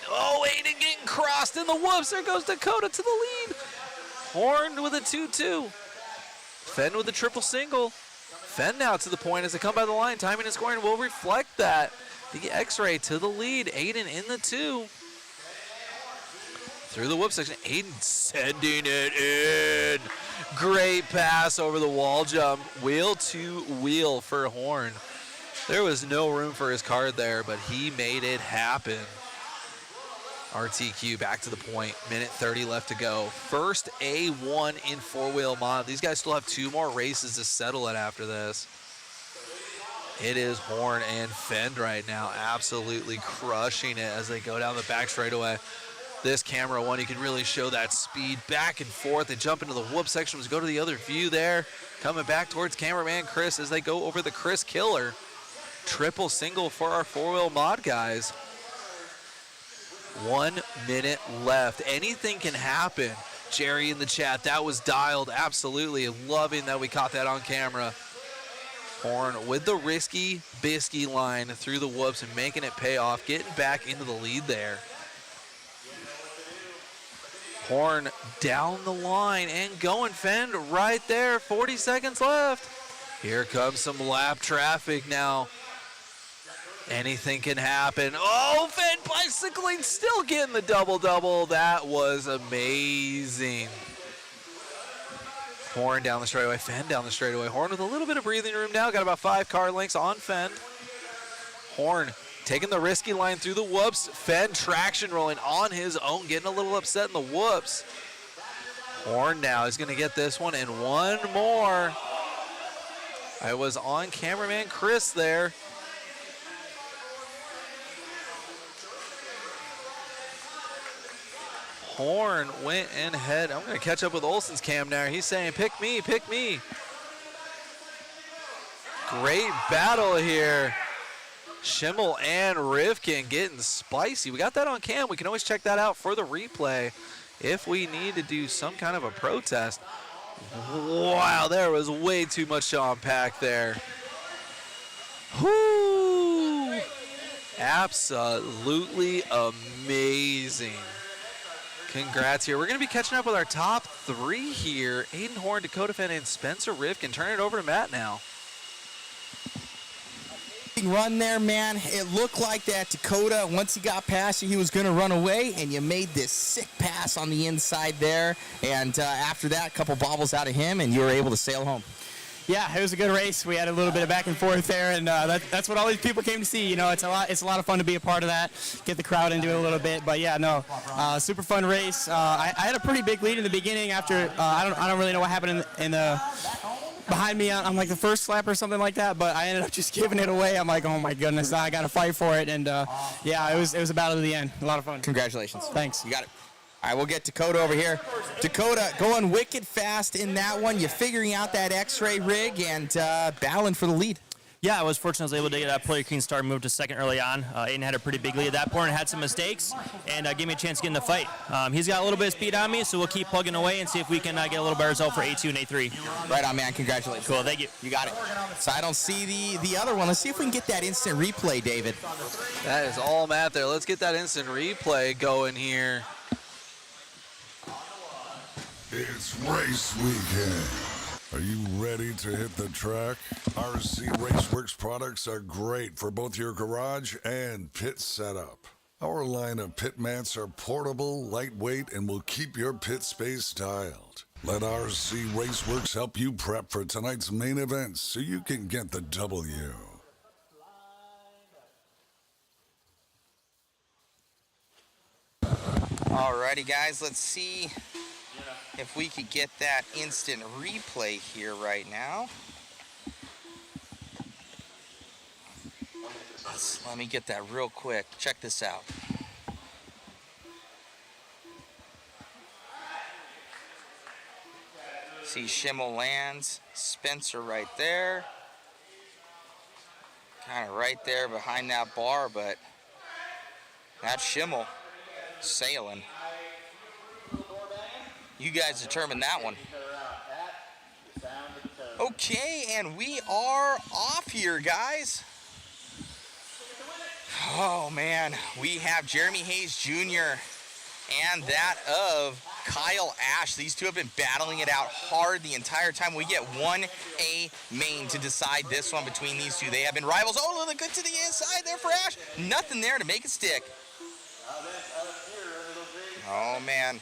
Oh, Aiden getting crossed in the whoops. There goes Dakota to the lead. Horn with a 2-2. Fenn with a triple single. Fenn now to the point as they come by the line. Timing and scoring will reflect that. The X-ray to the lead. Aiden in the 2. Through the whoop section. Aiden sending it in. Great pass over the wall jump. Wheel to wheel for Horn. There was no room for his card there, but he made it happen. RTQ back to the point. Minute 30 left to go. First A1 in four-wheel mod. These guys still have 2 more races to settle it after this. It is Horn and Fenn right now, absolutely crushing it as they go down the back straightaway. This camera one, you can really show that speed back and forth. They jump into the whoop section. Let's go to the other view there. Coming back towards cameraman Chris as they go over the Chris Killer. Triple single for our four-wheel mod guys. 1 minute left. Anything can happen. Jerry in the chat, that was dialed. Absolutely loving that we caught that on camera. Horn with the risky bisky line through the whoops and making it pay off, getting back into the lead there. Horn down the line and going. Fenn right there. 40 seconds left. Here comes some lap traffic now. Anything can happen. Oh, Fenn bicycling, still getting the double-double. That was amazing. Horn down the straightaway, Fenn down the straightaway. Horn with a little bit of breathing room now. Got about 5 car lengths on Fenn. Horn taking the risky line through the whoops. Fenn traction rolling on his own, getting a little upset in the whoops. Horn now is going to get this one and one more. I was on cameraman Chris there. Horn went in ahead. I'm going to catch up with Olsen's cam now. He's saying, pick me, pick me. Great battle here. Schimmel and Rivkin getting spicy. We got that on cam. We can always check that out for the replay if we need to do some kind of a protest. Wow, there was way too much to unpack there. Whoo! Absolutely amazing. Congrats here. We're going to be catching up with our top 3 here. Aiden Horn, Dakota Fenn, and Spencer Rivkin. Turn it over to Matt now. Run there, man. It looked like that Dakota, once he got past you, he was going to run away, and you made this sick pass on the inside there. And after that, a couple bobbles out of him, and you were able to sail home. Yeah, it was a good race. We had a little bit of back and forth there, and that's what all these people came to see. You know, it's a lot of fun to be a part of that, get the crowd into it a little bit. But yeah, no, super fun race. I had a pretty big lead in the beginning. After I don't really know what happened in the behind me on like the first lap or something like that, but I ended up just giving it away. I'm like, oh my goodness, I got to fight for it, and yeah, it was a battle to the end. A lot of fun. Congratulations. Thanks. You got it. All right, we'll get Dakota over here. Dakota going wicked fast in that one. You're figuring out that X-ray rig and battling for the lead. Yeah, I was fortunate I was able to get a player clean start and move to second early on. Aiden had a pretty big lead at that point and had some mistakes and gave me a chance to get in the fight. He's got a little bit of speed on me, so we'll keep plugging away and see if we can get a little better result for A2 and A3. Right on, man. Congratulations. Cool, thank you. You got it. So I don't see the other one. Let's see if we can get that instant replay, David. That is all Matt there. Let's get that instant replay going here. It's race weekend. Are you ready to hit the track? RC Raceworks products are great for both your garage and pit setup. Our line of pit mats are portable, lightweight, and will keep your pit space styled. Let RC Raceworks help you prep for tonight's main event so you can get the W. Alrighty, guys, let's see if we could get that instant replay here right now. Let me get that real quick. Check this out. See Schimmel lands. Spencer right there. Kind of right there behind that bar, but that's Schimmel sailing. You guys determine that one. Okay, and we are off here, guys. Oh, man. We have Jeremy Hayes Jr. and that of Kyle Ash. These two have been battling it out hard the entire time. We get 1A main to decide this one between these two. They have been rivals. Oh, look good to the inside there for Ash. Nothing there to make it stick. Oh, man.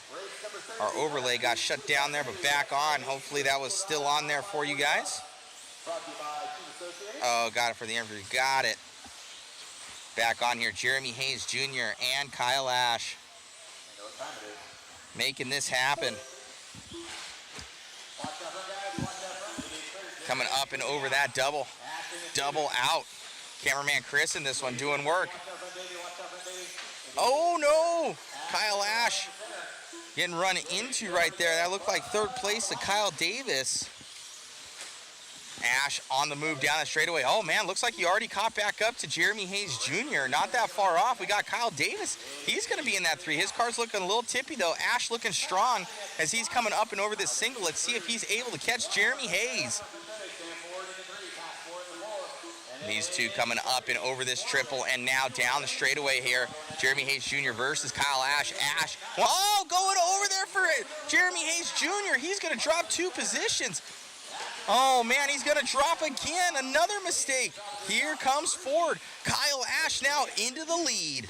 Our overlay got shut down there, but back on. Hopefully that was still on there for you guys. Oh, got it for the interview. Got it. Back on here, Jeremy Hayes Jr. and Kyle Ash. Making this happen. Coming up and over that double. Double out. Cameraman Chris in this one doing work. Oh, no. Kyle Ash getting run into right there. That looked like third place to Kyle Davis. Ash on the move down the straightaway. Oh, man, looks like he already caught back up to Jeremy Hayes Jr. Not that far off. We got Kyle Davis. He's going to be in that 3. His car's looking a little tippy, though. Ash looking strong as he's coming up and over this single. Let's see if he's able to catch Jeremy Hayes. These two coming up and over this triple and now down the straightaway here. Jeremy Hayes Jr. versus Kyle Ash. Ash, oh, going over there for it. Jeremy Hayes Jr. He's going to drop 2 positions. Oh, man, he's going to drop again. Another mistake. Here comes Ford. Kyle Ash now into the lead.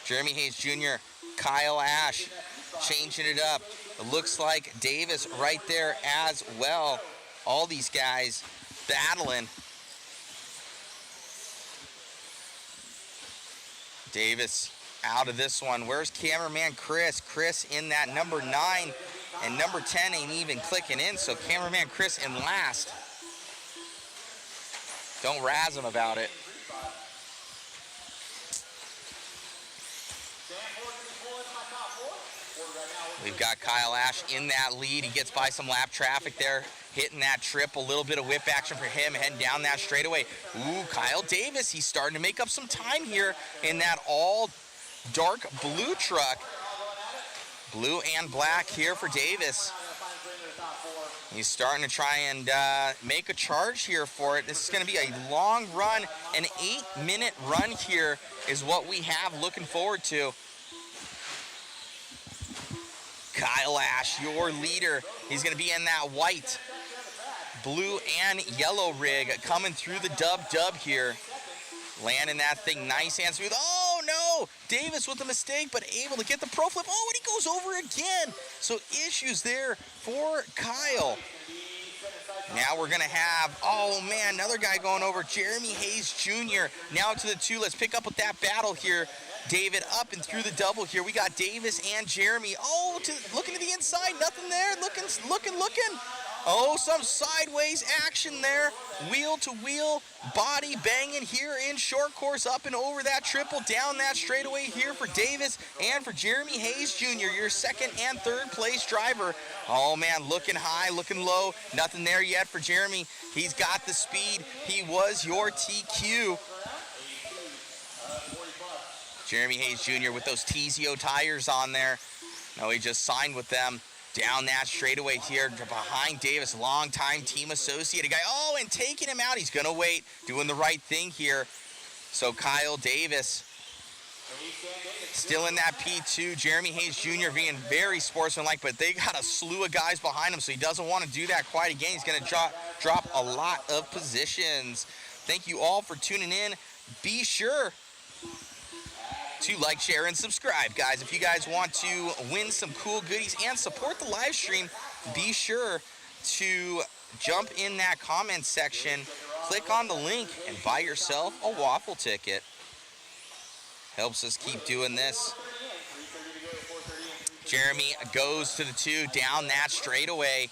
Jeremy Hayes Jr., Kyle Ash changing it up. It looks like Davis right there as well. All these guys battling. Davis out of this one. Where's cameraman Chris? Chris in that number 9 and number 10 ain't even clicking in, so cameraman Chris in last. Don't razz him about it. We've got Kyle Ash in that lead. He gets by some lap traffic there, hitting that trip. A little bit of whip action for him, heading down that straightaway. Ooh, Kyle Davis, he's starting to make up some time here in that all dark blue truck. Blue and black here for Davis. He's starting to try and make a charge here for it. This is going to be a long run. An 8-minute run here is what we have looking forward to. Kyle Ash, your leader. He's going to be in that white, blue, and yellow rig coming through the dub here. Landing that thing nice and smooth. Oh, no! Davis with a mistake, but able to get the pro flip. Oh, and he goes over again. So issues there for Kyle. Now we're going to have, oh, man, another guy going over. Jeremy Hayes Jr. Now to the 2. Let's pick up with that battle here. David up and through the double here. We got Davis and Jeremy. Oh, looking to the inside. Nothing there. Looking. Oh, some sideways action there. Wheel to wheel. Body banging here in short course. Up and over that triple. Down that straightaway here for Davis and for Jeremy Hayes Jr., your second and third place driver. Oh, man, looking high, looking low. Nothing there yet for Jeremy. He's got the speed. He was your TQ. Jeremy Hayes Jr. with those TZO tires on there. No, he just signed with them. Down that straightaway here behind Davis. Long-time team associated guy. Oh, and taking him out. He's going to wait. Doing the right thing here. So Kyle Davis still in that P2. Jeremy Hayes Jr. being very sportsmanlike, but they got a slew of guys behind him, so he doesn't want to do that quite again. He's going to drop a lot of positions. Thank you all for tuning in. Be sure to like, share, and subscribe, guys. If you guys want to win some cool goodies and support the live stream, be sure to jump in that comment section, click on the link, and buy yourself a waffle ticket. Helps us keep doing this. Jeremy goes to the 2, down that straightaway.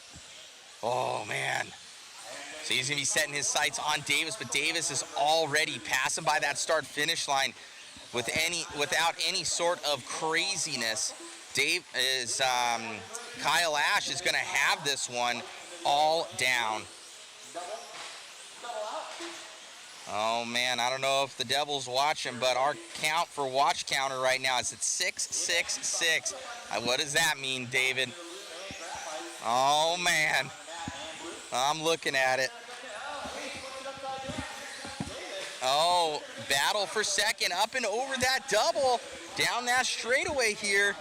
Oh, man. So he's going to be setting his sights on Davis, but Davis is already passing by that start-finish line. without any sort of craziness. Kyle Ash is going to have this one all down. Oh man, I don't know if the Devil's watching, but our count for watch counter right now is at 666. What does that mean, David? Oh man, I'm looking at it. Oh, battle for second, up and over that double, down that straightaway here.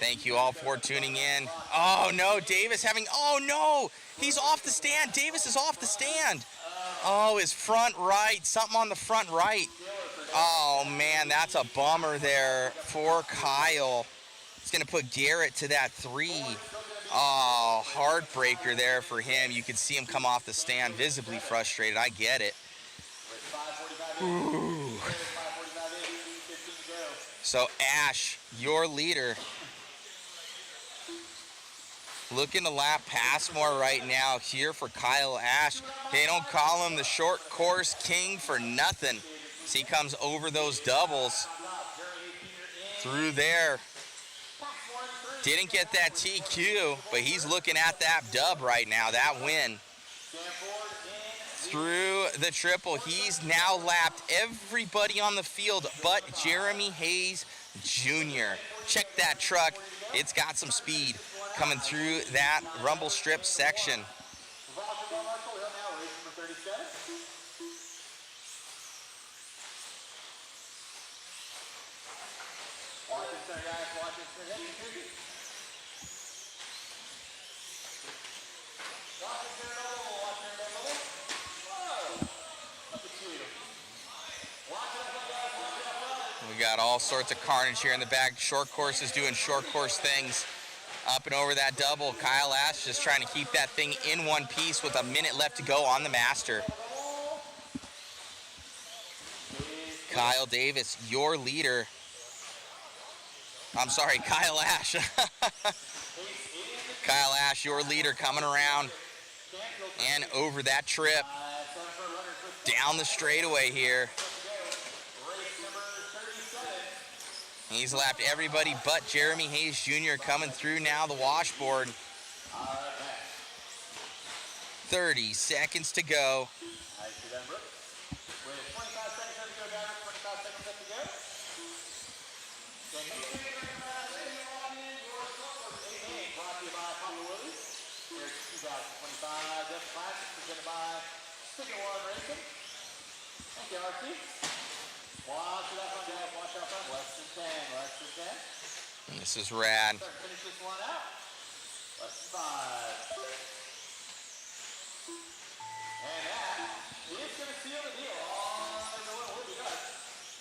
Thank you all for tuning in. Oh no, Davis oh no, he's off the stand. Davis is off the stand. Oh, his front right, something on the front right. Oh man, that's a bummer there for Kyle. It's gonna put Garrett to that 3. Oh, heartbreaker there for him. You could see him come off the stand, visibly frustrated. I get it. Ooh. So Ash, your leader. Looking to lap Passmore right now here for Kyle Ash. They don't call him the short course king for nothing. So he comes over those doubles through there. Didn't get that TQ, but he's looking at that dub right now, that win. Through the triple, he's now lapped everybody on the field but Jeremy Hayes Jr. Check that truck, it's got some speed coming through that rumble strip section. We got all sorts of carnage here in the back. Short course is doing short course things. Up and over that double. Kyle Ash just trying to keep that thing in one piece with a minute left to go on the master. Kyle Davis, your leader. I'm sorry, Kyle Ash. Kyle Ash, your leader, coming around and over that trip. Down the straightaway here. He's lapped everybody but Jeremy Hayes Jr. coming through now the washboard. 30 seconds to go. This is rad. Finish this one out. Less than 5. And that is going to seal the deal. On the will be done.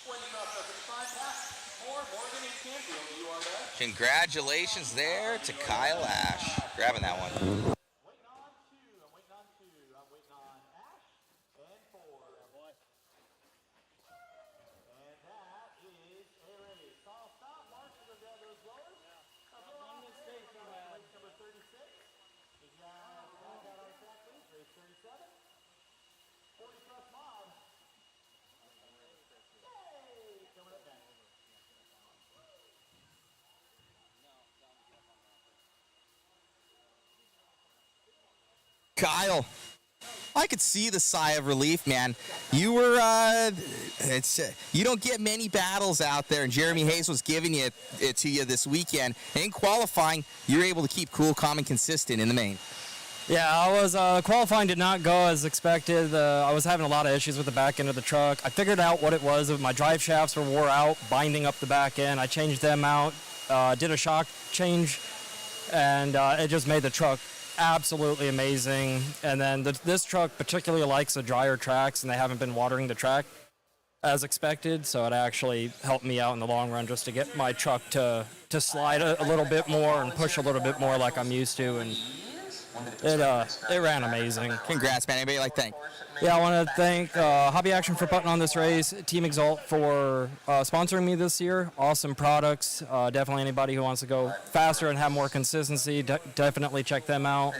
When you cross the finish line, pass Morgan and Canfield, you are there. Congratulations there to Kyle Ash. Grabbing that one. Kyle, I could see the sigh of relief, man. You were, you don't get many battles out there, and Jeremy Hayes was giving it to you this weekend. In qualifying, you're able to keep cool, calm, and consistent in the main. Yeah, I was qualifying did not go as expected. I was having a lot of issues with the back end of the truck. I figured out what it was. My drive shafts were wore out, binding up the back end. I changed them out, did a shock change, and it just made the truck absolutely amazing. And then this truck particularly likes the drier tracks, and they haven't been watering the track as expected, so it actually helped me out in the long run just to get my truck to slide a little bit more and push a little bit more like I'm used to. And It ran amazing. Congrats, man. Anybody like thank? Yeah, I want to thank Hobby Action for putting on this race, Team Exalt for sponsoring me this year. Awesome products. Definitely anybody who wants to go faster and have more consistency, definitely check them out.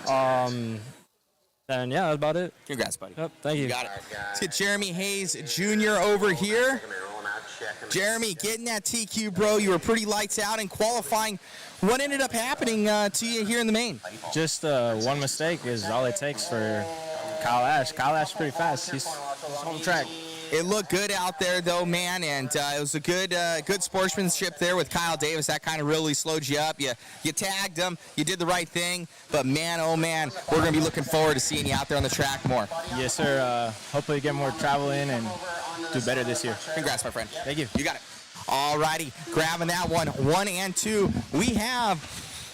And yeah, that's about it. Congrats, buddy. Yep, thank you. Got it. Let's get Jeremy Hayes Jr. over here. Jeremy, getting that TQ, bro. You were pretty lights out in qualifying. What ended up happening to you here in the main? Just one mistake is all it takes for Kyle Ash. Kyle Ash is pretty fast. He's on the track. It looked good out there, though, man, and it was a good sportsmanship there with Kyle Davis. That kind of really slowed you up. You tagged him. You did the right thing. But, man, oh, man, we're going to be looking forward to seeing you out there on the track more. Yes, sir. Hopefully get more travel in and do better this year. Congrats, my friend. Thank you. You got it. All righty, grabbing that one, 1 and 2. We have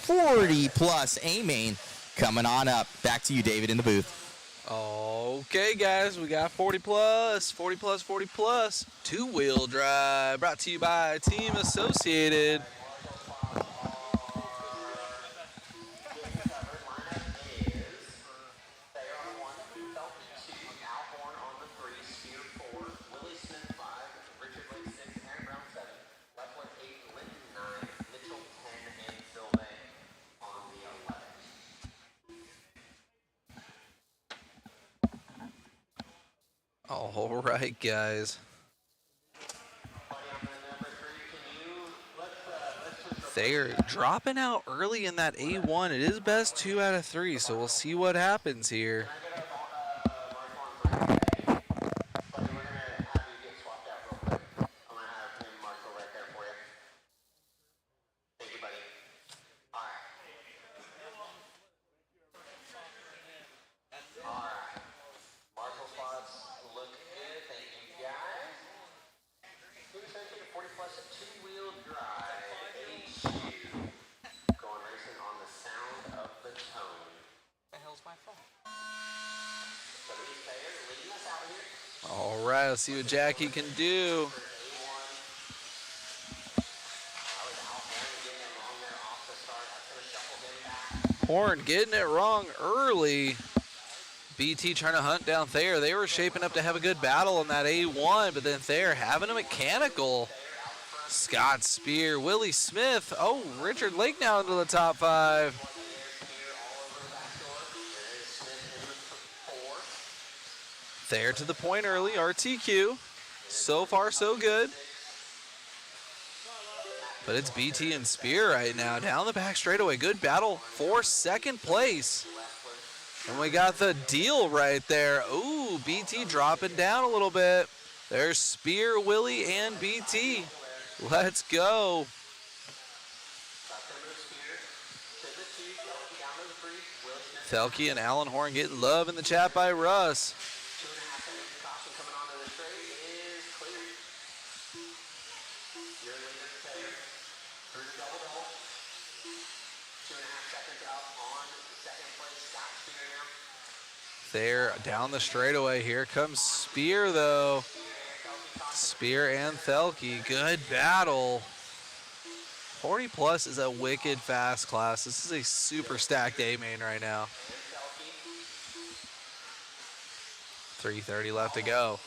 40-plus A-main coming on up. Back to you, David, in the booth. Okay, guys, we got 40 plus, 40 plus, two-wheel drive, brought to you by Team Associated. All right, guys. They're dropping out early in that A1. It is best 2 out of 3, so we'll see what happens here. All right, let's see what Jackie can do. Horn getting it wrong early. BT trying to hunt down Thayer. They were shaping up to have a good battle in that A1, but then Thayer having a mechanical. Scott Spear, Willie Smith. Oh, Richard Lake now into the top 5. Thayer to the point early, RTQ. So far, so good. But it's BT and Spear right now. Down the back straightaway. Good battle for second place. And we got the deal right there. Ooh, BT dropping down a little bit. There's Spear, Willie, and BT. Let's go. Thelke and Aiden Horn getting love in the chat by Russ. There down the straightaway. Here comes Spear, though. Spear and Thelke. Good battle. 40 plus is a wicked fast class. This is a super stacked A main right now. 3:30 left to go.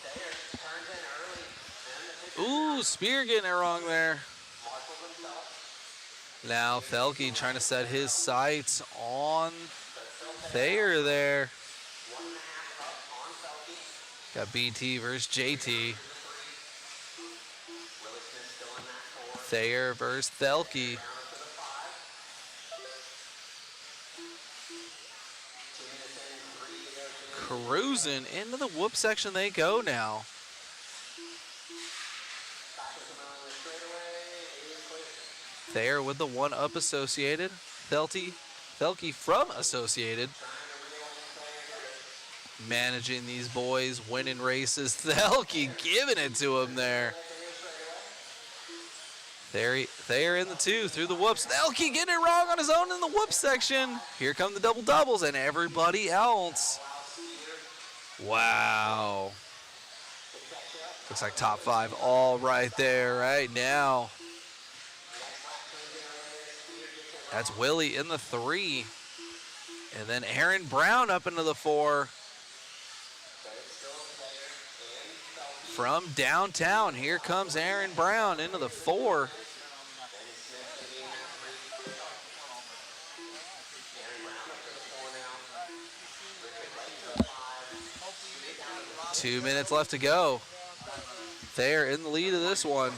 Ooh, Spear getting it wrong there. Now Thelke trying to set his sights on Thayer there. Got BT versus JT. Thayer versus Thelke. Cruising into the whoop section they go now. Thayer with the one up Associated. Thelke from Associated. Managing these boys, winning races. Thelke giving it to him there. Thayer in the 2 through the whoops. Thelke getting it wrong on his own in the whoop section. Here come the double doubles and everybody else. Wow. Looks like top 5 all right there right now. That's Willie in the 3. And then Aaron Brown up into the 4. From downtown, here comes Aaron Brown into the 4. Two minutes left to go. They're in the lead of this one.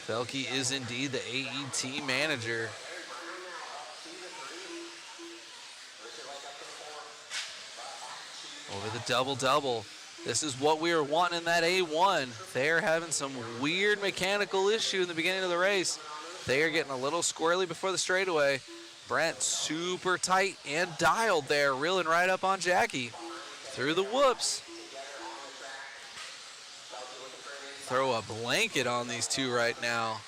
Felke is indeed the AE team manager. Over the double-double. This is what we were wanting in that A1. They're having some weird mechanical issue in the beginning of the race. They are getting a little squirrely before the straightaway. Brent super tight and dialed there, reeling right up on Jackie. Through the whoops. Throw a blanket on these two right now.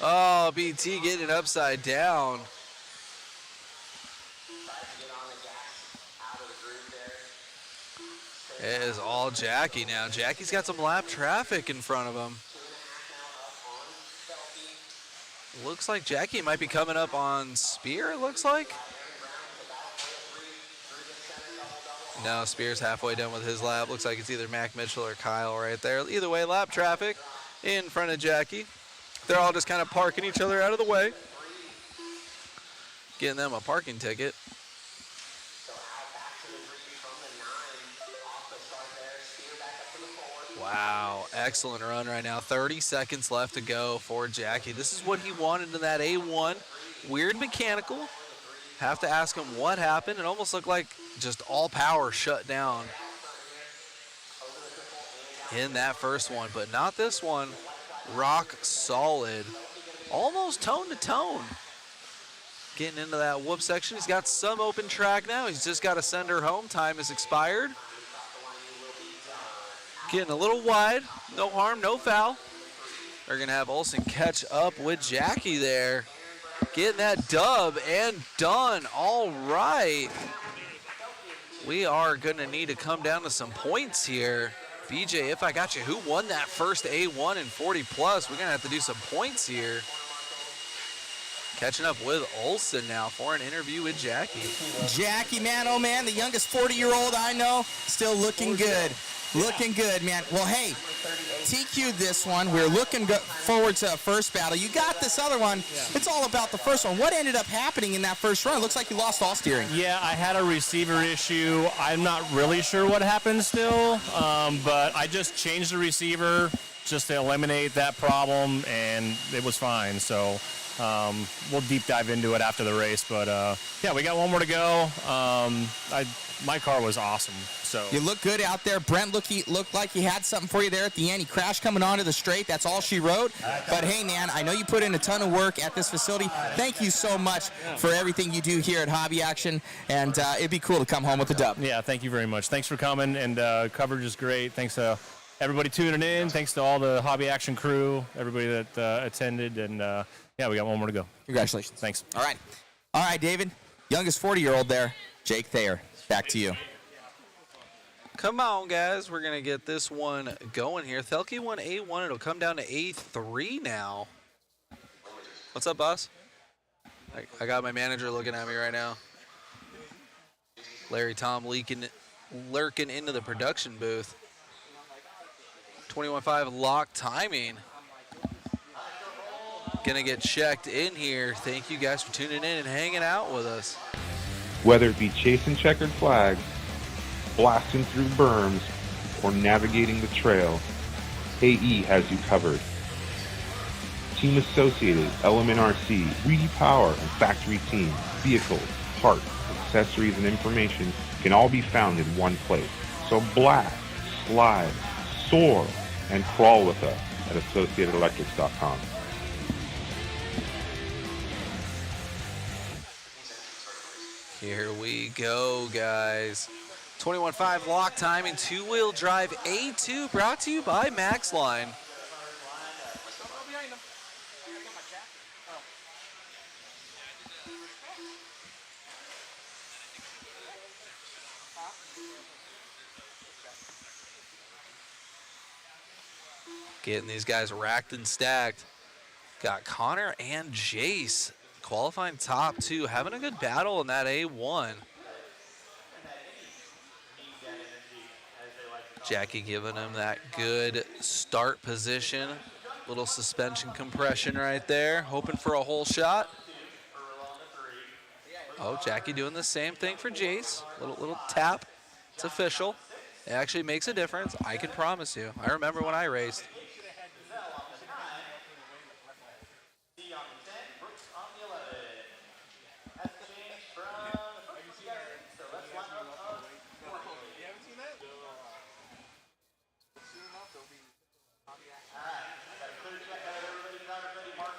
Oh, BT getting it upside down. It is all Jackie now. Jackie's got some lap traffic in front of him. Looks like Jackie might be coming up on Spear, it looks like. No, Spear's halfway done with his lap. Looks like it's either Mac Mitchell or Kyle right there. Either way, lap traffic in front of Jackie. They're all just kind of parking each other out of the way. Getting them a parking ticket. Wow, excellent run right now. 30 seconds left to go for Jackie. This is what he wanted in that A1. Weird mechanical. Have to ask him what happened. It almost looked like just all power shut down in that first one, but not this one. Rock solid. Almost tone to tone. Getting into that whoop section. He's got some open track now. He's just got to send her home. Time is expired. Getting a little wide. No harm, no foul. They're going to have Olsen catch up with Jackie there. Getting that dub and done. All right. We are going to need to come down to some points here. BJ, if I got you, who won that first A1 in 40 plus? We're going to have to do some points here. Catching up with Olsen now for an interview with Jackie. Jackie, man, oh man, the youngest 40-year-old I know, still looking good. Looking good, man. Well, hey, TQ this one. We're looking forward to a first battle. You got this other one. It's all about the first one. What ended up happening in that first run? It looks like you lost all steering. Yeah, I had a receiver issue. I'm not really sure what happened still, but I just changed the receiver just to eliminate that problem, and it was fine. So we'll deep dive into it after the race. But, yeah, we got one more to go. My car was awesome. So you look good out there. Brent looked like he had something for you there at the end. He crashed coming onto the straight. That's all she wrote. But, hey, man, I know you put in a ton of work at this facility. Thank you so much for everything you do here at Hobby Action, and it'd be cool to come home with a dub. Yeah, thank you very much. Thanks for coming, and coverage is great. Thanks to everybody tuning in. Thanks to all the Hobby Action crew, everybody that attended, and, yeah, we got one more to go. Congratulations. Thanks. All right, David. Youngest 40-year-old there, Jake Thayer. Back to you. Come on, guys. We're going to get this one going here. Thelke won A1. It'll come down to A3 now. What's up, boss? I got my manager looking at me right now. Larry Tom lurking into the production booth. 21.5 lock timing. Gonna get checked in here. Thank you guys for tuning in and hanging out with us. Whether it be chasing checkered flags, blasting through berms, or navigating the trail, AE has you covered. Team Associated, Element RC, Reedy Power, and Factory Team, vehicles, parts, accessories, and information can all be found in one place. So blast, slide, soar, and crawl with us at AssociatedElectrics.com. Here we go, guys. 21.5 lock time and two-wheel drive A2 brought to you by MaxLine. Getting these guys racked and stacked. Got Connor and Jace qualifying top two, having a good battle in that A1. Jackie giving him that good start position. Little suspension compression right there, hoping for a hole shot. Oh, Jackie doing the same thing for Jace. Little tap. It's official. It actually makes a difference, I can promise you. I remember when I raced.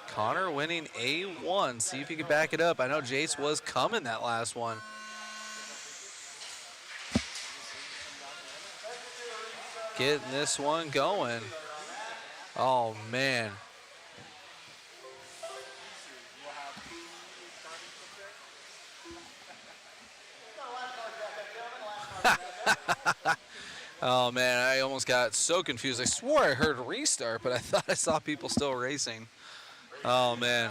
Connor winning A1. See if he can back it up. I know Jace was coming that last one. Getting this one going. Oh, man. Oh, man, I almost got so confused. I swore I heard restart, but I thought I saw people still racing. Oh, man.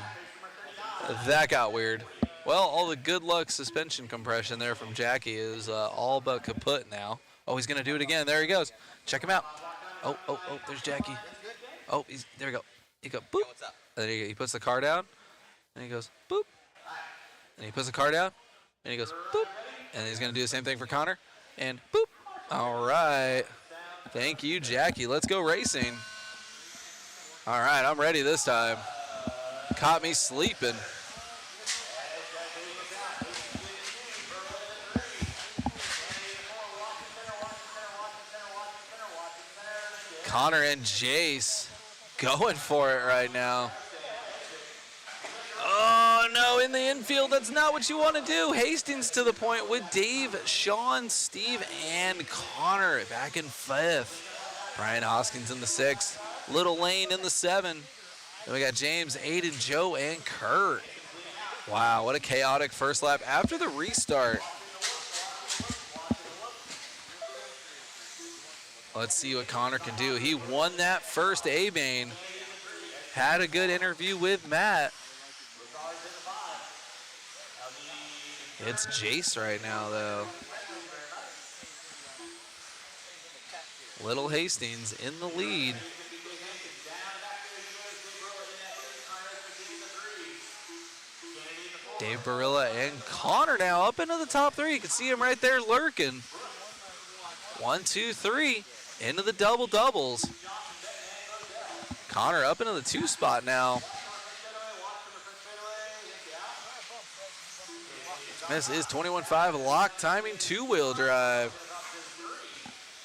That got weird. Well, all the good luck suspension compression there from Jackie is all but kaput now. Oh, he's going to do it again. There he goes. Check him out. Oh, there's Jackie. Oh, there we go. He goes, boop. And then he puts the car down, and he goes, boop. And he puts the car down, and he goes, boop. And he's going to do the same thing for Connor, and boop. All right. Thank you, Jackie. Let's go racing. All right, I'm ready this time. Caught me sleeping. Connor and Jace going for it right now. Oh, no, in the infield, that's not what you want to do. Hastings to the point with Dave, Sean, Steve, and Connor back in fifth. Brian Hoskins in the sixth. Little Lane in the seven. Then we got James, Aiden, Joe, and Kurt. Wow, what a chaotic first lap after the restart. Let's see what Connor can do. He won that first A-main. Had a good interview with Matt. It's Jace right now, though. Little Hastings in the lead. Dave Barilla and Connor now up into the top three. You can see him right there lurking. 1, 2, 3 into the double doubles. Connor up into the 2 spot now. This is 21.5 lock timing 2-wheel drive.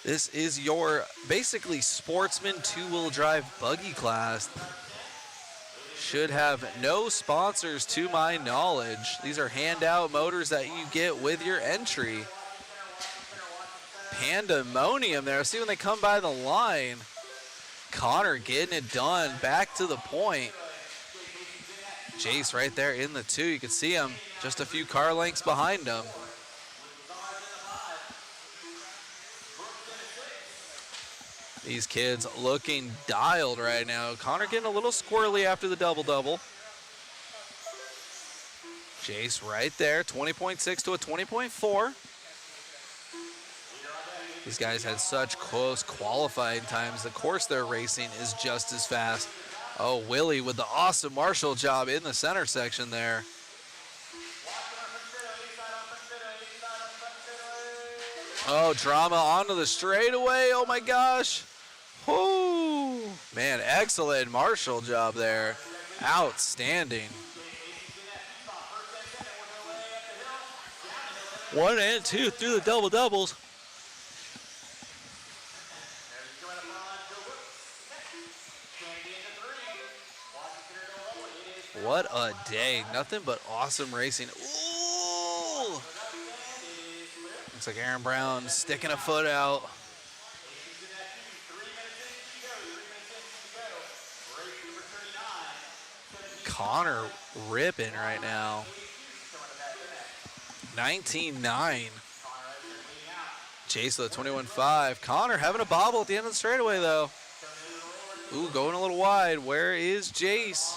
This is your basically Sportsman 2-wheel drive buggy class. Should have no sponsors to my knowledge. These are handout motors that you get with your entry. Pandemonium there. See when they come by the line. Connor getting it done. Back to the point. Jace right there in the 2. You can see him just a few car lengths behind him. These kids looking dialed right now. Connor getting a little squirrely after the double-double. Jace right there, 20.6 to a 20.4. These guys had such close qualifying times. The course they're racing is just as fast. Oh, Willie with the awesome Marshall job in the center section there. Oh, drama onto the straightaway. Oh my gosh. Whoo. Man, excellent Marshall job there. Outstanding. 1 and 2 through the double doubles. What a day. Nothing but awesome racing. Ooh! Looks like Aaron Brown sticking a foot out. Connor ripping right now. 19-9. Chase the 21.5. Connor having a bobble at the end of the straightaway, though. Ooh, going a little wide. Where is Jace?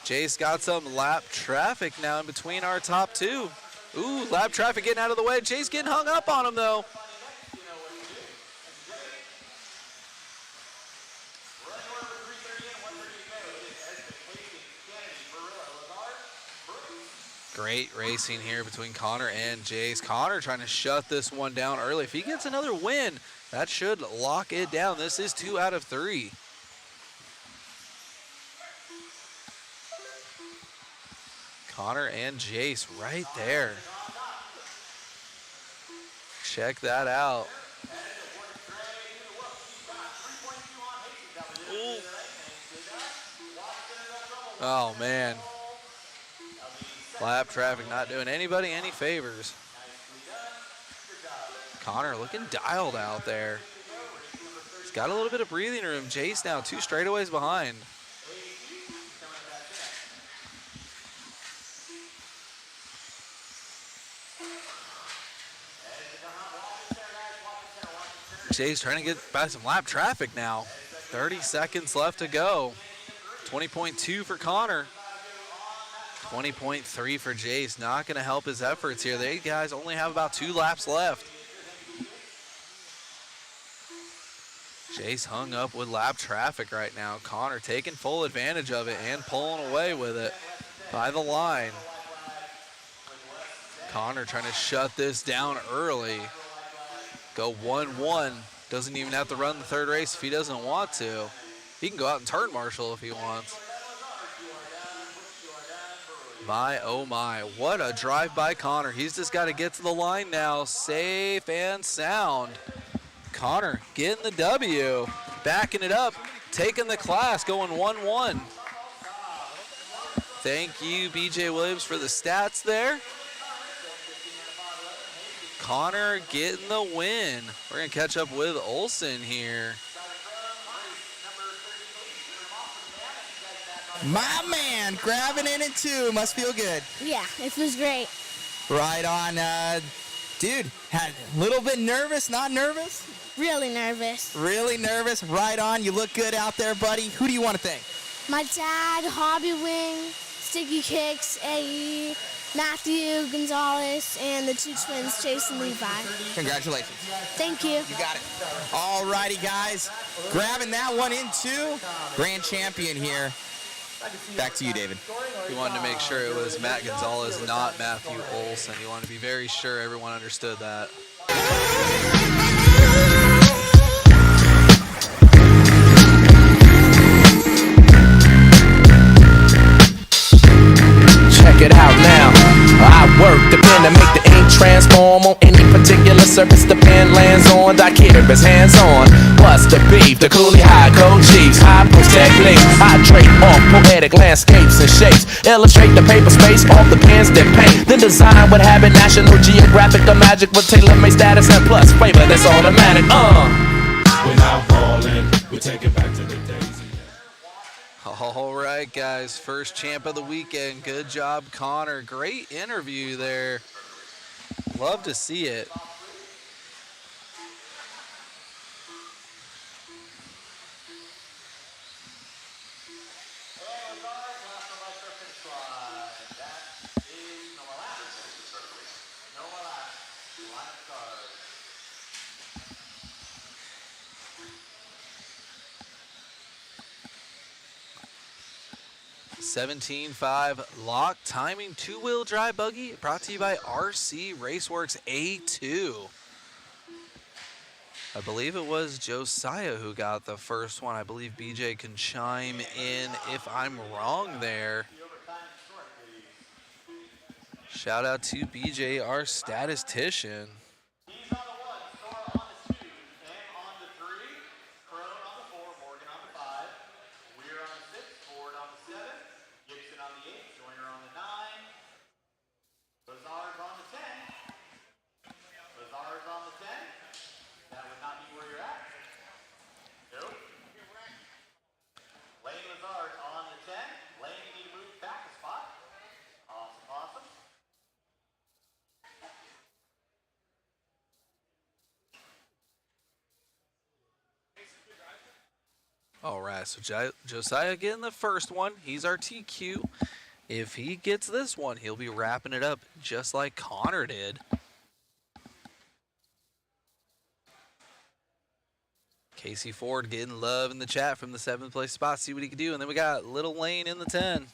Jace got some lap traffic now in between our top two. Ooh, lap traffic getting out of the way. Jace getting hung up on him, though. Great racing here between Connor and Jace. Connor trying to shut this one down early. If he gets another win, that should lock it down. This is 2 out of 3. Connor and Jace right there. Check that out. Ooh. Oh, man. Lap traffic not doing anybody any favors. Connor looking dialed out there. He's got a little bit of breathing room. Jace now 2 straightaways behind. Jace trying to get by some lap traffic now. 30 seconds left to go. 20.2 for Connor. 20.3 for Jace. Not going to help his efforts here. They guys only have about 2 laps left. Jace hung up with lap traffic right now. Connor taking full advantage of it and pulling away with it by the line. Connor trying to shut this down early. Go 1-1. Doesn't even have to run the 3rd race if he doesn't want to. He can go out and turn marshal if he wants. My, oh my, what a drive by Connor. He's just got to get to the line now, safe and sound. Connor getting the W, backing it up, taking the class, going 1-1. Thank you, BJ Williams, for the stats there. Connor getting the win. We're going to catch up with Olsen here. My man, grabbing in it too. Must feel good. Yeah, it was great. Right on. Dude, had a little bit nervous, not nervous? Really nervous. Really nervous. Right on. You look good out there, buddy. Who do you want to thank? My dad, Hobby Wing, Sticky Kicks, AE, Matthew Gonzalez, and the 2 twins, Chase and Levi. Congratulations. Thank you. You got it. All righty, guys. Grabbing that one in too. Grand champion here. Back to you, David. He wanted to make sure it was Matt Gonzalez, not Matthew Olson. He wanted to be very sure everyone understood that. Check it out now. I work the pen to make the ink transform on any particular surface the pen lands on. Daiquiri's hands on. What's the beef? The coolie high code chiefs. High push techniques. Hydrate off poetic landscapes and shapes. Illustrate the paper space off the pens that paint. Then design what habit. National Geographic or magic with tailor-made status and plus flavor that's automatic. We're now balling. We take it back to the days. All right, guys. First champ of the weekend. Good job, Connor. Great interview there. Love to see it. $17.5 lock timing 2-wheel drive buggy brought to you by RC Raceworks A2. I believe it was Josiah who got the first one. I believe BJ can chime in if I'm wrong there. Shout out to BJ, our statistician. All right, so Josiah getting the first one. He's our TQ. If he gets this one, he'll be wrapping it up just like Connor did. Casey Ford getting love in the chat from the 7th place spot. See what he can do. And then we got Little Lane in the 10.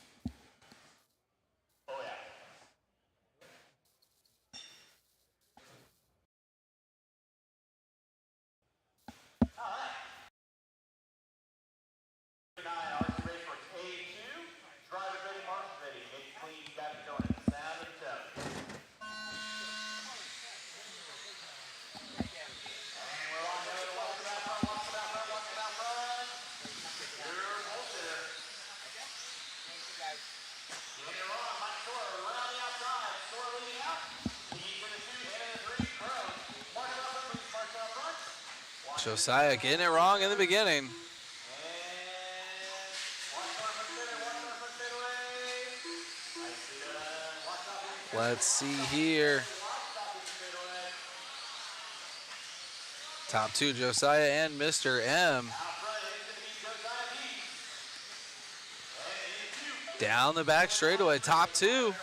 Josiah getting it wrong in the beginning. Let's see here. Top two, Josiah and Mr. M. Down the back straightaway, top two.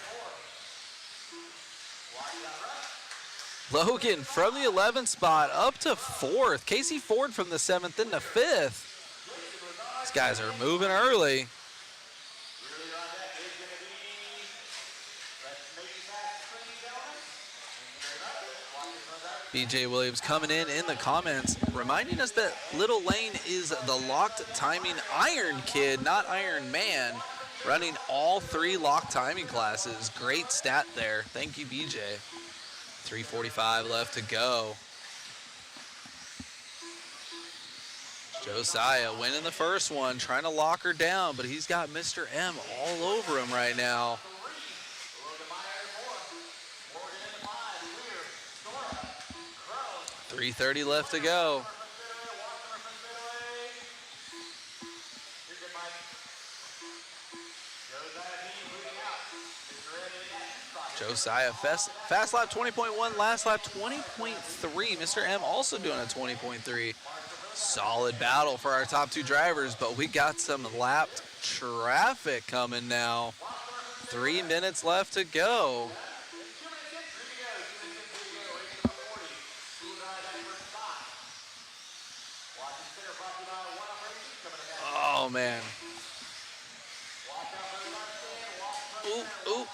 Logan from the 11th spot up to 4th. Casey Ford from the 7th into 5th. These guys are moving early. BJ Williams coming in the comments, reminding us that Little Lane is the locked timing Iron Kid, not Iron Man, running all 3 locked timing classes. Great stat there. Thank you, BJ. 3:45 left to go. Josiah winning the first one, trying to lock her down, but he's got Mr. M all over him right now. 3:30 left to go. Josiah, fast lap 20.1, last lap 20.3. Mr. M also doing a 20.3. Solid battle for our top 2 drivers, but we got some lapped traffic coming now. 3 minutes left to go. Oh, man. Ooh.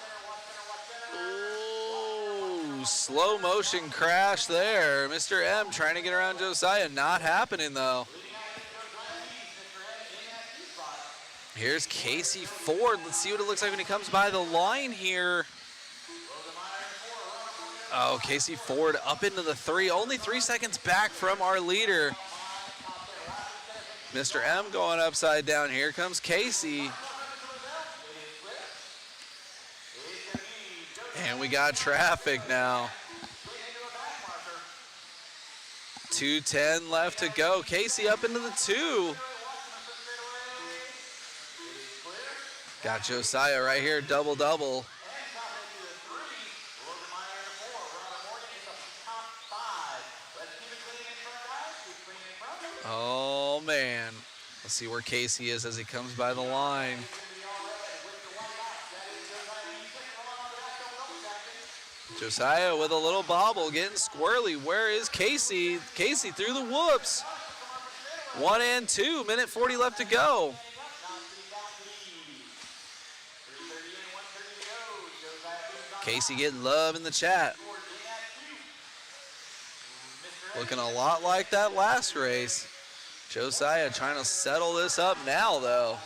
Slow motion crash there. Mr. M trying to get around Josiah. Not happening, though. Here's Casey Ford. Let's see what it looks like when he comes by the line here. Oh, Casey Ford up into the 3. Only 3 seconds back from our leader. Mr. M going upside down. Here comes Casey. And we got traffic now. 2:10 left to go. Casey up into the 2. Got Josiah right here, double-double. Oh, man. Let's see where Casey is as he comes by the line. Josiah with a little bobble, getting squirrely. Where is Casey? Casey through the whoops. 1 and 2, minute 40 left to go. Casey getting love in the chat. Looking a lot like that last race. Josiah trying to settle this up now, though.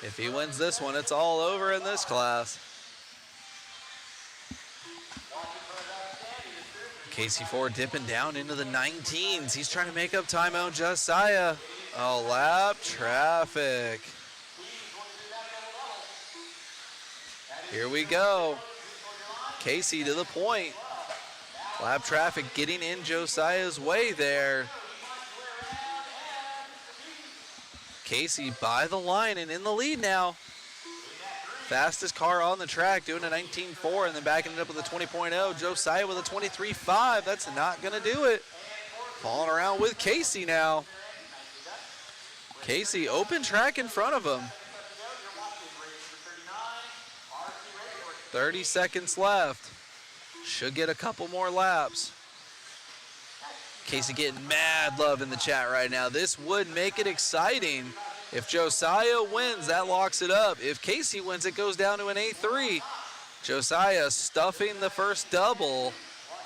If he wins this one, it's all over in this class. Casey Ford dipping down into the 19s. He's trying to make up time on Josiah. Oh, lap traffic. Here we go. Casey to the point. Lap traffic getting in Josiah's way there. Casey by the line and in the lead now. Fastest car on the track, doing a 19.4 and then backing it up with a 20.0. Josiah with a 23.5. That's not going to do it. Falling around with Casey now. Casey, open track in front of him. 30 seconds left. Should get a couple more laps. Casey getting mad love in the chat right now. This would make it exciting. If Josiah wins, that locks it up. If Casey wins, it goes down to an A3. Josiah stuffing the first double.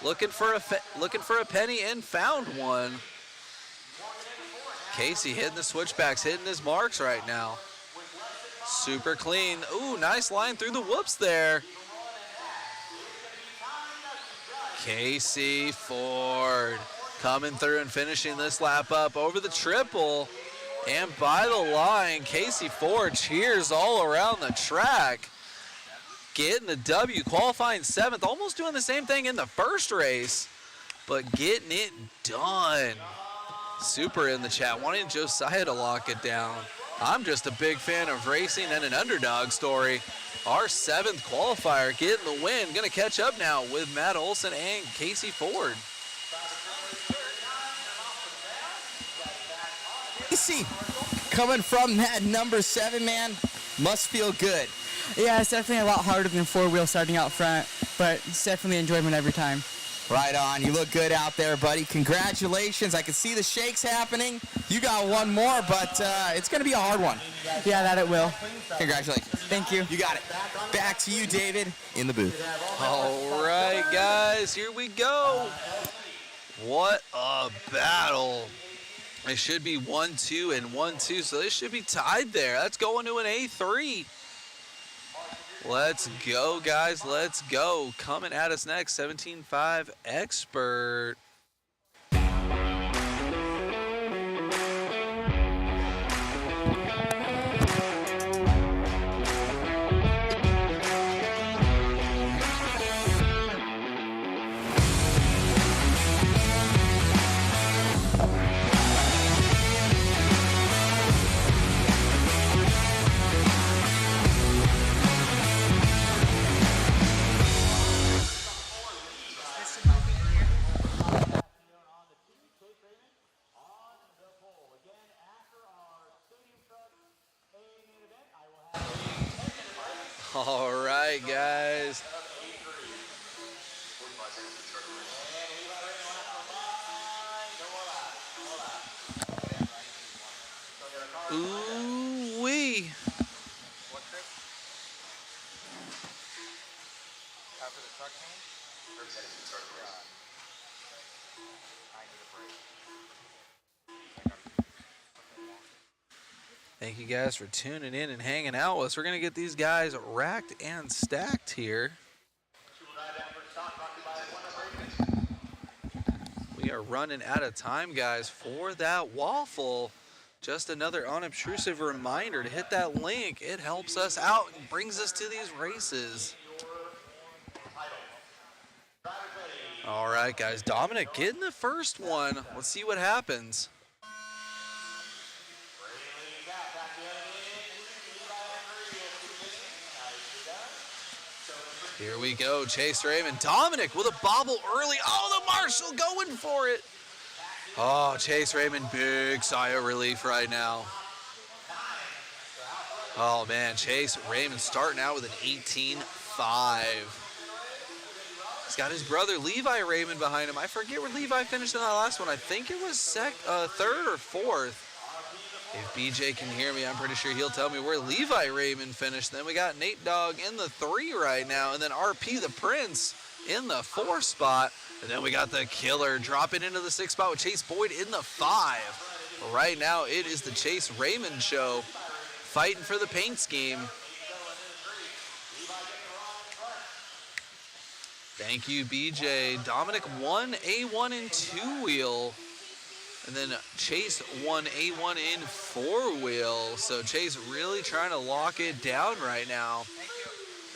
Looking for a penny and found one. Casey hitting the switchbacks, hitting his marks right now. Super clean. Ooh, nice line through the whoops there. Casey Ford coming through and finishing this lap up over the triple. And by the line, Casey Ford cheers all around the track. Getting the W, qualifying 7th, almost doing the same thing in the first race, but getting it done. Super in the chat, wanting Josiah to lock it down. I'm just a big fan of racing and an underdog story. Our 7th qualifier getting the win. Gonna catch up now with Matt Olson and Casey Ford. Casey, coming from that number 7, man, must feel good. Yeah, it's definitely a lot harder than four-wheel starting out front, but it's definitely enjoyment every time. Right on. You look good out there, buddy. Congratulations. I can see the shakes happening. You got one more, but it's going to be a hard one. Yeah, that it will. Congratulations. Thank you. You got it. Back to you, David, in the booth. All right, guys, here we go. What a battle. It should be 1-2 and 1-2, so this should be tied there. That's going to an A3. Let's go, guys. Let's go. Coming at us next, 17.5 Expert. All right, guys. Ooh-wee. Thank you guys for tuning in and hanging out with us. We're going to get these guys racked and stacked here. We are running out of time, guys, for that waffle. Just another unobtrusive reminder to hit that link. It helps us out and brings us to these races. All right, guys. Dominic getting the first one. Let's see what happens. Here we go, Chase Raymond. Dominic with a bobble early. Oh, the Marshall going for it. Oh, Chase Raymond, big sigh of relief right now. Oh, man, Chase Raymond starting out with an 18.5. He's got his brother Levi Raymond behind him. I forget where Levi finished in that last one. I think it was third or fourth. If BJ can hear me, I'm pretty sure he'll tell me where Levi Raymond finished. Then we got Nate Dogg in the 3 right now, and then RP the Prince in the 4 spot. And then we got the killer dropping into the 6 spot with Chase Boyd in the 5. But right now, it is the Chase Raymond show, fighting for the paint scheme. Thank you, BJ. Dominic won A1 and 2-wheel. And then Chase won A1 in 4-wheel. So Chase really trying to lock it down right now.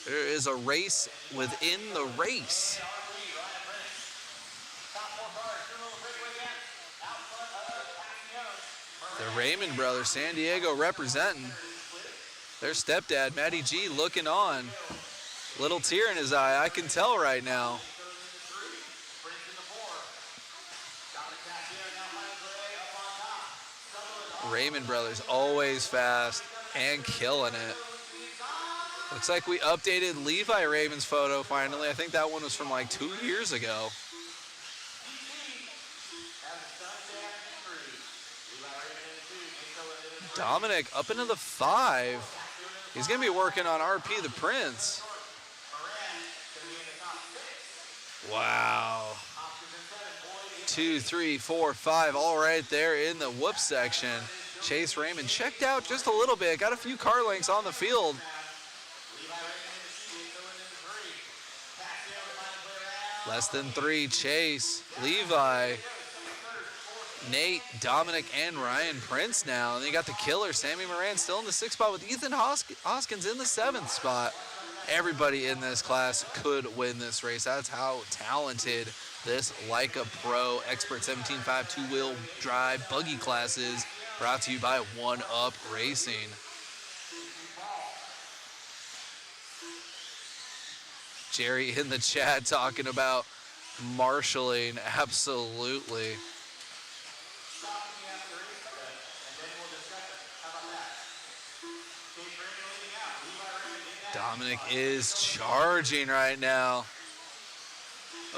There is a race within the race. The Raymond brothers, San Diego representing. Their stepdad, Matty G, looking on. Little tear in his eye, I can tell right now. Raymond brothers always fast and killing it. Looks like we updated Levi Raymond's photo finally. I think that one was from like 2 years ago. Dominic up into the 5. He's going to be working on RP the Prince. Wow. 2, 3, 4, 5, all right there in the whoop section. Chase Raymond checked out just a little bit. Got a few car lengths on the field. Less than 3, Chase, Levi, Nate, Dominic, and Ryan Prince now. And then you got the killer, Sammy Moran, still in the 6th spot with Ethan Hoskins in the 7th spot. Everybody in this class could win this race. That's how talented this Like a Pro Expert 17.5 two-wheel drive buggy class is, brought to you by Oneup Racing. Jerry in the chat talking about marshaling. Absolutely. Dominic is charging right now.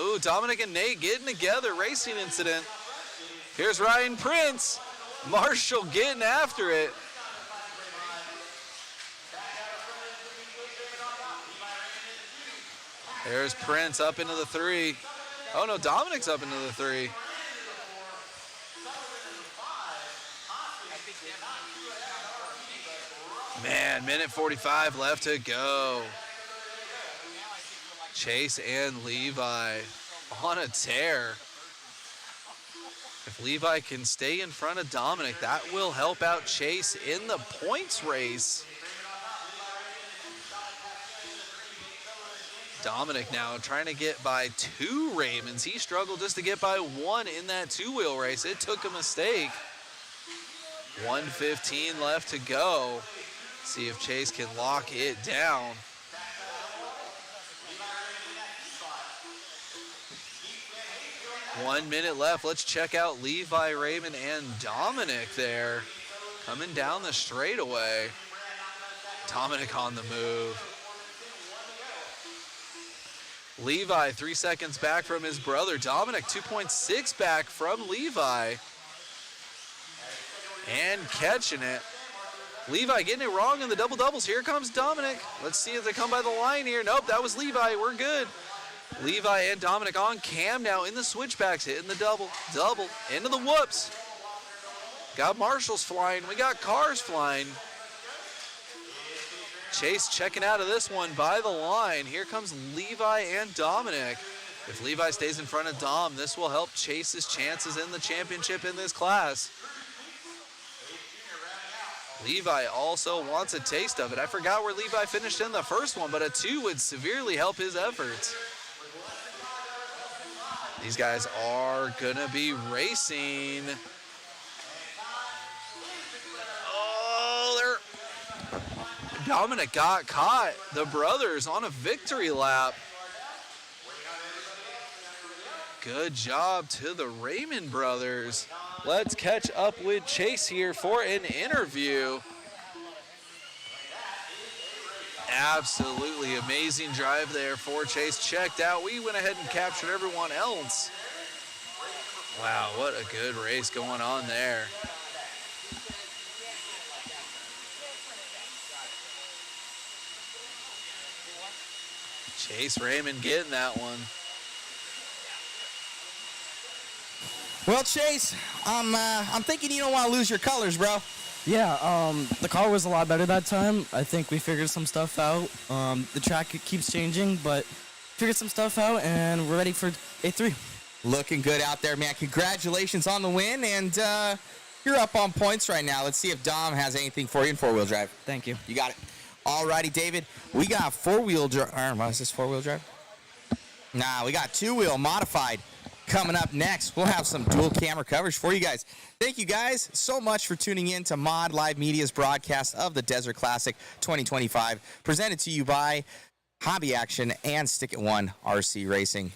Ooh, Dominic and Nate getting together. Racing incident. Here's Ryan Prince. Marshall getting after it. There's Prince up into the 3. Oh no, Dominic's up into the 3. Man, minute 45 left to go. Chase and Levi on a tear. If Levi can stay in front of Dominic, that will help out Chase in the points race. Dominic now trying to get by 2 Raymonds. He struggled just to get by 1 in that 2-wheel race. It took a mistake. 1:15 left to go. See if Chase can lock it down. One minute left. Let's check out Levi, Raymond, and Dominic there. Coming down the straightaway. Dominic on the move. Levi 3 seconds back from his brother. Dominic 2.6 back from Levi. And catching it. Levi getting it wrong in the double doubles. Here comes Dominic. Let's see if they come by the line here. Nope, that was Levi. We're good. Levi and Dominic on cam now in the switchbacks, hitting the double, into the whoops. Got marshals flying. We got cars flying. Chase checking out of this one by the line. Here comes Levi and Dominic. If Levi stays in front of Dom, this will help Chase's chances in the championship in this class. Levi also wants a taste of it. I forgot where Levi finished in the first one, but a 2 would severely help his efforts. These guys are gonna be racing. Oh, Dominic got caught. The brothers on a victory lap. Good job to the Raymond brothers. Let's catch up with Chase here for an interview. Absolutely amazing drive there for Chase. Checked out. We went ahead and captured everyone else. Wow, what a good race going on there. Chase Raymond getting that one. Well, Chase, I'm thinking you don't want to lose your colors, bro. Yeah, the car was a lot better that time. I think we figured some stuff out. The track keeps changing, but figured some stuff out, and we're ready for A3. Looking good out there, man. Congratulations on the win, and you're up on points right now. Let's see if Dom has anything for you in 4-wheel drive. Thank you. You got it. All righty, David. We got 4-wheel drive. Is this 4-wheel drive? Nah, we got 2-wheel modified. Coming up next, we'll have some dual camera coverage for you guys. Thank you guys so much for tuning in to Mod Live Media's broadcast of the Desert Classic 2025, presented to you by Hobby Action and Stick It One RC Racing.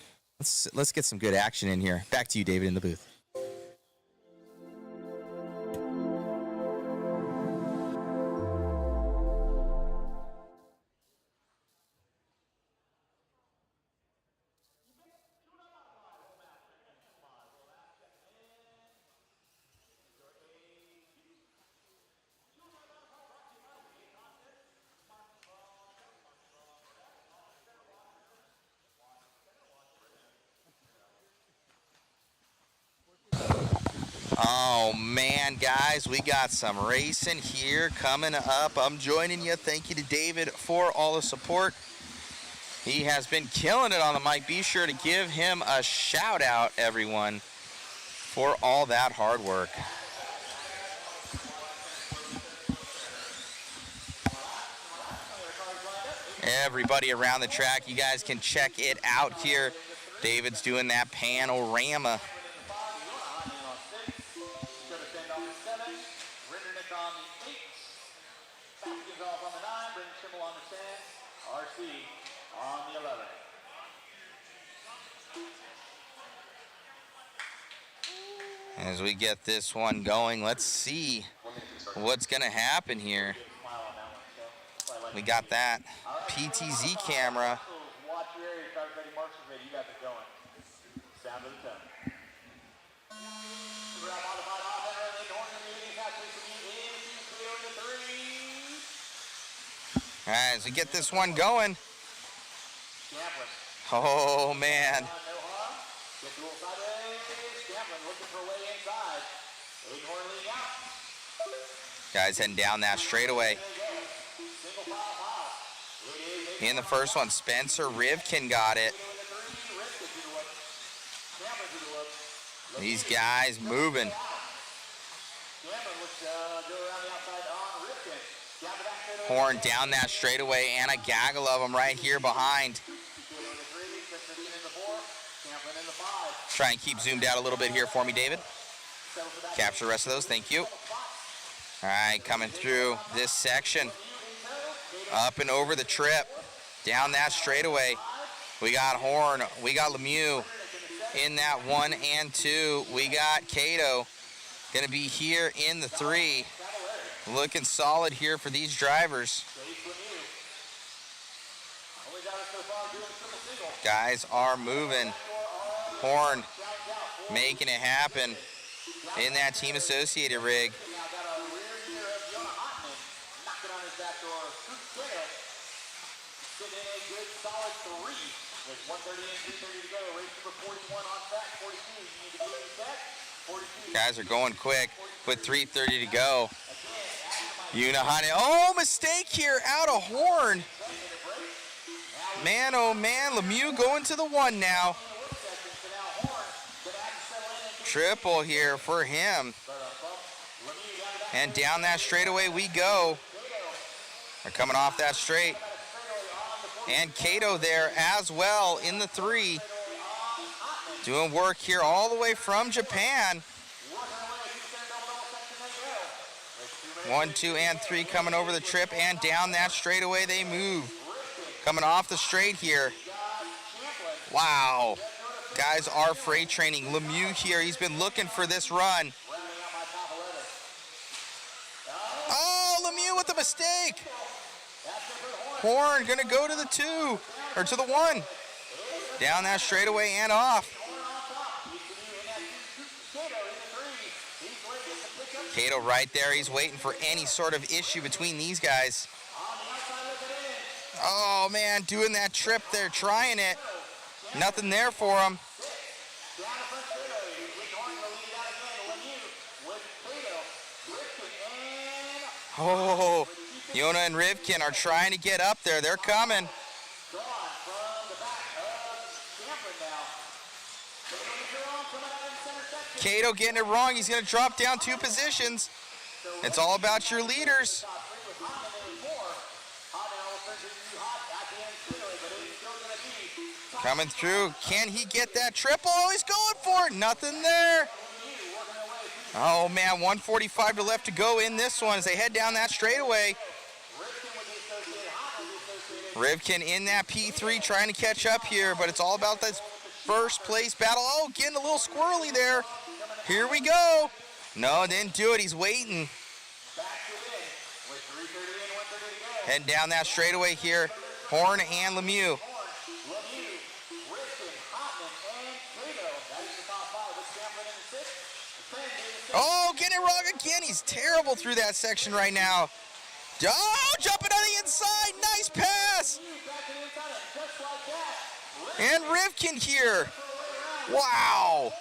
Let's get some good action in here. Back to you, David, in the booth. Oh, man, guys, we got some racing here coming up. I'm joining you. Thank you to David for all the support. He has been killing it on the mic. Be sure to give him a shout out, everyone, for all that hard work. Everybody around the track, you guys can check it out here. David's doing that panorama. As we get this one going, let's see what's going to happen here. We got that PTZ camera. All right, as we get this one going. Oh, man. Guys heading down that straightaway. In the first one, Spencer Rivkin got it. These guys moving. Horn down that straightaway, and a gaggle of them right here behind. Try and keep zoomed out a little bit here for me, David. Capture the rest of those, thank you. All right, coming through this section. Up and over the trip. Down that straightaway. We got Horn, we got Lemieux in that 1 and 2. We got Cato gonna be here in the 3. Looking solid here for these drivers. Guys are moving. Horn making it happen in that Team Associated rig. Guys are going quick with 3:30 to go. Unahane, oh, mistake here out of Horn. Man, oh man, Lemieux going to the 1 now. Triple here for him. And down that straightaway we go. They're coming off that straight. And Cato there as well in the 3. Doing work here all the way from Japan. 1, 2, and 3 coming over the trip, and down that straightaway they move. Coming off the straight here. Wow. Guys are freight training. Lemieux here, he's been looking for this run. Oh, Lemieux with the mistake. Horn gonna go to the 2, or to the 1. Down that straightaway and off. Cato right there, he's waiting for any sort of issue between these guys. Oh man, doing that trip there, trying it. Nothing there for him. Oh, Yona and Rivkin are trying to get up there. They're coming. Cato getting it wrong. He's going to drop down 2 positions. It's all about your leaders. Coming through. Can he get that triple? Oh, he's going for it. Nothing there. Oh, man, 1:45 to left to go in this one as they head down that straightaway. Rivkin in that P3 trying to catch up here, but it's all about this first place battle. Oh, getting a little squirrely there. Here we go. No, didn't do it. He's waiting. Heading down that straightaway here. Horn and Lemieux. Oh, getting it wrong again. He's terrible through that section right now. Oh, jumping on the inside. Nice pass. And Rivkin here. Wow.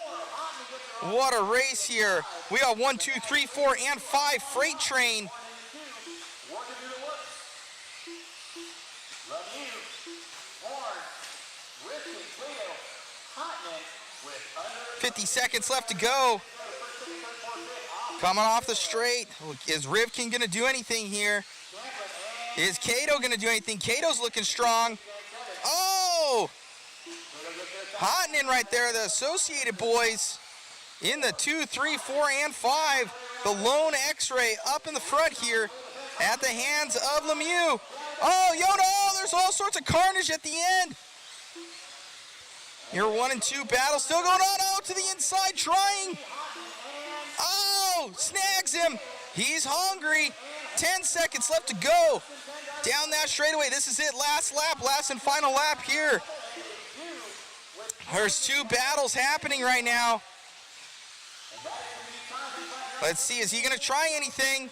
What a race here. We got 1, 2, 3, 4, and 5 freight train. 50 seconds left to go. Coming off the straight. Is Rivkin going to do anything here? Is Cato going to do anything? Cato's looking strong. Oh! Hotnin right there, the Associated boys in the 2, 3, 4, and 5. The lone X-ray up in the front here at the hands of Lemieux. Oh, Yoda, oh, there's all sorts of carnage at the end. Your 1 and 2 battle still going on. Oh, to the inside, trying. Oh, snags him. He's hungry. 10 seconds left to go. Down that straightaway. This is it. Last lap, last and final lap here. There's 2 battles happening right now. Let's see, is he going to try anything?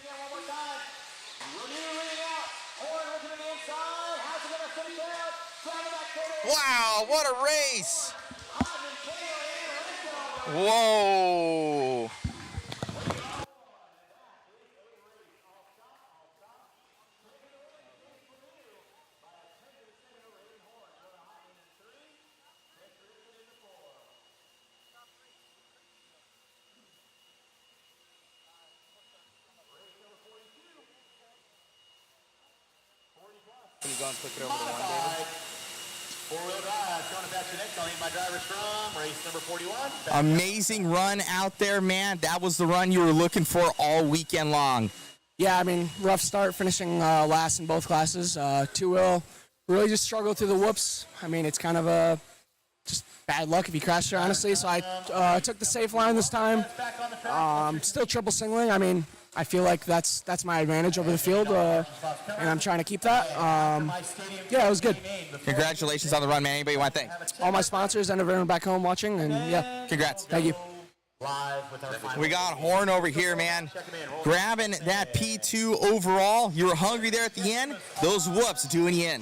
Wow, what a race. Whoa. Can you go and click it over to one, David? Four-wheel drive, coming back to next. I'll need my drivers from race number 41. Amazing run out there, man. That was the run you were looking for all weekend long. Yeah, I mean, rough start, finishing last in both classes. Two-wheel, really just struggled through the whoops. I mean, it's kind of just bad luck if you crash there, honestly. So I took the safe line this time. Still triple singling. I mean, I feel like that's my advantage over the field, and I'm trying to keep that. Yeah, it was good. Congratulations on the run, man. Anybody you want to thank? All my sponsors and everyone back home watching, and yeah. Congrats. Thank you. We got Horn over here, man, grabbing that P2 overall. You were hungry there at the end. Those whoops doing you in.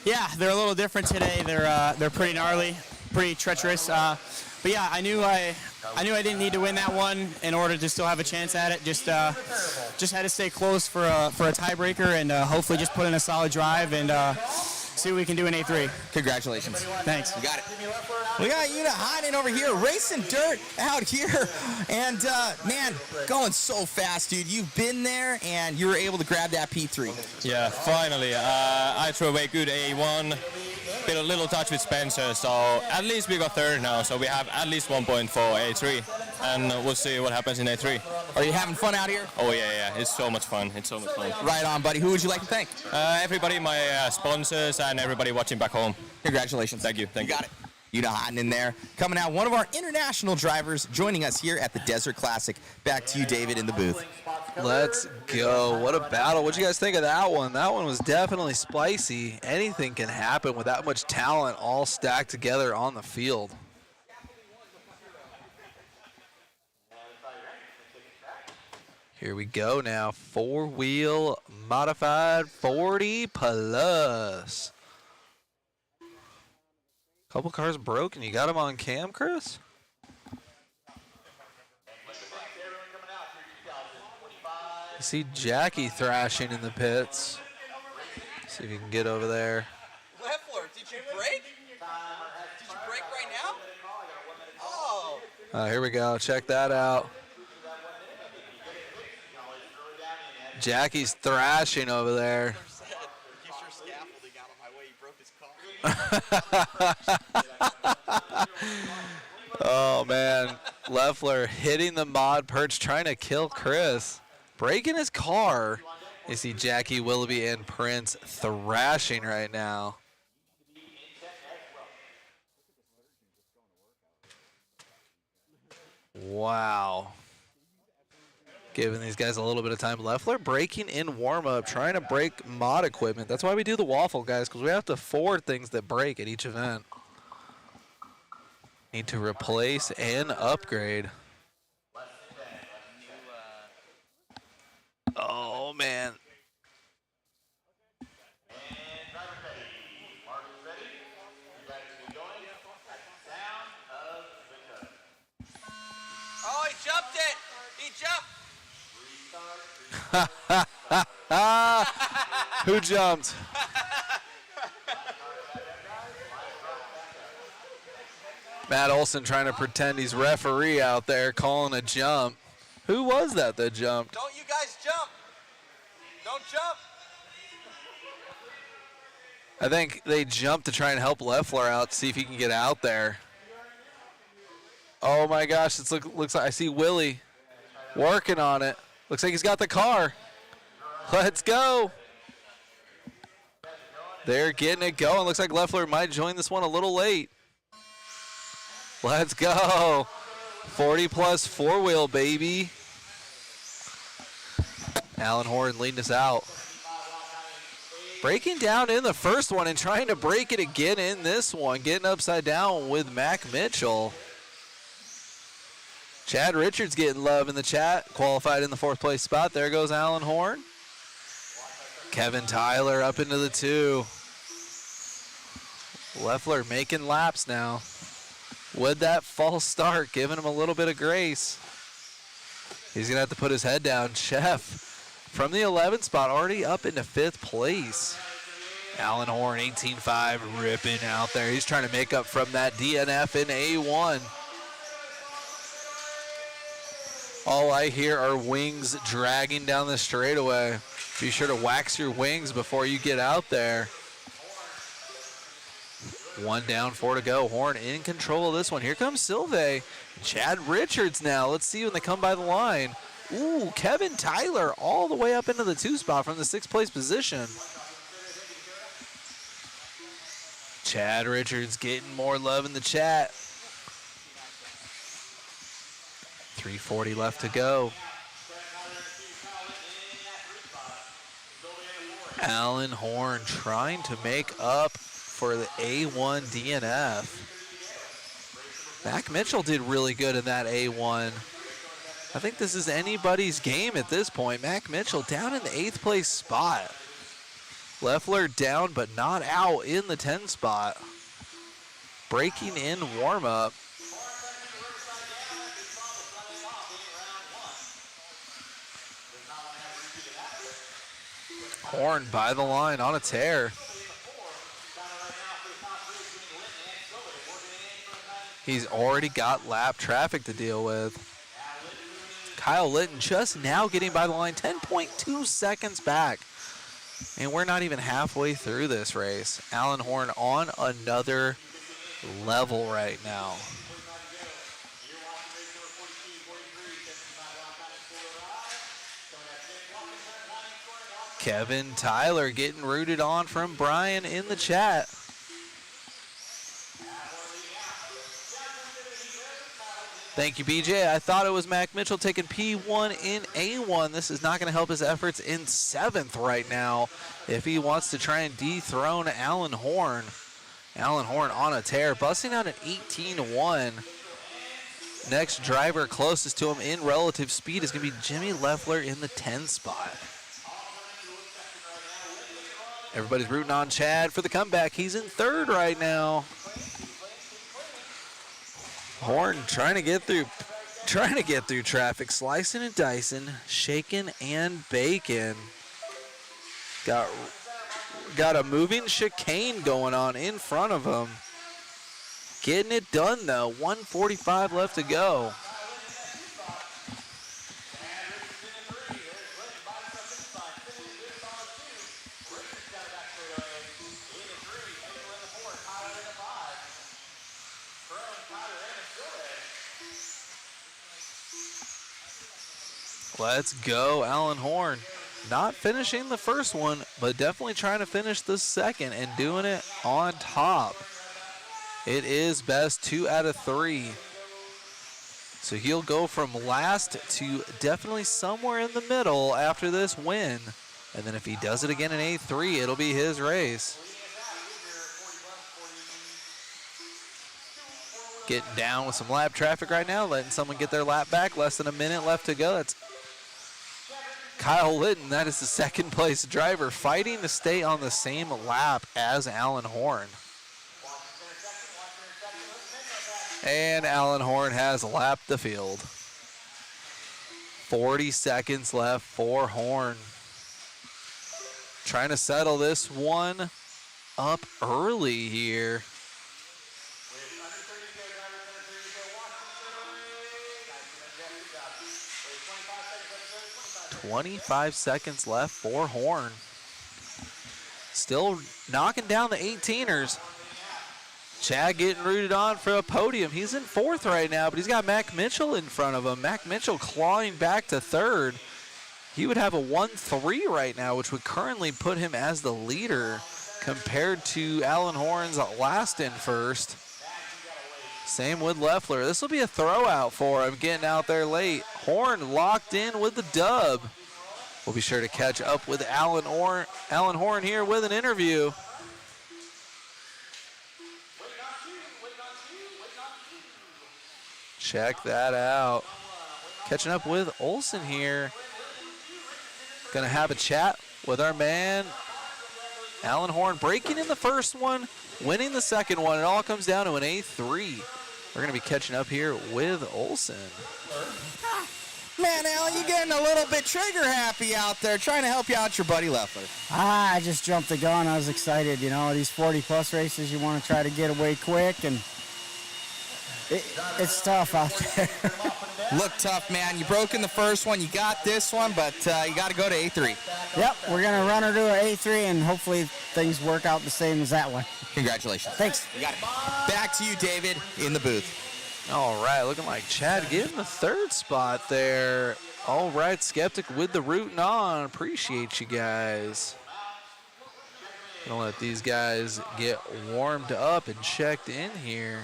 Yeah, they're a little different today. They're pretty gnarly, pretty treacherous. But yeah, I knew I didn't need to win that one in order to still have a chance at it. Just had to stay close for a tiebreaker and hopefully just put in a solid drive and see what we can do in A3. Congratulations. Thanks. You got it. We got Una Heinen over here, racing dirt out here. And, man, going so fast, dude. You've been there, and you were able to grab that P3. Yeah, finally. I threw away good A1. Been a little touch with Spencer, so at least we got third now, so we have at least 1 point for A3, and we'll see what happens in A3. Are you having fun out here? Oh, yeah, it's so much fun. It's so much fun. Right on, buddy. Who would you like to thank? Everybody, my sponsors, and everybody watching back home. Congratulations. Thank you. You got it. Una Heinen in there. Coming out, one of our international drivers joining us here at the Desert Classic. Back to you, David, in the booth. Let's go. What a battle. What'd you guys think of that one? That one was definitely spicy. Anything can happen with that much talent all stacked together on the field. Here we go now. Four-wheel modified 40 plus. Couple cars broken. You got them on cam, Chris? You see Jackie thrashing in the pits. See if you can get over there. Leffler, did you break? Did you break right now? Oh. Here we go. Check that out. Jackie's thrashing over there. Oh, man. Leffler hitting the mod perch, trying to kill Chris. Breaking his car. You see Jackie, Willoughby, and Prince thrashing right now. Wow. Giving these guys a little bit of time. Leffler breaking in warm-up, trying to break mod equipment. That's why we do the waffle, guys, because we have to forward things that break at each event. Need to replace and upgrade. Oh, man. Who jumped? Matt Olson trying to pretend he's referee out there calling a jump. Who was that jumped? Don't you guys jump. Don't jump. I think they jumped to try and help Leffler out to see if he can get out there. Oh my gosh, it looks like I see Willie working on it. Looks like he's got the car. Let's go. They're getting it going. Looks like Leffler might join this one a little late. Let's go. 40 plus four-wheel, baby. Alan Horn leading us out. Breaking down in the first one and trying to break it again in this one. Getting upside down with Mac Mitchell. Chad Richards getting love in the chat. Qualified in the 4th place spot. There goes Alan Horn. Kevin Tyler up into the 2. Leffler making laps now. With that false start, giving him a little bit of grace. He's going to have to put his head down. Chef from the 11th spot, already up into 5th place. Alan Horn, 18.5, ripping out there. He's trying to make up from that DNF in A1. All I hear are wings dragging down the straightaway. Be sure to wax your wings before you get out there. 1 down, 4 to go. Horn in control of this one. Here comes Silve. Chad Richards now. Let's see when they come by the line. Ooh, Kevin Tyler all the way up into the 2 spot from the 6th place position. Chad Richards getting more love in the chat. 3:40 left to go. Alan Horn trying to make up for the A1 DNF. Mac Mitchell did really good in that A1. I think this is anybody's game at this point. Mac Mitchell down in the 8th place spot. Leffler down but not out in the 10 spot. Breaking in warm-up. Horn by the line on a tear. He's already got lap traffic to deal with. Kyle Litton just now getting by the line, 10.2 seconds back. And we're not even halfway through this race. Alan Horn on another level right now. Kevin Tyler getting rooted on from Brian in the chat. Thank you, BJ. I thought it was Mac Mitchell taking P1 in A1. This is not going to help his efforts in 7th right now if he wants to try and dethrone Alan Horn. Alan Horn on a tear, busting out an 18-1. Next driver closest to him in relative speed is going to be Jimmy Leffler in the 10 spot. Everybody's rooting on Chad for the comeback. He's in 3rd right now. Horn trying to get through traffic, slicing and dicing, shaking and baking. Got a moving chicane going on in front of him. Getting it done though, 1:45 left to go. Let's go, Alan Horn. Not finishing the first one, but definitely trying to finish the second and doing it on top. It is best 2 out of 3. So he'll go from last to definitely somewhere in the middle after this win. And then if he does it again in A3, it'll be his race. Getting down with some lap traffic right now, letting someone get their lap back. Less than a minute left to go. That's Kyle Litton, that is the 2nd place driver, fighting to stay on the same lap as Alan Horn. And Alan Horn has lapped the field. 40 seconds left for Horn. Trying to settle this one up early here. 25 seconds left for Horn. Still knocking down the 18ers. Chad getting rooted on for a podium. He's in 4th right now, but he's got Mac Mitchell in front of him. Mac Mitchell clawing back to 3rd. He would have a 1-3 right now, which would currently put him as the leader compared to Alan Horn's last in 1st. Same with Leffler. This will be a throwout for him, getting out there late. Horn locked in with the dub. We'll be sure to catch up with Alan Horn here with an interview. Check that out. Catching up with Olsen here. Gonna have a chat with our man, Alan Horn, breaking in the first one, winning the second one. It all comes down to an A3. We're gonna be catching up here with Olsen. Man, Alan, you getting a little bit trigger happy out there, trying to help you out your buddy Leffler. I just jumped the gun. I was excited. You know, these 40-plus races, you want to try to get away quick, and it's tough out there. Look tough, man. You broke in the first one. You got this one, but you got to go to A3. Yep, we're going to run her to an A3, and hopefully things work out the same as that one. Congratulations. Thanks. You got it. Back to you, David, in the booth. All right, looking like Chad getting the 3rd spot there. All right, Skeptic with the rooting on. Appreciate you guys. Gonna let these guys get warmed up and checked in here.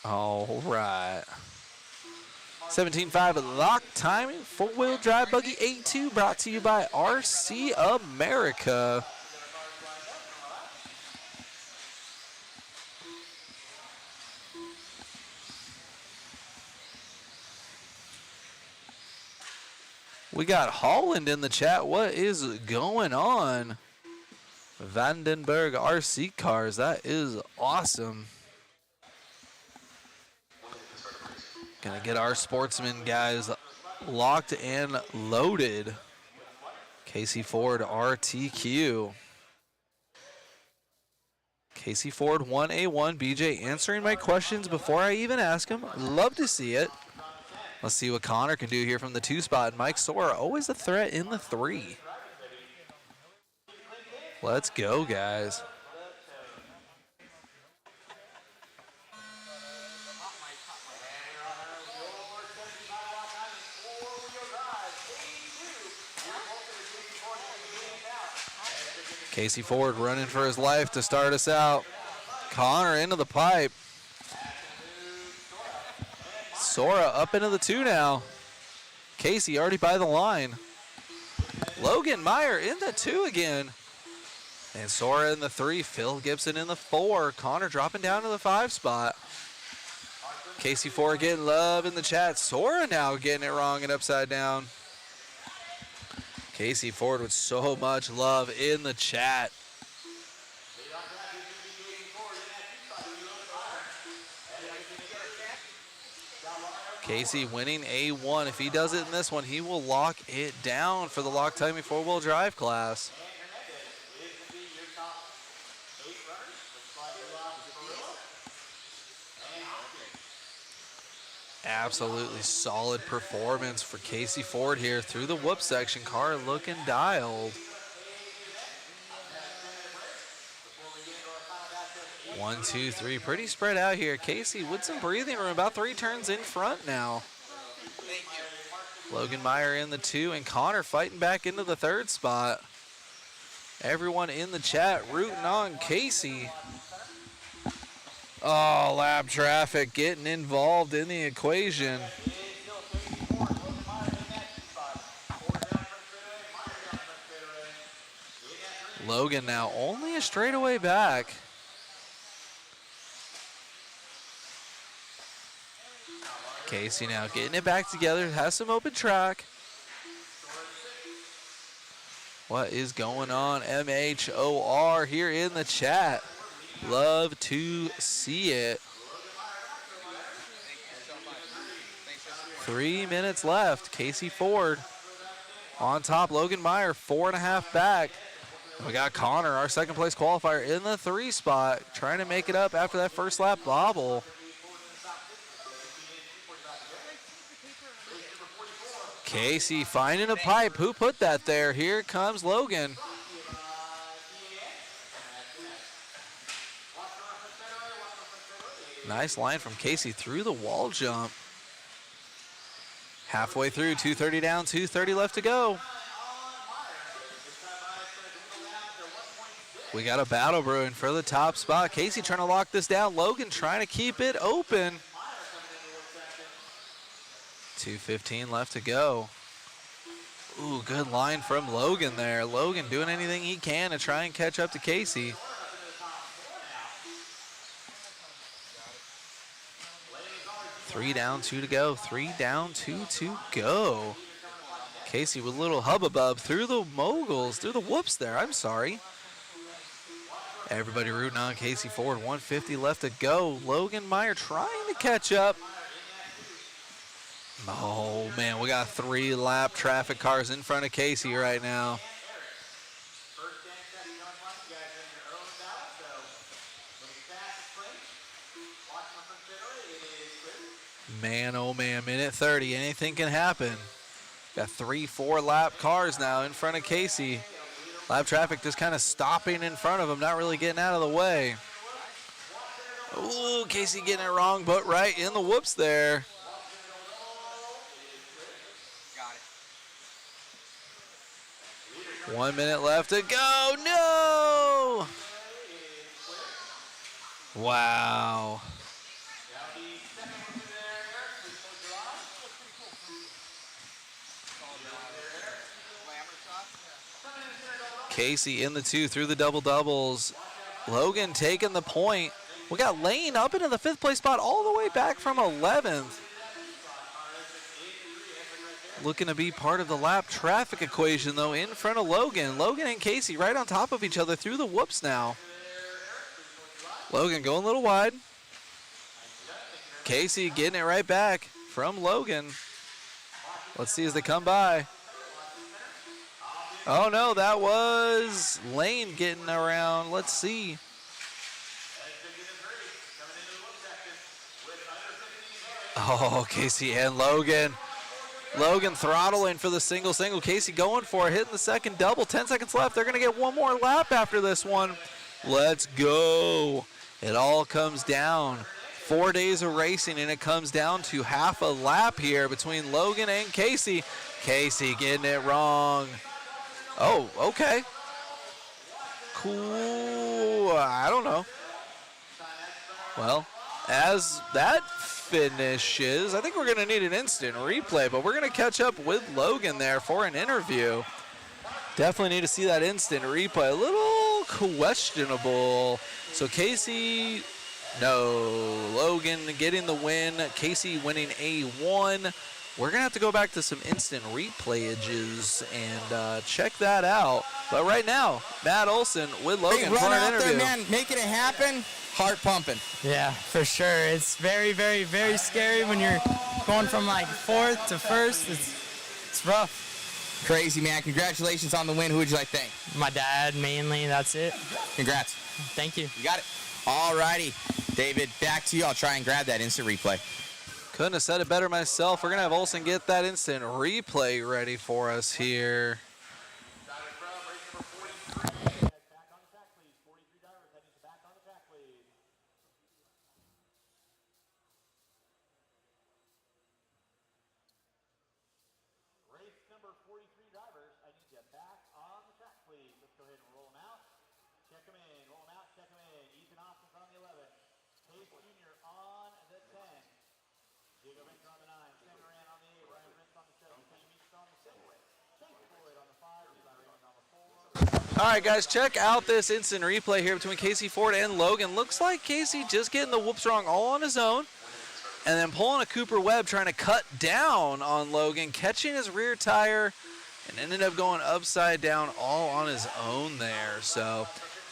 All right. 17.5 lock timing, 4-wheel drive buggy 8-2 brought to you by RC America. We got Holland in the chat. What is going on? Vandenberg RC cars. That is awesome. Gonna get our Sportsman guys locked and loaded. Casey Ford RTQ. Casey Ford 1A1. BJ answering my questions before I even ask him. Love to see it. Let's see what Connor can do here from the 2 spot. Mike Sora always a threat in the 3. Let's go, guys. Casey Ford running for his life to start us out. Connor into the pipe. Sora up into the 2 now. Casey already by the line. Logan Meyer in the 2 again. And Sora in the 3. Phil Gibson in the 4. Connor dropping down to the 5 spot. Casey Ford getting love in the chat. Sora now getting it wrong and upside down. Casey Ford with so much love in the chat. Casey winning A1. If he does it in this one, he will lock it down for the lock timing 4-wheel drive class. Absolutely solid performance for Casey Ford here through the whoop section. Car looking dialed. 1, 2, 3, pretty spread out here. Casey with some breathing room, about 3 turns in front now. Logan Meyer in the 2, and Connor fighting back into the 3rd spot. Everyone in the chat rooting on Casey. Oh, lap traffic getting involved in the equation. Logan now only a straightaway back. Casey now getting it back together, has some open track. What is going on, MHOR, here in the chat? Love to see it. 3 minutes left. Casey Ford on top. Logan Meyer 4.5 back. We got Connor, our second place qualifier, in the 3 spot, trying to make it up after that first lap bobble. Casey finding a pipe. Who put that there? Here comes Logan. Nice line from Casey through the wall jump. Halfway through, 2:30 down, 2:30 left to go. We got a battle brewing for the top spot. Casey trying to lock this down. Logan trying to keep it open. 2:15 left to go. Ooh, good line from Logan there. Logan doing anything he can to try and catch up to Casey. Three down, 2 to go. 3 down, 2 to go. Casey with a little hubbub through the moguls, through the whoops there. I'm sorry. Everybody rooting on Casey Ford. 150 left to go. Logan Meyer trying to catch up. Oh, man, we got 3 lap traffic cars in front of Casey right now. Man, oh, man, minute 30. Anything can happen. Got 3, 4 lap cars now in front of Casey. Lap traffic just kind of stopping in front of him, not really getting out of the way. Ooh, Casey getting it wrong, but right in the whoops there. Got it. 1 minute left to go. No! Wow. Casey in the 2 through the double doubles. Logan taking the point. We got Lane up into the 5th place spot all the way back from 11th. Looking to be part of the lap traffic equation though in front of Logan. Logan and Casey right on top of each other through the whoops now. Logan going a little wide. Casey getting it right back from Logan. Let's see as they come by. Oh no, that was Lane getting around. Let's see. Oh, Casey and Logan. Logan throttling for the single. Casey going for it, hitting the second double. 10 seconds left. They're going to get one more lap after this one. Let's go. It all comes down. 4 days of racing, and it comes down to half a lap here between Logan and Casey. Casey getting it wrong. Oh, okay. Cool. I don't know. Well, as that finishes, I think we're going to need an instant replay, but we're going to catch up with Logan there for an interview. Definitely need to see that instant replay. A little questionable. So Casey, no. Logan getting the win. Casey winning A1. We're going to have to go back to some instant replayages and check that out. But right now, Matt Olson with Logan for an interview. There, man, making it happen, heart pumping. Yeah, for sure. It's very, very, very scary when you're going from like 4th to 1st. It's rough. Crazy, man. Congratulations on the win. Who would you like to thank? My dad, mainly. That's it. Congrats. Thank you. You got it. All righty. David, back to you. I'll try and grab that instant replay. Couldn't have said it better myself. We're going to have Olson get that instant replay ready for us here. All right, guys, check out this instant replay here between Casey Ford and Logan. Looks like Casey just getting the whoops wrong all on his own. and then pulling a Cooper Webb, trying to cut down on Logan, catching his rear tire, and ended up going upside down all on his own there. So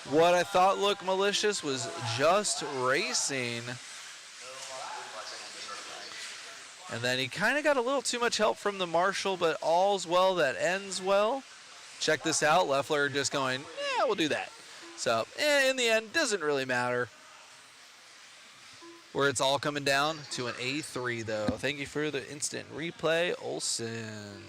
what I thought looked malicious was just racing. And then he kind of got a little too much help from the marshal, but all's well that ends well. Check this out. Leffler just going, yeah, we'll do that. So in the end, doesn't really matter. Where it's all coming down to an A3, though. Thank you for the instant replay, Olsen.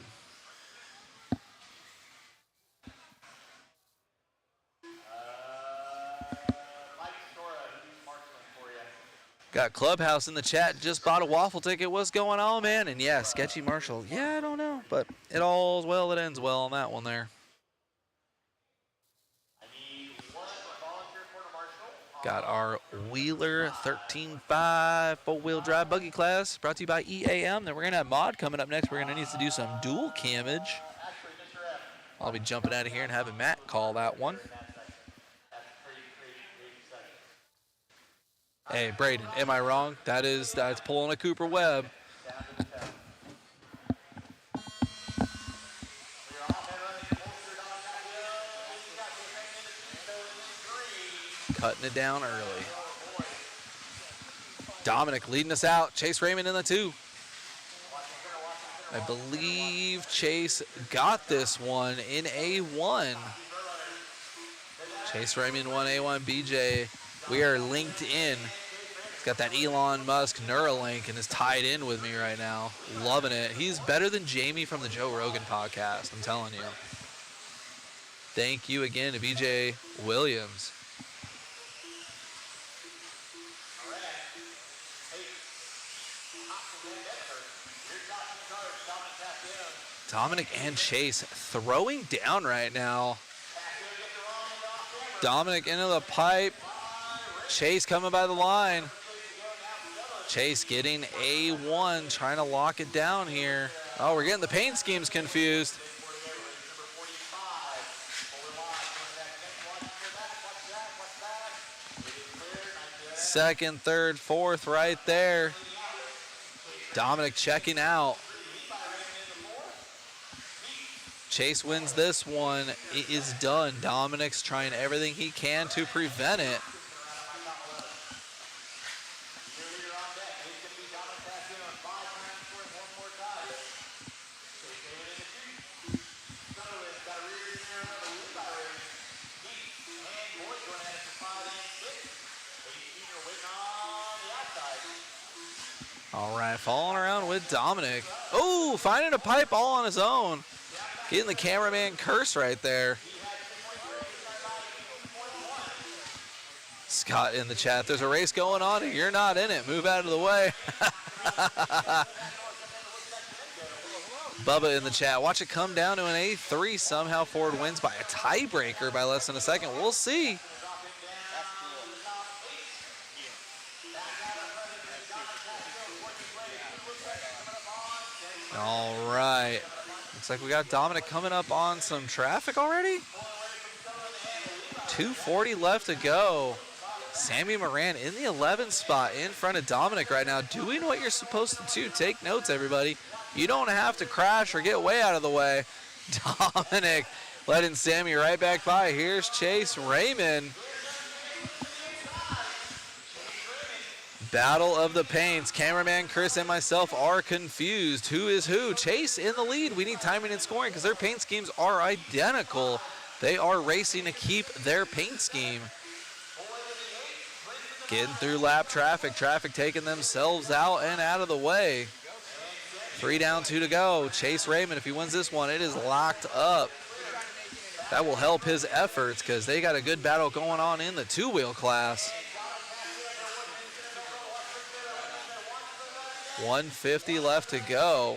Got Clubhouse in the chat, just bought a waffle ticket. What's going on, man? And yeah, sketchy Marshall. Yeah, I don't know, but it all's well that ends well on that one there. Got our Wheeler 13.5 four-wheel drive buggy class brought to you by EAM. Then we're going to have mod coming up next. We're going to need to do some dual camage. I'll be jumping out of here and having Matt call that one. Hey, Braden, am I wrong? That's pulling a Cooper Webb. Cutting it down early. Dominic leading us out. Chase Raymond in the 2. I believe Chase got this one in A1. Chase Raymond won A1. BJ, we are linked in. He's got that Elon Musk Neuralink and is tied in with me right now. Loving it. He's better than Jamie from the Joe Rogan podcast, I'm telling you. Thank you again to BJ Williams. Dominic and Chase throwing down right now. Dominic into the pipe. Chase coming by the line. Chase getting A1, trying to lock it down here. Oh, we're getting the paint schemes confused. Second, third, fourth right there. Dominic checking out. Chase wins this one. It is done. Dominic's trying everything he can to prevent it. All right, following around with Dominic. Oh, finding a pipe all on his own. Getting the cameraman curse right there. Scott in the chat. There's a race going on and you're not in it. Move out of the way. Bubba in the chat. Watch it come down to an A3. Somehow Ford wins by a tiebreaker by less than a second. We'll see. All right. Looks like we got Dominic coming up on some traffic already. 2:40 left to go. Sammy Moran in the 11th spot in front of Dominic right now, doing what you're supposed to do. Take notes, everybody. You don't have to crash or get way out of the way. Dominic letting Sammy right back by. Here's Chase Raymond. Battle of the paints. Cameraman Chris and myself are confused. Who is who? Chase in the lead. We need timing and scoring because their paint schemes are identical. They are racing to keep their paint scheme. Getting through lap traffic. Traffic taking themselves out and out of the way. 3 down, 2 to go. Chase Raymond, if he wins this one, it is locked up. That will help his efforts because they got a good battle going on in the two-wheel class. 150 left to go.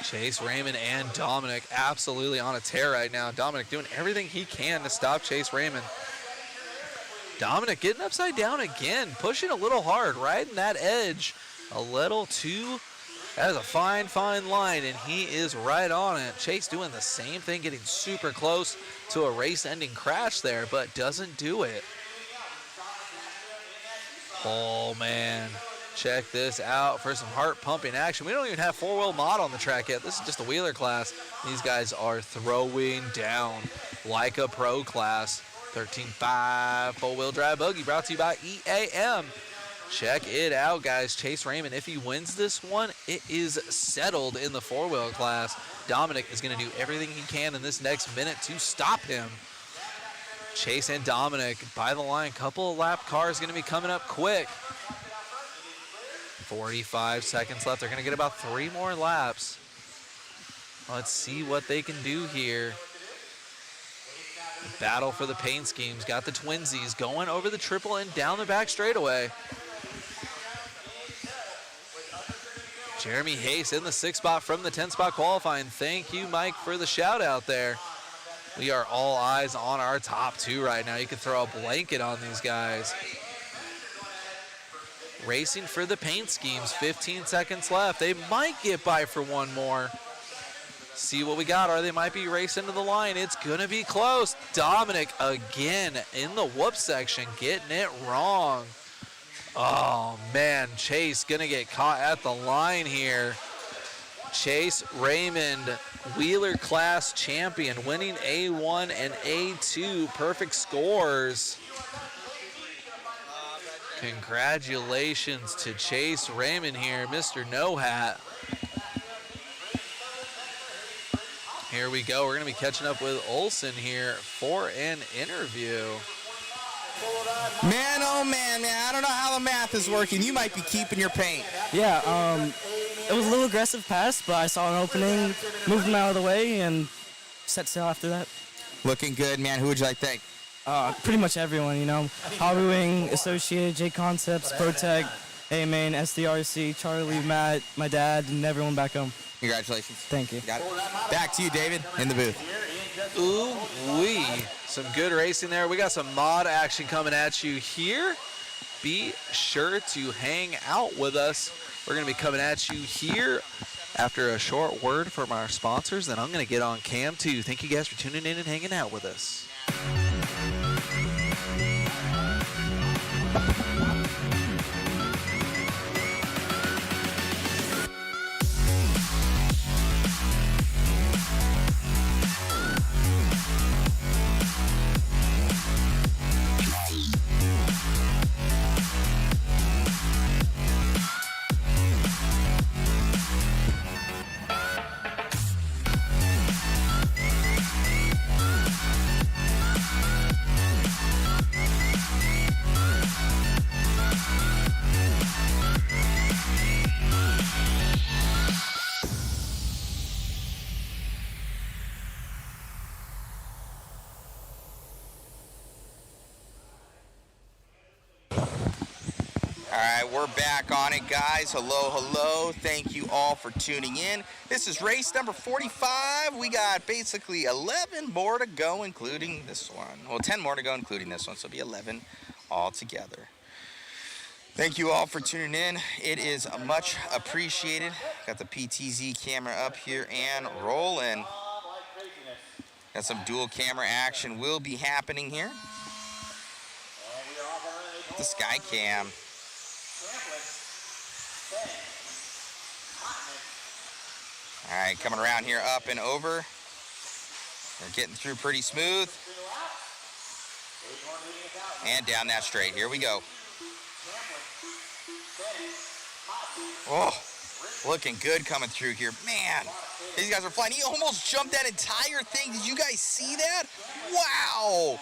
Chase Raymond and Dominic absolutely on a tear right now. Dominic doing everything he can to stop Chase Raymond. Dominic getting upside down again, pushing a little hard, riding that edge a little too That is a fine, fine line, and he is right on it. Chase doing the same thing, getting super close to a race-ending crash there, but doesn't do it. Oh, man. Check this out for some heart-pumping action. We don't even have four-wheel mod on the track yet. This is just a wheeler class. These guys are throwing down like a pro class. 13.5 four-wheel drive buggy brought to you by EAM. Check it out, guys. Chase Raymond, if he wins this one, it is settled in the four-wheel class. Dominic is going to do everything he can in this next minute to stop him. Chase and Dominic by the line. Couple of lap cars going to be coming up quick. 45 seconds left. They're going to get about 3 more laps. Let's see what they can do here. Battle for the paint schemes. Got the twinsies going over the triple and down the back straightaway. Jeremy Hayes in the 6th spot from the 10th spot qualifying. Thank you, Mike, for the shout out there. We are all eyes on our top 2 right now. You can throw a blanket on these guys. Racing for the paint schemes. 15 seconds left. They might get by for one more. See what we got, or they might be racing to the line. It's going to be close. Dominic again in the whoop section, getting it wrong. Oh, man, Chase going to get caught at the line here. Chase Raymond, wheeler class champion, winning A1 and A2 perfect scores. Congratulations to Chase Raymond here, Mr. No Hat. Here we go. We're going to be catching up with Olsen here for an interview. Man, oh man, I don't know how the math is working. You might be keeping your paint. Yeah, it was a little aggressive pass, but I saw an opening, moved him out of the way, and set sail after that. Looking good, man. Who would you like to thank? Pretty much everyone, you know. Hobby Wing, Associated, J Concepts, Protec, A-Main, SDRC, Charlie, Matt, my dad, and everyone back home. Congratulations. Thank you. Got it. Back to you, David, in the booth. Ooh-wee. Some good racing there. We got some mod action coming at you here. Be sure to hang out with us. We're going to be coming at you here after a short word from our sponsors. Then I'm going to get on cam too. Thank you guys for tuning in and hanging out with us. We're back on it, guys. Hello. Thank you all for tuning in. This is race number 45. We got basically 11 more to go, including this one. Well, 10 more to go, including this one, so it'll be 11 altogether. Thank you all for tuning in. It is much appreciated. Got the PTZ camera up here and rolling. Got some dual camera action will be happening here. The Sky Cam. All right, coming around here up and over. They're getting through pretty smooth. And down that straight. Here we go. Oh, looking good coming through here. Man, these guys are flying. He almost jumped that entire thing. Did you guys see that? Wow.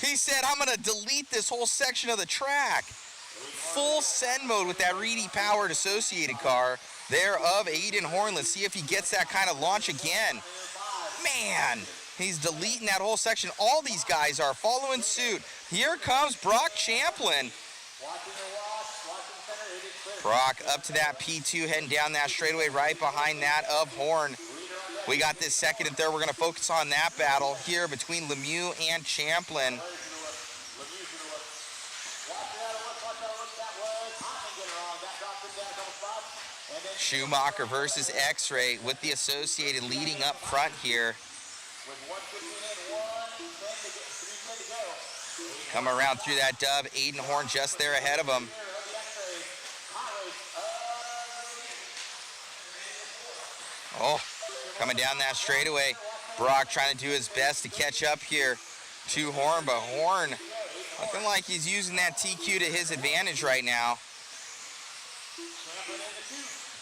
He said, I'm going to delete this whole section of the track. Full send mode with that Reedy powered associated car there of Aiden Horn. Let's see if he gets that kind of launch again. Man, he's deleting that whole section. All these guys are following suit. Here comes Brock Champlin. Brock up to that P2, heading down that straightaway right behind that of Horn. We got this second and third. We're going to focus on that battle here between Lemieux and Champlin. Schumacher versus X-Ray with the Associated leading up front here. Come around through that dub. Aiden Horn just there ahead of him. Oh, coming down that straightaway. Brock trying to do his best to catch up here to Horn, but Horn looking like he's using that TQ to his advantage right now.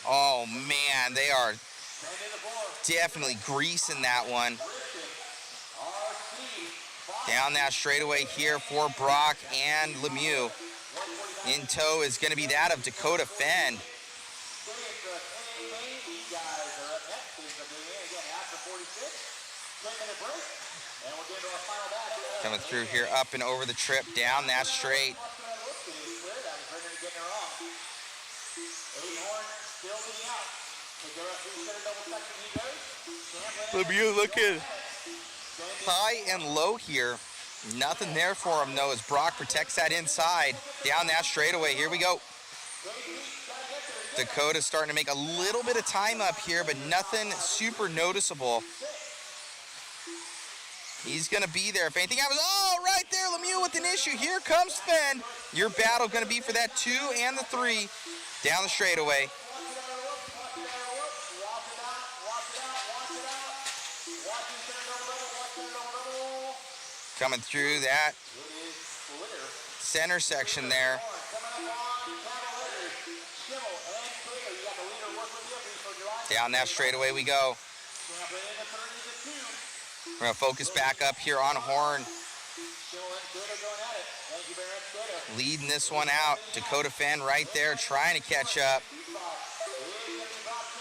Oh man, they are definitely greasing that one. Down that straightaway here for Brock and Lemieux. In tow is going to be that of Dakota Fenn. Coming through here, up and over the trip, down that straight. Lemieux looking high and low here. Nothing there for him, though, as Brock protects that inside. Down that straightaway. Here we go. Dakota's starting to make a little bit of time up here, but nothing super noticeable. He's going to be there. If anything happens, oh, right there, Lemieux with an issue. Here comes Fenn. Your battle going to be for that 2 and the 3 down the straightaway. Coming through that center section there. Down that straightaway we go. We're going to focus back up here on Horn. Leading this one out. Dakota Fenn right there trying to catch up.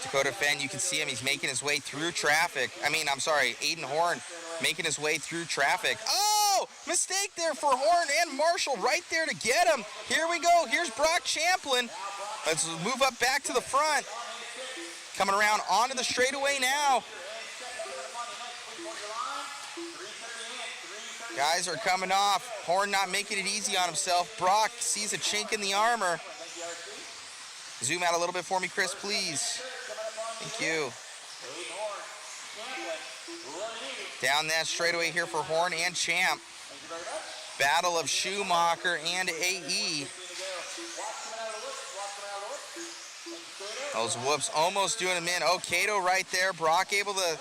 Dakota Fenn, you can see him. He's making his way through traffic. Aiden Horn making his way through traffic. Oh, mistake there for Horn and Marshall right there to get him. Here we go. Here's Brock Champlin. Let's move up back to the front. Coming around onto the straightaway now. Guys are coming off. Horn not making it easy on himself. Brock sees a chink in the armor. Zoom out a little bit for me, Chris, please. Thank you. Down that straightaway here for Horn and Champ. Battle of Schumacher and AE. Those whoops almost doing him in. Oh, Cato right there. Brock able to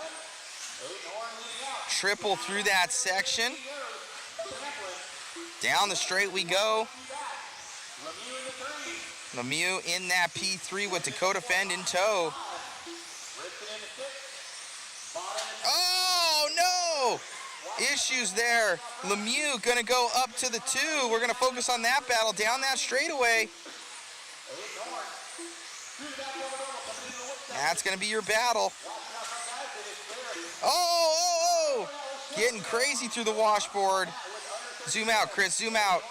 triple through that section. Down the straight we go. Lemieux in that P3 with Dakota Fenn in tow. Oh, no! Issues there. Lemieux gonna go up to the 2. We're gonna focus on that battle down that straightaway. That's gonna be your battle. Oh! Getting crazy through the washboard. Zoom out, Chris, zoom out.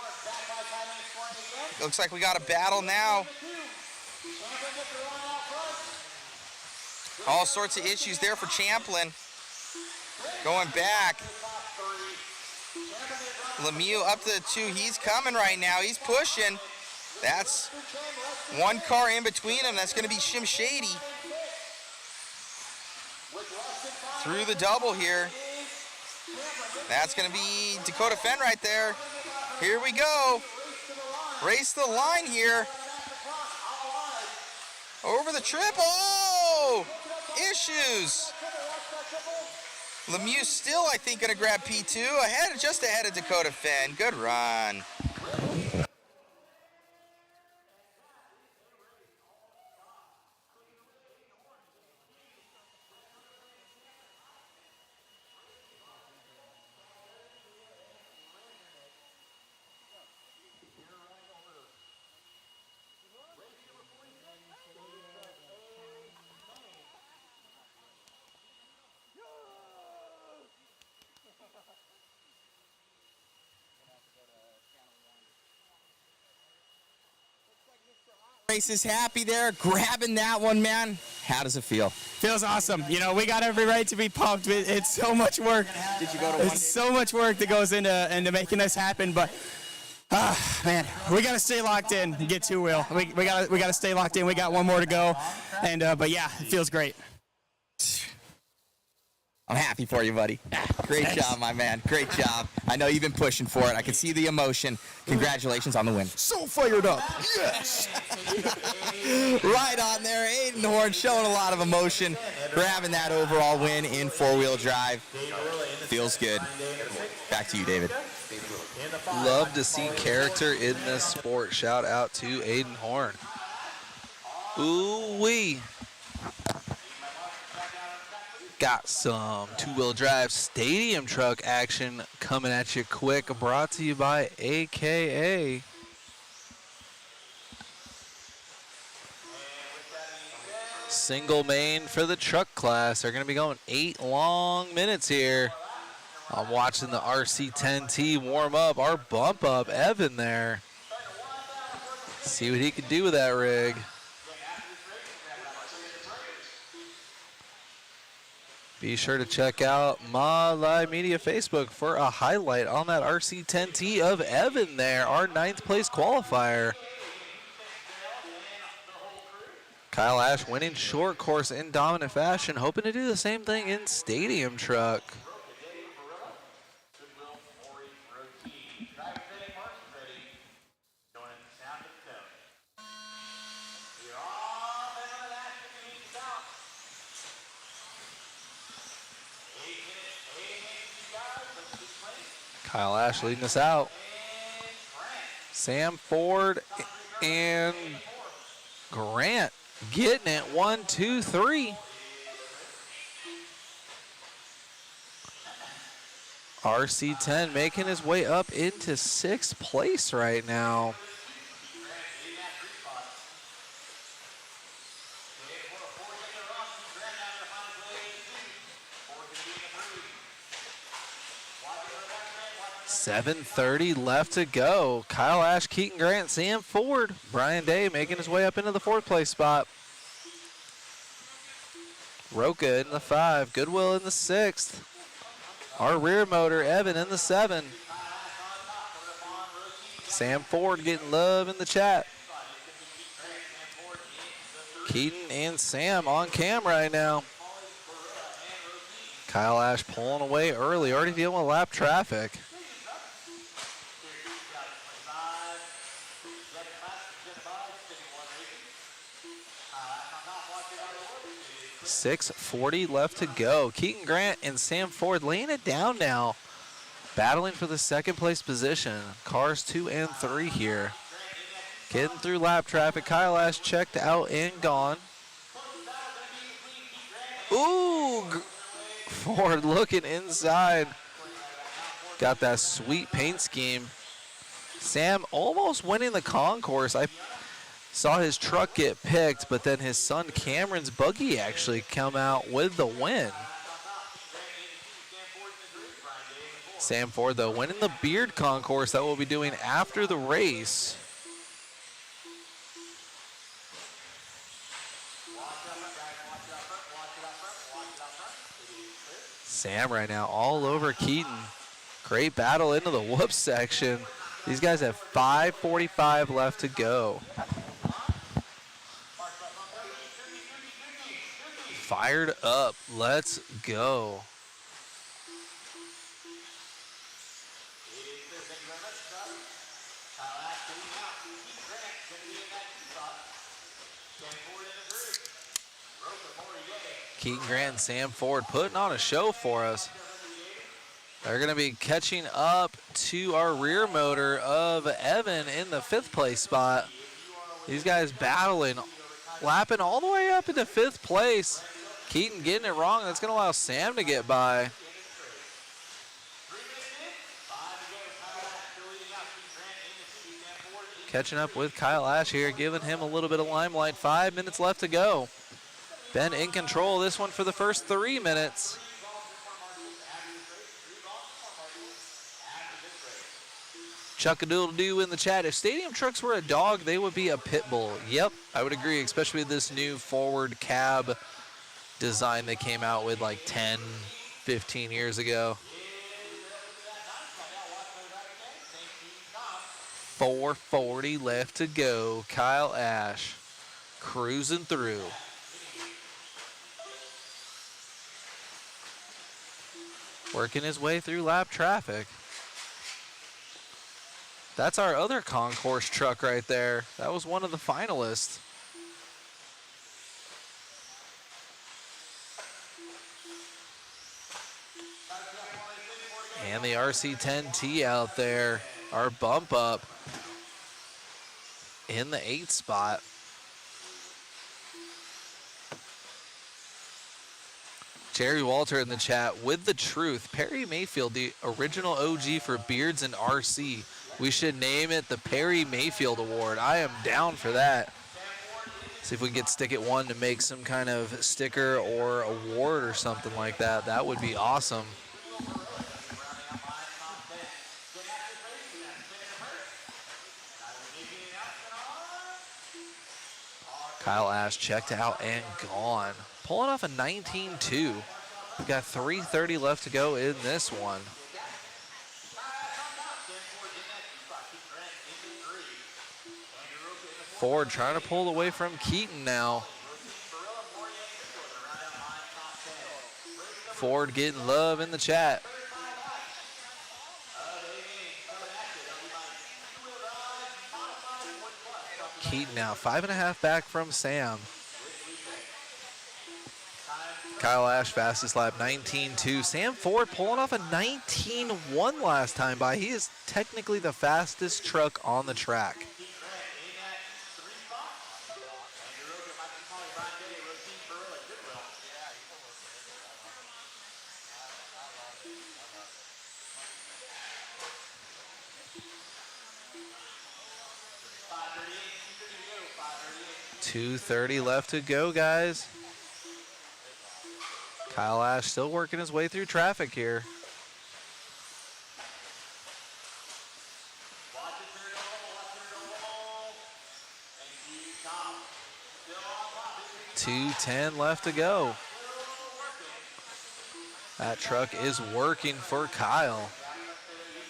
Looks like we got a battle now. All sorts of issues there for Champlin. Going back. Lemieux up to the 2. He's coming right now. He's pushing. That's one car in between them. That's going to be Shim Shady. Through the double here. That's going to be Dakota Fenn right there. Here we go. Race the line here. Over the triple. Oh! Issues. Lemieux still, I think, going to grab P2. Just ahead of Dakota Fenn. Good run. Race is happy there, grabbing that one, man. How does it feel? Feels awesome. You know, we got every right to be pumped. It's so much work. Did you go to It's so much work that goes into making this happen, but Man, we got to stay locked in and get two-wheel. We got to stay locked in. We got one more to go. And but yeah, it feels great. I'm happy for you, buddy. Great job, my man. Great job. I know you've been pushing for it. I can see the emotion. Congratulations on the win. So fired up. Yes. Right on there. Aiden Horn showing a lot of emotion, grabbing that overall win in four-wheel drive. Feels good. Back to you, David. Love to see character in this sport. Shout out to Aiden Horn. Ooh-wee. Got some two-wheel drive stadium truck action coming at you quick. Brought to you by AKA. Single main for the truck class. They're going to be going 8 long minutes here. I'm watching the RC10T warm up. Our bump up, Evan there. See what he can do with that rig. Be sure to check out my Live Media Facebook for a highlight on that RC10T of Evan there, our 9th place qualifier. Kyle Ash winning short course in dominant fashion, hoping to do the same thing in stadium truck. Kyle Ash leading us out. Sam Ford and Grant getting it. 1, 2, 3. RC10 making his way up into 6th place right now. .730 left to go. Kyle Ash, Keaton Grant, Sam Ford, Brian Day making his way up into the 4th place spot. Roca in the 5, Goodwill in the 6th. Our rear motor, Evan in the 7. Sam Ford getting love in the chat. Keaton and Sam on camera right now. Kyle Ash pulling away early, already dealing with lap traffic. 6:40 left to go. Keaton Grant and Sam Ford laying it down now, battling for the 2nd place position. Cars 2 and 3 here. Getting through lap traffic. Kyle Ash checked out and gone. Ooh, Ford looking inside. Got that sweet paint scheme. Sam almost winning the concourse. I saw his truck get picked, but then his son Cameron's Buggy actually come out with the win. Sam Ford, though, winning the beard concourse that we'll be doing after the race. Sam right now all over Keaton. Great battle into the whoop section. These guys have 5:45 left to go. Fired up. Let's go. Keaton Grant and Sam Ford putting on a show for us. They're going to be catching up to our rear motor of Evan in the 5th place spot. These guys battling, lapping all the way up into 5th place. Keaton getting it wrong. That's going to allow Sam to get by. Catching up with Kyle Ash here, giving him a little bit of limelight. 5 minutes left to go. Ben in control of this one for the first 3 minutes. Chuck-a-doodle-doo in the chat. If stadium trucks were a dog, they would be a pit bull. Yep, I would agree, especially with this new forward cab design they came out with like 10, 15 years ago. 4:40 left to go. Kyle Ash cruising through. Working his way through lap traffic. That's our other concourse truck right there. That was one of the finalists. And the RC10T out there, our bump up in the 8th spot. Jerry Walter in the chat with the truth. Perry Mayfield, the original OG for Beards and RC. We should name it the Perry Mayfield Award. I am down for that. See if we can get Stick It One to make some kind of sticker or award or something like that. That would be awesome. Kyle Ash checked out and gone. Pulling off a 19.2. We've got 3:30 left to go in this one. Ford trying to pull away from Keaton now. Ford getting love in the chat. Keaton now 5.5 back from Sam. Kyle Ash fastest lap 19.2. Sam Ford pulling off a 19.1 last time by. He is technically the fastest truck on the track. .230 left to go, guys. Kyle Ash still working his way through traffic here. .210 left to go. That truck is working for Kyle.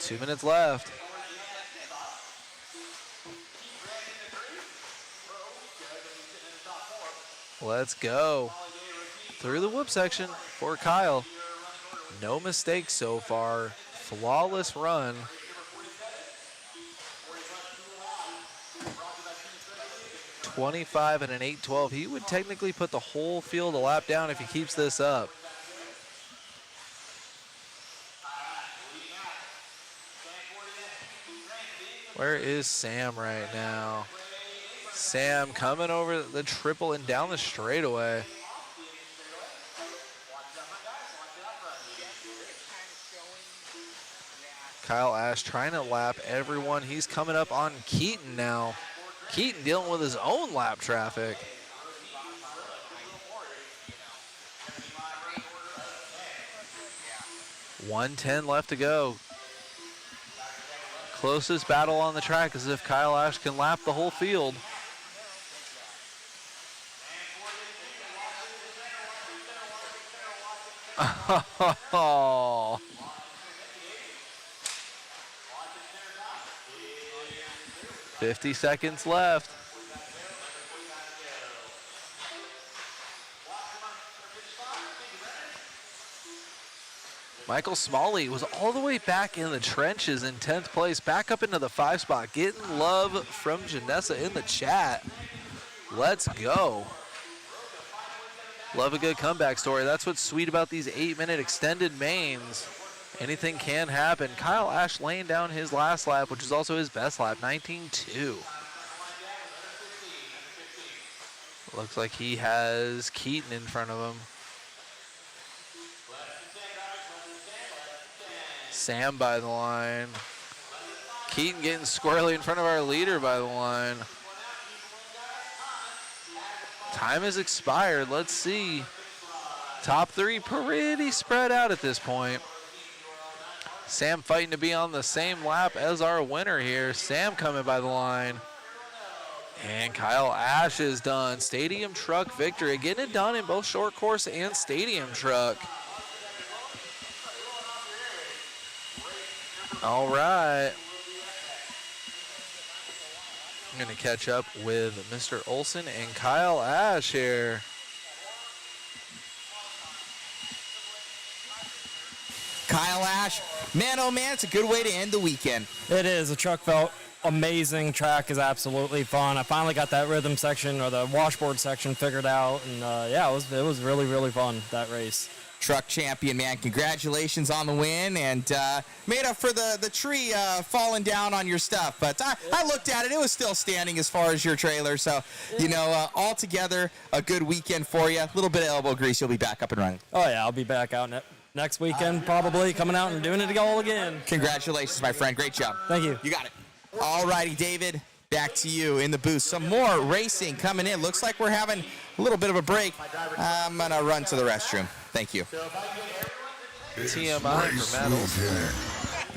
2 minutes left. Let's go. Through the whoop section for Kyle. No mistakes so far. Flawless run. .25 and an 8:12. He would technically put the whole field a lap down if he keeps this up. Where is Sam right now? Sam coming over the triple and down the straightaway. Kyle Ash trying to lap everyone. He's coming up on Keaton now. Keaton dealing with his own lap traffic. .110 left to go. Closest battle on the track is if Kyle Ash can lap the whole field. Oh. 50 seconds left. Michael Smalley was all the way back in the trenches in 10th place, back up into the 5 spot, getting love from Janessa in the chat. Let's go. Love a good comeback story. That's what's sweet about these 8-minute extended mains. Anything can happen. Kyle Ash laying down his last lap, which is also his best lap, 19.2. Looks like he has Keaton in front of him. Sam by the line. Keaton getting squarely in front of our leader by the line. Time has expired. Let's see. Top 3 pretty spread out at this point. Sam fighting to be on the same lap as our winner here. Sam coming by the line. And Kyle Ash is done. Stadium truck victory. Getting it done in both short course and stadium truck. All right. I'm going to catch up with Mr. Olson and Kyle Ash here. Kyle Ash, man, oh man, it's a good way to end the weekend. It is. The truck felt amazing. Track is absolutely fun. I finally got that rhythm section or the washboard section figured out, and yeah, it was really, really fun, that race. Truck champion, man. Congratulations on the win, and made up for the tree falling down on your stuff. But I looked at it. It was still standing as far as your trailer. So, you know, altogether, a good weekend for you. A little bit of elbow grease. You'll be back up and running. Oh, yeah, I'll be back out next weekend, probably coming out and doing it all again. Congratulations, my friend. Great job. Thank you. You got it. All righty, David. Back to you in the booth. Some more racing coming in. Looks like we're having a little bit of a break. I'm going to run to the restroom. Thank you. It's TMI race for Matt Olson. weekend.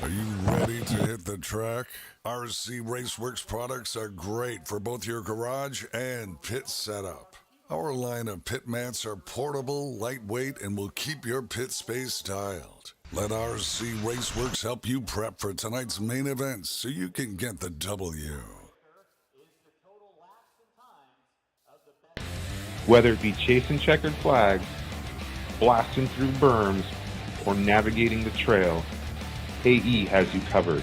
Are you ready to hit the track? RC Raceworks products are great for both your garage and pit setup. Our line of pit mats are portable, lightweight, and will keep your pit space styled. Let RC Raceworks help you prep for tonight's main event so you can get the W. Whether it be chasing checkered flags, blasting through berms, or navigating the trail, AE has you covered.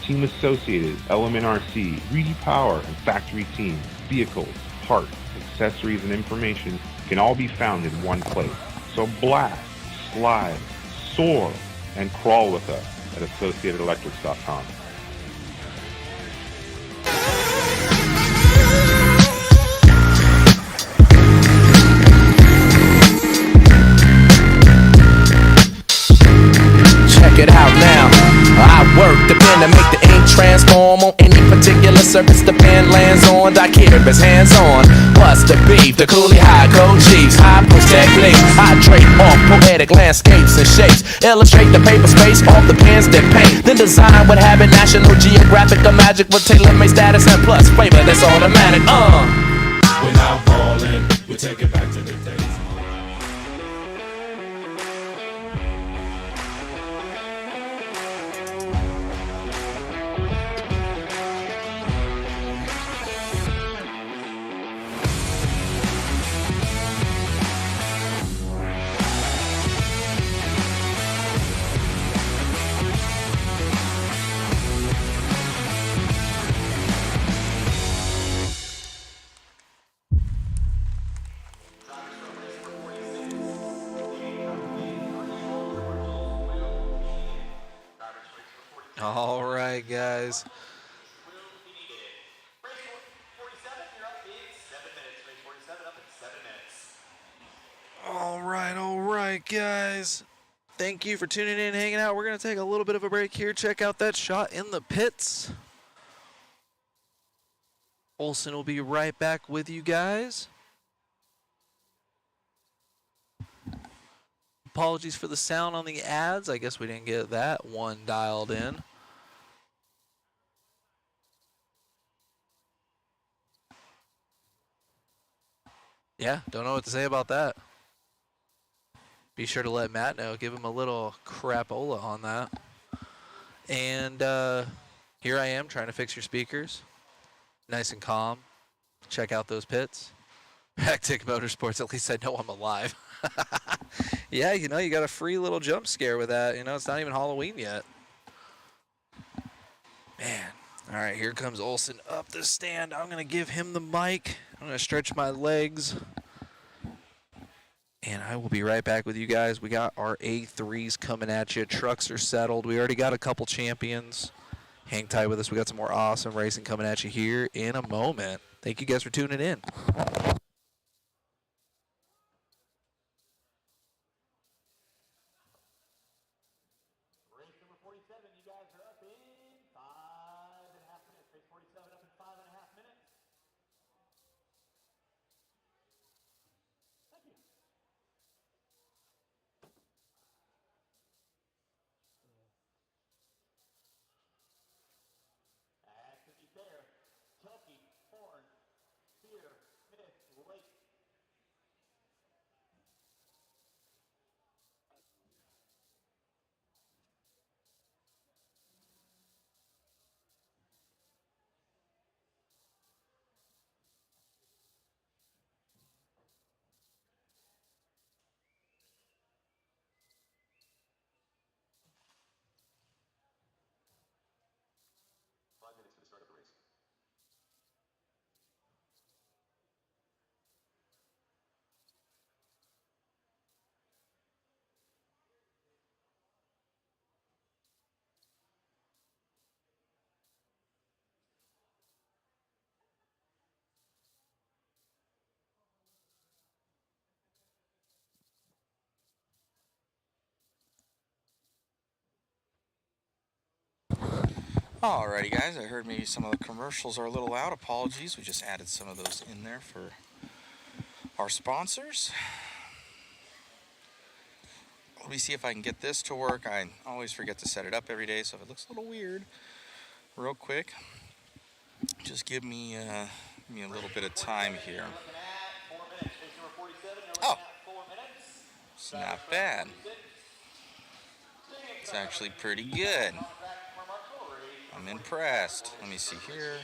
Team Associated, Element RC, Reedy Power, and Factory Team, vehicles, parts, accessories, and information can all be found in one place. So blast, slide, soar, and crawl with us at AssociatedElectrics.com. Check it out now. I work the pen to make the ink transform on any particular surface the pen lands on. Dicarious hands on. Plus the beef, the coolie high code chiefs. High push techniques. Hydrate off poetic landscapes and shapes. Illustrate the paper space off the pens that paint. Then design what habit National Geographic or magic with tailor-made status and plus flavor that's automatic. We're now ballin', we take it back to the days. All right, guys. All right, guys. Thank you for tuning in and hanging out. We're going to take a little bit of a break here. Check out that shot in the pits. Olson will be right back with you guys. Apologies for the sound on the ads. I guess we didn't get that one dialed in. Yeah, don't know what to say about that. Be sure to let Matt know. Give him a little crapola on that. And here I am trying to fix your speakers. Nice and calm. Check out those pits. Hectic Motorsports, at least I know I'm alive. Yeah, you know, you got a free little jump scare with that. You know, it's not even Halloween yet. Man. All right, here comes Olson up the stand. I'm going to give him the mic. I'm going to stretch my legs. And I will be right back with you guys. We got our A3s coming at you. Trucks are settled. We already got a couple champions. Hang tight with us. We got some more awesome racing coming at you here in a moment. Thank you guys for tuning in. Alrighty, guys, I heard maybe some of the commercials are a little loud. Apologies. We just added some of those in there for our sponsors. Let me see if I can get this to work. I always forget to set it up every day, so if it looks a little weird, real quick, just give me a little bit of time here. Oh, it's not bad. It's actually pretty good. I'm impressed. Let me see here.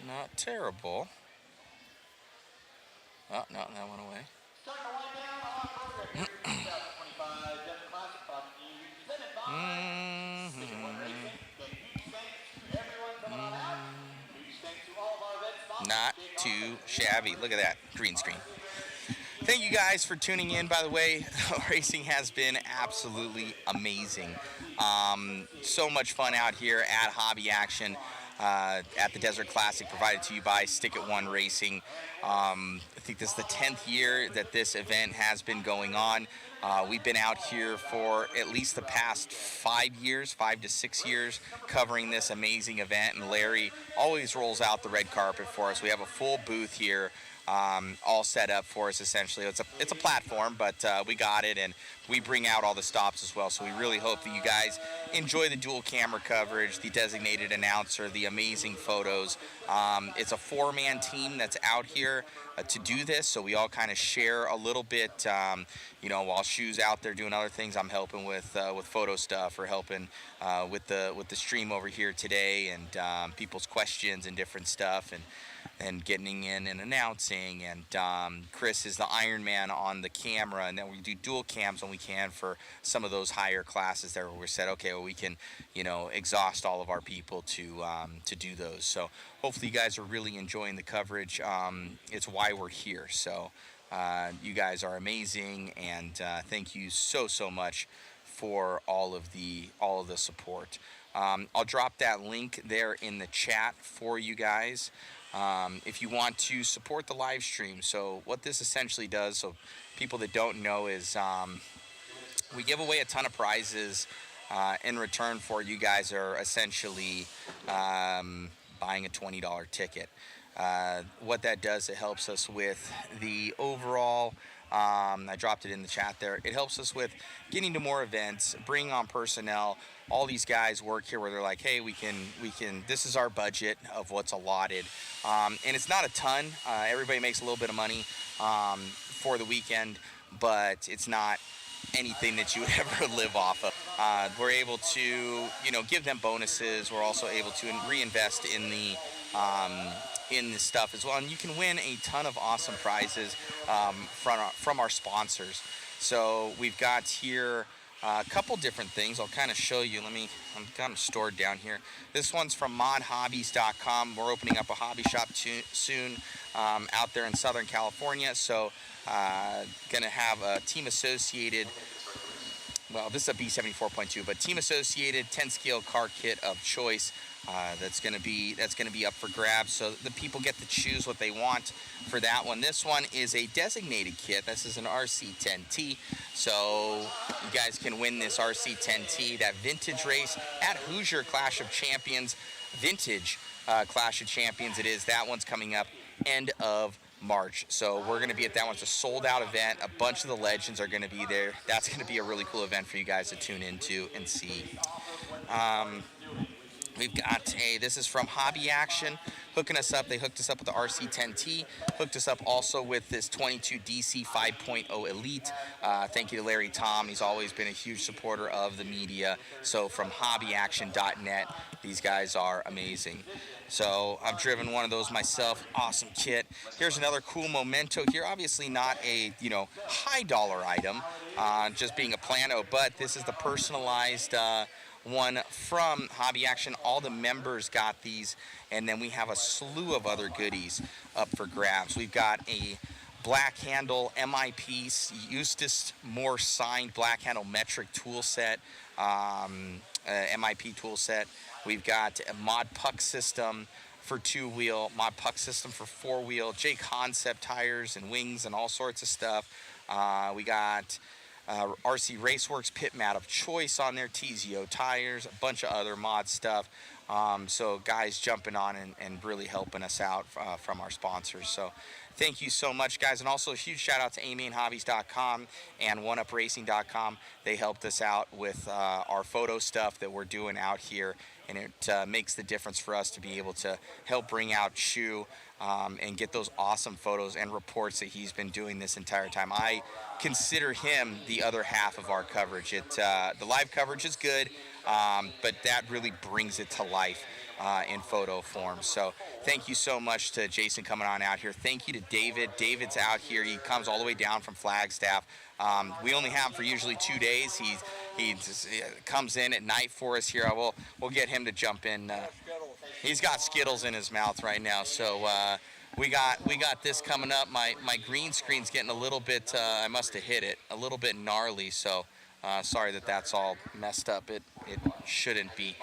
Not terrible. Oh, no, that went away. Not too shabby. Look at that green screen. Thank you guys for tuning in. By the way, racing has been absolutely amazing. So much fun out here at Hobby Action at the Desert Classic, provided to you by Stick It One Racing. I think this is the 10th year that this event has been going on. We've been out here for at least the past 5 to 6 years, covering this amazing event, and Larry always rolls out the red carpet for us. We have a full booth here, all set up for us. Essentially, it's a platform, but we got it, and we bring out all the stops as well. So we really hope that you guys enjoy the dual camera coverage, the designated announcer, the amazing photos. It's a 4-man team that's out here to do this, so we all kind of share a little bit. While Shu's out there doing other things, I'm helping with photo stuff, or helping with the stream over here today, and people's questions and different stuff, and getting in and announcing. And Chris is the Iron Man on the camera, and then we do dual cams when we can for some of those higher classes there, where we said, okay, well, we can exhaust all of our people to do those. So hopefully you guys are really enjoying the coverage. It's why we're here. So you guys are amazing, and thank you so much for all of the support. I'll drop that link there in the chat for you guys if you want to support the live stream. So what this essentially does, so people that don't know, is we give away a ton of prizes in return for you guys are essentially buying a $20 ticket. What that does, it helps us with the overall, I dropped it in the chat there, it helps us with getting to more events, bringing on personnel. All these guys work here where they're like, hey, we can, this is our budget of what's allotted. And it's not a ton. Everybody makes a little bit of money for the weekend, but it's not anything that you would ever live off of. We're able to, give them bonuses. We're also able to reinvest in the stuff as well, and you can win a ton of awesome prizes from our sponsors. So we've got here a couple different things. I'll kind of show you. I'm kind of stored down here. This one's from modhobbies.com. We're opening up a hobby shop soon out there in Southern California. So gonna have a Team Associated, well, this is a B74.2, but Team Associated 10 scale car kit of choice. That's gonna be up for grabs, so the people get to choose what they want for that one. This one is a designated kit. This is an RC10T, so you guys can win this RC10T, that vintage race at Hoosier Clash of Champions, vintage Clash of Champions it is. That one's coming up end of March, so we're going to be at that one. It's a sold-out event. A bunch of the legends are going to be there. That's going to be a really cool event for you guys to tune into and see. We've got this is from Hobby Action, hooking us up. They hooked us up with the RC10T, hooked us up also with this 22 DC 5.0 Elite. Thank you to Larry Tom. He's always been a huge supporter of the media. So from hobbyaction.net, these guys are amazing. So I've driven one of those myself. Awesome kit. Here's another cool memento here. Obviously not a high dollar item, just being a plano, but this is the personalized one from Hobby Action. All the members got these, and then we have a slew of other goodies up for grabs. We've got a black handle MIP Eustace Moore signed black handle metric tool set, MIP tool set. We've got a mod puck system for 2-wheel, mod puck system for 4-wheel, J Concept tires and wings and all sorts of stuff. We got RC Raceworks pit mat of choice on there, TZO tires, a bunch of other mod stuff. So guys jumping on and really helping us out from our sponsors. So thank you so much, guys. And also a huge shout out to amainhobbies.com and oneupracing.com. They helped us out with our photo stuff that we're doing out here. And it makes the difference for us to be able to help bring out Shu and get those awesome photos and reports that he's been doing this entire time. I consider him the other half of our coverage. The live coverage is good, but that really brings it to life in photo form. So thank you so much to Jason coming on out here. Thank you to David. David's out here. He comes all the way down from Flagstaff. We only have him for usually 2 days. He just comes in at night for us here. We'll get him to jump in. He's got Skittles in his mouth right now. So we got this coming up. My green screen's getting a little bit. I must have hit it a little bit gnarly. So sorry that's all messed up. It shouldn't be.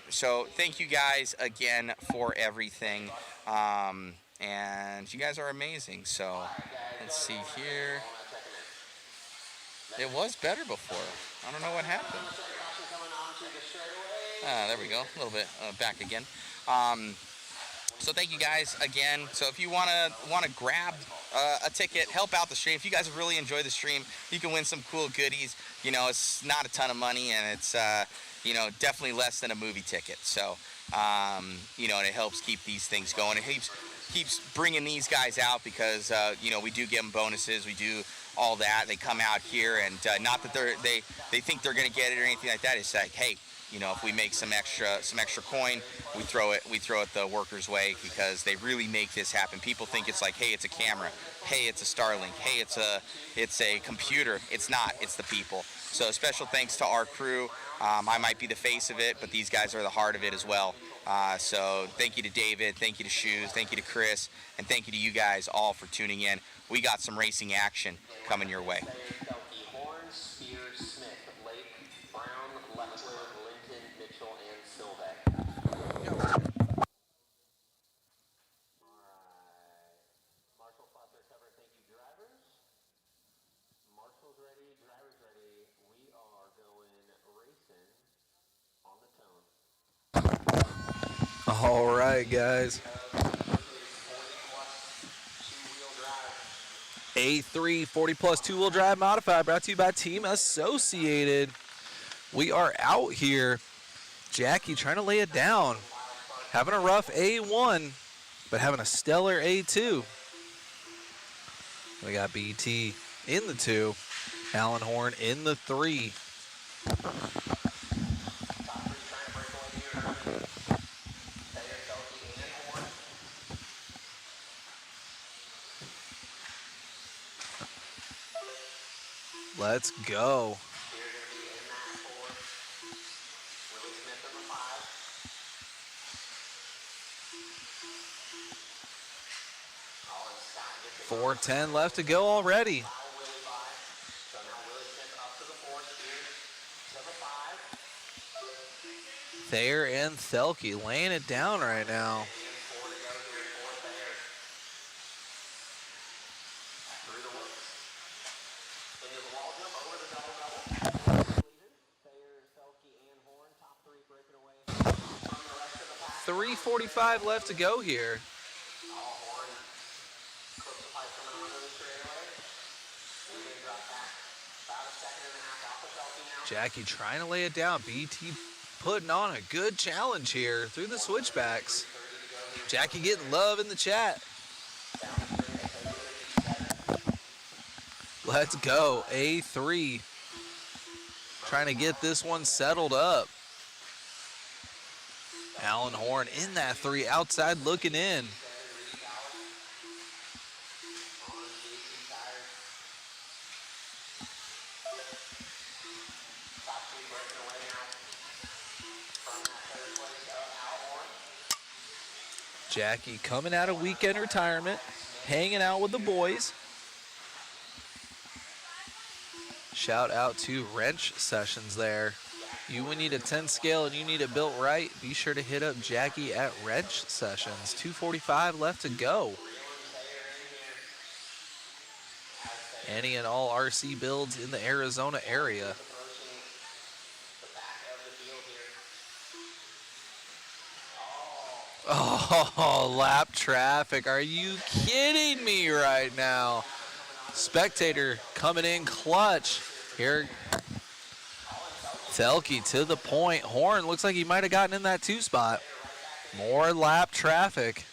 So thank you guys again for everything. And you guys are amazing. So let's see here. It was better before. I don't know what happened. There we go. A little bit back again. So thank you guys again. So if you want to grab a ticket, help out the stream. If you guys really enjoy the stream, you can win some cool goodies. You know, it's not a ton of money, and it's definitely less than a movie ticket. So and it helps keep these things going. It keeps bringing these guys out because we do give them bonuses. We do all that. They come out here, and not that they think they're going to get it or anything like that. It's like, hey, if we make some extra coin, we throw it the workers' way because they really make this happen. People think it's like, hey, it's a camera, hey, it's a Starlink, hey, it's a computer. It's not. It's the people. So special thanks to our crew. I might be the face of it, but these guys are the heart of it as well. So thank you to David, thank you to Shoes, thank you to Chris, and thank you to you guys all for tuning in. We got some racing action coming your way. Horn, Spear, Smith, Lake, Brown, Leffler, Linton, Mitchell, and Silvack. Marshall Foster cover. Thank you, drivers. Marshall's ready, drivers ready. We are going racing on the tone. All right, guys. A3 40 plus 2-wheel drive modified brought to you by Team Associated. We are out here. Jackie trying to lay it down. Having a rough A1, but having a stellar A2. We got BT in the 2. Aiden Horn in the 3. Let's go. 4:10 left to go already. Thayer and Thelke laying it down right now. .345 left to go here. Jackie trying to lay it down. BT putting on a good challenge here through the switchbacks. Jackie getting love in the chat. Let's go. A3 trying to get this one settled up. Aiden Horn in that 3 outside looking in. Jackie coming out of weekend retirement, hanging out with the boys. Shout out to Wrench Sessions there. You need a 10 scale and you need it built right, be sure to hit up Jackie at Wrench Sessions. 2:45 left to go. any and all RC builds in the Arizona area. Oh, lap traffic. Are you kidding me right now? Spectator coming in clutch. Here, Thelke to the point. Horn looks like he might have gotten in that 2 spot. More lap traffic.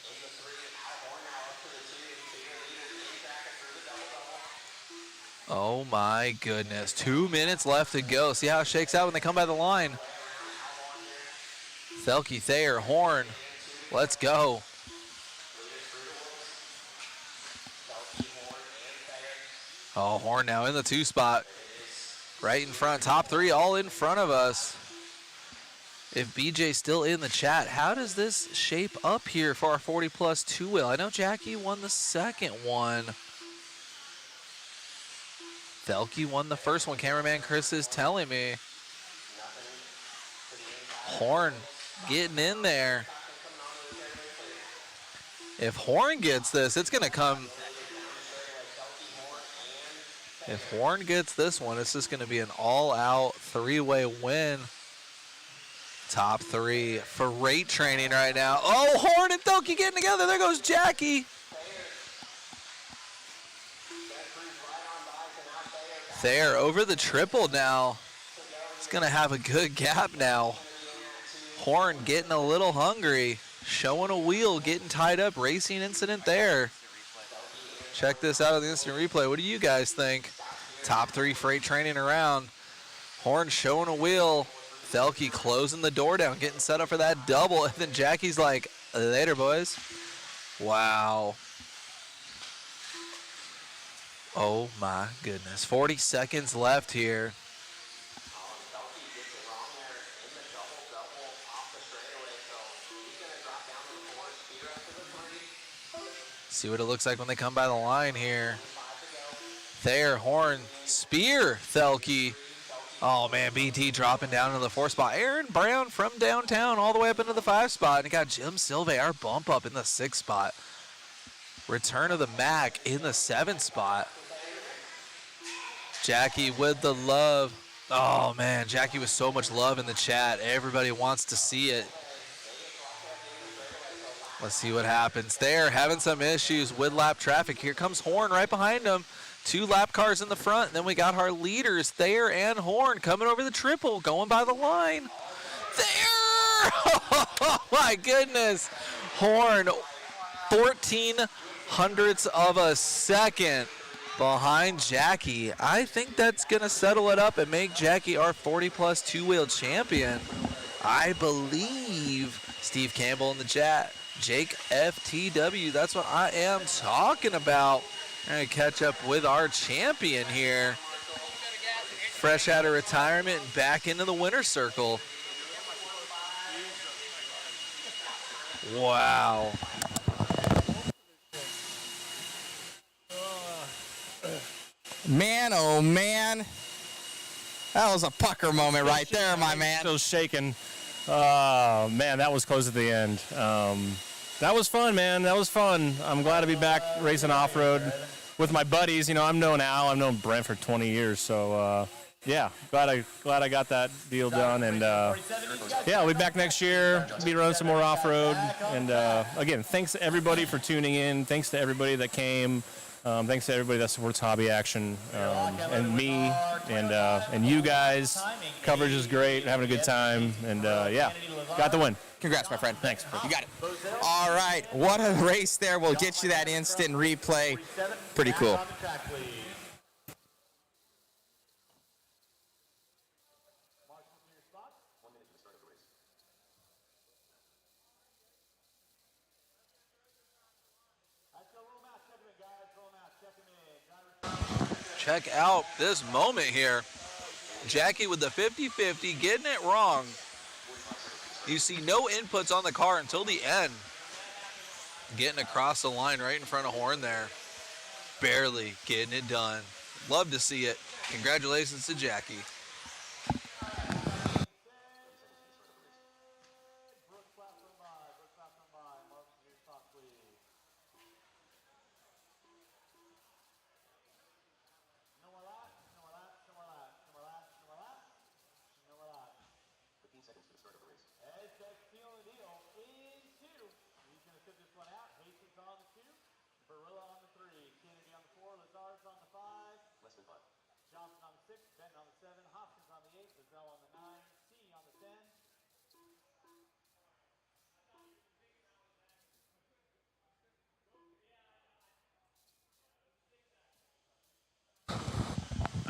Oh my goodness. 2 minutes left to go. See how it shakes out when they come by the line. Thelke, Thayer, Horn. Let's go. Oh, Horn now in the 2 spot. Right in front. Top 3 all in front of us. If BJ's still in the chat, how does this shape up here for our 40-plus 2-wheel? I know Jackie won the second one. Thelke won the first one. Cameraman Chris is telling me. Horn getting in there. If Horn gets this, it's going to come. If Horn gets this one, it's just going to be an all-out 3-way win. Top 3 for rate training right now. Oh, Horn and Thelke getting together. There goes Jackie. Thayer over the triple now. It's going to have a good gap now. Horn getting a little hungry. Showing a wheel, getting tied up. Racing incident there. Check this out on the instant replay. What do you guys think? Top 3 freight training around. Horn showing a wheel. Thelke closing the door down, getting set up for that double. And then Jackie's like, later, boys. Wow. Oh, my goodness. 40 seconds left here. See what it looks like when they come by the line here. Thayer, Horn, spear, Thelke. Oh, man, BT dropping down into the 4 spot. Aaron Brown from downtown all the way up into the 5 spot. And you got Jim Silve, our bump up in the 6 spot. Return of the Mac in the 7 spot. Jackie with the love. Oh, man, Jackie with so much love in the chat. Everybody wants to see it. Let's see what happens. They're having some issues with lap traffic. Here comes Horn right behind him. 2 lap cars in the front. And then we got our leaders, Thayer and Horn, coming over the triple, going by the line. Thayer! Oh, my goodness. Horn, 14 hundredths of a second behind Jackie. I think that's going to settle it up and make Jackie our 40-plus 2-wheel champion. I believe Steve Campbell in the chat. Jake FTW, that's what I am talking about. Going to catch up with our champion here. Fresh out of retirement and back into the winner's circle. Wow. Man, oh man. That was a pucker moment right there, my man. Still shaking. Oh, man, that was close at the end. That was fun, man. That was fun. I'm glad to be back racing off-road with my buddies. You know, I've known Al. I've known Brent for 20 years. So, yeah, glad I got that deal done. And, yeah, I'll be back next year. Be running some more off-road. And, again, thanks to everybody for tuning in. Thanks to everybody that came. Thanks to everybody that supports Hobby Action, and me, and you guys. Coverage is great. Having a good time. And, yeah, got the win. Congrats, my friend. Thanks. You got it. All right. What a race there. We'll get you that instant replay. Pretty cool. Check out this moment here. Jackie with the 50-50, getting it wrong. You see no inputs on the car until the end. Getting across the line right in front of Horn there. Barely getting it done. Love to see it. Congratulations to Jackie. 6, Benton on the 7, Hopkins on the 8, Bazell on the 9, C on the 10.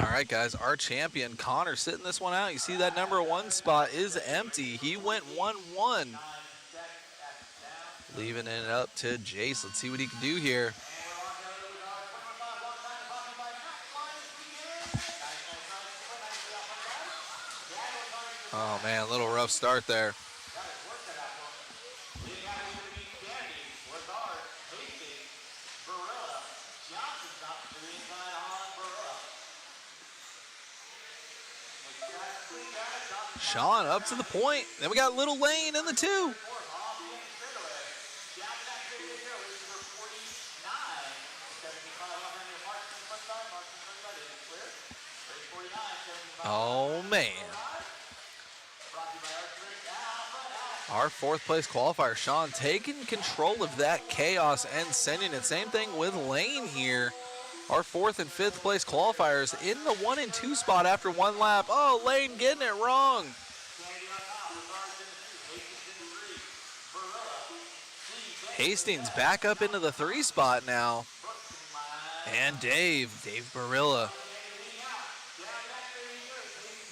All right, guys, our champion, Connor, sitting this one out. You see that number 1 spot is empty. He went 1-1. Leaving it up to Jace. Let's see what he can do here. Oh, man, a little rough start there. Sean up to the point. Then we got Little Lane in the 2. Oh, man. Our 4th place qualifier, Sean, taking control of that chaos and sending it. Same thing with Lane here. Our 4th and 5th place qualifiers in the 1 and 2 spot after 1 lap. Oh, Lane getting it wrong. Hastings back up into the 3 spot now. And Dave Barilla.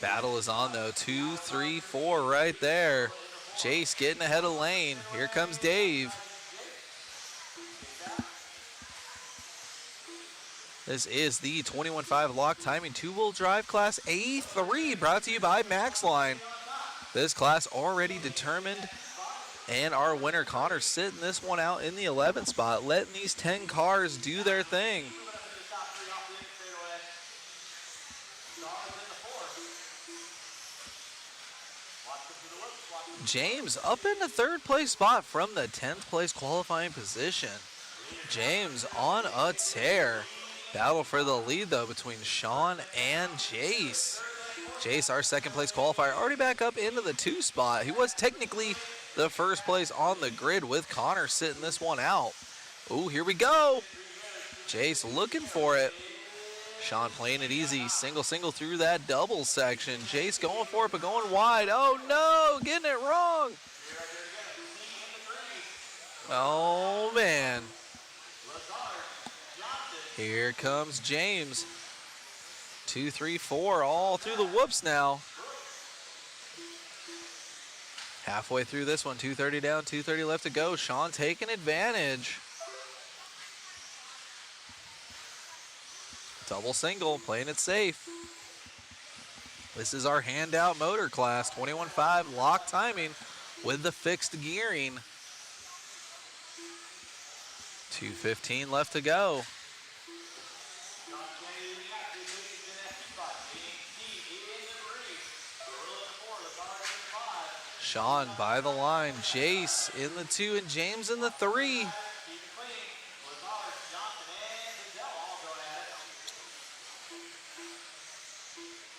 Battle is on though, 2, 3, 4 right there. Chase getting ahead of Lane. Here comes Dave. This is the 21.5 lock timing 2-wheel drive class A3 brought to you by MaxLine. This class already determined, and our winner Connor sitting this one out in the 11th spot, letting these 10 cars do their thing. James up in the 3rd place spot from the 10th place qualifying position. James on a tear. Battle for the lead though between Sean and Jace. Jace, our 2nd place qualifier, already back up into the 2 spot. He was technically the 1st place on the grid with Connor sitting this one out. Ooh, here we go. Jace looking for it. Sean playing it easy, single through that double section. Jace going for it, but going wide. Oh no, getting it wrong. Oh man. Here comes James. 2, 3, 4, all through the whoops now. Halfway through this one, 2:30 down, 2:30 left to go. Sean taking advantage. Double single, playing it safe. This is our handout motor class, 21.5 lock timing with the fixed gearing. 2:15 left to go. Sean by the line, Jace in the 2 and James in the 3.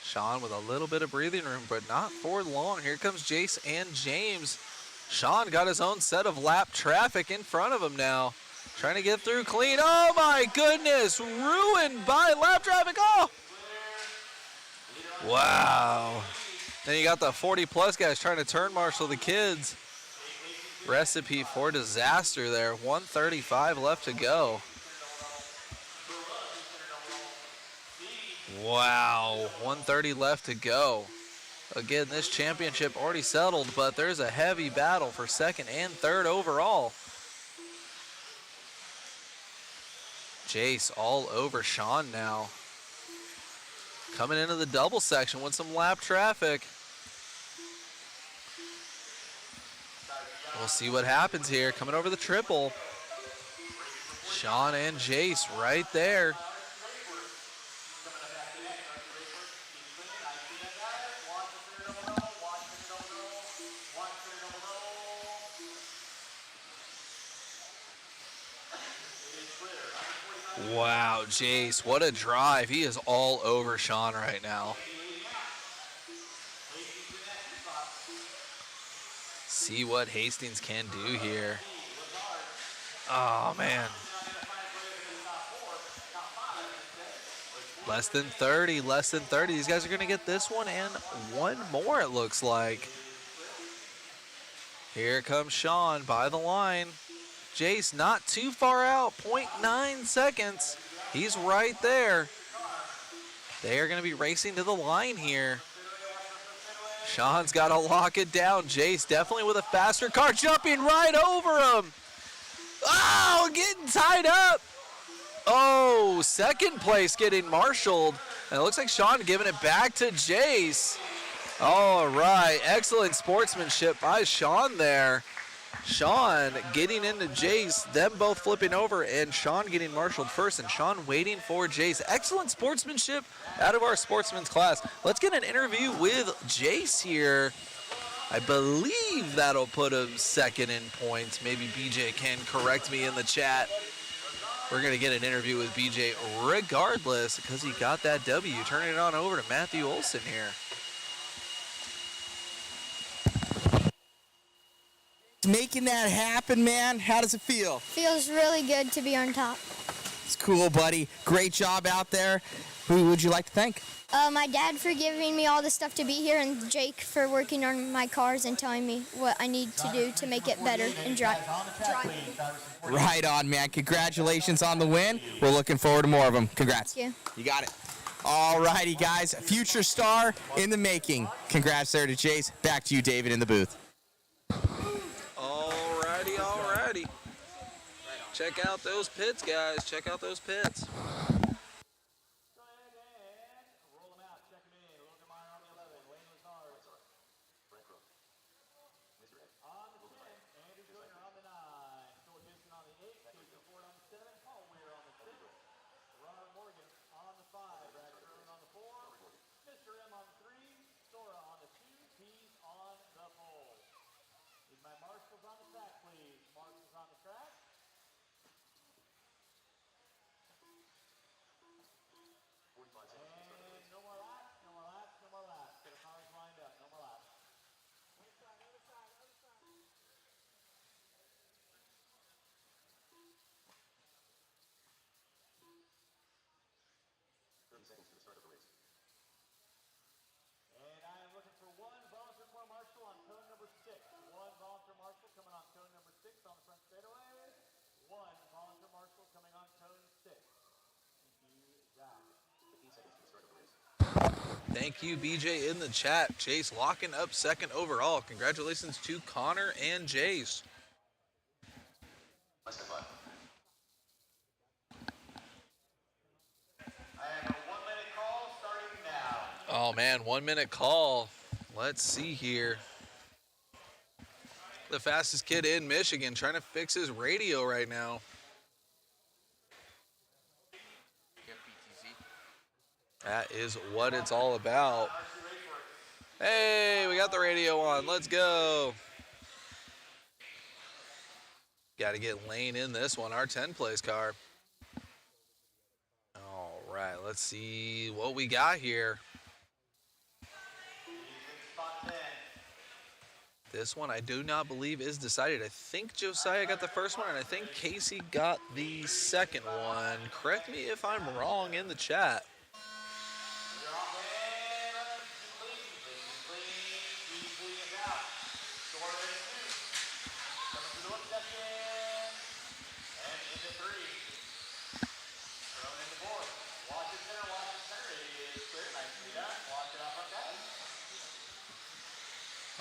Sean with a little bit of breathing room, but not for long. Here comes Jace and James. Sean got his own set of lap traffic in front of him now. Trying to get through clean. Oh my goodness, ruined by lap traffic. Oh! Wow. Then you got the 40-plus guys trying to turn marshal the kids. Recipe for disaster there. 1:35 left to go. Wow, 1:30 left to go. Again, this championship already settled, but there's a heavy battle for 2nd and 3rd overall. Jace all over Sean now. Coming into the double section with some lap traffic. We'll see what happens here. Coming over the triple. Sean and Jace right there. Wow, Jace, what a drive. He is all over Sean right now. See what Hastings can do here. Oh, man. Less than 30, less than 30. These guys are going to get this one and one more, it looks like. Here comes Sean by the line. Jace not too far out, 0.9 seconds. He's right there. They are going to be racing to the line here. Sean's got to lock it down. Jace definitely with a faster car, jumping right over him. Oh, getting tied up. Oh, second place getting marshaled. And it looks like Sean giving it back to Jace. All right, excellent sportsmanship by Sean there. Sean getting into Jace, them both flipping over, and Sean getting marshaled first, and Sean waiting for Jace. Excellent sportsmanship out of our sportsman's class. Let's get an interview with Jace here. I believe that'll put him second in points. Maybe BJ can correct me in the chat. We're going to get an interview with BJ regardless because he got that W. Turning it on over to Matthew Olson here. Making that happen, man. How does it feel? Feels really good to be on top. It's cool, buddy. Great job out there. Who would you like to thank? My dad for giving me all the stuff to be here, and Jake for working on my cars and telling me what I need to do to make it better and drive. Right on, man. Congratulations on the win. We're looking forward to more of them. Congrats. Thank you. You got it. All righty, guys. Future star in the making. Congrats there to Jace. Back to you, David, in the booth. Alrighty. Check out those pits, guys. Check out those pits. And I am looking for one volunteer car marshal on cone number 6. One volunteer marshal coming on cone number 6 on the front straightaway. One volunteer marshal coming on cone 6. Thank you, Zach. 15 seconds to the start of the race. Thank you, BJ, in the chat. Jace locking up second overall. Congratulations to Connor and Jace. Less than 5. I have a 1-minute call starting now. Oh, man, 1 minute call. Let's see here. The fastest kid in Michigan trying to fix his radio right now. That is what it's all about. Hey, we got the radio on. Let's go. Got to get Lane in this one, our 10 place car. All right, let's see what we got here. This one I do not believe is decided. I think Josiah got the first one, and I think Casey got the second one. Correct me if I'm wrong in the chat.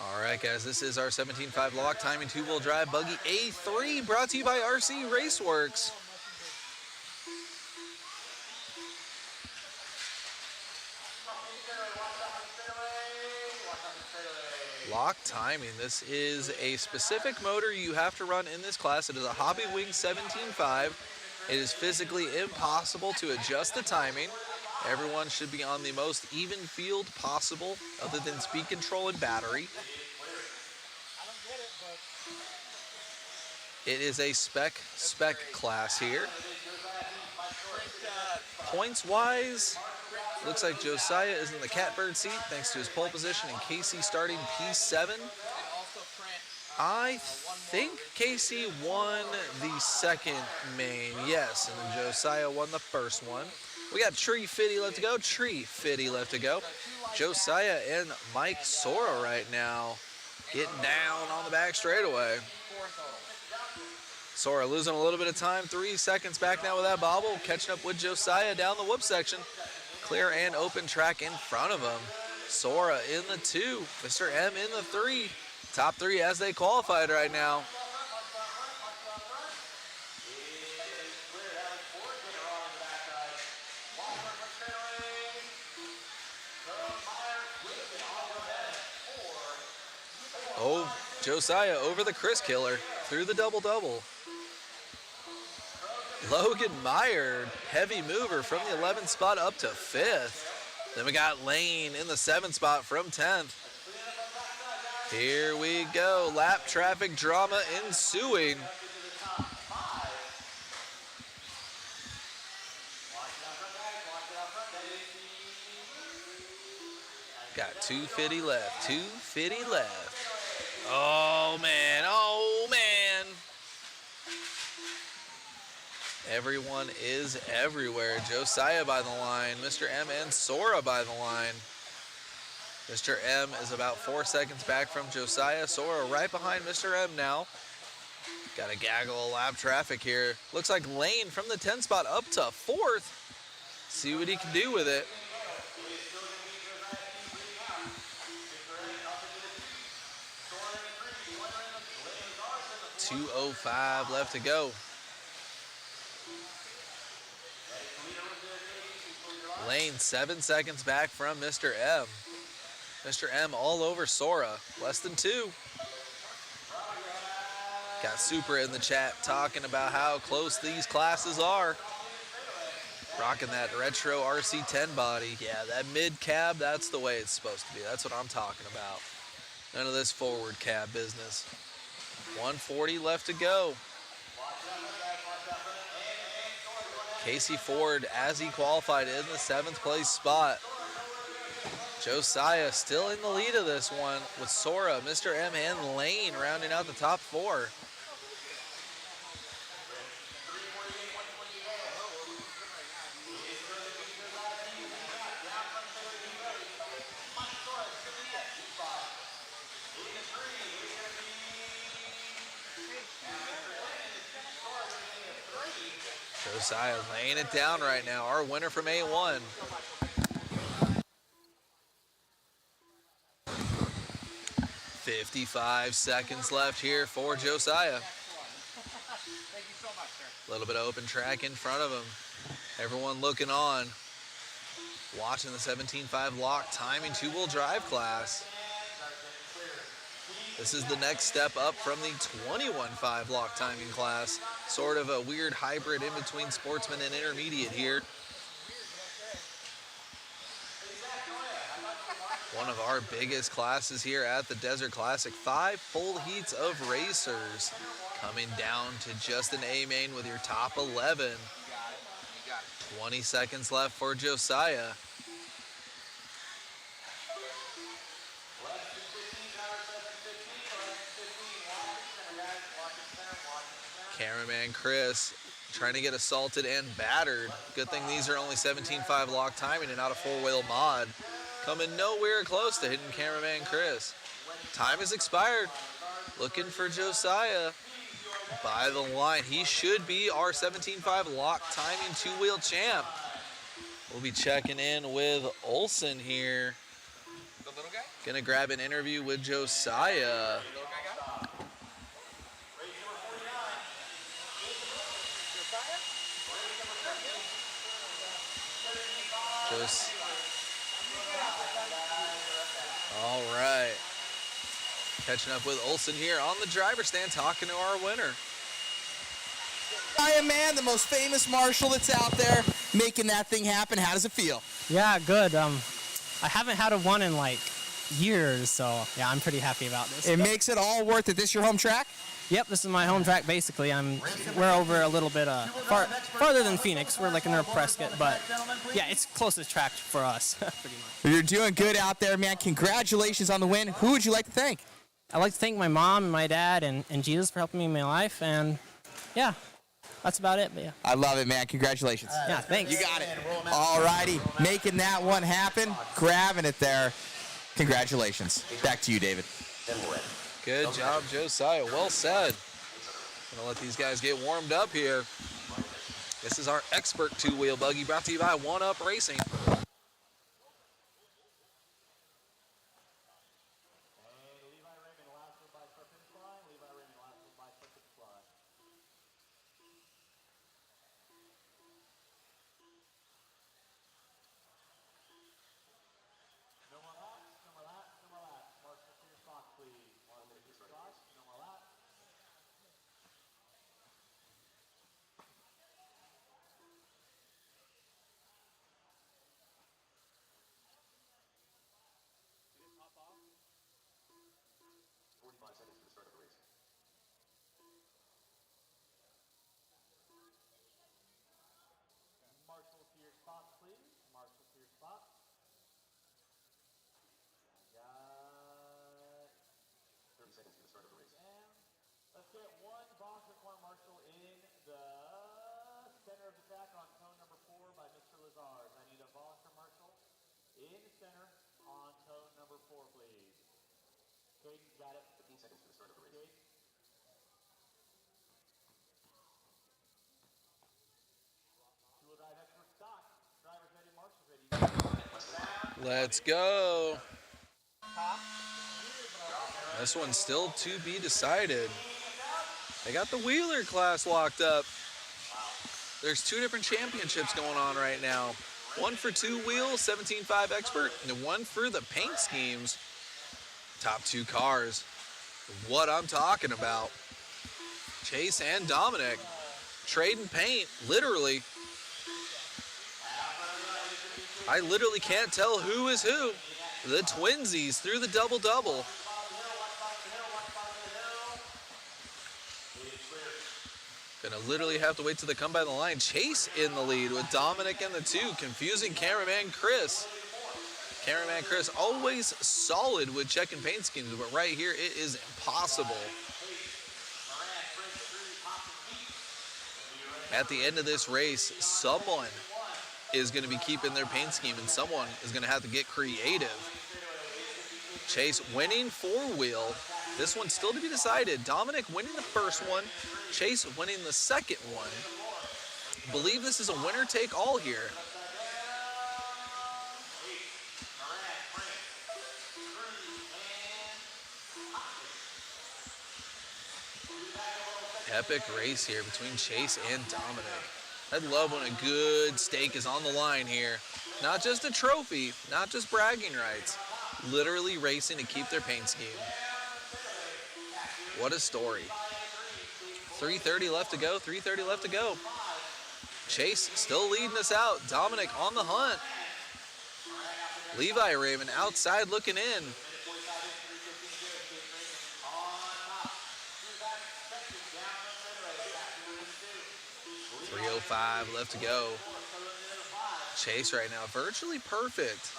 All right, guys, this is our 17.5 lock timing two-wheel drive buggy A3 brought to you by RC Raceworks. Lock timing. This is a specific motor you have to run in this class. It is a Hobby Wing 17.5. It is physically impossible to adjust the timing. Everyone should be on the most even field possible other than speed control and battery. It is a spec class here. Points-wise, looks like Josiah is in the catbird seat thanks to his pole position and Casey starting P7. I think Casey won the second main, yes, and then Josiah won the first one. We got Tree Fitty left to go. Tree Fitty left to go. Josiah and Mike Sora right now getting down on the back straightaway. Sora losing a little bit of time. 3 seconds back now with that bobble. Catching up with Josiah down the whoop section. Clear and open track in front of him. Sora in the 2. Mr. M in the 3. Top 3 as they qualified right now. Oh, Josiah over the Chris Killer through the double-double. Logan Meyer, heavy mover from the 11th spot up to 5th. Then we got Lane in the 7th spot from 10th. Here we go, lap traffic drama ensuing. Got 250 left, 250 left. Oh man, oh man. Everyone is everywhere. Josiah by the line, Mr. M and Sora by the line. Mr. M is about 4 seconds back from Josiah. Sora right behind Mr. M now. Got a gaggle of lap traffic here. Looks like Lane from the 10th spot up to 4th. See what he can do with it. .205 left to go. Lane 7 seconds back from Mr. M. Mr. M all over Sora, less than 2. Got Super in the chat talking about how close these classes are. Rocking that retro RC10 body. Yeah, that mid cab, that's the way it's supposed to be. That's what I'm talking about. None of this forward cab business. 140 left to go. Casey Ford as he qualified in the 7th place spot. Josiah still in the lead of this one with Sora, Mr. M, and Lane rounding out the top 4. Josiah laying it down right now, our winner from A1. .55 seconds left here for Josiah. A little bit of open track in front of him. Everyone looking on, watching the 17.5 lock timing 2-wheel drive class. This is the next step up from the 21.5 lock timing class. Sort of a weird hybrid in between Sportsman and Intermediate here. One of our biggest classes here at the Desert Classic. 5 full heats of racers coming down to just an A main with your top 11. 20 seconds left for Josiah. Cameraman Chris trying to get assaulted and battered. Good thing these are only 17.5 lock timing and not a 4-wheel mod. Coming nowhere close to hitting cameraman Chris. Time has expired. Looking for Josiah by the line. He should be our 17.5 lock timing 2-wheel champ. We'll be checking in with Olsen here. Gonna grab an interview with Josiah. All right. Catching up with Olsen here on the driver's stand, talking to our winner. I am, man, the most famous marshal that's out there, making that thing happen. How does it feel? Yeah, good. I haven't had a one in like years, so yeah, I'm pretty happy about this. It makes it all worth it. This your home track? Yep, this is my home track basically. We're over a little bit farther than Phoenix. We're like near Prescott, but yeah, it's closest track for us pretty much. You're doing good out there, man. Congratulations on the win. Who would you like to thank? I'd like to thank my mom and my dad and Jesus for helping me in my life, and yeah, that's about it. But yeah. I love it, man. Congratulations. Yeah, thanks. You got it. All righty. Making that one happen, grabbing it there. Congratulations. Back to you, David. Good job, Josiah. Well said. Gonna let these guys get warmed up here. This is our expert two-wheel buggy brought to you by Oneup Racing. Marshall to your spots, please. Marshall to your spots. Got 30 seconds to the start of the race. And let's get one box require Marshall in the center of the track on cone number 4 by Mr. Lazars. I need a volunteer Marshall in the center on cone number 4, please. Caden, got it. 15 seconds to the start of the race. Two-wheel drive expert stock. Driver's ready, Marshall's ready. Let's go. This one's still to be decided. They got the Wheeler class locked up. There's 2 different championships going on right now. One for two-wheel, 17.5 expert, and one for the paint schemes. Top 2 cars. What I'm talking about. Chase and Dominic trading paint, literally. I literally can't tell who is who. The twinsies through the double-double. Gonna literally have to wait till they come by the line. Chase in the lead with Dominic in the 2, confusing cameraman Chris. Cameraman Chris always solid with checking paint schemes, but right here it is impossible. At the end of this race, someone is going to be keeping their paint scheme and someone is going to have to get creative. Chase winning 4-wheel. This one's still to be decided. Dominic winning the first one. Chase winning the second one. Believe this is a winner take all here. Epic race here between Chase and Dominic. I love when a good stake is on the line here. Not just a trophy, not just bragging rights, literally racing to keep their paint scheme. What a story. 3:30 left to go, 3:30 left to go. Chase still leading us out. Dominic on the hunt. Levi Raven outside looking in. .305 left to go. Chase right now virtually perfect.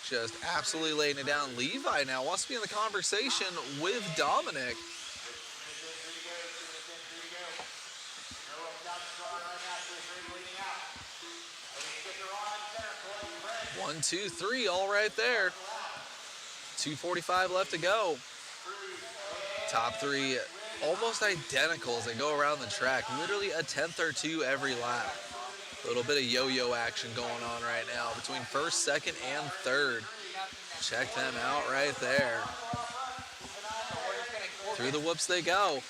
Just absolutely laying it down. Levi now wants to be in the conversation with Dominic. One, two, three, all right there. 2:45 left to go. Top 3 almost identical as they go around the track. Literally a tenth or two every lap. A little bit of yo-yo action going on right now between first, second, and third. Check them out right there. Through the whoops they go.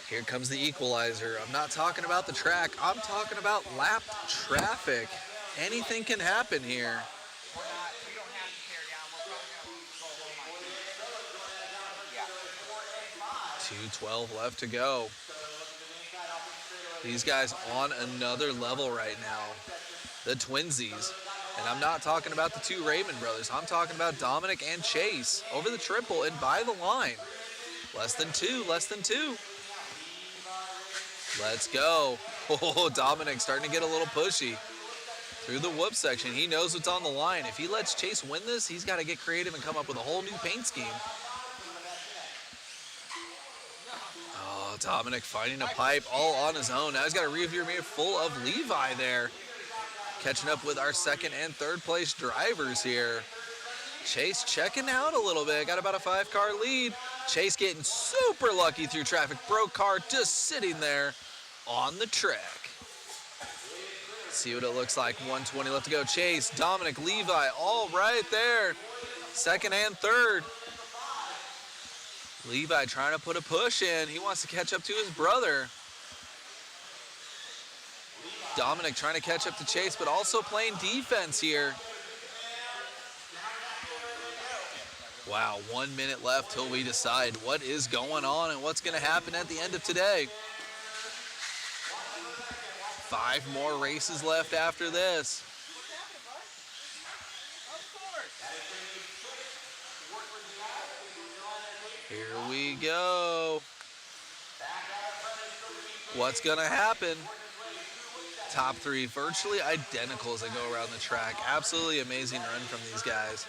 Here comes the equalizer. I'm not talking about the track. I'm talking about lapped traffic. Anything can happen here. .212 left to go. These guys on another level right now. The twinsies. And I'm not talking about the 2 Raymond brothers. I'm talking about Dominic and Chase over the triple and by the line. Less than 2, less than 2. Let's go. Oh, Dominic starting to get a little pushy. Through the whoop section, he knows what's on the line. If he lets Chase win this, he's got to get creative and come up with a whole new paint scheme. Oh, Dominic finding a pipe all on his own. Now he's got a rearview mirror full of Levi there. Catching up with our second and third place drivers here. Chase checking out a little bit. Got about a 5-car lead. Chase getting super lucky through traffic. Broke car just sitting there on the track. See what it looks like. 120 left to go. Chase, Dominic, Levi, all right there. Second and third. Levi trying to put a push in. He wants to catch up to his brother. Dominic trying to catch up to Chase, but also playing defense here. Wow, 1 minute left till we decide what is going on and what's going to happen at the end of today. 5 more races left after this. Here we go. What's going to happen? Top 3 virtually identical as they go around the track. Absolutely amazing run from these guys.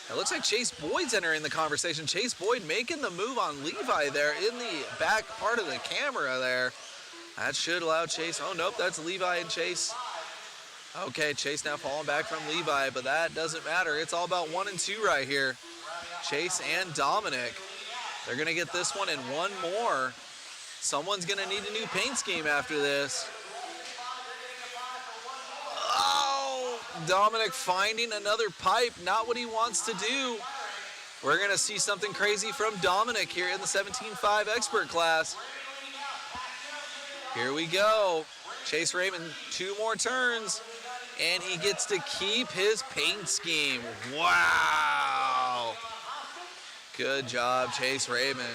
It looks like Chase Boyd's entering the conversation. Chase Boyd making the move on Levi there in the back part of the camera there. That should allow Chase. Oh, nope, that's Levi and Chase. Okay, Chase now falling back from Levi, but that doesn't matter. It's all about 1 and 2 right here. Chase and Dominic. They're going to get this one and one more. Someone's going to need a new paint scheme after this. Oh, Dominic finding another pipe. Not what he wants to do. We're going to see something crazy from Dominic here in the 17.5 expert class. Here we go. Chase Raymond, 2 more turns, and he gets to keep his paint scheme. Wow. Good job, Chase Raymond.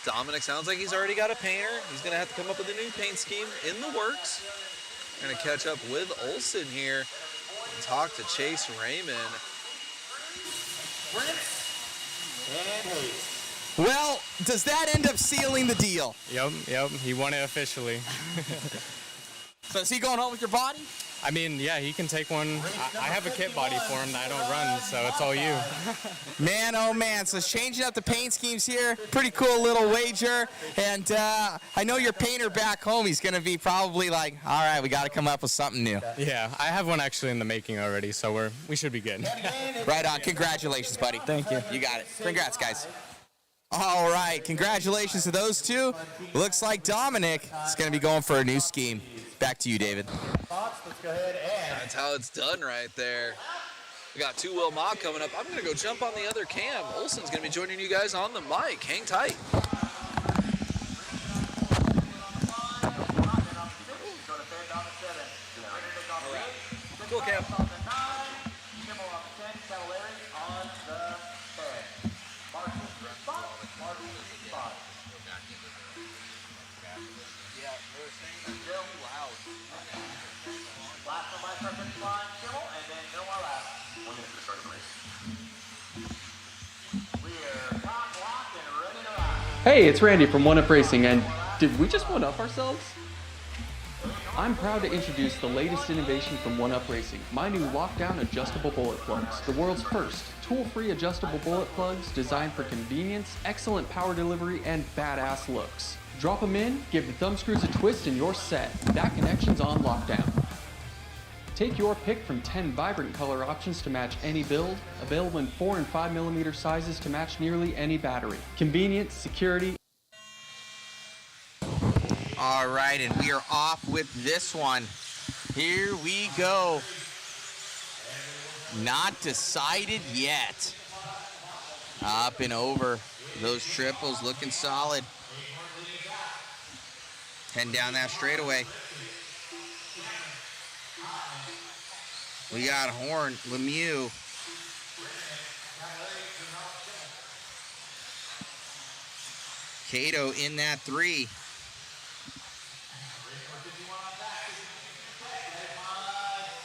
Dominic sounds like he's already got a painter. He's going to have to come up with a new paint scheme in the works. Going to catch up with Olsen here and talk to Chase Raymond. Well, does that end up sealing the deal? Yep, he won it officially. So is he going home with your body? I mean, yeah, he can take one. I have a kit body for him that I don't run, so it's all you. Man, oh man, so changing up the paint schemes here, pretty cool little wager. And I know your painter back home, he's going to be probably like, all right, we got to come up with something new. Yeah, I have one actually in the making already, so we should be good. Right on, congratulations, buddy. Thank you. You got it. Congrats, guys. All right, congratulations to those two. Looks like Dominic is going to be going for a new scheme. Back to you, David. That's how it's done right there. We got 2-wheel mock coming up. I'm going to go jump on the other cam. Olsen's going to be joining you guys on the mic. Hang tight. Cool, Cam. Hey, it's Randy from Oneup Racing, and did we just one-up ourselves? I'm proud to introduce the latest innovation from Oneup Racing, my new lockdown adjustable bullet plugs, the world's first tool-free adjustable bullet plugs designed for convenience, excellent power delivery, and badass looks. Drop them in, give the thumb screws a twist, and you're set. That connection's on lockdown. Take your pick from 10 vibrant color options to match any build, available in 4 and 5 millimeter sizes to match nearly any battery. Convenience, security. All right, and we are off with this one. Here we go. Not decided yet. Up and over. Those triples looking solid. Heading down that straightaway. We got Horn, Lemieux. Cato in that 3.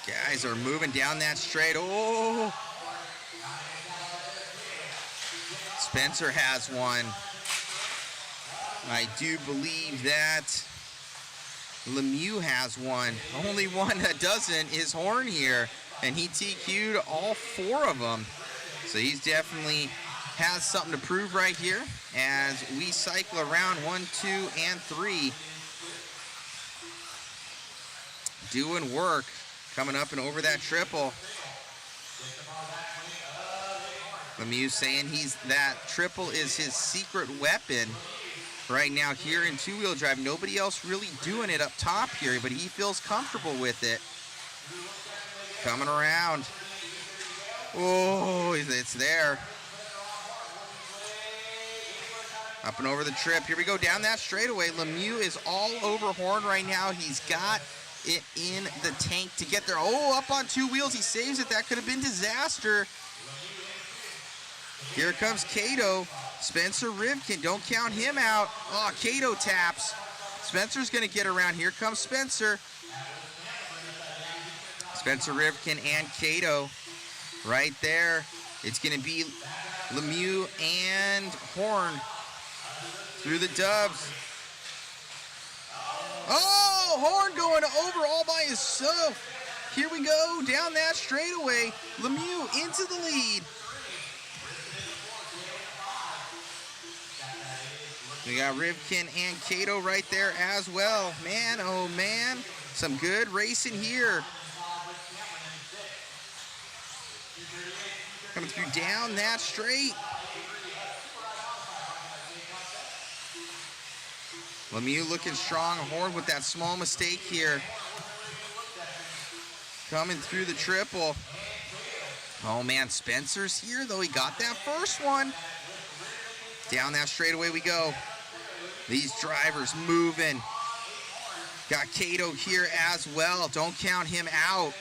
Guys are moving down that straight. Oh! Spencer has one. I do believe that Lemieux has one. Only one that doesn't is Horn here, and he TQ'd all 4 of them. So he's definitely has something to prove right here as we cycle around 1, 2, and 3. Doing work, coming up and over that triple. Lemieux saying that triple is his secret weapon right now here in two-wheel drive. Nobody else really doing it up top here, but he feels comfortable with it. Coming around. Oh, it's there. Up and over the trip. Here we go down that straightaway. Lemieux is all over Horn right now. He's got it in the tank to get there. Oh, up on two wheels. He saves it. That could have been disaster. Here comes Cato. Spencer Rivkin. Don't count him out. Oh, Cato taps. Spencer's going to get around. Here comes Spencer. Spencer Rivkin and Cato right there. It's going to be Lemieux and Horn through the dubs. Oh, Horn going over all by himself. Here we go, down that straightaway. Lemieux into the lead. We got Rivkin and Cato right there as well. Man, oh man, some good racing here. Coming through down that straight. Lemieux looking strong. Horn with that small mistake here. Coming through the triple. Oh man, Spencer's here though. He got that first one. Down that straightaway we go. These drivers moving. Got Cato here as well. Don't count him out.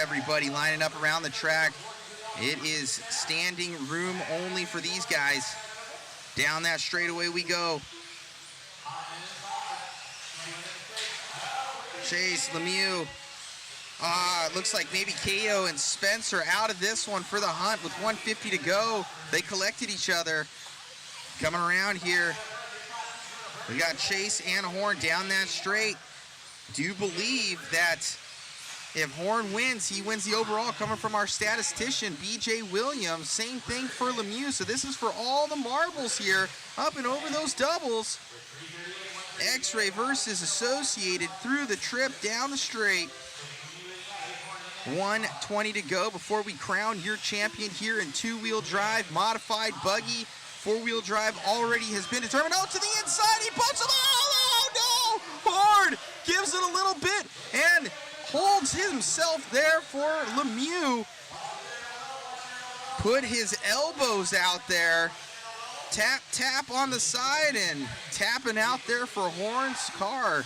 Everybody lining up around the track. It is standing room only for these guys. Down that straightaway we go. Chase, Lemieux. It looks like maybe Cato and Spencer out of this one for the hunt with 150 to go. They collected each other. Coming around here. We got Chase and Horn down that straight. Do believe that if Horn wins, he wins the overall, coming from our statistician, BJ Williams. Same thing for Lemieux. So this is for all the marbles here, up and over those doubles. X-Ray versus Associated through the trip down the straight. 1:20 to go before we crown your champion here in two-wheel drive. Modified Buggy. Four-wheel drive already has been determined. Oh, to the inside, he puts him. Oh, no! Hard gives it a little bit and holds himself there for Lemieux. Put his elbows out there. Tap, tap on the side and tapping out there for Horn's car.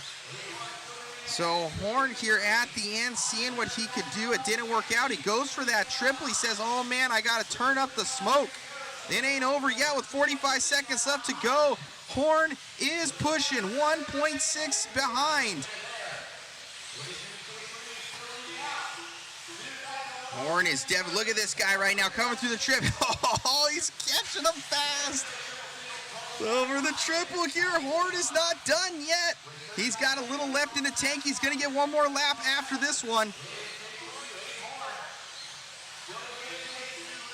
So Horn here at the end, seeing what he could do. It didn't work out. He goes for that triple. He says, oh man, I got to turn up the smoke. It ain't over yet with 45 seconds left to go. Horn is pushing 1.6 behind. Horn is dead. Look at this guy right now coming through the trip. Oh, he's catching him fast. Over the triple here. Horn is not done yet. He's got a little left in the tank. He's going to get one more lap after this one.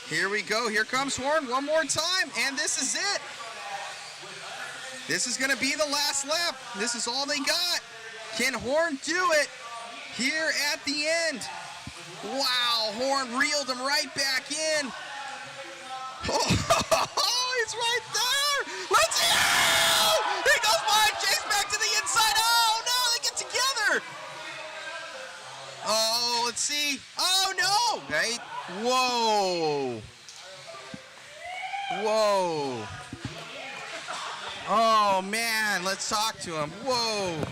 Here we go. Here comes Horn one more time, and this is it. This is going to be the last lap. This is all they got. Can Horn do it here at the end? Wow, Horn reeled him right back in. Oh, he's right there. Let's see. Oh, he goes by. Chase back to the inside. Oh, no, they get together. Oh, let's see. Oh, no. Right. Whoa. Whoa. Oh, man. Let's talk to him. Whoa.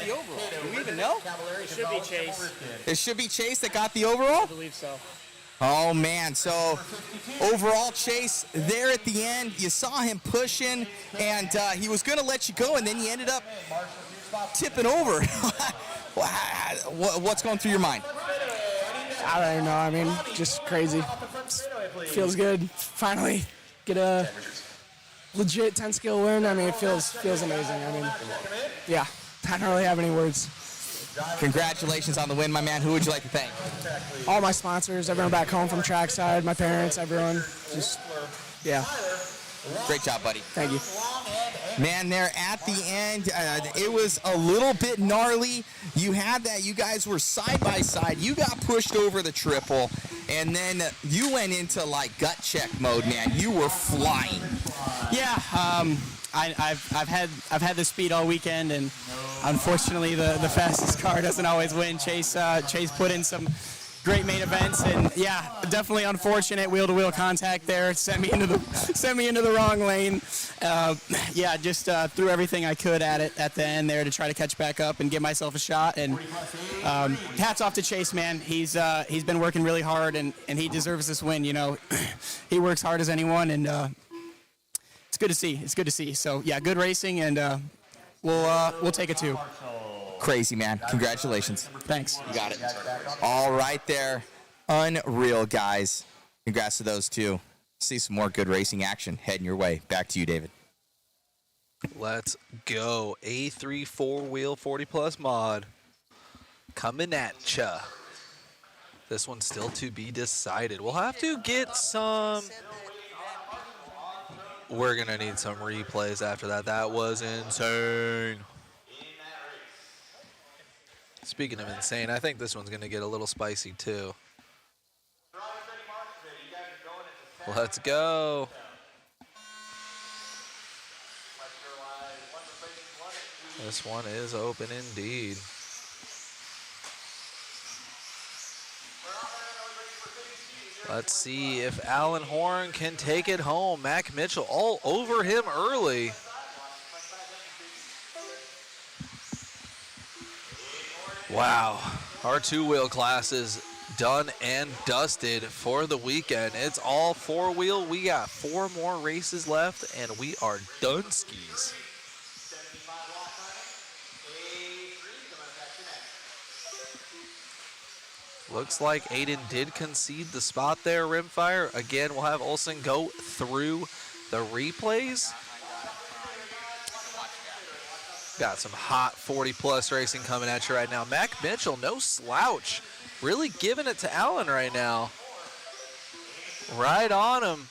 the overall? Do we even know? It should be Chase. It should be Chase that got the overall? I believe so. Oh, man. So, overall, Chase, there at the end, you saw him pushing, and he was going to let you go, and then you ended up tipping over. What's going through your mind? I don't even know. I mean, just crazy. Feels good. Finally get a legit 10-skill win. I mean, it feels amazing. I mean, yeah, I don't really have any words. Congratulations on the win, my man. Who would you like to thank? All my sponsors, everyone back home from trackside, my parents, everyone. Just, yeah. Great job, buddy. Thank you. Man, there at the end, it was a little bit gnarly. You had that. You guys were side by side. You got pushed over the triple, and then you went into like gut check mode, man. You were flying. Yeah, I've had the speed all weekend, and unfortunately the fastest car doesn't always win. Chase put in some great main events, and yeah, definitely unfortunate wheel-to-wheel contact there. Sent me into the wrong lane. Yeah, just threw everything I could at it at the end there to try to catch back up and give myself a shot. And hats off to Chase, man. He's been working really hard, and he deserves this win. You know, he works hard as anyone, and it's good to see. It's good to see. So yeah, good racing, and we'll take it too. Crazy, man. Congratulations. Thanks. You got it. All right there. Unreal, guys. Congrats to those two. See some more good racing action heading your way. Back to you, David. Let's go. A3 4-wheel 40-plus mod. Coming at ya. This one's still to be decided. We'll have to get some... We're going to need some replays after that. That was insane. Speaking of insane, I think this one's going to get a little spicy too. Let's go. This one is open indeed. Let's see if Aiden Horn can take it home. Mac Mitchell all over him early. Wow, our two-wheel class is done and dusted for the weekend. It's all four-wheel. We got 4 more races left, and we are done skis. Looks like Aiden did concede the spot there, Rimfire. Again, we'll have Olsen go through the replays. Got some hot 40-plus racing coming at you right now. Mac Mitchell, no slouch. Really giving it to Allen right now. Right on him.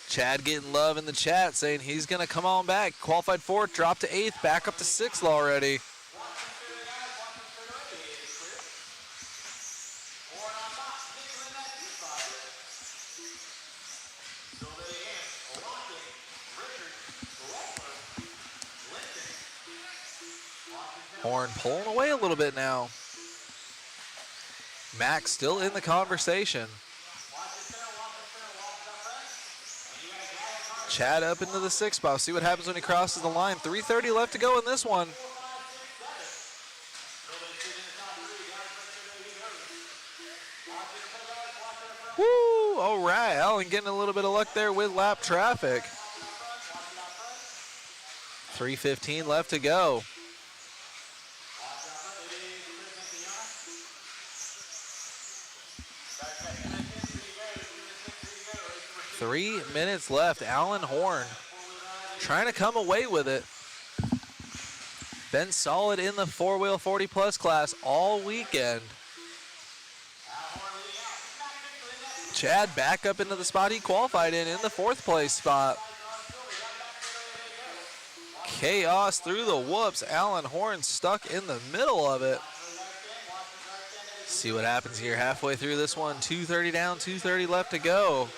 Chad getting love in the chat, saying he's going to come on back. Qualified 4th, dropped to 8th, back up to 6th already. Horn pulling away a little bit now. Max still in the conversation. Chad up into the 6th spot. See what happens when he crosses the line. 3:30 left to go in this one. Woo! All right, Allen getting a little bit of luck there with lap traffic. 3:15 left to go. 3 minutes left. Aiden Horn trying to come away with it. Been solid in the 4-wheel 40-plus class all weekend. Chad back up into the spot he qualified in the 4th place spot. Chaos through the whoops. Aiden Horn stuck in the middle of it. See what happens here halfway through this one. 2:30 down, 2:30 left to go.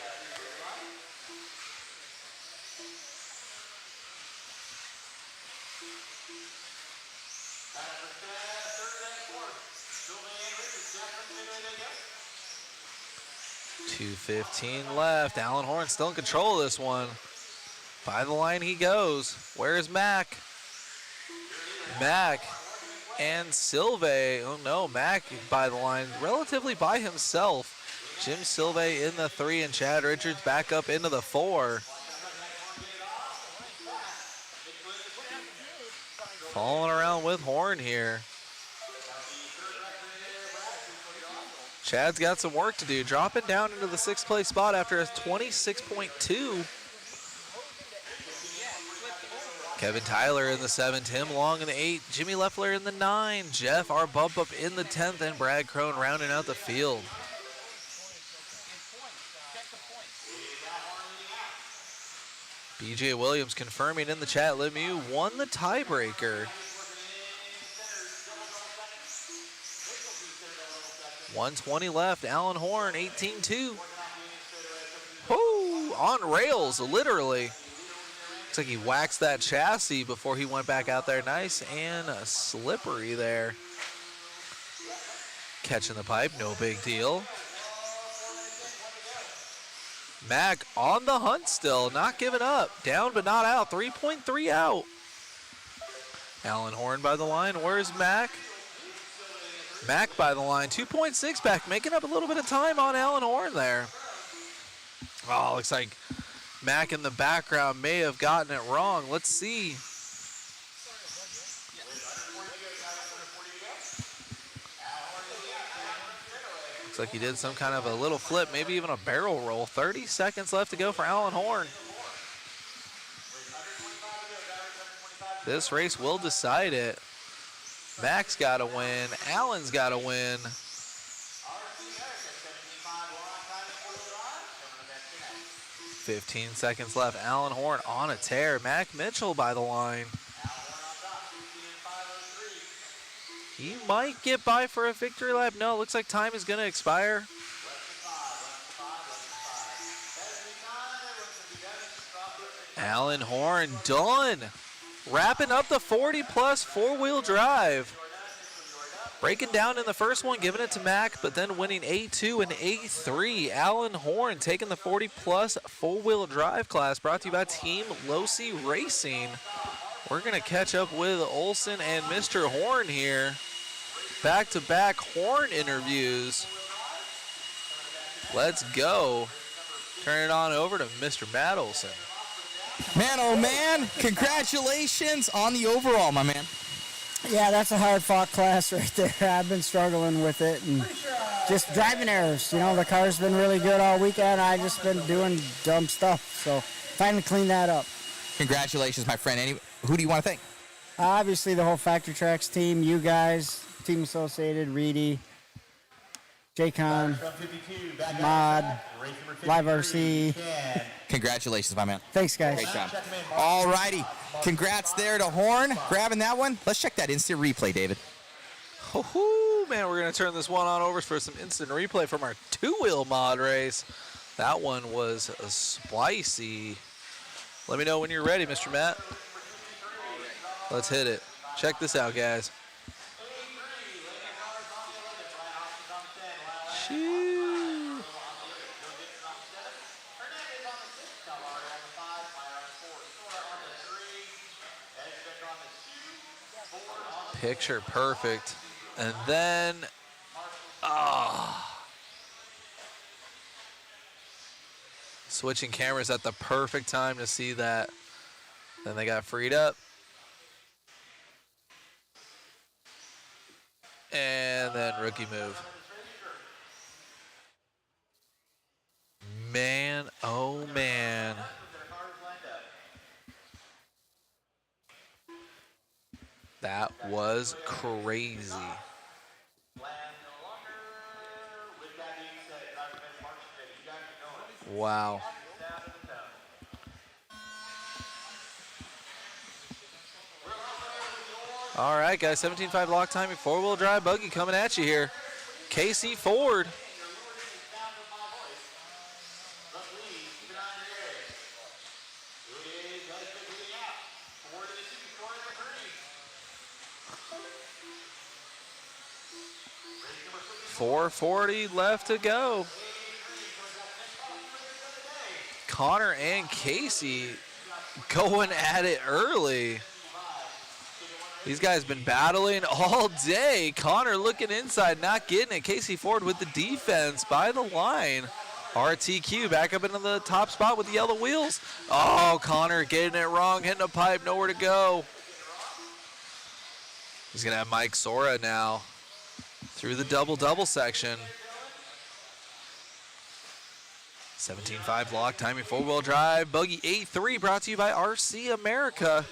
.215 left. Aiden Horn still in control of this one. By the line he goes. Where's Mac? Mac and Silve. Oh no, Mac by the line, relatively by himself. Jim Silve in the 3 and Chad Richards back up into the 4. Falling around with Horn here. Chad's got some work to do, dropping down into the 6th place spot after a 26.2. Kevin Tyler in the 7, Tim Long in the 8, Jimmy Leffler in the 9, Jeff our bump up in the 10th, and Brad Crone rounding out the field. BJ Williams confirming in the chat, Lemieux won the tiebreaker. 120 left, Alan Horn, 18-2. Whoo, on rails, literally. Looks like he waxed that chassis before he went back out there. Nice and slippery there. Catching the pipe, no big deal. Mac on the hunt still, not giving up. Down but not out, 3.3 out. Alan Horn by the line, where's Mac? Mac by the line, 2.6 back, making up a little bit of time on Alan Horn there. Oh, looks like Mac in the background may have gotten it wrong. Let's see. Looks like he did some kind of a little flip, maybe even a barrel roll. 30 seconds left to go for Alan Horn. This race will decide it. Mac's got to win. Alan's got to win. 15 seconds left. Alan Horn on a tear. Mac Mitchell by the line. He might get by for a victory lap. No, it looks like time is going to expire. Alan Horn done. Wrapping up the 40-plus four-wheel drive. Breaking down in the first one, giving it to Mac, but then winning A2 and A3. Alan Horn taking the 40-plus four-wheel drive class, brought to you by Team Losi Racing. We're going to catch up with Olson and Mr. Horn here. Back-to-back Horn interviews. Let's go. Turn it on over to Mr. Matt Olson. Man, oh man, congratulations on the overall, my man. Yeah, that's a hard-fought class right there. I've been struggling with it and just driving errors. You know, the car's been really good all weekend. I've just been doing dumb stuff, so finally clean that up. Congratulations, my friend. Who do you want to thank? Obviously, the whole Factory Tracks team, you guys, Team Associated, Reedy, J-Con, Mod, Live RC. Congratulations, my man. Thanks, guys. Great job. All righty. Congrats there to Horn, grabbing that one. Let's check that instant replay, David. Oh, man, we're going to turn this one on over for some instant replay from our two-wheel mod race. That one was spicy. Let me know when you're ready, Mr. Matt. Let's hit it. Check this out, guys. Shoo. Picture perfect. And then, switching cameras at the perfect time to see that. Then they got freed up. And then rookie move. Man, oh man. That was crazy. Wow. All right, guys, 17.5 lock time, four-wheel drive buggy coming at you here. Casey Ford. .440 left to go. Connor and Casey going at it early. These guys been battling all day. Connor looking inside, not getting it. Casey Ford with the defense by the line. RTQ back up into the top spot with the yellow wheels. Oh, Connor getting it wrong, hitting a pipe, nowhere to go. He's going to have Mike Sora now through the double-double section. 17.5 block, timing four-wheel drive. Buggy 8-3 brought to you by RC America.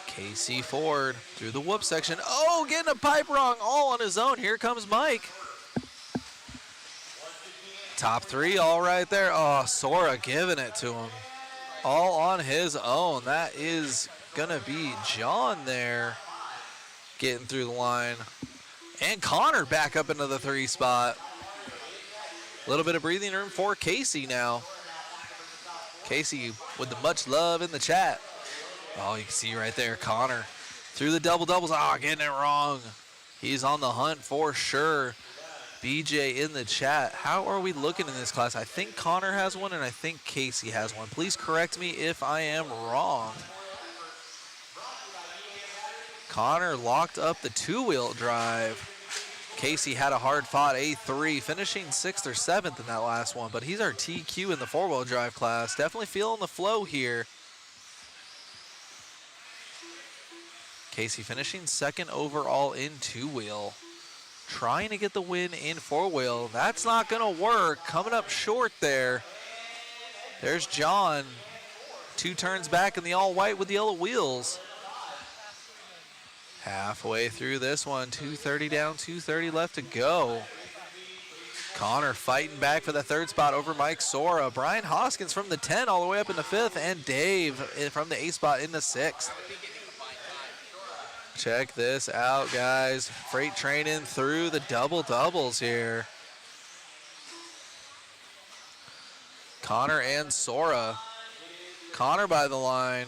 Casey Ford through the whoop section. Oh, getting a pipe wrong all on his own. Here comes Mike. Top three all right there. Oh, Sora giving it to him. All on his own. That is going to be John there getting through the line. And Connor back up into the 3 spot. A little bit of breathing room for Casey now. Casey with the much love in the chat. Oh, you can see right there, Connor through the double-doubles. Oh, getting it wrong. He's on the hunt for sure. BJ in the chat. How are we looking in this class? I think Connor has one, and I think Casey has one. Please correct me if I am wrong. Connor locked up the 2-wheel drive. Casey had a hard-fought A3, finishing 6th or 7th in that last one, but he's our TQ in the 4-wheel drive class. Definitely feeling the flow here. Casey finishing 2nd overall in 2-wheel. Trying to get the win in 4-wheel. That's not going to work. Coming up short there. There's John. 2 turns back in the all-white with the yellow wheels. Halfway through this one. 2:30 down, 2:30 left to go. Connor fighting back for the 3rd spot over Mike Sora. Brian Hoskins from the 10 all the way up in the 5th. And Dave from the 8th spot in the 6th. Check this out, guys. Freight training through the double-doubles here. Connor and Sora. Connor by the line.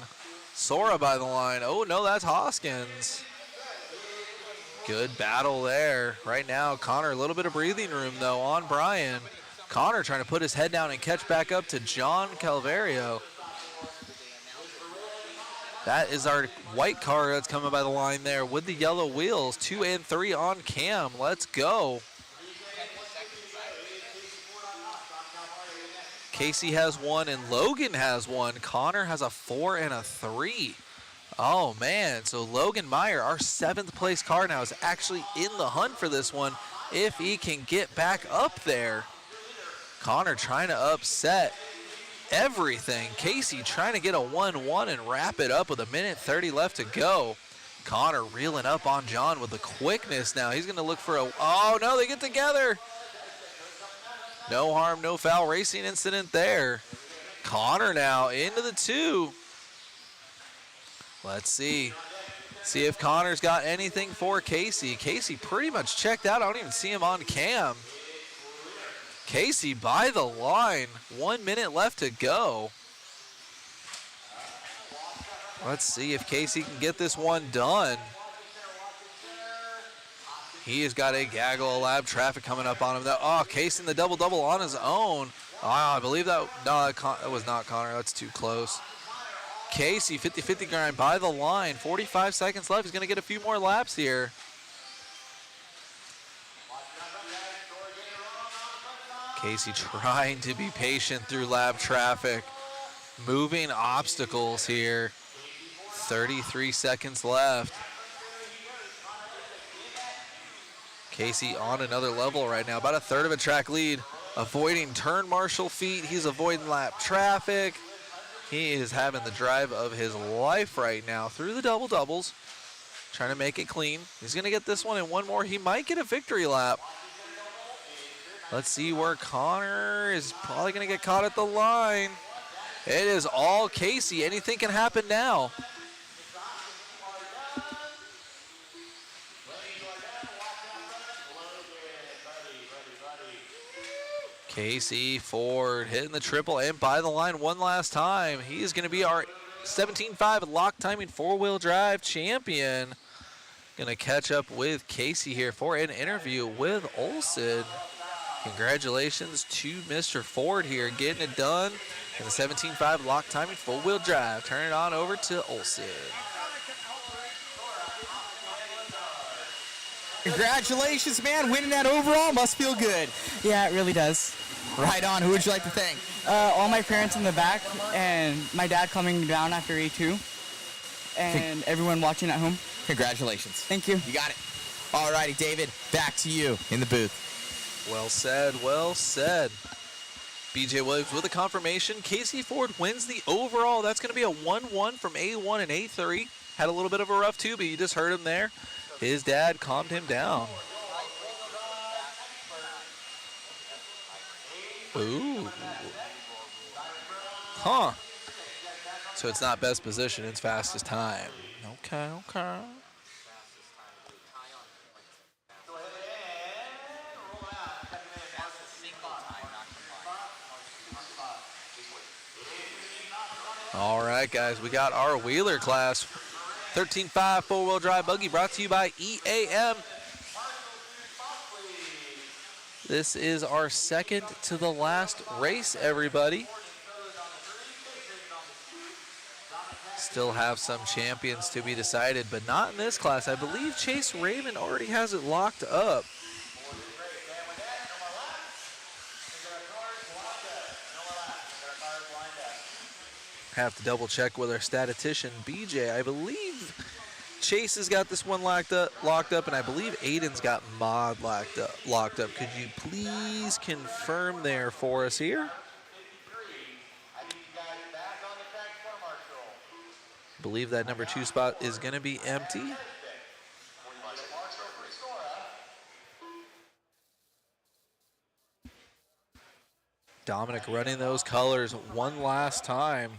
Sora by the line. Oh, no, that's Hoskins. Good battle there. Right now, Connor, a little bit of breathing room, though, on Brian. Connor trying to put his head down and catch back up to John Calvario. That is our white car that's coming by the line there with the yellow wheels. 2 and 3 on cam. Let's go. Casey has 1 and Logan has 1. Connor has a 4 and a 3. Oh, man. So Logan Meyer, our 7th place car now, is actually in the hunt for this one if he can get back up there. Connor trying to upset everything. Casey trying to get a 1-1 and wrap it up with 1:30 left to go. Connor reeling up on John with the quickness now. He's going to look for a... Oh, no, they get together. No harm, no foul racing incident there. Connor now into the 2. Let's see. See if Connor's got anything for Casey. Casey pretty much checked out. I don't even see him on cam. Casey by the line. 1 minute left to go. Let's see if Casey can get this one done. He has got a gaggle of lab traffic coming up on him. Oh, Casey in the double-double on his own. Oh, I believe that, no, that was not Connor. That's too close. Casey, 50-50 grind by the line. 45 seconds left. He's going to get a few more laps here. Casey trying to be patient through lap traffic. Moving obstacles here. 33 seconds left. Casey on another level right now. About a third of a track lead. Avoiding turn marshal feet. He's avoiding lap traffic. He is having the drive of his life right now through the double-doubles. Trying to make it clean. He's going to get this one and one more. He might get a victory lap. Let's see where Connor is probably going to get caught at the line. It is all Casey. Anything can happen now. Casey Ford hitting the triple and by the line one last time. He is going to be our 17.5 lock timing four-wheel drive champion. Going to catch up with Casey here for an interview with Olsen. Congratulations to Mr. Ford here, getting it done in the 17.5 lock timing full-wheel drive. Turn it on over to Olsen. Congratulations, man. Winning that overall must feel good. Yeah, it really does. Right on. Who would you like to thank? All my parents in the back and my dad coming down after A2 and everyone watching at home. Congratulations. Thank you. You got it. All righty, David, back to you in the booth. Well said, well said. BJ Williams with a confirmation. Casey Ford wins the overall. That's going to be a 1-1 from A1 and A3. Had a little bit of a rough two, but you just heard him there. His dad calmed him down. Ooh. Huh. So it's not best position, it's fastest time. Okay, okay. All right, guys, we got our wheeler class. 13.5 four-wheel drive buggy brought to you by EAM. This is our second to the last race, everybody. Still have some champions to be decided, but not in this class. I believe Chase Raymond already has it locked up. Have to double check with our statistician, BJ. I believe Chase has got this one locked up, and I believe Aiden's got Mod locked up. Could you please confirm there for us here? I believe that number 2 spot is going to be empty. Dominic running those colors one last time.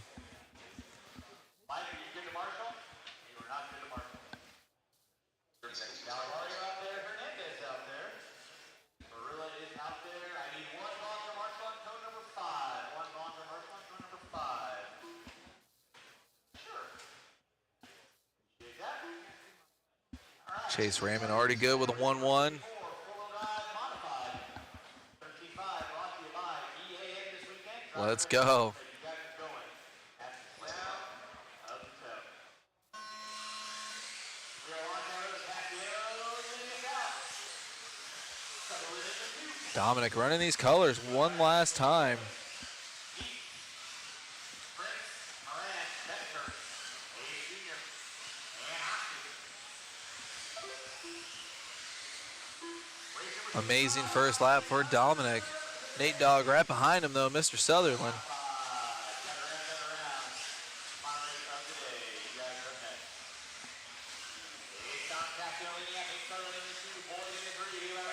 Chase Raymond already good with a 1-1. Let's go. Dominic running these colors one last time. Amazing first lap for Dominic. Nate Dogg right behind him though, Mr. Sutherland.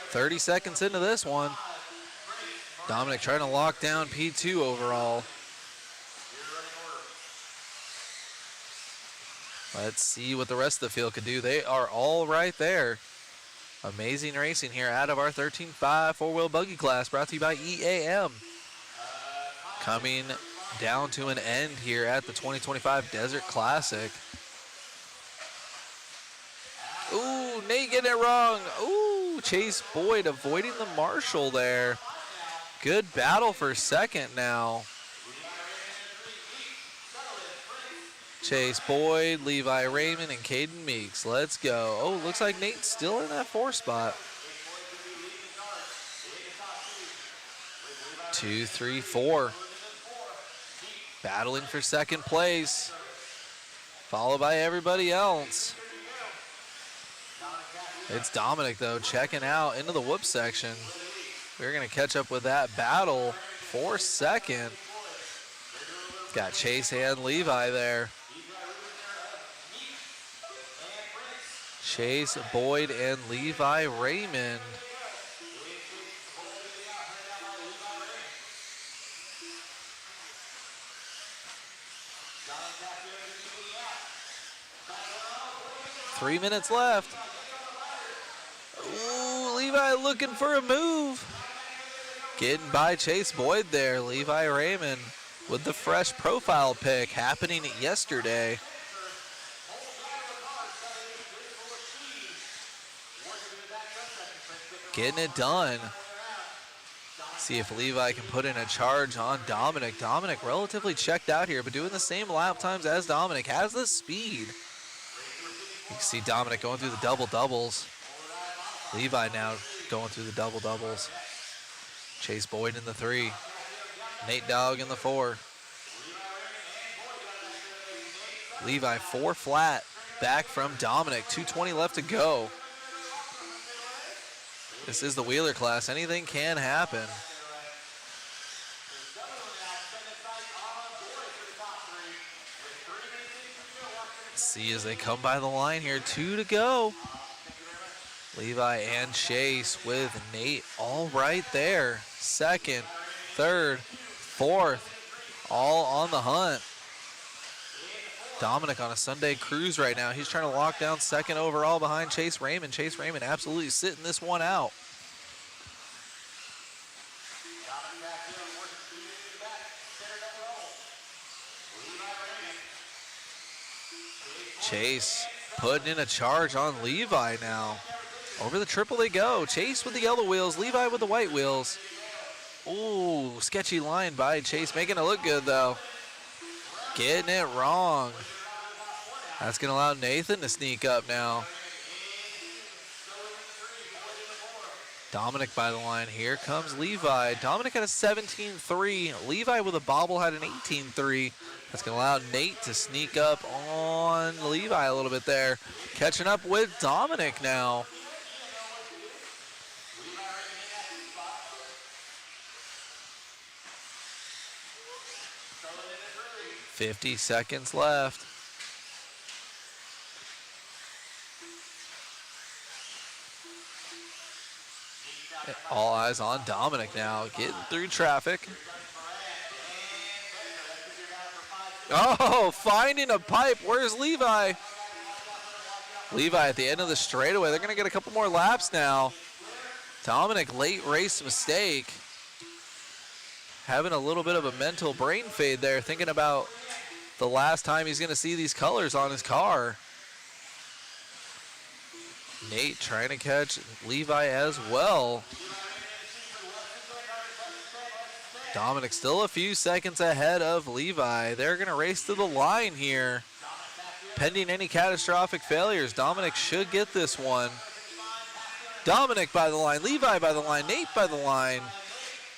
"30 seconds into this one. Dominic trying to lock down P2 overall. Let's see what the rest of the field could do. They are all right there. Amazing racing here out of our 13.5 four-wheel buggy class, brought to you by EAM. Coming down to an end here at the 2025 Desert Classic. Ooh, Nate getting it wrong. Ooh, Chase Boyd avoiding the marshal there. Good battle for second now. Chase Boyd, Levi Raymond, and Caden Meeks. Let's go. Oh, looks like Nate's still in that 4 spot. 2, 3, 4. Battling for second place. Followed by everybody else. It's Dominic, though, checking out into the whoop section. We're going to catch up with that battle for second. Got Chase and Levi there. Chase Boyd and Levi Raymond. Three minutes left. Ooh, Levi looking for a move. Getting by Chase Boyd there. Levi Raymond with the fresh profile pick happening yesterday. Getting it done. See if Levi can put in a charge on Dominic. Dominic relatively checked out here, but doing the same lap times as Dominic. Has the speed. You can see Dominic going through the double-doubles. Levi now going through the double-doubles. Chase Boyd in the 3. Nate Dogg in the 4. Levi 4 flat. Back from Dominic. 2:20 left to go. This is the wheeler class. Anything can happen. See as they come by the line here. 2 to go. Levi and Chase with Nate all right there. Second, third, fourth, all on the hunt. Dominic on a Sunday cruise right now. He's trying to lock down second overall behind Chase Raymond. Chase Raymond absolutely sitting this one out. Chase putting in a charge on Levi now. Over the triple they go. Chase with the yellow wheels, Levi with the white wheels. Ooh, sketchy line by Chase, making it look good though. Getting it wrong. That's gonna allow Nathan to sneak up now. Dominic by the line. Here comes Levi. Dominic had a 17.3. Levi with a bobble had an 18.3. That's going to allow Nate to sneak up on Levi a little bit there. Catching up with Dominic now. $50 seconds left. All eyes on Dominic now, getting through traffic. Oh, finding a pipe. Where's Levi? Levi at the end of the straightaway. They're going to get a couple more laps now. Dominic, late race mistake. Having a little bit of a mental brain fade there, thinking about the last time he's going to see these colors on his car. Nate trying to catch Levi as well. Dominic still a few seconds ahead of Levi. They're going to race to the line here. Pending any catastrophic failures, Dominic should get this one. Dominic by the line, Levi by the line, Nate by the line.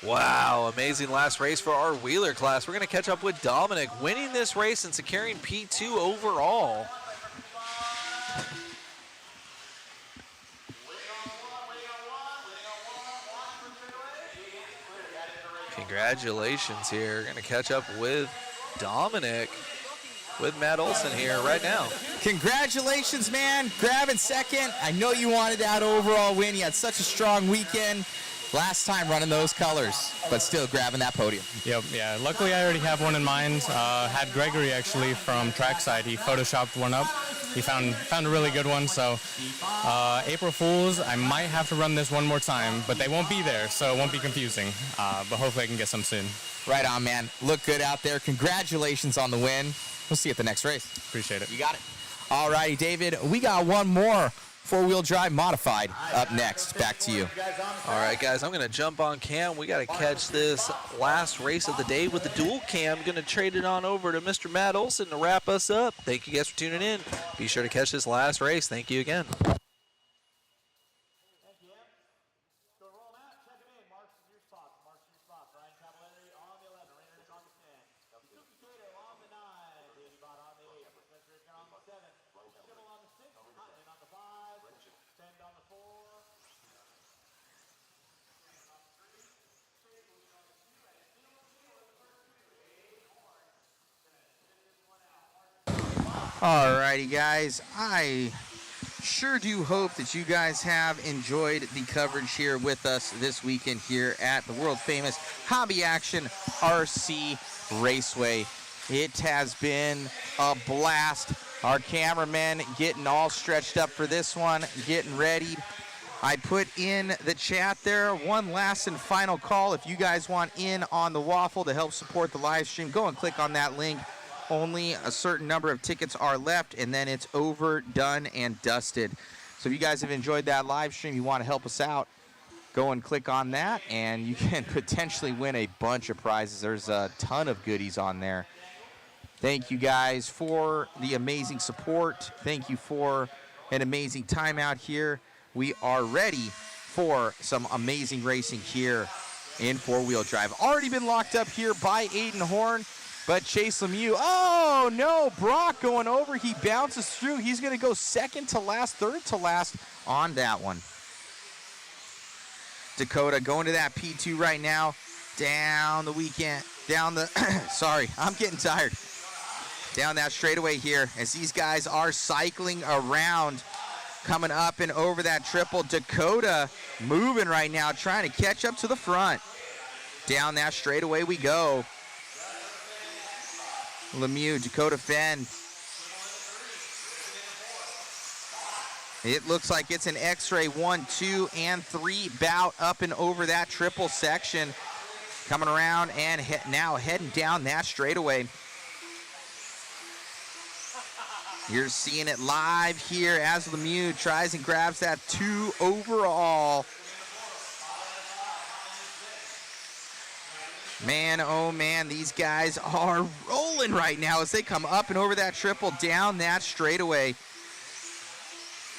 Wow, amazing last race for our wheeler class. We're going to catch up with Dominic, winning this race and securing P2 overall. Congratulations here. Going to catch up with Dominic with Matt Olson here right now. Congratulations, man. Grabbing second. I know you wanted that overall win. You had such a strong weekend. Last time running those colors, but still grabbing that podium. Yep, yeah. Luckily, I already have one in mind. Had Gregory actually from Trackside. He photoshopped one up. He found a really good one. So April Fools, I might have to run this one more time, but they won't be there, so it won't be confusing. But hopefully I can get some soon. Right on, man. Look good out there. Congratulations on the win. We'll see you at the next race. Appreciate it. You got it. All righty, David. We got one more four-wheel drive modified up next. Back to you. All right, guys, I'm going to jump on cam. We got to catch this last race of the day with the dual cam. Going to trade it on over to Mr. Matt Olson to wrap us up. Thank you guys for tuning in. Be sure to catch this last race. Thank you again. Alrighty, guys. I sure do hope that you guys have enjoyed the coverage here with us this weekend here at the world famous Hobby Action RC Raceway. It has been a blast. Our cameramen getting all stretched up for this one, getting ready. I put in the chat there one last and final call. If you guys want in on the waffle to help support the live stream, go and click on that link. Only a certain number of tickets are left, and then it's over, done, and dusted. So if you guys have enjoyed that live stream, you want to help us out, go and click on that, and you can potentially win a bunch of prizes. There's a ton of goodies on there. Thank you guys for the amazing support. Thank you for an amazing time out here. We are ready for some amazing racing here in four-wheel drive. Already been locked up here by Aiden Horn, but Chase Lemieux, oh no, Brock going over. He bounces through. He's going to go second to last, third to last on that one. Dakota going to that P2 right now. Down the weekend, down the, sorry, I'm getting tired. Down that straightaway here as these guys are cycling around, coming up and over that triple. Dakota moving right now, trying to catch up to the front. Down that straightaway we go. Lemieux, Dakota Fenn. It looks like it's an X-ray 1, 2, and 3 bout up and over that triple section. Coming around and now heading down that straightaway. You're seeing it live here as Lemieux tries and grabs that 2 overall. Man, oh man, these guys are rolling right now as they come up and over that triple down that straightaway.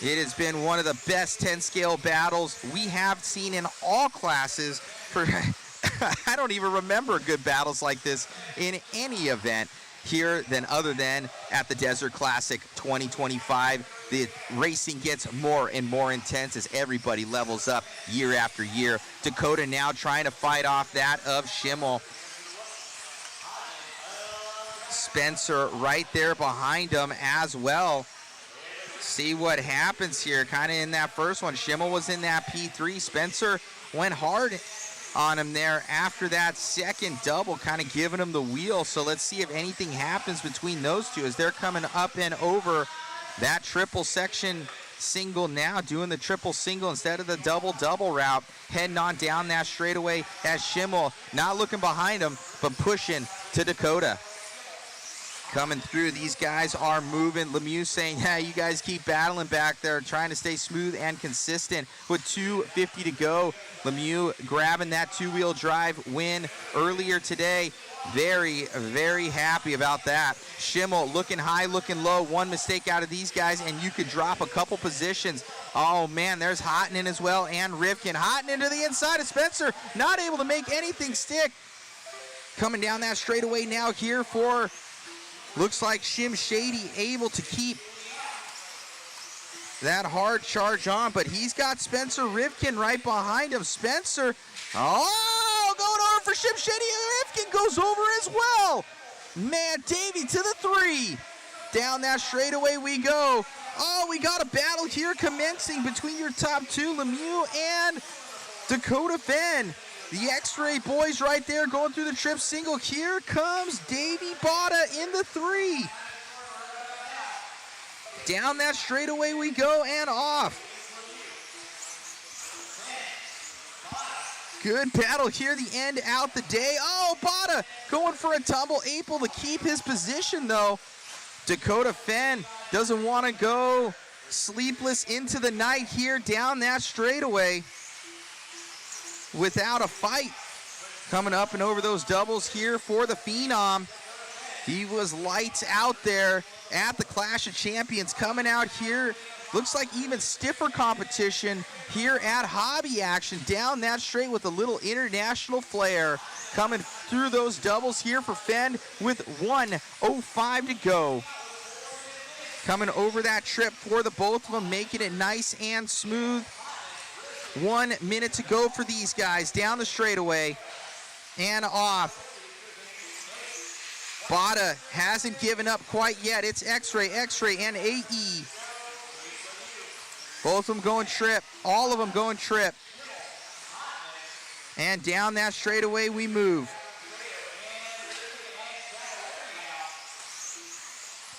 It has been one of the best 10 scale battles we have seen in all classes for I don't even remember good battles like this in any event here other than at the Desert Classic 2025. The racing gets more and more intense as everybody levels up year after year. Dakota now trying to fight off that of Schimmel. Spencer right there behind him as well. See what happens here. Kind of in that first one, Schimmel was in that P3. Spencer went hard on him there after that second double, kind of giving him the wheel. So let's see if anything happens between those two as they're coming up and over that triple section single now, doing the triple single instead of the double route, heading on down that straightaway as Schimmel not looking behind him, but pushing to Dakota. Coming through, these guys are moving. Lemieux saying, yeah, you guys keep battling back there, trying to stay smooth and consistent with 2:50 to go. Lemieux grabbing that two-wheel drive win earlier today. Very, very happy about that. Schimmel looking high, looking low. One mistake out of these guys, and you could drop a couple positions. Oh, man, there's Hotten as well, and Rivkin. Hotten into the inside of Spencer, not able to make anything stick. Coming down that straightaway now here for... looks like Shim Shady able to keep that hard charge on, but he's got Spencer Rivkin right behind him. Spencer, oh, going over for Shim Shady. Rivkin goes over as well. Man, Davey to the 3. Down that straightaway we go. Oh, we got a battle here commencing between your top two, Lemieux and Dakota Fenn. The X-Ray boys right there going through the trip single. Here comes Davey Botta in the 3. Down that straightaway we go and off. Good battle here, the end out the day. Oh, Botta going for a tumble, able to keep his position though. Dakota Fenn doesn't want to go sleepless into the night here down that straightaway without a fight. Coming up and over those doubles here for the Phenom. He was lights out there at the Clash of Champions. Coming out here, looks like even stiffer competition here at Hobby Action. Down that straight with a little international flair. Coming through those doubles here for Fenn with 1:05 to go. Coming over that trip for the both of them, making it nice and smooth. 1 minute to go for these guys. Down the straightaway and off. Botta hasn't given up quite yet. It's X-Ray, and AE. Both of them going trip. All of them going trip. And down that straightaway we move.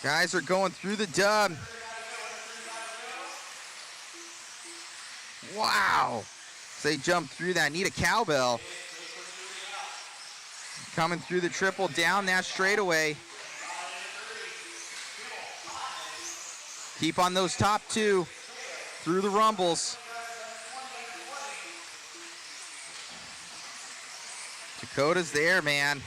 Guys are going through the dub. Wow. They jump through that. Need a cowbell. Coming through the triple down that straightaway. Keep on those top two through the rumbles. Dakota's there, man.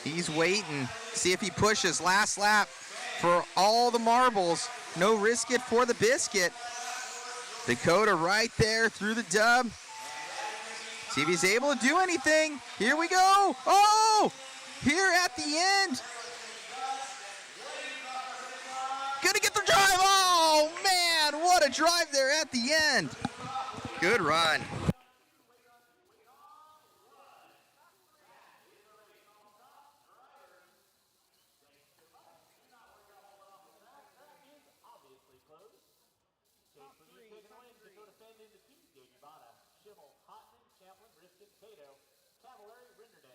He's waiting. See if he pushes. Last lap for all the marbles. No risk it for the biscuit. Dakota right there through the dub. See if he's able to do anything. Here we go. Oh, here at the end. Gonna get the drive. Oh, man, what a drive there at the end. Good run.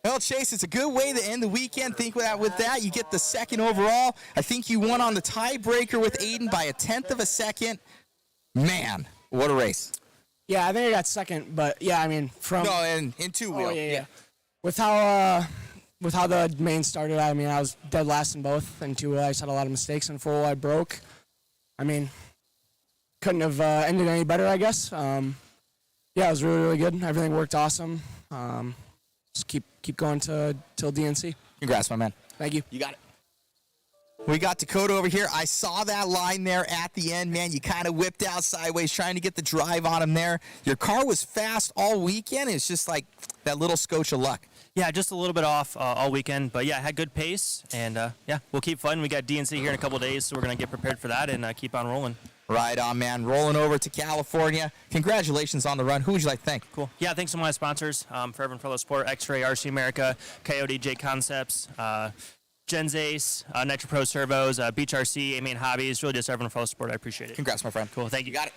Well, Chase, it's a good way to end the weekend. Think with that, you get the second overall. I think you won on the tiebreaker with Aiden by 1/10 of a second. Man, what a race. Yeah, I think I got second, but yeah, I mean, from no, in two-wheel. Oh, yeah. With how the main started, I mean, I was dead last in both, and two-wheel I just had a lot of mistakes, and four-wheel I broke. I mean, couldn't have ended any better, I guess. Yeah, it was really, really good. Everything worked awesome. Just keep going till DNC. Congrats, my man. Thank you. You got it. We got Dakota over here. I saw that line there at the end, man. You kind of whipped out sideways trying to get the drive on him there. Your car was fast all weekend. It's just like that little scotch of luck. Yeah, just a little bit off all weekend. But, yeah, had good pace. And, yeah, we'll keep fighting. We got DNC here in a couple of days, so we're going to get prepared for that and keep on rolling. Right on, man. Rolling over to California. Congratulations on the run. Who would you like to thank? Cool. Yeah, thanks to my sponsors, Forever Fellow Sport, X-Ray, RC America, Coyote, J Concepts, Gens Ace, Nitro Pro Servos, Beach RC, Amy and Hobbies. Really just everyone Fellow Sport. I appreciate it. Congrats, my friend. Cool. Thank you. You got it.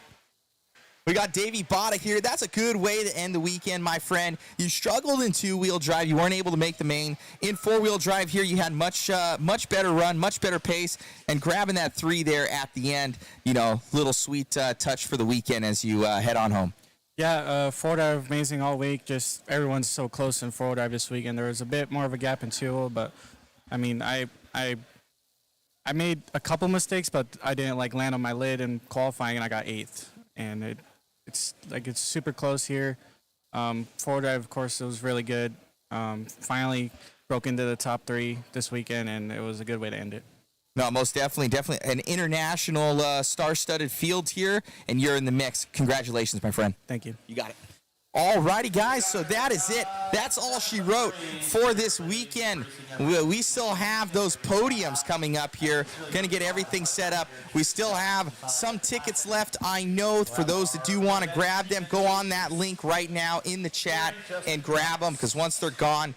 We got Davey Botta here. That's a good way to end the weekend, my friend. You struggled in two-wheel drive. You weren't able to make the main. In four-wheel drive here, you had much better run, much better pace, and grabbing that 3 there at the end, little sweet touch for the weekend as you head on home. Yeah, four drive amazing all week. Just everyone's so close in four drive this weekend. There was a bit more of a gap in two, but I mean, I made a couple mistakes, but I didn't land on my lid in qualifying, and I got 8th. And it's super close here. Four drive, of course, it was really good. Finally broke into the top 3 this weekend, and it was a good way to end it. No, most definitely an international star-studded field here, and you're in the mix. Congratulations, my friend. Thank you. You got it. All righty, guys, so that is it. That's all she wrote for this weekend. We still have those podiums coming up here. Going to get everything set up. We still have some tickets left. I know for those that do want to grab them, go on that link right now in the chat and grab them, because once they're gone,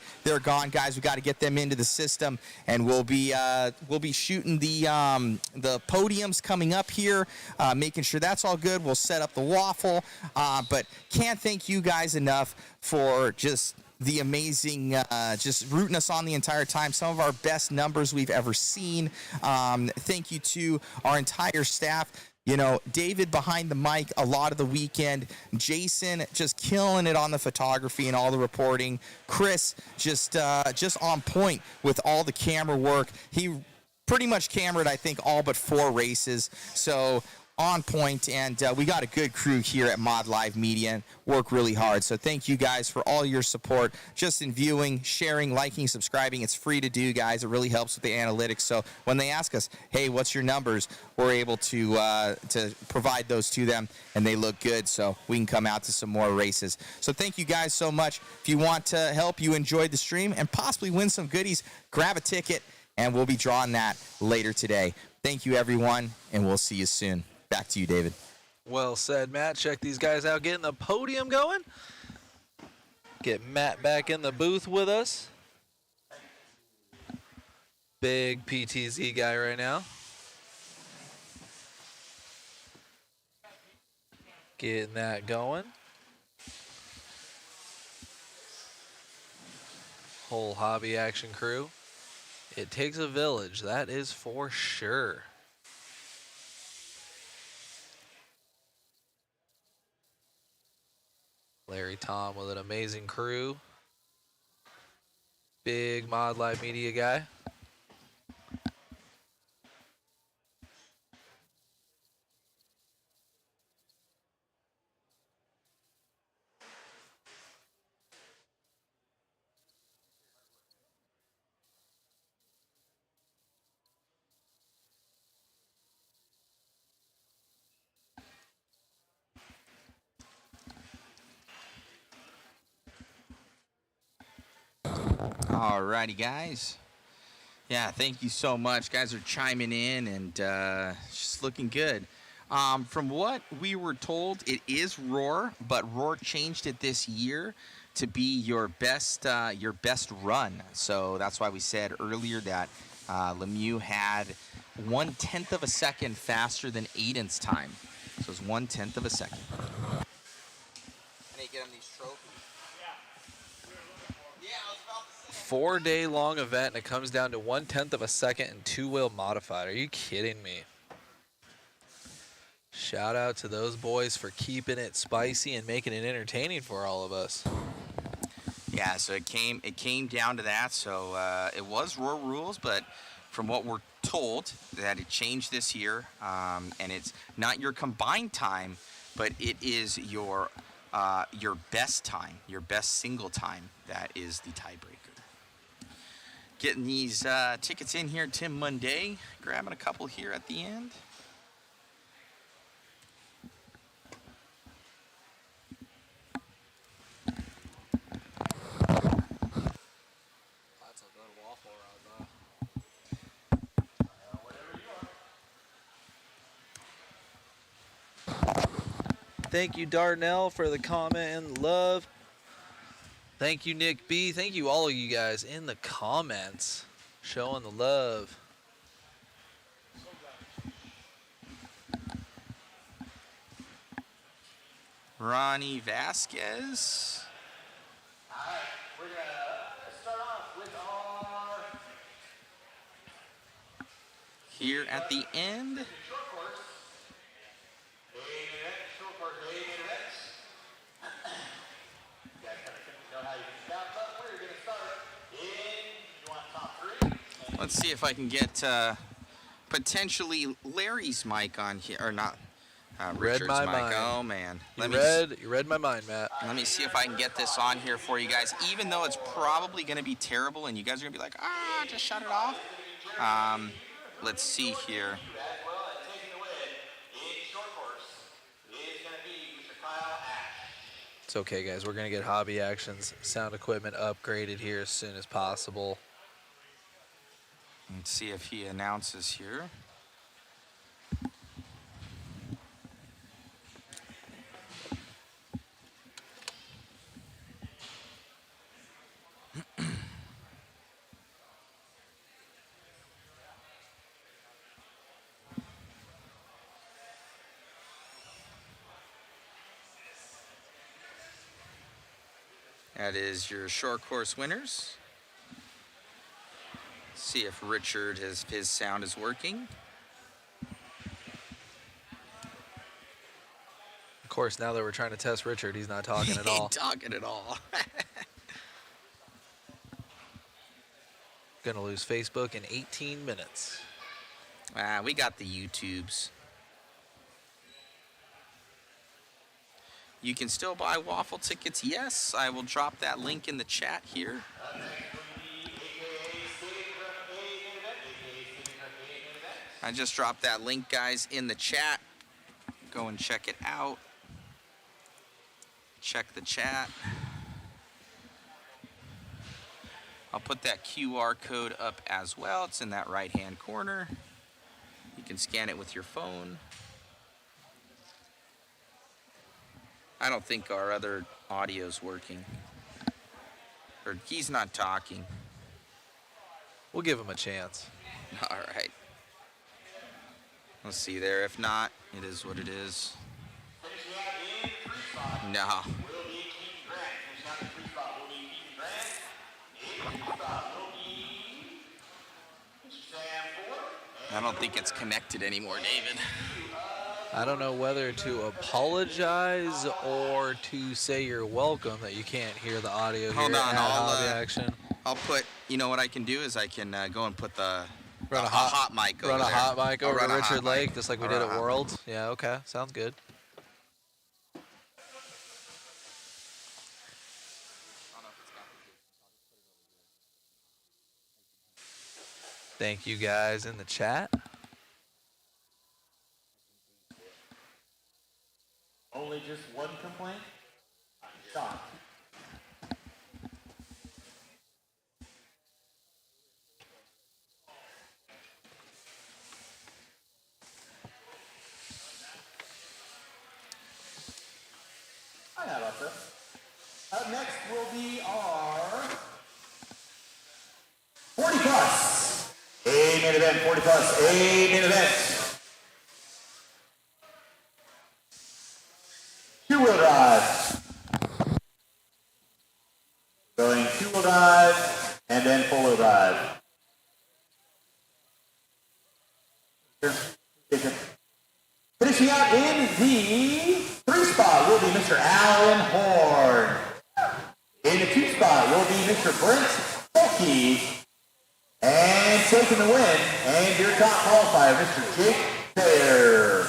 guys. We got to get them into the system, and we'll be shooting the podiums coming up here, making sure that's all good. We'll set up the waffle, but can't thank you guys enough for just the amazing, just rooting us on the entire time. Some of our best numbers we've ever seen. Thank you to our entire staff. David behind the mic a lot of the weekend. Jason just killing it on the photography and all the reporting. Chris just on point with all the camera work. He pretty much cameraed, I think, all but 4 races. So on point, and we got a good crew here at Mod Live Media and work really hard. So thank you guys for all your support, just in viewing, sharing, liking, subscribing. It's free to do, guys. It really helps with the analytics. So when they ask us, hey, what's your numbers, we're able to provide those to them, and they look good, so we can come out to some more races. So thank you guys so much. If you want to help, you enjoyed the stream, and possibly win some goodies, grab a ticket, and we'll be drawing that later today. Thank you, everyone, and we'll see you soon. Back to you, David. Well said, Matt. Check these guys out getting the podium going. Get Matt back in the booth with us. Big PTZ guy right now. Getting that going. Whole hobby action crew. It takes a village, that is for sure. Larry Tom with an amazing crew. Big Mod Live Media guy. All righty, guys. Yeah, thank you so much. Guys are chiming in and just looking good. From what we were told, it is Roar, but Roar changed it this year to be your best run. So that's why we said earlier that Lemieux had 1/10 of a second faster than Aiden's time. So it's 1/10 of a second. I need to get him these trophies. 4-day long event, and it comes down to 1/10 of a second and two-wheel modified. Are you kidding me? Shout out to those boys for keeping it spicy and making it entertaining for all of us. Yeah, so it came down to that. So it was Roar rules, but from what we're told, that it changed this year, and it's not your combined time, but it is your best time, your best single time. That is the tiebreaker. Getting these tickets in here, Tim Monday, grabbing a couple here at the end. Thank you, Darnell, for the comment and love. Thank you, Nick B. Thank you, all of you guys in the comments, showing the love. Ronnie Vasquez. All right, we're going to start off with our Here at the end. short course. Short course, 8 minutes. You guys kind of know how you can stop, but we're going to start in, you want top 3? Let's see if I can get potentially Larry's mic on here, or not. Richard's my mic. mind. Oh man, You read my mind, Matt. Let me see if I can get this on here for you guys. Even though it's probably going to be terrible, and you guys are going to be like, just shut it off. Let's see here. It's okay, guys. We're going to get Hobby Action's sound equipment upgraded here as soon as possible. Let's see if he announces here. That is your short course winners. See if Richard, his sound is working. Of course, now that we're trying to test Richard, he's not talking at all. He ain't talking at all. Gonna lose Facebook in 18 minutes. We got the YouTubes. You can still buy waffle tickets. Yes, I will drop that link in the chat here. I just dropped that link, guys, in the chat. Go and check it out. Check the chat. I'll put that QR code up as well. It's in that right-hand corner. You can scan it with your phone. I don't think our other audio's working. Or he's not talking. We'll give him a chance. All right. Let's see there. If not, it is what it is. No. I don't think it's connected anymore, David. I don't know whether to apologize or to say you're welcome that you can't hear the audio Hold here on, at Hobby Action. I'll put, you know what I can do is I can go and put the Run a hot mic over Run a there. hot mic I'll over run to a hot Richard mic. Lake, just like we I'll did run a at hot World. Yeah, okay. Sounds good. Thank you guys in the chat. Only just one complaint? Shocked. Up next will be our 40 plus. A main event, 40 plus, A main event. Two-wheel drive. Going two-wheel drive and then four-wheel drive. Finishing out in the 3 spot will be Mr. Aiden Horn. In the 2 spot will be Mr. Brent Buggy. And taking the win, and your top qualifier, Mr. Jake Bear.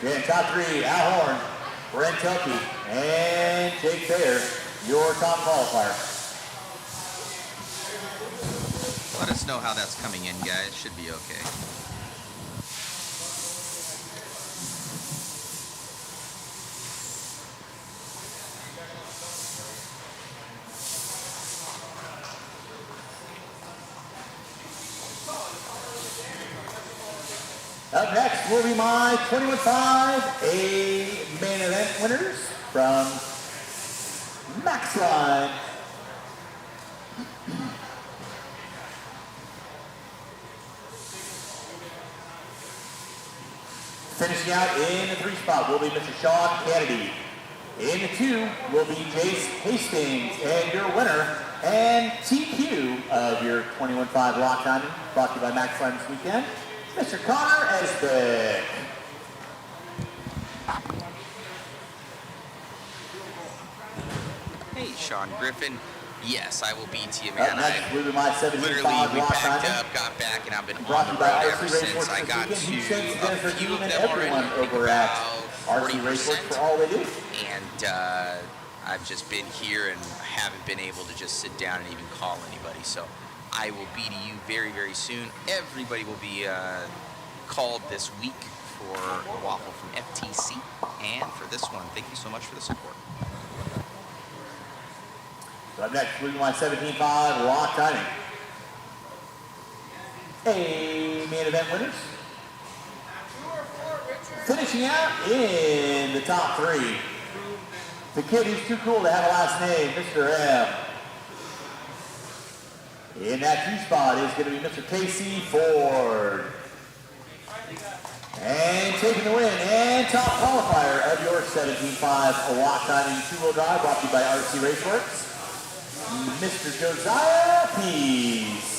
Yeah, top 3, Al Horn, Brent Tucky, and Jake Fair, your top qualifier. Let us know how that's coming in, guys. Should be okay. Up next will be my 21.5 A main event winners from Maxline. Finishing out in the 3 spot will be Mr. Sean Kennedy. In the 2 will be Jace Hastings, and your winner and TQ of your 21.5 lock time, brought to you by Maxline this weekend, Mr. Connor Esbeck. Hey, Sean Griffin. Yes, I will beat you, man. Literally, we packed up, got back, and I've been on the road ever since. I got to a few of them already. Over at RC Raceworks for all they do. And I've just been here and haven't been able to just sit down and even call anybody. So I will be to you very, very soon. Everybody will be called this week for a waffle from FTC. And for this one, thank you so much for the support. So up next, moving my 17.5 lock timing. A main event winners. Finishing out in the top 3. The kid who's too cool to have a last name, Mr. M. In that 2 spot is going to be Mr. Casey Ford. And taking the win and top qualifier of your 17.5 lock timing 2-wheel drive, brought to you by RC Raceworks, Mr. Josiah Pease.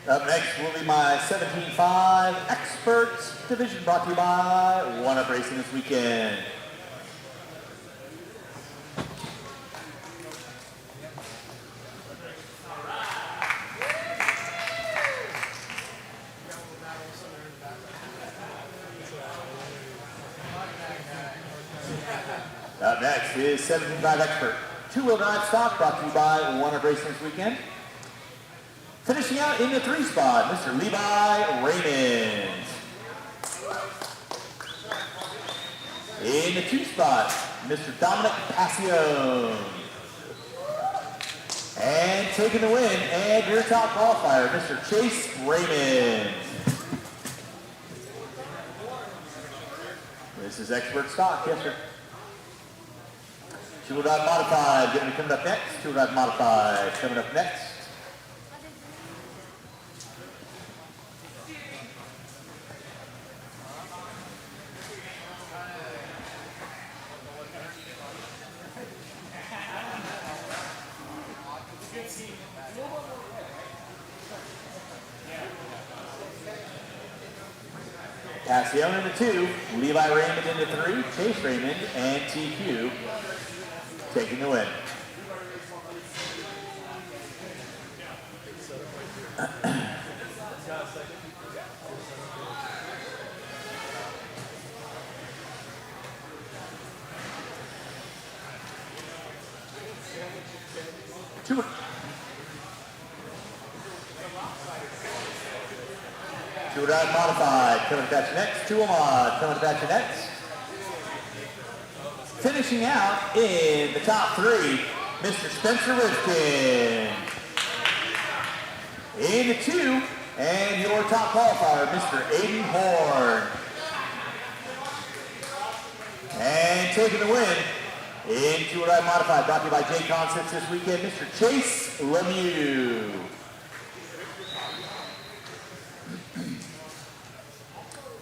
Up next will be my 17.5 Expert Division, brought to you by Oneup Racing this weekend. Up next is 17.5 Expert 2-wheel drive stock, brought to you by Oneup Racing this weekend. Finishing out in the 3 spot, Mr. Levi Raymond. In the 2 spot, Mr. Dominic Passion. And taking the win, and your top qualifier, Mr. Chase Raymond. This is expert stock, yes sir. 2-wheel drive modified, going to be coming up next. 2-wheel drive modified, coming up next. Passion into 2, Levi Raymond into 3, Chase Raymond, and TQ taking the win. Two round modified, coming to catch next, 2 Ahmad, coming to catch next. Finishing out in the top 3, Mr. Spencer Rifkin. In the 2, and your top qualifier, Mr. Aiden Horn. And taking the win in 2 round modified, brought to you by J Concepts this weekend, Mr. Chase Lemieux.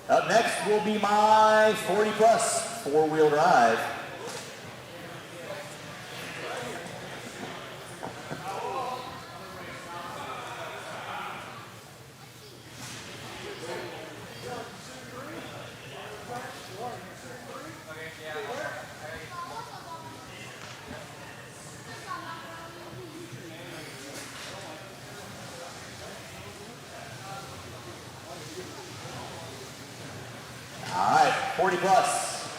Up next will be my 40 plus 4-wheel drive. All right, 40 plus.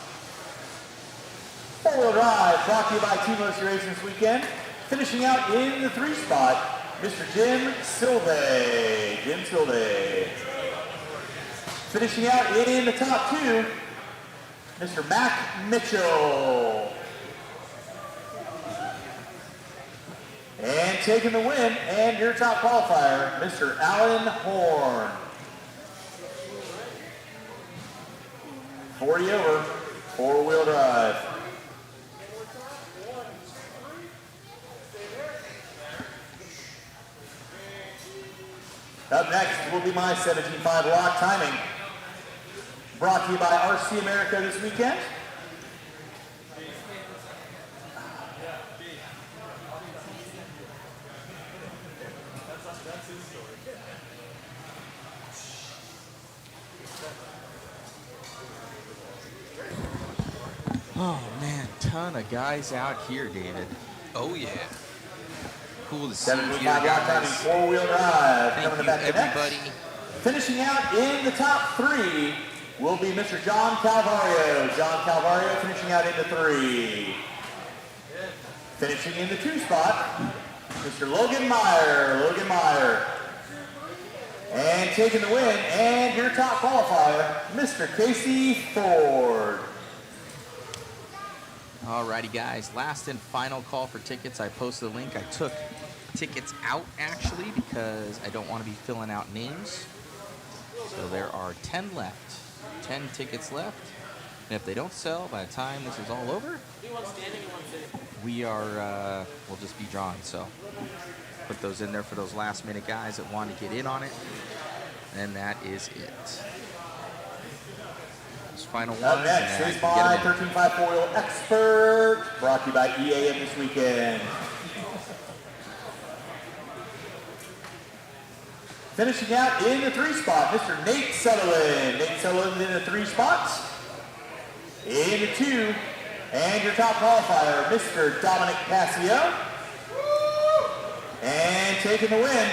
4-wheel drive brought to you by Team Mercy Racing this weekend. Finishing out in the 3 spot, Mr. Jim Silve. Jim Silve. Finishing out in the top 2, Mr. Mac Mitchell. And taking the win, and your top qualifier, Mr. Aiden Horn. 40 over, 4-wheel drive. Up next will be my 17.5 lock timing. Brought to you by RC America this weekend. Oh man, ton of guys out here, David. Oh yeah. Cool to see you 75 guys. lock timing, 4-wheel drive. Thank Coming you, back to everybody. next. Finishing out in the top 3 will be Mr. John Calvario. John Calvario finishing out in the 3. Finishing in the 2 spot, Mr. Logan Meyer. Logan Meyer. And taking the win, and your top qualifier, Mr. Casey Ford. Alrighty guys, last and final call for tickets. I posted a link. I took tickets out actually because I don't want to be filling out names. So there are 10 left, 10 tickets left. And if they don't sell by the time this is all over, we are, we'll just be drawn. So put those in there for those last minute guys that want to get in on it. And that is it. Final one. Up next is my 13.5 4-wheel expert, brought to you by EAM this weekend. Finishing out in the 3 spot, Mr. Nate Sutherland. Nate Sutherland in the 3 spots. In the 2, and your top qualifier, Mr. Dominic Passio. And taking the win,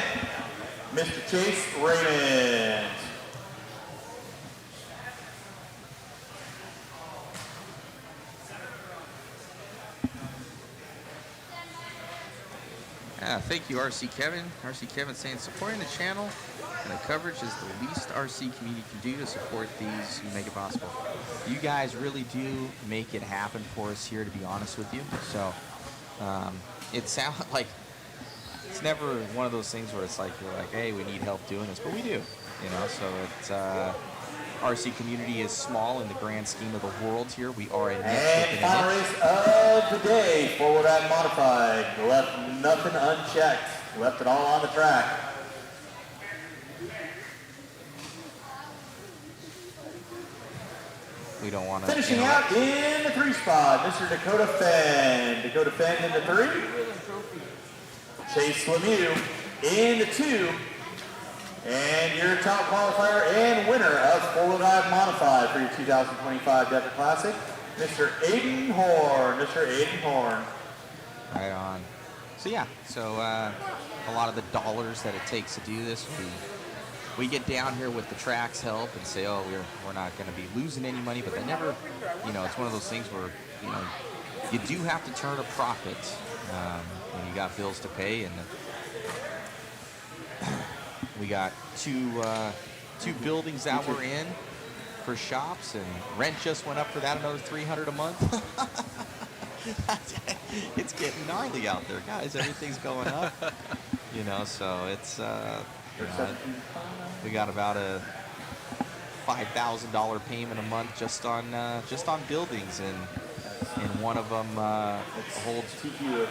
Mr. Chase Raymond. Thank you, RC Kevin. RC Kevin saying supporting the channel and the coverage is the least RC community can do to support these who make it possible. You guys really do make it happen for us here, to be honest with you. So it sounds like it's never one of those things where it's like you're like, hey, we need help doing this, but we do, you know. So it's RC community is small in the grand scheme of the world here. We are a niche. And final race of the day, 4-wheel drive modified. Left nothing unchecked. Left it all on the track. We don't want to. Finishing out in the 3 spot, Mr. Dakota Fenn. Dakota Fenn in the 3. Chase Lemieux in the 2. And your top qualifier and winner of four-wheel drive modified for your 2025 Desert Classic, Mr. Aiden Horn. Mr. Aiden Horn. Right on. So yeah, a lot of the dollars that it takes to do this, we get down here with the track's help and say, oh, we're not going to be losing any money, but they never, it's one of those things where, you do have to turn a profit when you got bills to pay, and we got two buildings that we're in for shops, and rent just went up for that another $300 a month. It's getting gnarly out there, guys. Everything's going up, so it's we got about a $5,000 payment a month just on buildings, and one of them holds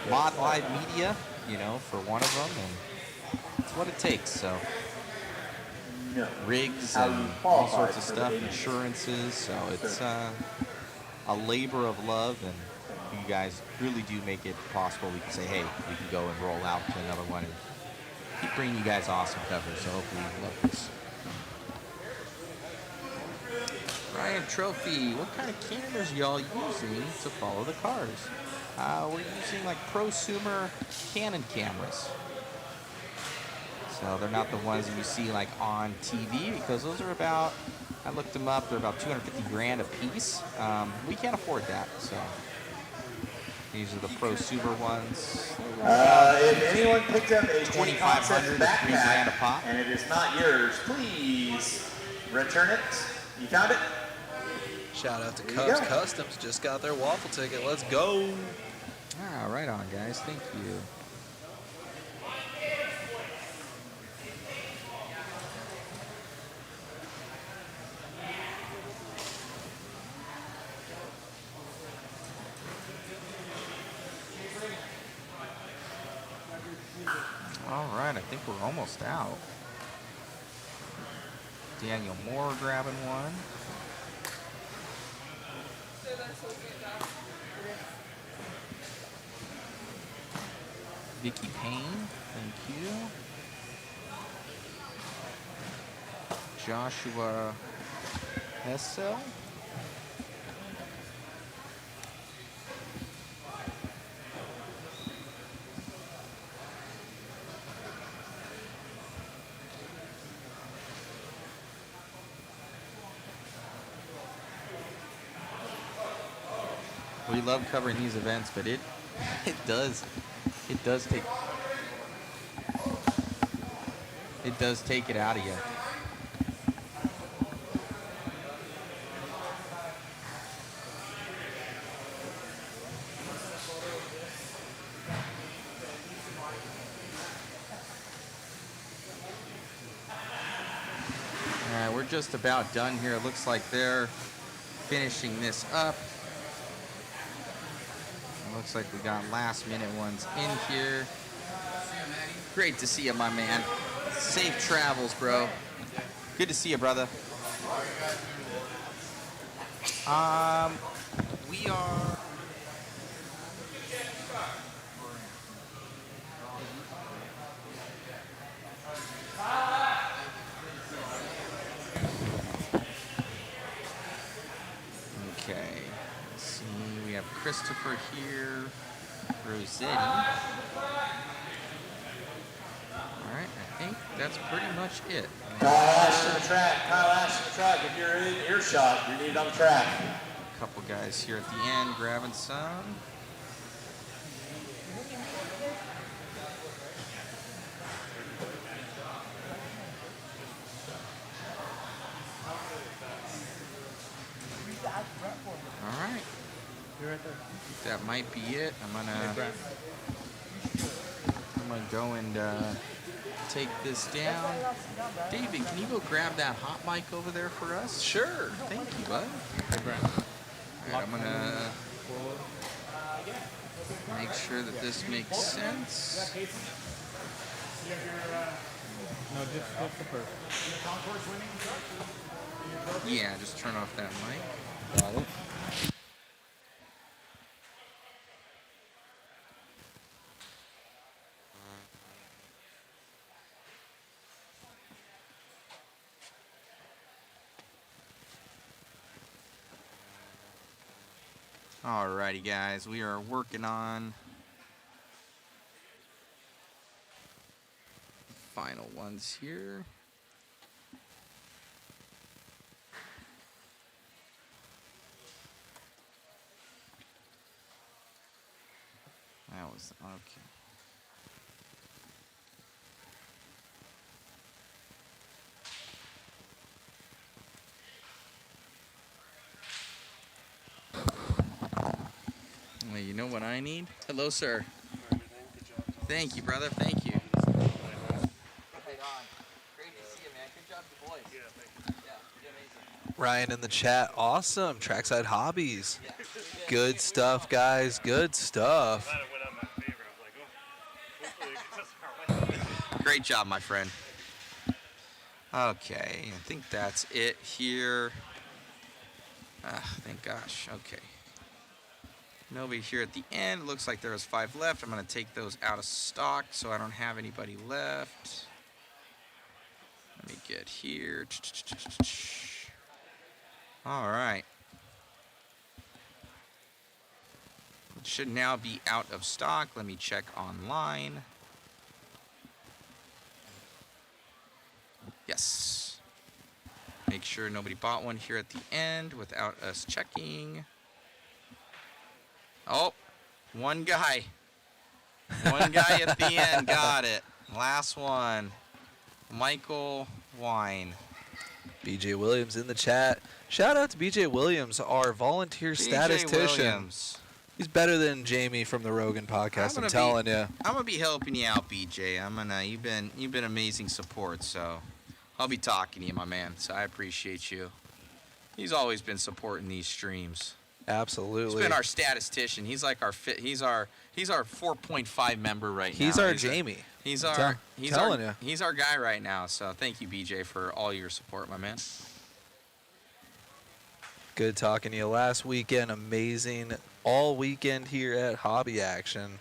Mod Live Media, for one of them, and it's what it takes. So rigs and all sorts of stuff, insurances. So it's a labor of love, and you guys really do make it possible. We can say, hey, we can go and roll out to another one and keep bringing you guys awesome coverage. So hopefully you love this. Ryan Trophy, what kind of cameras y'all using to follow the cars? We're using like prosumer Canon cameras. So they're not the ones that you see like on TV, because those are about, I looked them up, they're about 250 grand a piece. We can't afford that, so these are the prosumer ones. If anyone picked up a 2,500 to $3 grand a pop. and it is not yours, please return it. You found it? Shout out to Cubs Customs. Just got their waffle ticket. Let's go. Ah, right on, guys. Thank you. All right, I think we're almost out. Daniel Moore grabbing one. Vicky Payne, thank you. Joshua Hessel. We love covering these events, but it does take it out of you. All right, we're just about done here. It looks like they're finishing this up. Looks like we got last minute ones in here. Great to see you, my man. Safe travels, bro. Good to see you, brother. We are... Okay. Let's see. We have Christopher here. Rossetti. Alright, I think that's pretty much it. Kyle Ash to the track. Kyle Ash to the track. If you're in earshot, you're needed on the track. A couple guys here at the end grabbing some. Alright. That might be it. I'm gonna go and take this down. David, can you go grab that hot mic over there for us? Sure. Thank you, bud. Alright, I'm gonna make sure that this makes sense. Yeah, just turn off that mic. Got it. Alrighty, guys. We are working on final ones here. That was okay. Well, you know what I need? Hello, sir. Thank you, brother. Thank you. Ryan in the chat, awesome. Trackside hobbies. Good stuff, guys. Good stuff. Great job, my friend. Okay, I think that's it here. Thank gosh. Okay. Nobody here at the end. Looks like there was 5 left. I'm going to take those out of stock so I don't have anybody left. Let me get here. All right. It should now be out of stock. Let me check online. Yes. Make sure nobody bought one here at the end without us checking. Oh, one guy. One guy at the end got it. Last one. Michael Wine. BJ Williams in the chat. Shout out to BJ Williams, our volunteer statistician. Williams. He's better than Jamie from the Rogan podcast, I'm telling you. I'm gonna be helping you out, BJ. You've been amazing support, so I'll be talking to you, my man. So I appreciate you. He's always been supporting these streams. Absolutely. He's been our statistician. He's like he's our 4.5 member right now. He's our Jamie. He's telling you. He's our guy right now. So thank you, BJ, for all your support, my man. Good talking to you last weekend. Amazing all weekend here at Hobby Action.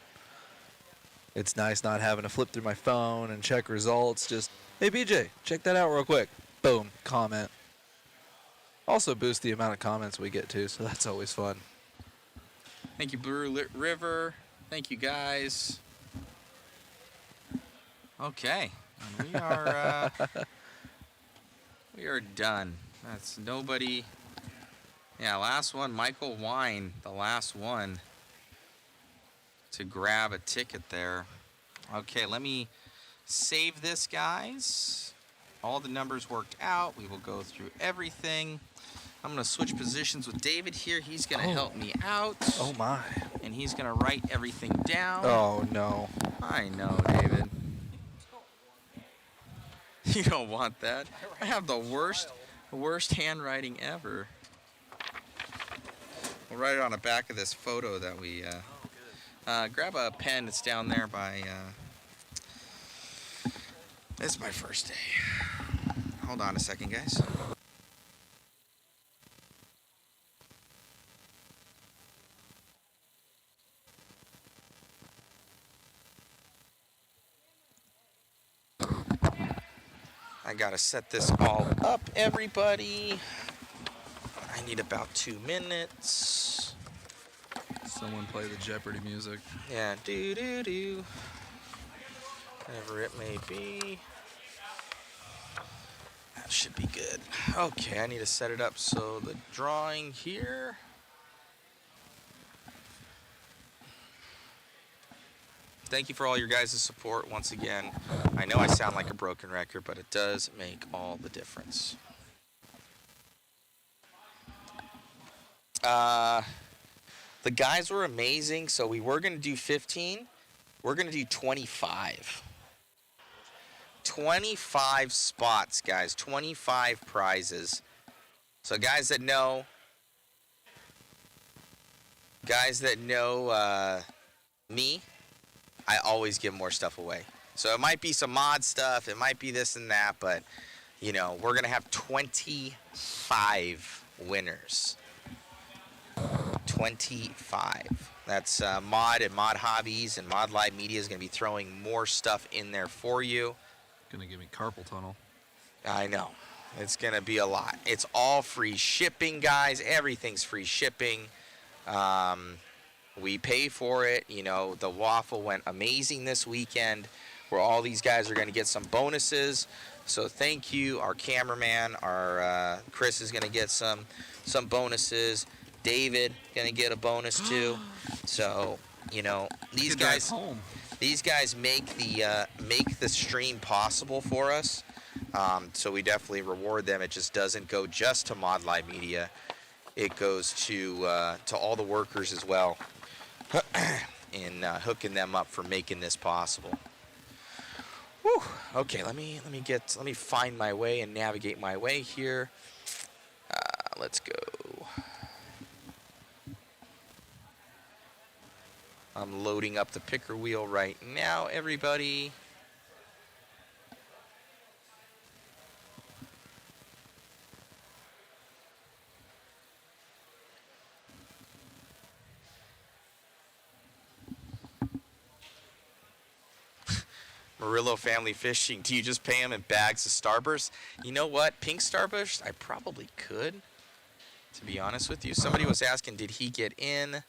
It's nice not having to flip through my phone and check results. Just, hey, BJ, check that out real quick. Boom, comment. Also boost the amount of comments we get too, so that's always fun. Thank you, Blue River. Thank you, guys. Okay, and we are done. That's nobody. Yeah, last one, Michael Wine, the last one to grab a ticket there. Okay, let me save this, guys. All the numbers worked out. We will go through everything. I'm going to switch positions with David here. He's going to help me out. Oh, my. And he's going to write everything down. Oh, no. I know, David. You don't want that. I have the worst handwriting ever. We'll write it on the back of this photo that we... grab a pen that's down there by... This is my first day. Hold on a second, guys. I gotta set this all up, everybody. I need about 2 minutes. Someone play the Jeopardy music. Yeah, do-do-do. Whatever it may be. That should be good. Okay, I need to set it up so the drawing here. Thank you for all your guys' support once again. I know I sound like a broken record, but it does make all the difference. The guys were amazing, so we were going to do 15. We're going to do 25. 25 spots, guys. 25 prizes. So guys that know me, I always give more stuff away. So it might be some mod stuff, it might be this and that, but you know, we're gonna have 25 winners. 25. That's Mod and Mod Hobbies and Mod Live Media is gonna be throwing more stuff in there for you. Gonna give me carpal tunnel. I know. It's gonna be a lot. It's all free shipping, guys. Everything's free shipping. We pay for it. You know, the waffle went amazing this weekend, where all these guys are going to get some bonuses. So thank you. Our cameraman, our Chris is going to get some bonuses. David going to get a bonus too. So, you know, these guys make the stream possible for us. So we definitely reward them. It just doesn't go just to Mod Live Media. It goes to all the workers as well, in hooking them up for making this possible. Whew. Okay, let me find my way and navigate my way here. Let's go. I'm loading up the picker wheel right now, everybody. Murillo Family Fishing. Do you just pay them in bags of Starburst? You know what? Pink Starburst, I probably could, to be honest with you. Somebody was asking, did he get in?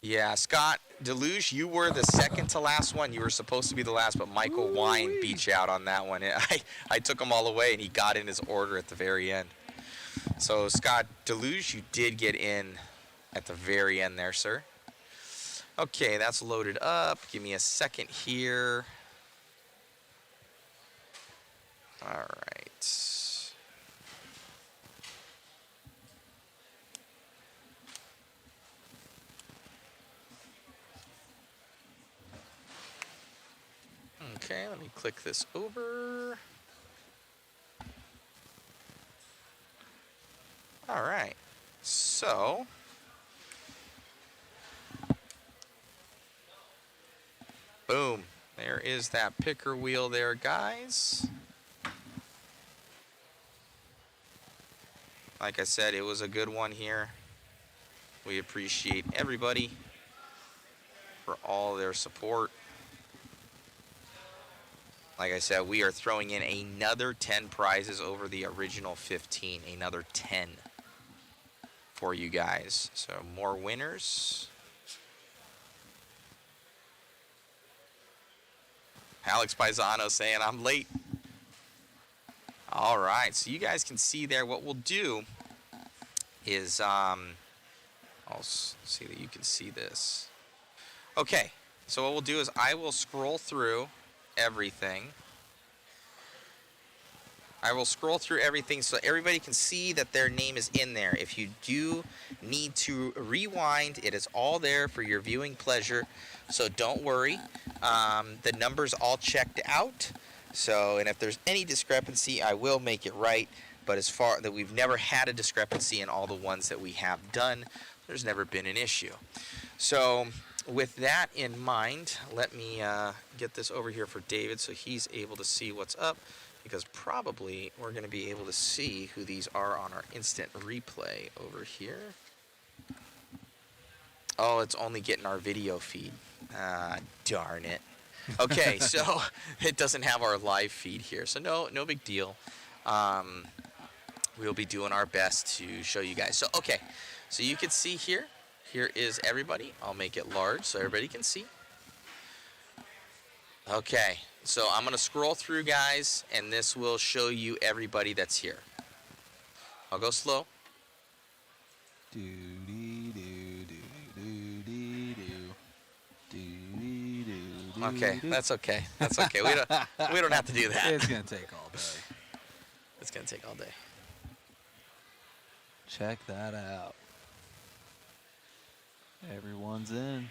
Yeah, Scott Deluge, you were the second to last one. You were supposed to be the last, but Michael Wine beat you out on that one. I took him all away, and he got in his order at the very end. So, Scott Deluge, you did get in at the very end there, sir. Okay, that's loaded up. Give me a second here. All right. Okay, let me click this over. All right. So, boom. There is that picker wheel there, guys. Like I said, it was a good one here. We appreciate everybody for all their support. Like I said, we are throwing in another 10 prizes over the original 15. Another 10 for you guys. So more winners. Alex Paisano saying, I'm late. All right, so you guys can see there. What we'll do is, I'll see that you can see this. Okay, so what we'll do is I will scroll through everything. I will scroll through everything so everybody can see that their name is in there. If you do need to rewind, it is all there for your viewing pleasure. So don't worry. The numbers all checked out. So, and if there's any discrepancy, I will make it right. But as far that we've never had a discrepancy in all the ones that we have done, there's never been an issue. So, with that in mind, let me get this over here for David so he's able to see what's up, because probably we're going to be able to see who these are on our instant replay over here. Oh, it's only getting our video feed. Darn it. Okay, so it doesn't have our live feed here, so no big deal. We'll be doing our best to show you guys. So, okay, so you can see here. Here is everybody. I'll make it large so everybody can see. Okay, so I'm going to scroll through, guys, and this will show you everybody that's here. I'll go slow. Okay, that's okay. That's okay. We don't have to do that. It's going to take all day. It's going to take all day. Check that out. Everyone's in.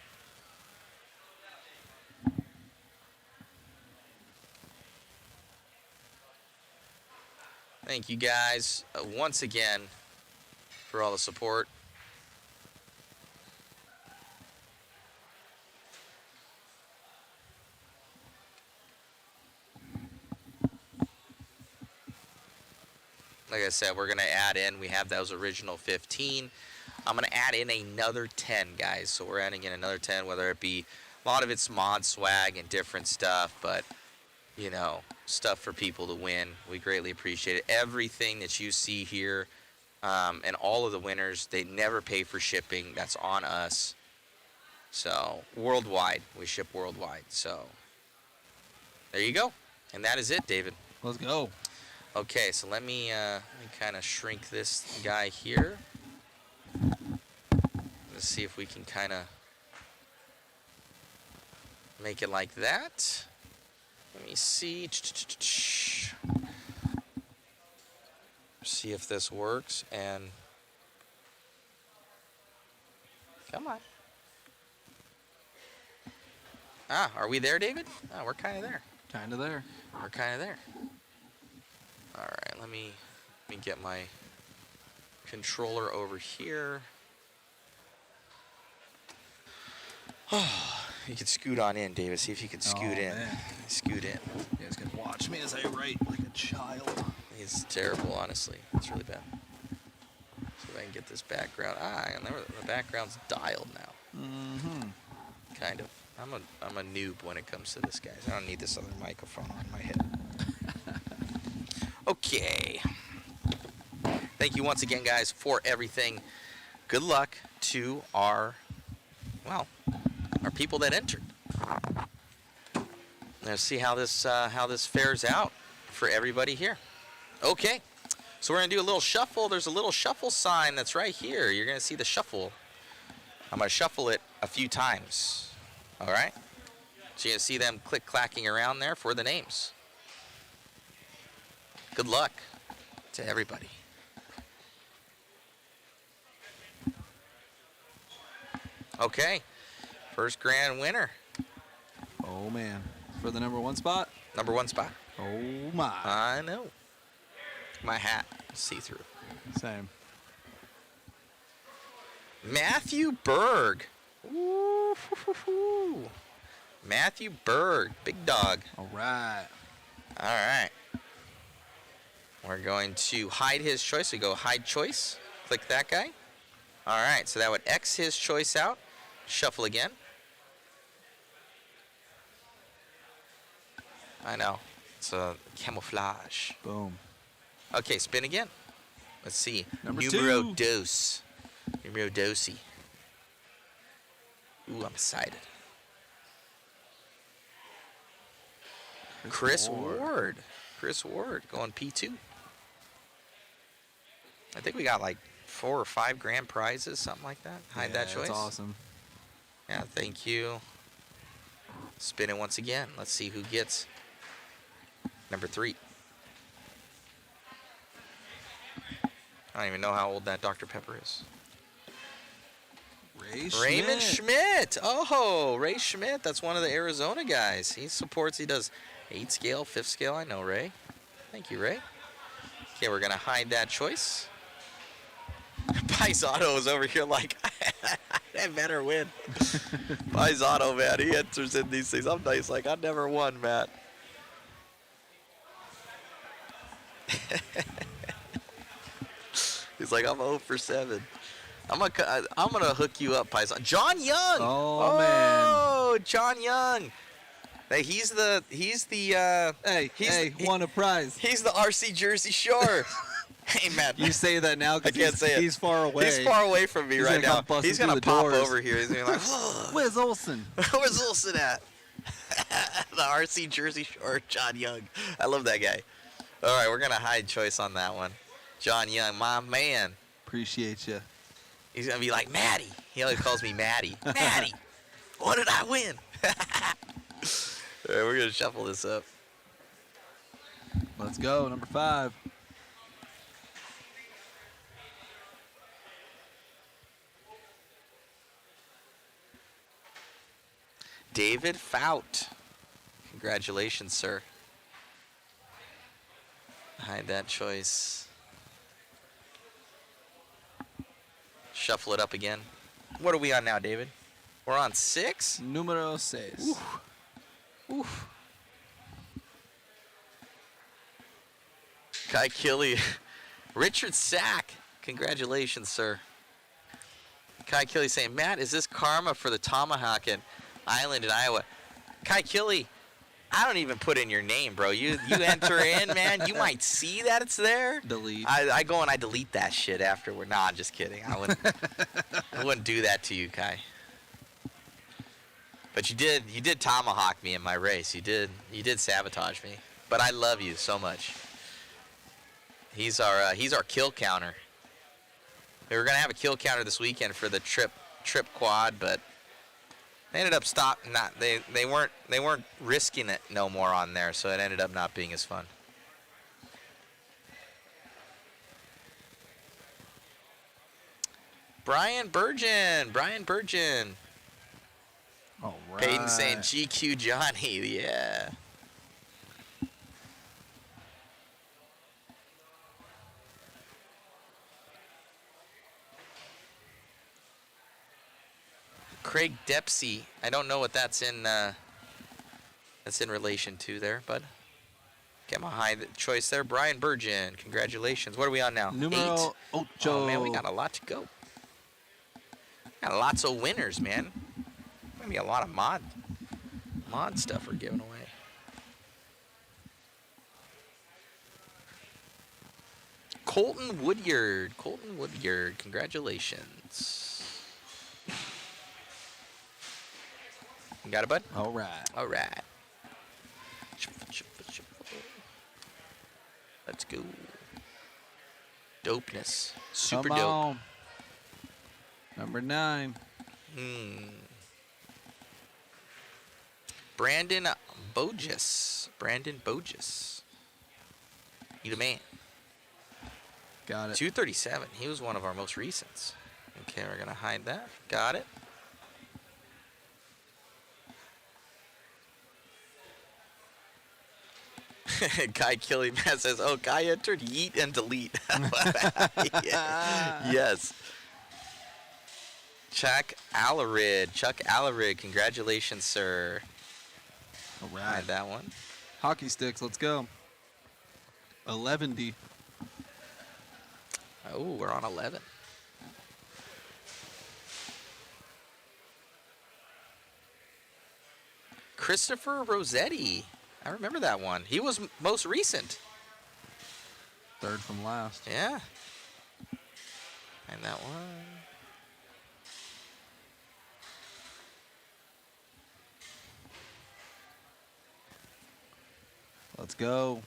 Thank you guys once again for all the support. Like I said, we're going to add in, we have those original 15. I'm going to add in another 10, guys. So we're adding in another 10, whether it be, a lot of it's mod swag and different stuff, but, you know, stuff for people to win. We greatly appreciate it. Everything that you see here And all of the winners, they never pay for shipping. That's on us. So worldwide, we ship worldwide. So there you go. And that is it, David. Let's go. Okay, so let me kind of shrink this guy here. Let's see if we can kind of make it like that. Let me see. See if this works. And come on. Ah, are we there, David? Oh, we're kind of there. Kind of there. We're kind of there. All right, let me get my controller over here. Oh, you can scoot on in, David. See if you can scoot in. Man. Scoot in. You guys can watch me as I write like a child. It's terrible, honestly. It's really bad. See if I can get this background. And the background's dialed now. Mm-hmm. Kind of. I'm a noob when it comes to this, guys. I don't need this other microphone on my head. Okay. Thank you once again, guys, for everything. Good luck to our people that entered. Let's see how this fares out for everybody here. Okay. So we're gonna do a little shuffle. There's a little shuffle sign that's right here. You're gonna see the shuffle. I'm gonna shuffle it a few times. All right. So you're gonna see them click-clacking around there for the names. Good luck to everybody. Okay, first grand winner. Oh man, for the number 1 spot? Number 1 spot. Oh my. I know. My hat, see-through. Same. Matthew Berg. Ooh, Matthew Berg, big dog. All right. All right. We're going to hide his choice. We go hide choice. Click that guy. All right, so that would X his choice out. Shuffle again. I know. It's a camouflage. Boom. Okay, spin again. Let's see. Numero 2. Dos. Numero dosi. Ooh, I'm excited. Chris Ward. Chris Ward going P2. I think we got like 4 or 5 grand prizes, something like that. Hide that choice. That's awesome. Yeah, thank you. Spin it once again. Let's see who gets number 3. I don't even know how old that Dr. Pepper is. Raymond Schmidt. Oh, Ray Schmidt. That's one of the Arizona guys. He supports, he does 8 scale, 5th scale. I know, Ray. Thank you, Ray. Okay, we're going to hide that choice. Paisano is over here like, I better win. Paisano, man, he enters in these things. I'm nice, like, I never won, Matt. He's like, I'm 0 for 7. I'm gonna hook you up, Paisano. John Young. Oh man. Oh, John Young. Hey, he won a prize. He's the RC Jersey Shore. Hey, man. You say that now I can't say it. He's far away. He's far away from me right now. He's gonna pop over here. He's gonna be like, where's Olsen? Where's Olsen at? The RC Jersey Shore, John Young. I love that guy. All right, we're gonna hide choice on that one. John Young, my man. Appreciate you. He's gonna be like, Maddie. He always calls me Maddie. Maddie, what did I win? All right, we're gonna shuffle this up. Let's go, number 5. David Fout. Congratulations, sir. Hide that choice. Shuffle it up again. What are we on now, David? We're on 6? Numero 6. Oof. Oof. Kai Killy. Richard Sack. Congratulations, sir. Kai Killy saying, Matt, is this karma for the Tomahawk and Island in Iowa? Kai Killy, I don't even put in your name, bro. You enter in, man. You might see that it's there. Delete. I go and I delete that shit afterward. Nah, I'm just kidding. I wouldn't do that to you, Kai. But you did tomahawk me in my race. You did sabotage me. But I love you so much. He's our kill counter. We were gonna have a kill counter this weekend for the trip quad, but they ended up they weren't risking it no more on there, so it ended up not being as fun. Brian Burgeon. All right. Peyton saying GQ Johnny, yeah. Craig Dempsey. I don't know what that's in relation to there, but get my high choice there. Brian Burgeon, congratulations. What are we on now? Numero 8. Oh man, we got a lot to go. Got lots of winners, man. Maybe a lot of mod stuff we're giving away. Colton Woodyard, congratulations. You got it, bud? All right. Let's go. Dopeness. Come Super dope. on. Number 9. Brandon Bogus. You the man. Got it. 237. He was one of our most recents. Okay, we're going to hide that. Got it. Guy Killing Man says, oh, Guy entered yeet and delete. Yeah. Yes. Chuck Allerid, congratulations, sir. All right. Hide that one. Hockey sticks, let's go. 11D. Oh, we're on 11. Christopher Rossetti. I remember that one. He was most recent. Third from last. Yeah. And that one. Let's go.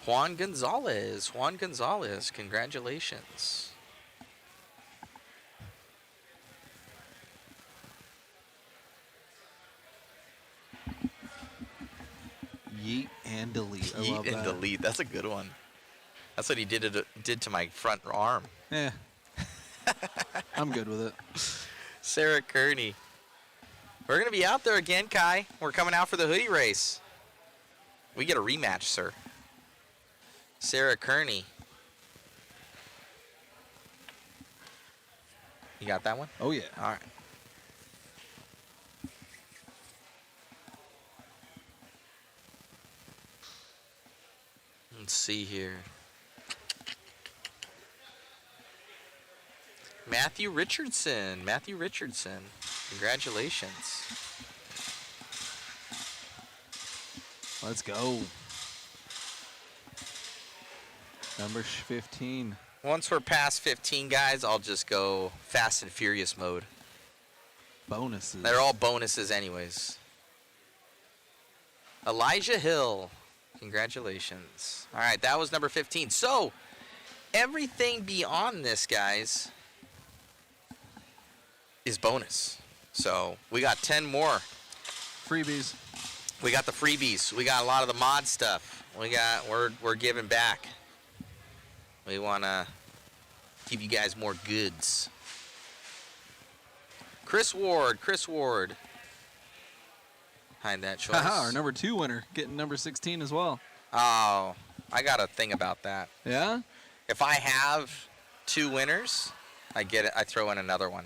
Juan Gonzalez, congratulations. Yeet and delete. I Yeet love and that. delete. That's a good one. That's what he did to my front arm. Yeah. I'm good with it. Sarah Kearney. We're going to be out there again, Kai. We're coming out for the hoodie race. We get a rematch, sir. Sarah Kearney. You got that one? Oh, yeah. All right. Let's see here. Matthew Richardson. Congratulations. Let's go. Number 15. Once we're past 15, guys, I'll just go Fast and Furious mode. Bonuses. They're all bonuses anyways. Elijah Hill. Congratulations. All right, that was number 15. So, everything beyond this, guys, is bonus. So, we got 10 more. Freebies. We got the freebies. We got a lot of the mod stuff. We're giving back. We want to give you guys more goods. Chris Ward. Hide that choice. Our number 2 winner, getting number 16 as well. Oh, I got a thing about that. Yeah? If I have 2 winners, I get it. I throw in another one.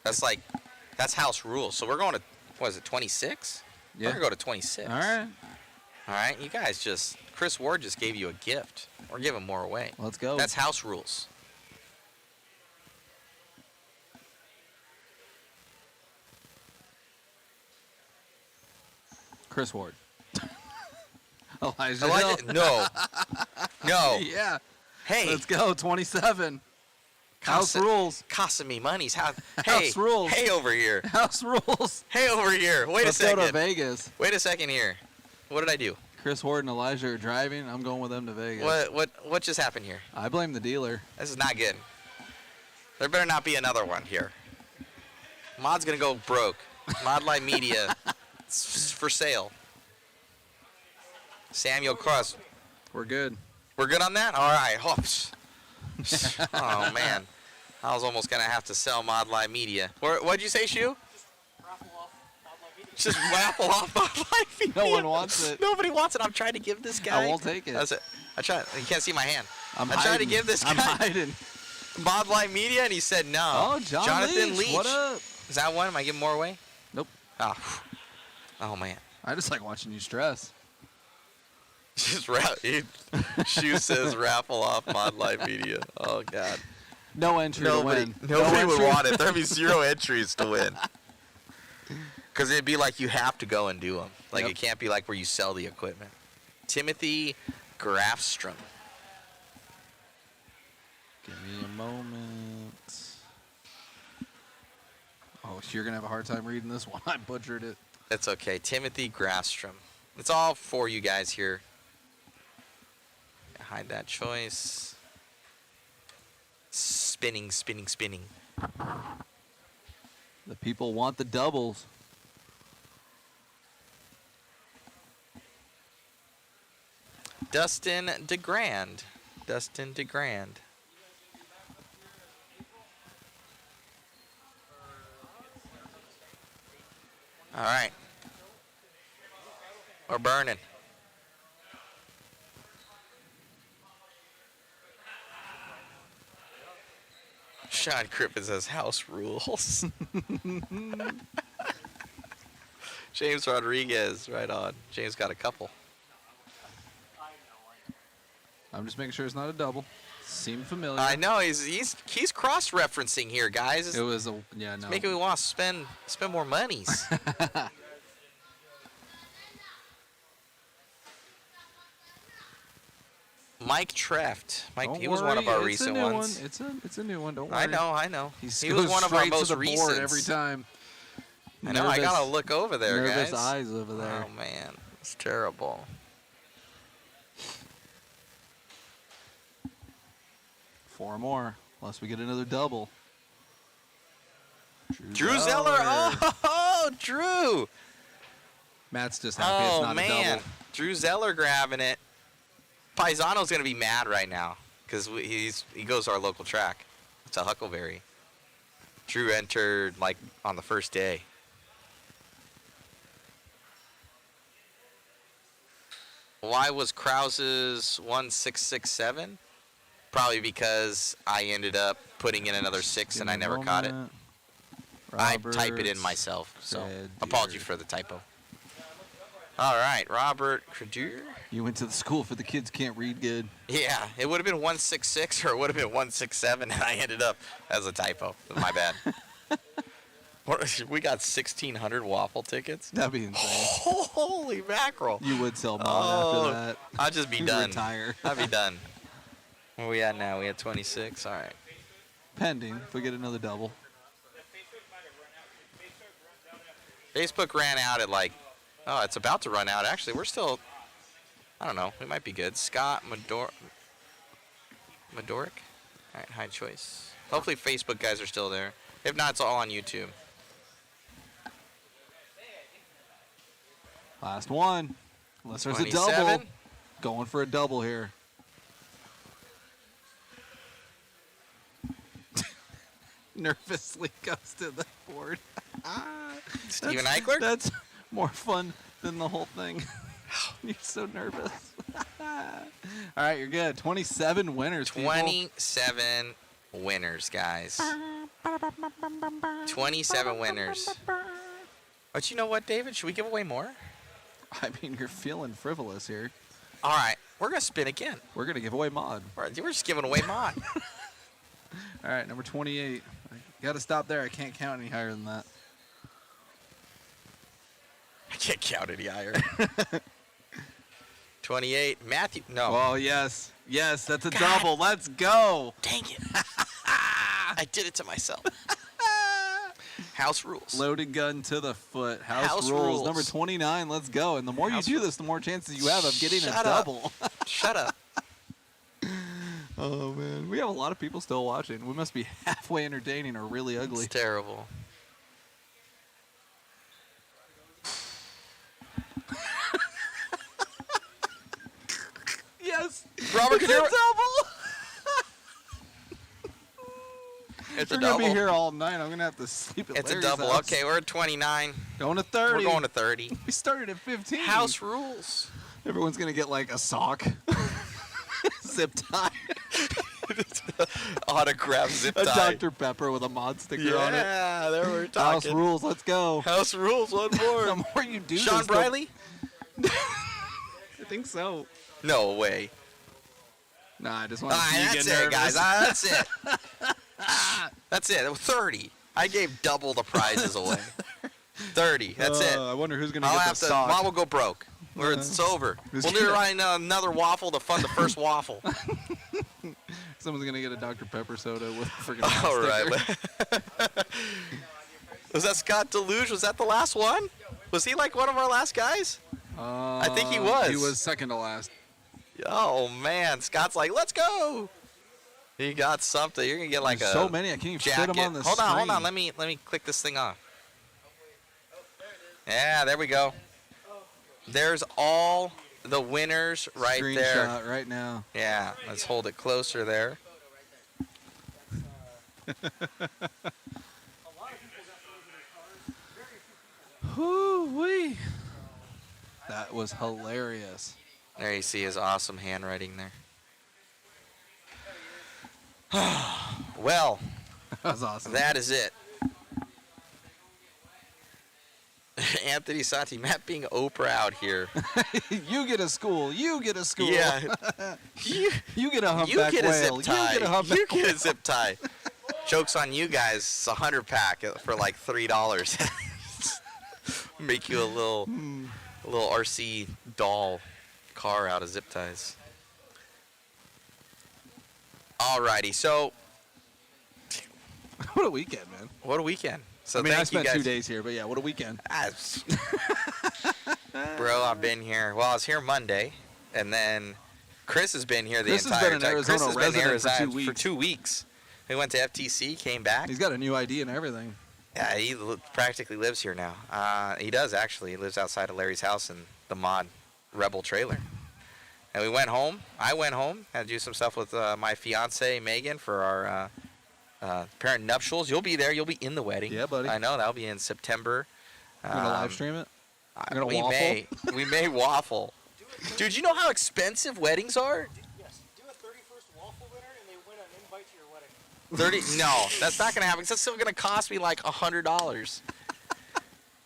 That's house rules. So we're going to, what is it, 26? Yeah. We're going to go to 26. All right. All right, you guys Chris Ward just gave you a gift. We're giving more away. Let's go. That's house rules. Chris Ward. Elijah Elijah, Hill. no. No. Yeah. Hey. Let's go. 27. House rules. Costing me monies. Hey. House rules. Hey over here. House rules. Hey over here. Wait Let's a second. go to Vegas. Wait a second here. What did I do? Chris Ward and Elijah are driving. I'm going with them to Vegas. What just happened here? I blame the dealer. This is not good. There better not be another one here. Mod's gonna go broke. Mod Light Media. It's for sale. Samuel Cross. We're good. We're good on that? All right. Oh, man. I was almost going to have to sell Mod Live Media. What'd you say, Shu? Just raffle off Mod Live Media. No one wants it. Nobody wants it. I'm trying to give this guy. I won't take it. That's it. I tried. You can't see my hand. I'm trying to give this guy I'm hiding. Mod Live Media, and he said no. Oh, Jonathan Leach. What up? Is that one? Am I giving more away? Nope. Oh man. I just like watching you stress. Just Shu says raffle off Mod Live Media. Oh God. No entry to win. Nobody would want it. There'd be 0 entries to win. Because it'd be like you have to go and do them. Like it can't be like where you sell the equipment. Timothy Grafstrom. Give me a moment. Oh, you're going to have a hard time reading this one. I butchered it. That's okay. Timothy Grafstrom. It's all for you guys here. Hide that choice. Spinning, spinning, spinning. The people want the doubles. Dustin DeGrand. Dustin DeGrand. All right. We're burning. Sean Crippen says house rules. James Rodriguez, right on. James got a couple. I'm just making sure it's not a double. Seemed familiar. I know he's cross-referencing here, guys. It was no. It's making me want to spend more monies. Mike Treft. He was one of our recent ones. It's a new one. Don't worry. I know. He was one of our most to the recent. board every time. I know. I gotta look over there, nervous guys. eyes over there. Oh man, it's terrible. 4 more, unless we get another double. Drew Zeller. Oh, Drew. Matt's just happy it's not a double. Drew Zeller grabbing it. Paisano's gonna be mad right now because he goes to our local track. It's a Huckleberry. Drew entered like on the first day. Why was Krause's 1667? Probably because I ended up putting in another 6 and I never caught it. I type it in myself, so apology for the typo. All right, Robert Credur. You went to the school for the kids can't read good. Yeah, it would have been 166 or it would have been 167, and I ended up as a typo. My bad. We got 1,600 waffle tickets. That'd be insane. Holy mackerel! You would sell mod after that. I'd just be You'd done. retire. I'd be done. Where we at now? We at 26. All right. Pending if we get another double. Facebook ran out at like, it's about to run out. Actually, we're still, I don't know. We might be good. Scott Madoric. All right, high choice. Hopefully Facebook guys are still there. If not, it's all on YouTube. Last one. Unless there's 27. a double. Going for a double here. Nervously goes to the board. Steven Eichler? That's more fun than the whole thing. You're so nervous. All right, you're good. 27 winners, 27 winners, guys. 27 winners. But you know what, David? Should we give away more? I mean, you're feeling frivolous here. All right, we're going to spin again. We're going to give away mod. We're just giving away mod. All right, number 28. I got to stop there. I can't count any higher than that. I can't count any higher. 28. Matthew. No. Oh, yes. Yes, that's a double. Let's go. Dang it. I did it to myself. House rules. Loaded gun to the foot. House rules. rules. Number 29. Let's go. And the more you do this, the more chances you have of getting a Shut up. double. Shut up. Oh, man. We have a lot of people still watching. We must be halfway entertaining or really ugly. It's terrible. Yes. Robert, it's can a you... double. It's We're a going double. to be here all night. I'm going to have to sleep at It's a Larry's double. house. Okay, we're at 29. Going to 30. We're going to 30. We started at 15. House rules. Everyone's going to get like a sock. Zip tie. Autograph zip A tie. Dr. Pepper with a mod sticker on it. Yeah, there we're House talking. rules. Let's go. House rules. One more. The more you do Sean this, Briley? I think so. No way. Nah, I just want to All see right, you that's get it, nervous. guys. That's it. That's it. 30. I gave double the prizes away. 30. That's it. I wonder who's going to I'll get have the to. sock. Mom will go broke. It's over. Who's We'll do gonna- right now another waffle to fund the first waffle. Someone's going to get a Dr. Pepper soda with a freaking All mod right. sticker. Was that Scott Deluge? Was that the last one? Was he like one of our last guys? I think he was. He was second to last. Oh man, Scott's like, let's go. He got something. You're gonna get like There's a so many, I can't even fit 'em jacket. on the Hold on. screen. Let me click this thing off. Yeah, there we go. There's all the winners right there. Screenshot right now. Yeah, let's hold it closer there. Whoo-wee. That was hilarious. There you see his awesome handwriting there. Well, that was awesome. That is it. Anthony Santi, Matt being Oprah out here. You get a school. You get a school. Yeah. You get a humpback You get a whale. zip tie. You get a humpback You get whale. a zip tie. Joke's on you guys. It's a 100-pack for like $3. Make you a little RC doll car out of zip ties. Alrighty, so What a weekend, man. what a weekend. So I mean, I thank you spent guys. 2 days here, but yeah, what a weekend. Bro, I've been here. Well, I was here Monday, and then Chris has been here the Chris has entire been an time. Arizona Chris has been here resident for 2 weeks. for 2 weeks. We went to FTC, came back. He's got a new ID and everything. Yeah, he practically lives here now. He does, actually. He lives outside of Larry's house in the mod Rebel trailer. And we went home. I went home. Had to do some stuff with my fiance Megan for our parent nuptials. You'll be there. You'll be in the wedding. Yeah, buddy. I know. That'll be in September. You gonna live stream it? You gonna we waffle? may. We may waffle. Dude, you know how expensive weddings are? Yes, do a 31st waffle winner and they win an invite to your wedding. 30? No, that's not gonna happen. That's still gonna cost me like $100.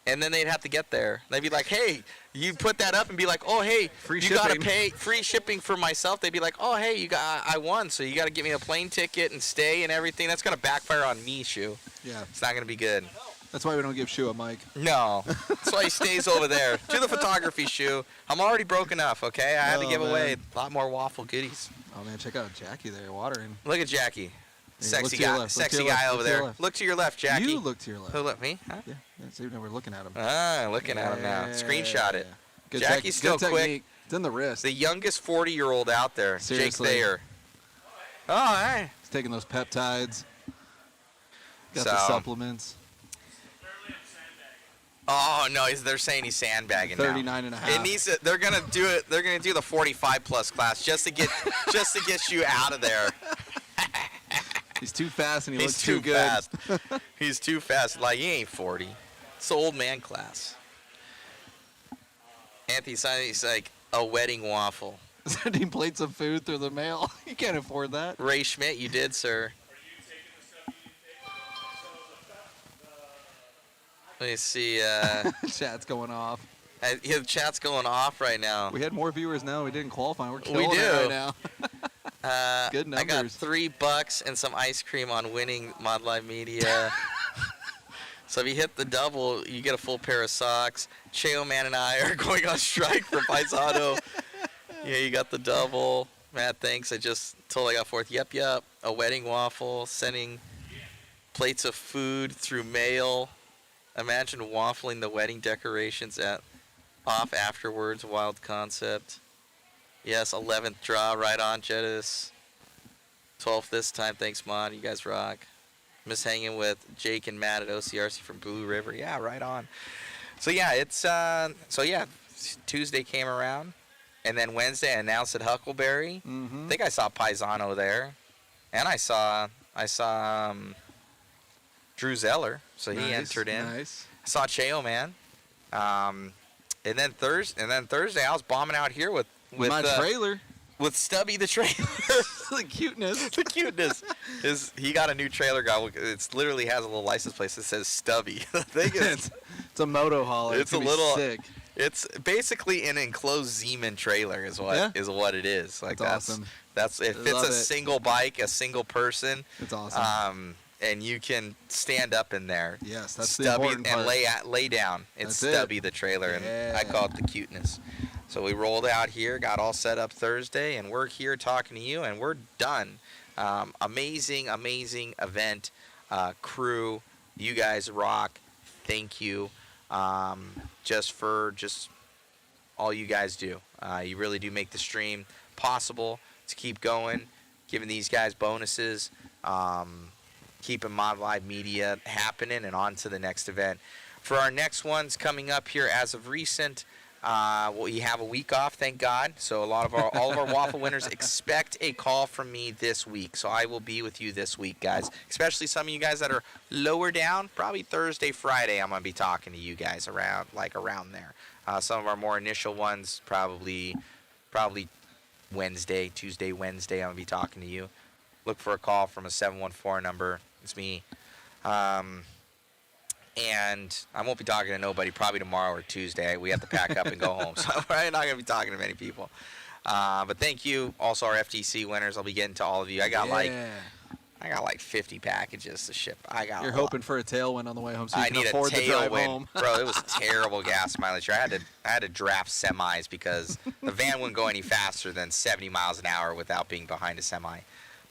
And then they'd have to get there. They'd be like, "Hey, you put that up," and be like, "Oh, hey, Free you gotta shipping. pay free shipping for myself." They'd be like, "Oh, hey, I won, so you gotta give me a plane ticket and stay and everything." That's gonna backfire on me, Shu. Yeah. It's not gonna be good. That's why we don't give Shu a mic. No, that's why he stays over there. Do the photography, Shu. I'm already broke enough. Okay, I had to Oh, give away man. a lot more waffle goodies. Oh man, check out Jackie there watering. Look at Jackie. Hey, look Sexy to your guy, left, look to sexy your left, guy look over to your there. left. Look to your left, Jackie. You look to your left. Who look me? Huh? Yeah, that's even though we're looking at him. Ah, looking at him now. Screenshot it. Good Jackie's tech- still good quick. technique. It's in the wrist. The youngest 40-year-old out there, Seriously. Jake Thayer. Oh, all right. He's taking those peptides. Got So- the supplements. Oh no, they're saying he's sandbagging 39 now. and a half. It needs to, they're gonna do it. They're gonna do the 45+ class just to get you out of there. He's too fast and he He's looks too good. fast. He's too fast. Like, he ain't 40. It's the old man class. Anthony Simon's like a wedding waffle. Sending plates of food through the mail. You can't afford that. Ray Schmidt, you did, sir. Let me see. Chat's going off. The chat's going off right now. We had more viewers now. We didn't qualify. We're We killing do. it right now. Good I got numbers. $3 and some ice cream on winning Mod Live Media. So if you hit the double, you get a full pair of socks. Cheo Man and I are going on strike for Paisano. Yeah, you got the double. Matt, thanks. I just told I got fourth. Yep. A wedding waffle. Sending plates of food through mail. Imagine waffling the wedding decorations off afterwards. Wild concept. Yes, 11th draw. Right on, Jettis. 12th this time. Thanks, Mon. You guys rock. Miss hanging with Jake and Matt at OCRC from Blue River. Yeah, right on. So yeah, Tuesday came around, and then Wednesday I announced at Huckleberry. I think I saw Paisano there, and I saw Drew Zeller, so he entered in. Nice. I saw Cheo Man, and then Thursday I was bombing out here with my trailer. With Stubby the trailer. The cuteness. The cuteness. He got a new trailer guy. It literally has a little license plate that says Stubby. The thing is, it's a moto hauler. It's a little sick. It's basically an enclosed Zeman trailer is what it is. Like that's awesome. It fits a single bike, a single person. It's awesome. And you can stand up in there. Yes, that's Stubby, the important part. And lay down. It's That's Stubby the trailer, and I call it the cuteness. So we rolled out here, got all set up Thursday, and we're here talking to you, and we're done. Amazing event. Crew, you guys rock. Thank you just for all you guys do. You really do make the stream possible to keep going, giving these guys bonuses, keeping Mod Live Media happening, and on to the next event. For our next ones coming up here as of recent, we have a week off, thank God. So all of our waffle winners expect a call from me this week. So I will be with you this week, guys. Especially some of you guys that are lower down, probably Thursday, Friday. I'm gonna be talking to you guys around there. Some of our more initial ones, probably Wednesday, Tuesday, Wednesday. I'm gonna be talking to you. Look for a call from a 714 number. It's me. And I won't be talking to nobody probably tomorrow or Tuesday. We have to pack up and go home. So I'm probably not going to be talking to many people. But thank you. Also, our FTC winners. I'll be getting to all of you. I got like 50 packages to ship. You're hoping for a tailwind on the way home so you can need afford a the drive tailwind. home. Bro, it was terrible gas mileage. I had to draft semis because the van wouldn't go any faster than 70 miles an hour without being behind a semi,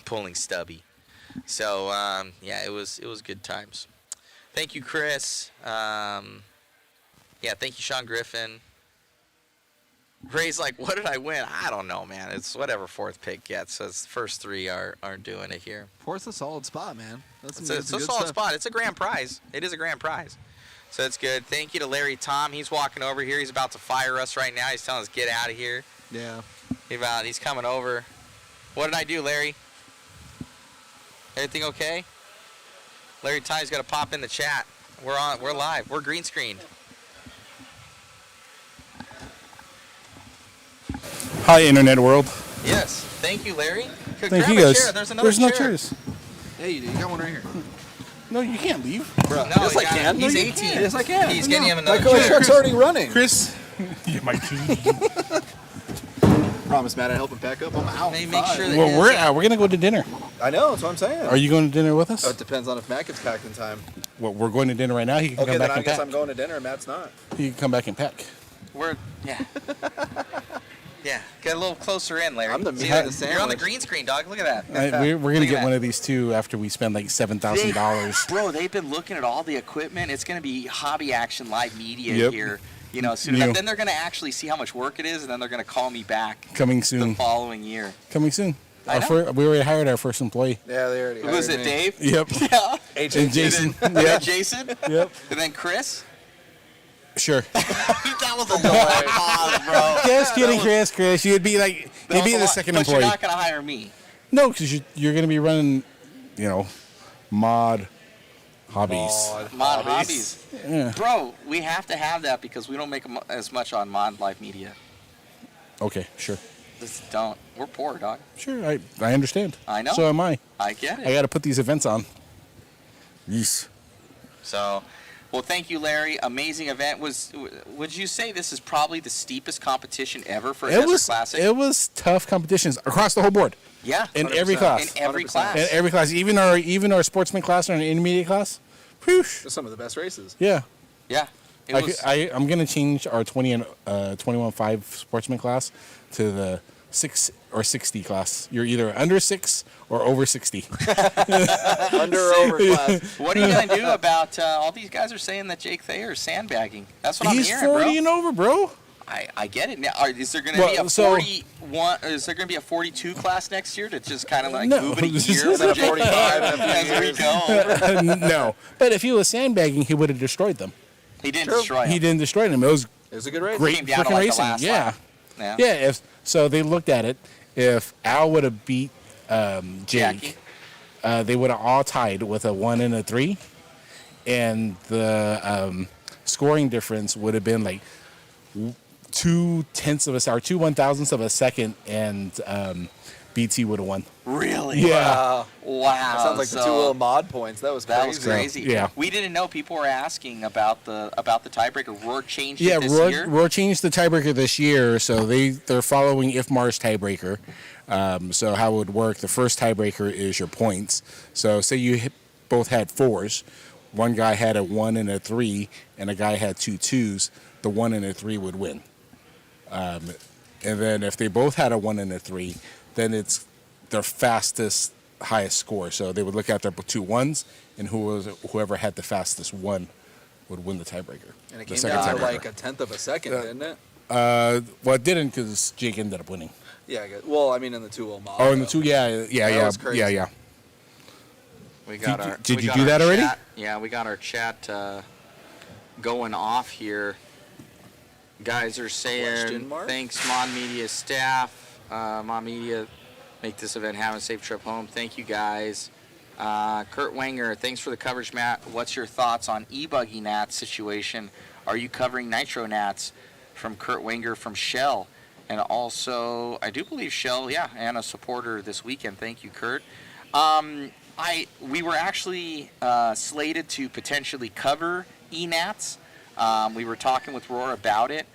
pulling Stubby. So, it was good times. Thank you, Chris. Thank you, Sean Griffin. Ray's like, what did I win? I don't know, man. It's whatever fourth pick gets. So it's the first three aren't doing it here. Fourth's a solid spot, man. It's a solid spot. It's a grand prize. It is a grand prize. So it's good. Thank you to Larry Tom. He's walking over here. He's about to fire us right now. He's telling us, get out of here. Yeah. He's coming over. What did I do, Larry? Everything okay? Larry Ty's got to pop in the chat. We're live. We're green screened. Hi, Internet world. Yes. Thank you, Larry. Thank you guys. Chair. There's another no chair. chairs. Hey, you got one right here. No, you can't leave. Bro, yes, I can. He's No, 18. can't. Yes, I can. He's getting him another My chair. truck's already running. Chris, you're my key. Promise, Matt, I help him pack up. I'm out. Hey, make sure that Well, we're gonna go to dinner. I know, that's what I'm saying. Are you going to dinner with us? It depends on if Matt gets packed in time. Well, we're going to dinner right now. He can Okay, come then back I and guess pack. I'm going to dinner and Matt's not. He can come back and pack. Yeah. Get a little closer in, Larry. I'm the See meat that? of the You're on the sandwich. green screen, dog. Look at that. We're gonna Look at get that. one of these too after we spend like $7,000. Bro, they've been looking at all the equipment. It's going to be Hobby Action Live Media Yep. here. Soon enough. Then they're going to actually see how much work it is, and then they're going to call me back Coming soon. the following year. Coming soon. I know. We already hired our first employee. Yeah, they already Who was it, me. Dave? Yep. Yeah. And Jason. And then Yep. Jason? Yep. And then Chris? Sure. That was a long pause, bro. Just kidding, Chris. You'd be like, That you'd be was a the lot, second but employee. You're not going to hire me. No, because you're going to be running, mod hobbies. Mod Hobbies. Yeah. Bro, we have to have that because we don't make as much on Mod Live Media. Okay, sure. Just don't. We're poor, dog. Sure, I understand. I know. So am I. I get it. I got to put these events on. Yes. So, well, thank you, Larry. Amazing event. Would you say this is probably the steepest competition ever for a Desert Classic? It was tough competitions across the whole board. Yeah. In 100%. every class. In every class. In every class. Even our sportsman class and our intermediate class. Whew. They're some of the best races. Yeah. Yeah. I'm going to change our 20 and 21.5 Sportsman class to the 6 or 60 class. You're either under 6 or over 60. Under or over class. What are you going to do about all these guys are saying that Jake Thayer is sandbagging? That's what He's I'm hearing, 40 bro. and over, bro. I get it. Now, is there going to be a 41? Is there going to be a 42 class next year to just kind of like move it a year from Jake 45 as we go? No. But if he was sandbagging, he would have destroyed them. He didn't destroy him. He didn't destroy them. It was a good race. Great Came down to, freaking like, the racing. last Yeah. lap. Yeah. So they looked at it. If Al would have beat Jake, they would have all tied with a 1 and a 3, and the scoring difference would have been like 0.2 of a second, or 2 1,000ths of a second, and BT would have won. Really? Yeah. Wow. That sounds like the 2 little mod points. That was crazy. That was crazy. Yeah. We didn't know. People were asking about the tiebreaker. Roar changed it this year. Roar changed the tiebreaker this year, so they're following IFMAR's tiebreaker. So how it would work, the first tiebreaker is your points. So say you both had 4s. One guy had a 1 and a 3, and a guy had 2 2s. The 1 and a 3 would win. And then if they both had a 1 and a 3, then it's their fastest, highest score. So they would look at their 2 1s, and whoever had the fastest 1 would win the tiebreaker. And it came down to like a 1/10 of a second, didn't it? Well, it didn't because Jake ended up winning. Yeah, I guess. Well, I mean in the 2 mod. Oh, in the 2, yeah. That was crazy. Yeah. We got Did you do that already? Chat. Yeah, we got our chat going off here. Guys are saying, thanks, Mon Media staff. Mon Media, make this event have a safe trip home. Thank you, guys. Kurt Wenger, thanks for the coverage, Matt. What's your thoughts on e-buggy Nats situation? Are you covering Nitro Nats? From Kurt Wenger from Shell. And also, I do believe Shell, and a supporter this weekend. Thank you, Kurt. We were actually slated to potentially cover eNats. We were talking with Roar about it,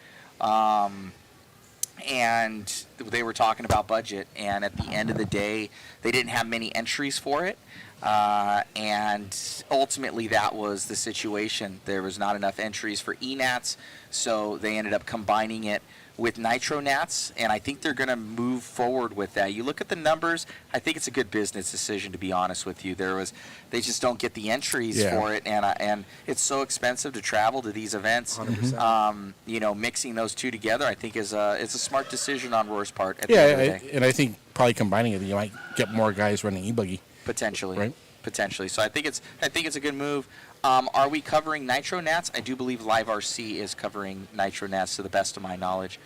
and they were talking about budget. And at the end of the day, they didn't have many entries for it. And ultimately, that was the situation. There was not enough entries for eNats, so they ended up combining it with Nitro Nats, and I think they're going to move forward with that. You look at the numbers, I think it's a good business decision, to be honest with you. They just don't get the entries for it, and it's so expensive to travel to these events. 100%. Mixing those two together, I think it's a smart decision on Roar's part at the end of the day. And I think probably combining it, you might get more guys running e-buggy. Potentially. Right? Potentially. So I think it's a good move. Are we covering Nitro Nats? I do believe Live RC is covering Nitro Nats to the best of my knowledge.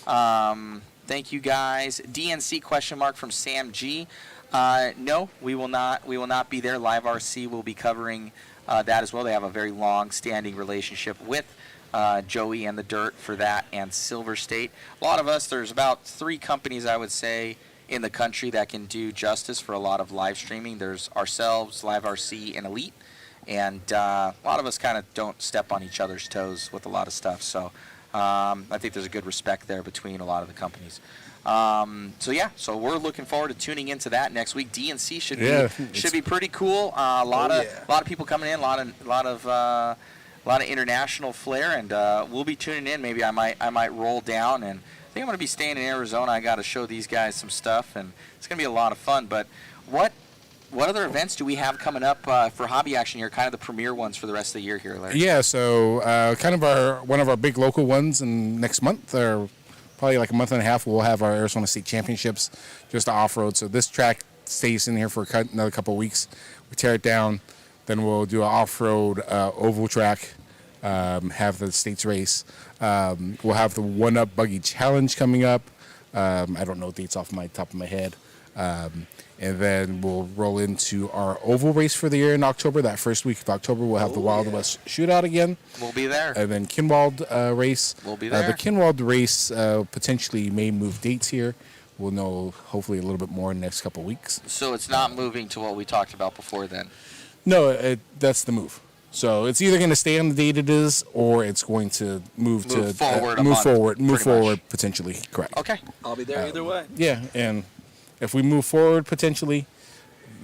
Thank you, guys. DNC question mark from Sam G. No, we will not. We will not be there. Live RC will be covering that as well. They have a very long-standing relationship with Joey and the Dirt for that, and Silver State. A lot of us. There's about 3 companies, I would say, in the country that can do justice for a lot of live streaming. There's ourselves, Live RC, and Elite. And a lot of us kind of don't step on each other's toes with a lot of stuff. So I think there's a good respect there between a lot of the companies. So we're looking forward to tuning into that next week. DNC should be pretty cool. A lot of people coming in, a lot of international flair, and we'll be tuning in. Maybe I might roll down, and I think I'm going to be staying in Arizona. I got to show these guys some stuff, and it's going to be a lot of fun. But what other events do we have coming up for Hobby Action here, kind of the premier ones for the rest of the year here, Larry? Yeah, so kind of one of our big local ones in next month, or probably like a month and a half, we'll have our Arizona State Championships, just off-road. So this track stays in here for another couple of weeks. We tear it down, then we'll do an off-road oval track, have the states race. We'll have the Oneup Buggy Challenge coming up. I don't know dates off my top of my head. And then we'll roll into our oval race for the year in October. That first week of October, we'll have the Wild West Shootout again. We'll be there. And then Kinwald race. We'll be there. The Kinwald race potentially may move dates here. We'll know hopefully a little bit more in the next couple of weeks. So it's not moving to what we talked about before then? No, that's the move. So it's either going to stay on the date it is, or it's going to move forward potentially. Correct. Okay. I'll be there either way. Yeah, and if we move forward potentially,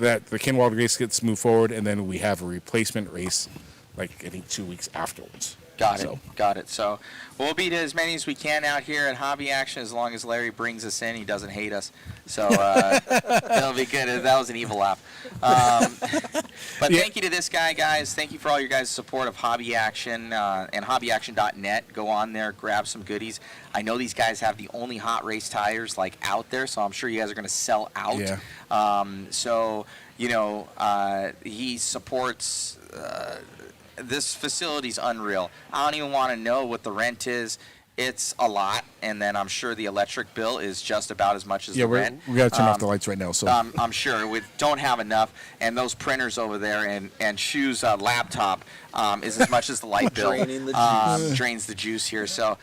that the Kinwald race gets moved forward, and then we have a replacement race, like I think 2 weeks afterwards. Got it. So we'll be to as many as we can out here at Hobby Action as long as Larry brings us in. He doesn't hate us. So it'll be good. That was an evil laugh. But thank you to this guy, guys. Thank you for all your guys' support of Hobby Action and hobbyaction.net. Go on there, grab some goodies. I know these guys have the only hot race tires like out there, so I'm sure you guys are going to sell out. Yeah. So, he supports... this facility's unreal. I don't even want to know what the rent is. It's a lot, and then I'm sure the electric bill is just about as much as the rent. We got to turn off the lights right now. So I'm sure we don't have enough, and those printers over there and Shu's laptop is as much as the light bill. Draining the juice. Drains the juice here. So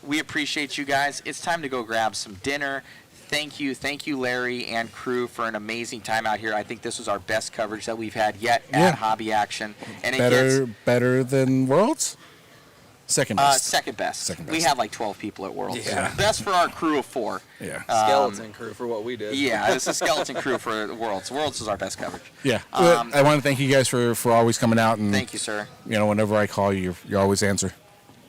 we appreciate you guys. It's time to go grab some dinner. Thank you, Larry and crew, for an amazing time out here. I think this was our best coverage that we've had yet at Hobby Action. And better than Worlds? Second best. Second best. We had like 12 people at Worlds. Yeah. Best for our crew of 4. Yeah. Skeleton crew for what we did. Yeah, it's a skeleton crew for Worlds. Worlds is our best coverage. Yeah. I want to thank you guys for always coming out. And thank you, sir. Whenever I call you, you always answer.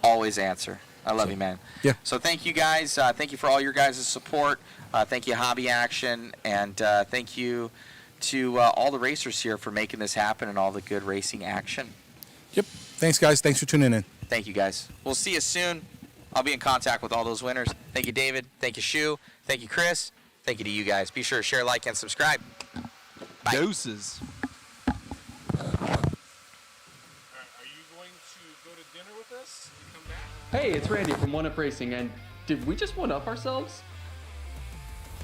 Always answer. I love you, man. Yeah. So thank you, guys. Thank you for all your guys' support. Thank you, Hobby Action, and thank you to all the racers here for making this happen and all the good racing action. Yep. Thanks, guys. Thanks for tuning in. Thank you, guys. We'll see you soon. I'll be in contact with all those winners. Thank you, David. Thank you, Shu. Thank you, Chris. Thank you to you guys. Be sure to share, like, and subscribe. Bye. Doses. Are you going to go to dinner with us and come back? Hey, it's Randy from Oneup Racing, and did we just one-up ourselves?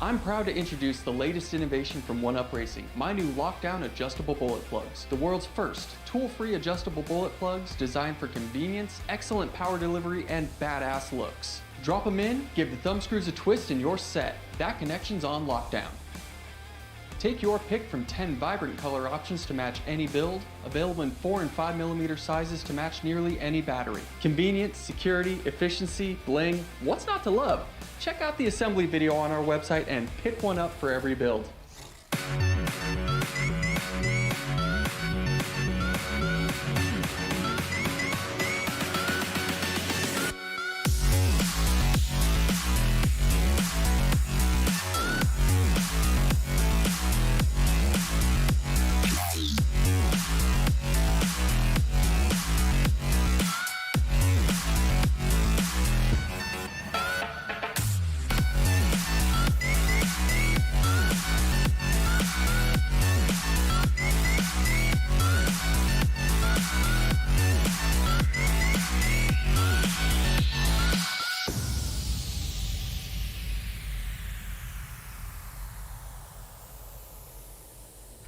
I'm proud to introduce the latest innovation from Oneup Racing, my new lockdown adjustable bullet plugs, the world's first tool-free adjustable bullet plugs designed for convenience, excellent power delivery, and badass looks. Drop them in, give the thumb screws a twist, and you're set. That connection's on lockdown. Take your pick from 10 vibrant color options to match any build, available in 4 and 5mm sizes to match nearly any battery. Convenience, security, efficiency, bling, what's not to love? Check out the assembly video on our website and pick one up for every build.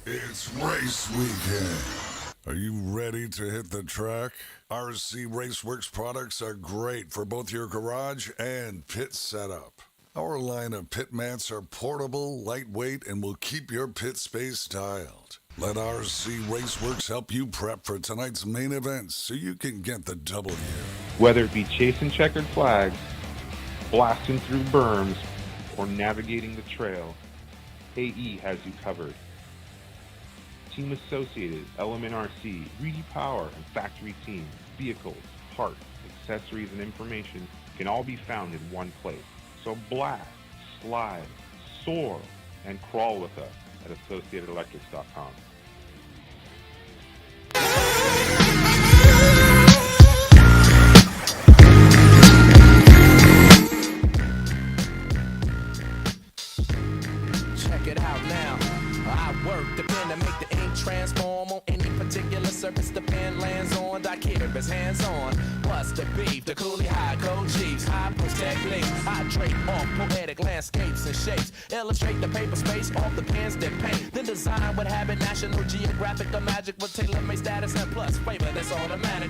It's race weekend. Are you ready to hit the track? RC Raceworks products are great for both your garage and pit setup. Our line of pit mats are portable, lightweight, and will keep your pit space styled. Let RC Raceworks help you prep for tonight's main events so you can get the W. Whether it be chasing checkered flags, blasting through berms, or navigating the trail, AE has you covered. Team Associated, Element RC, Reedy Power, and Factory Team, vehicles, parts, accessories, and information can all be found in one place. So blast, slide, soar, and crawl with us at AssociatedElectrics.com. Check it out now. I work the pen to make the ink transform on any particular surface the pen lands on. I care if it's hands-on. Bust the beef, the coolie high code chiefs, high push techniques. I drape off poetic landscapes and shapes. Illustrate the paper space off the pens that paint. Then design what habit, National Geographic, the magic with tailor-made status and plus flavor that's automatic.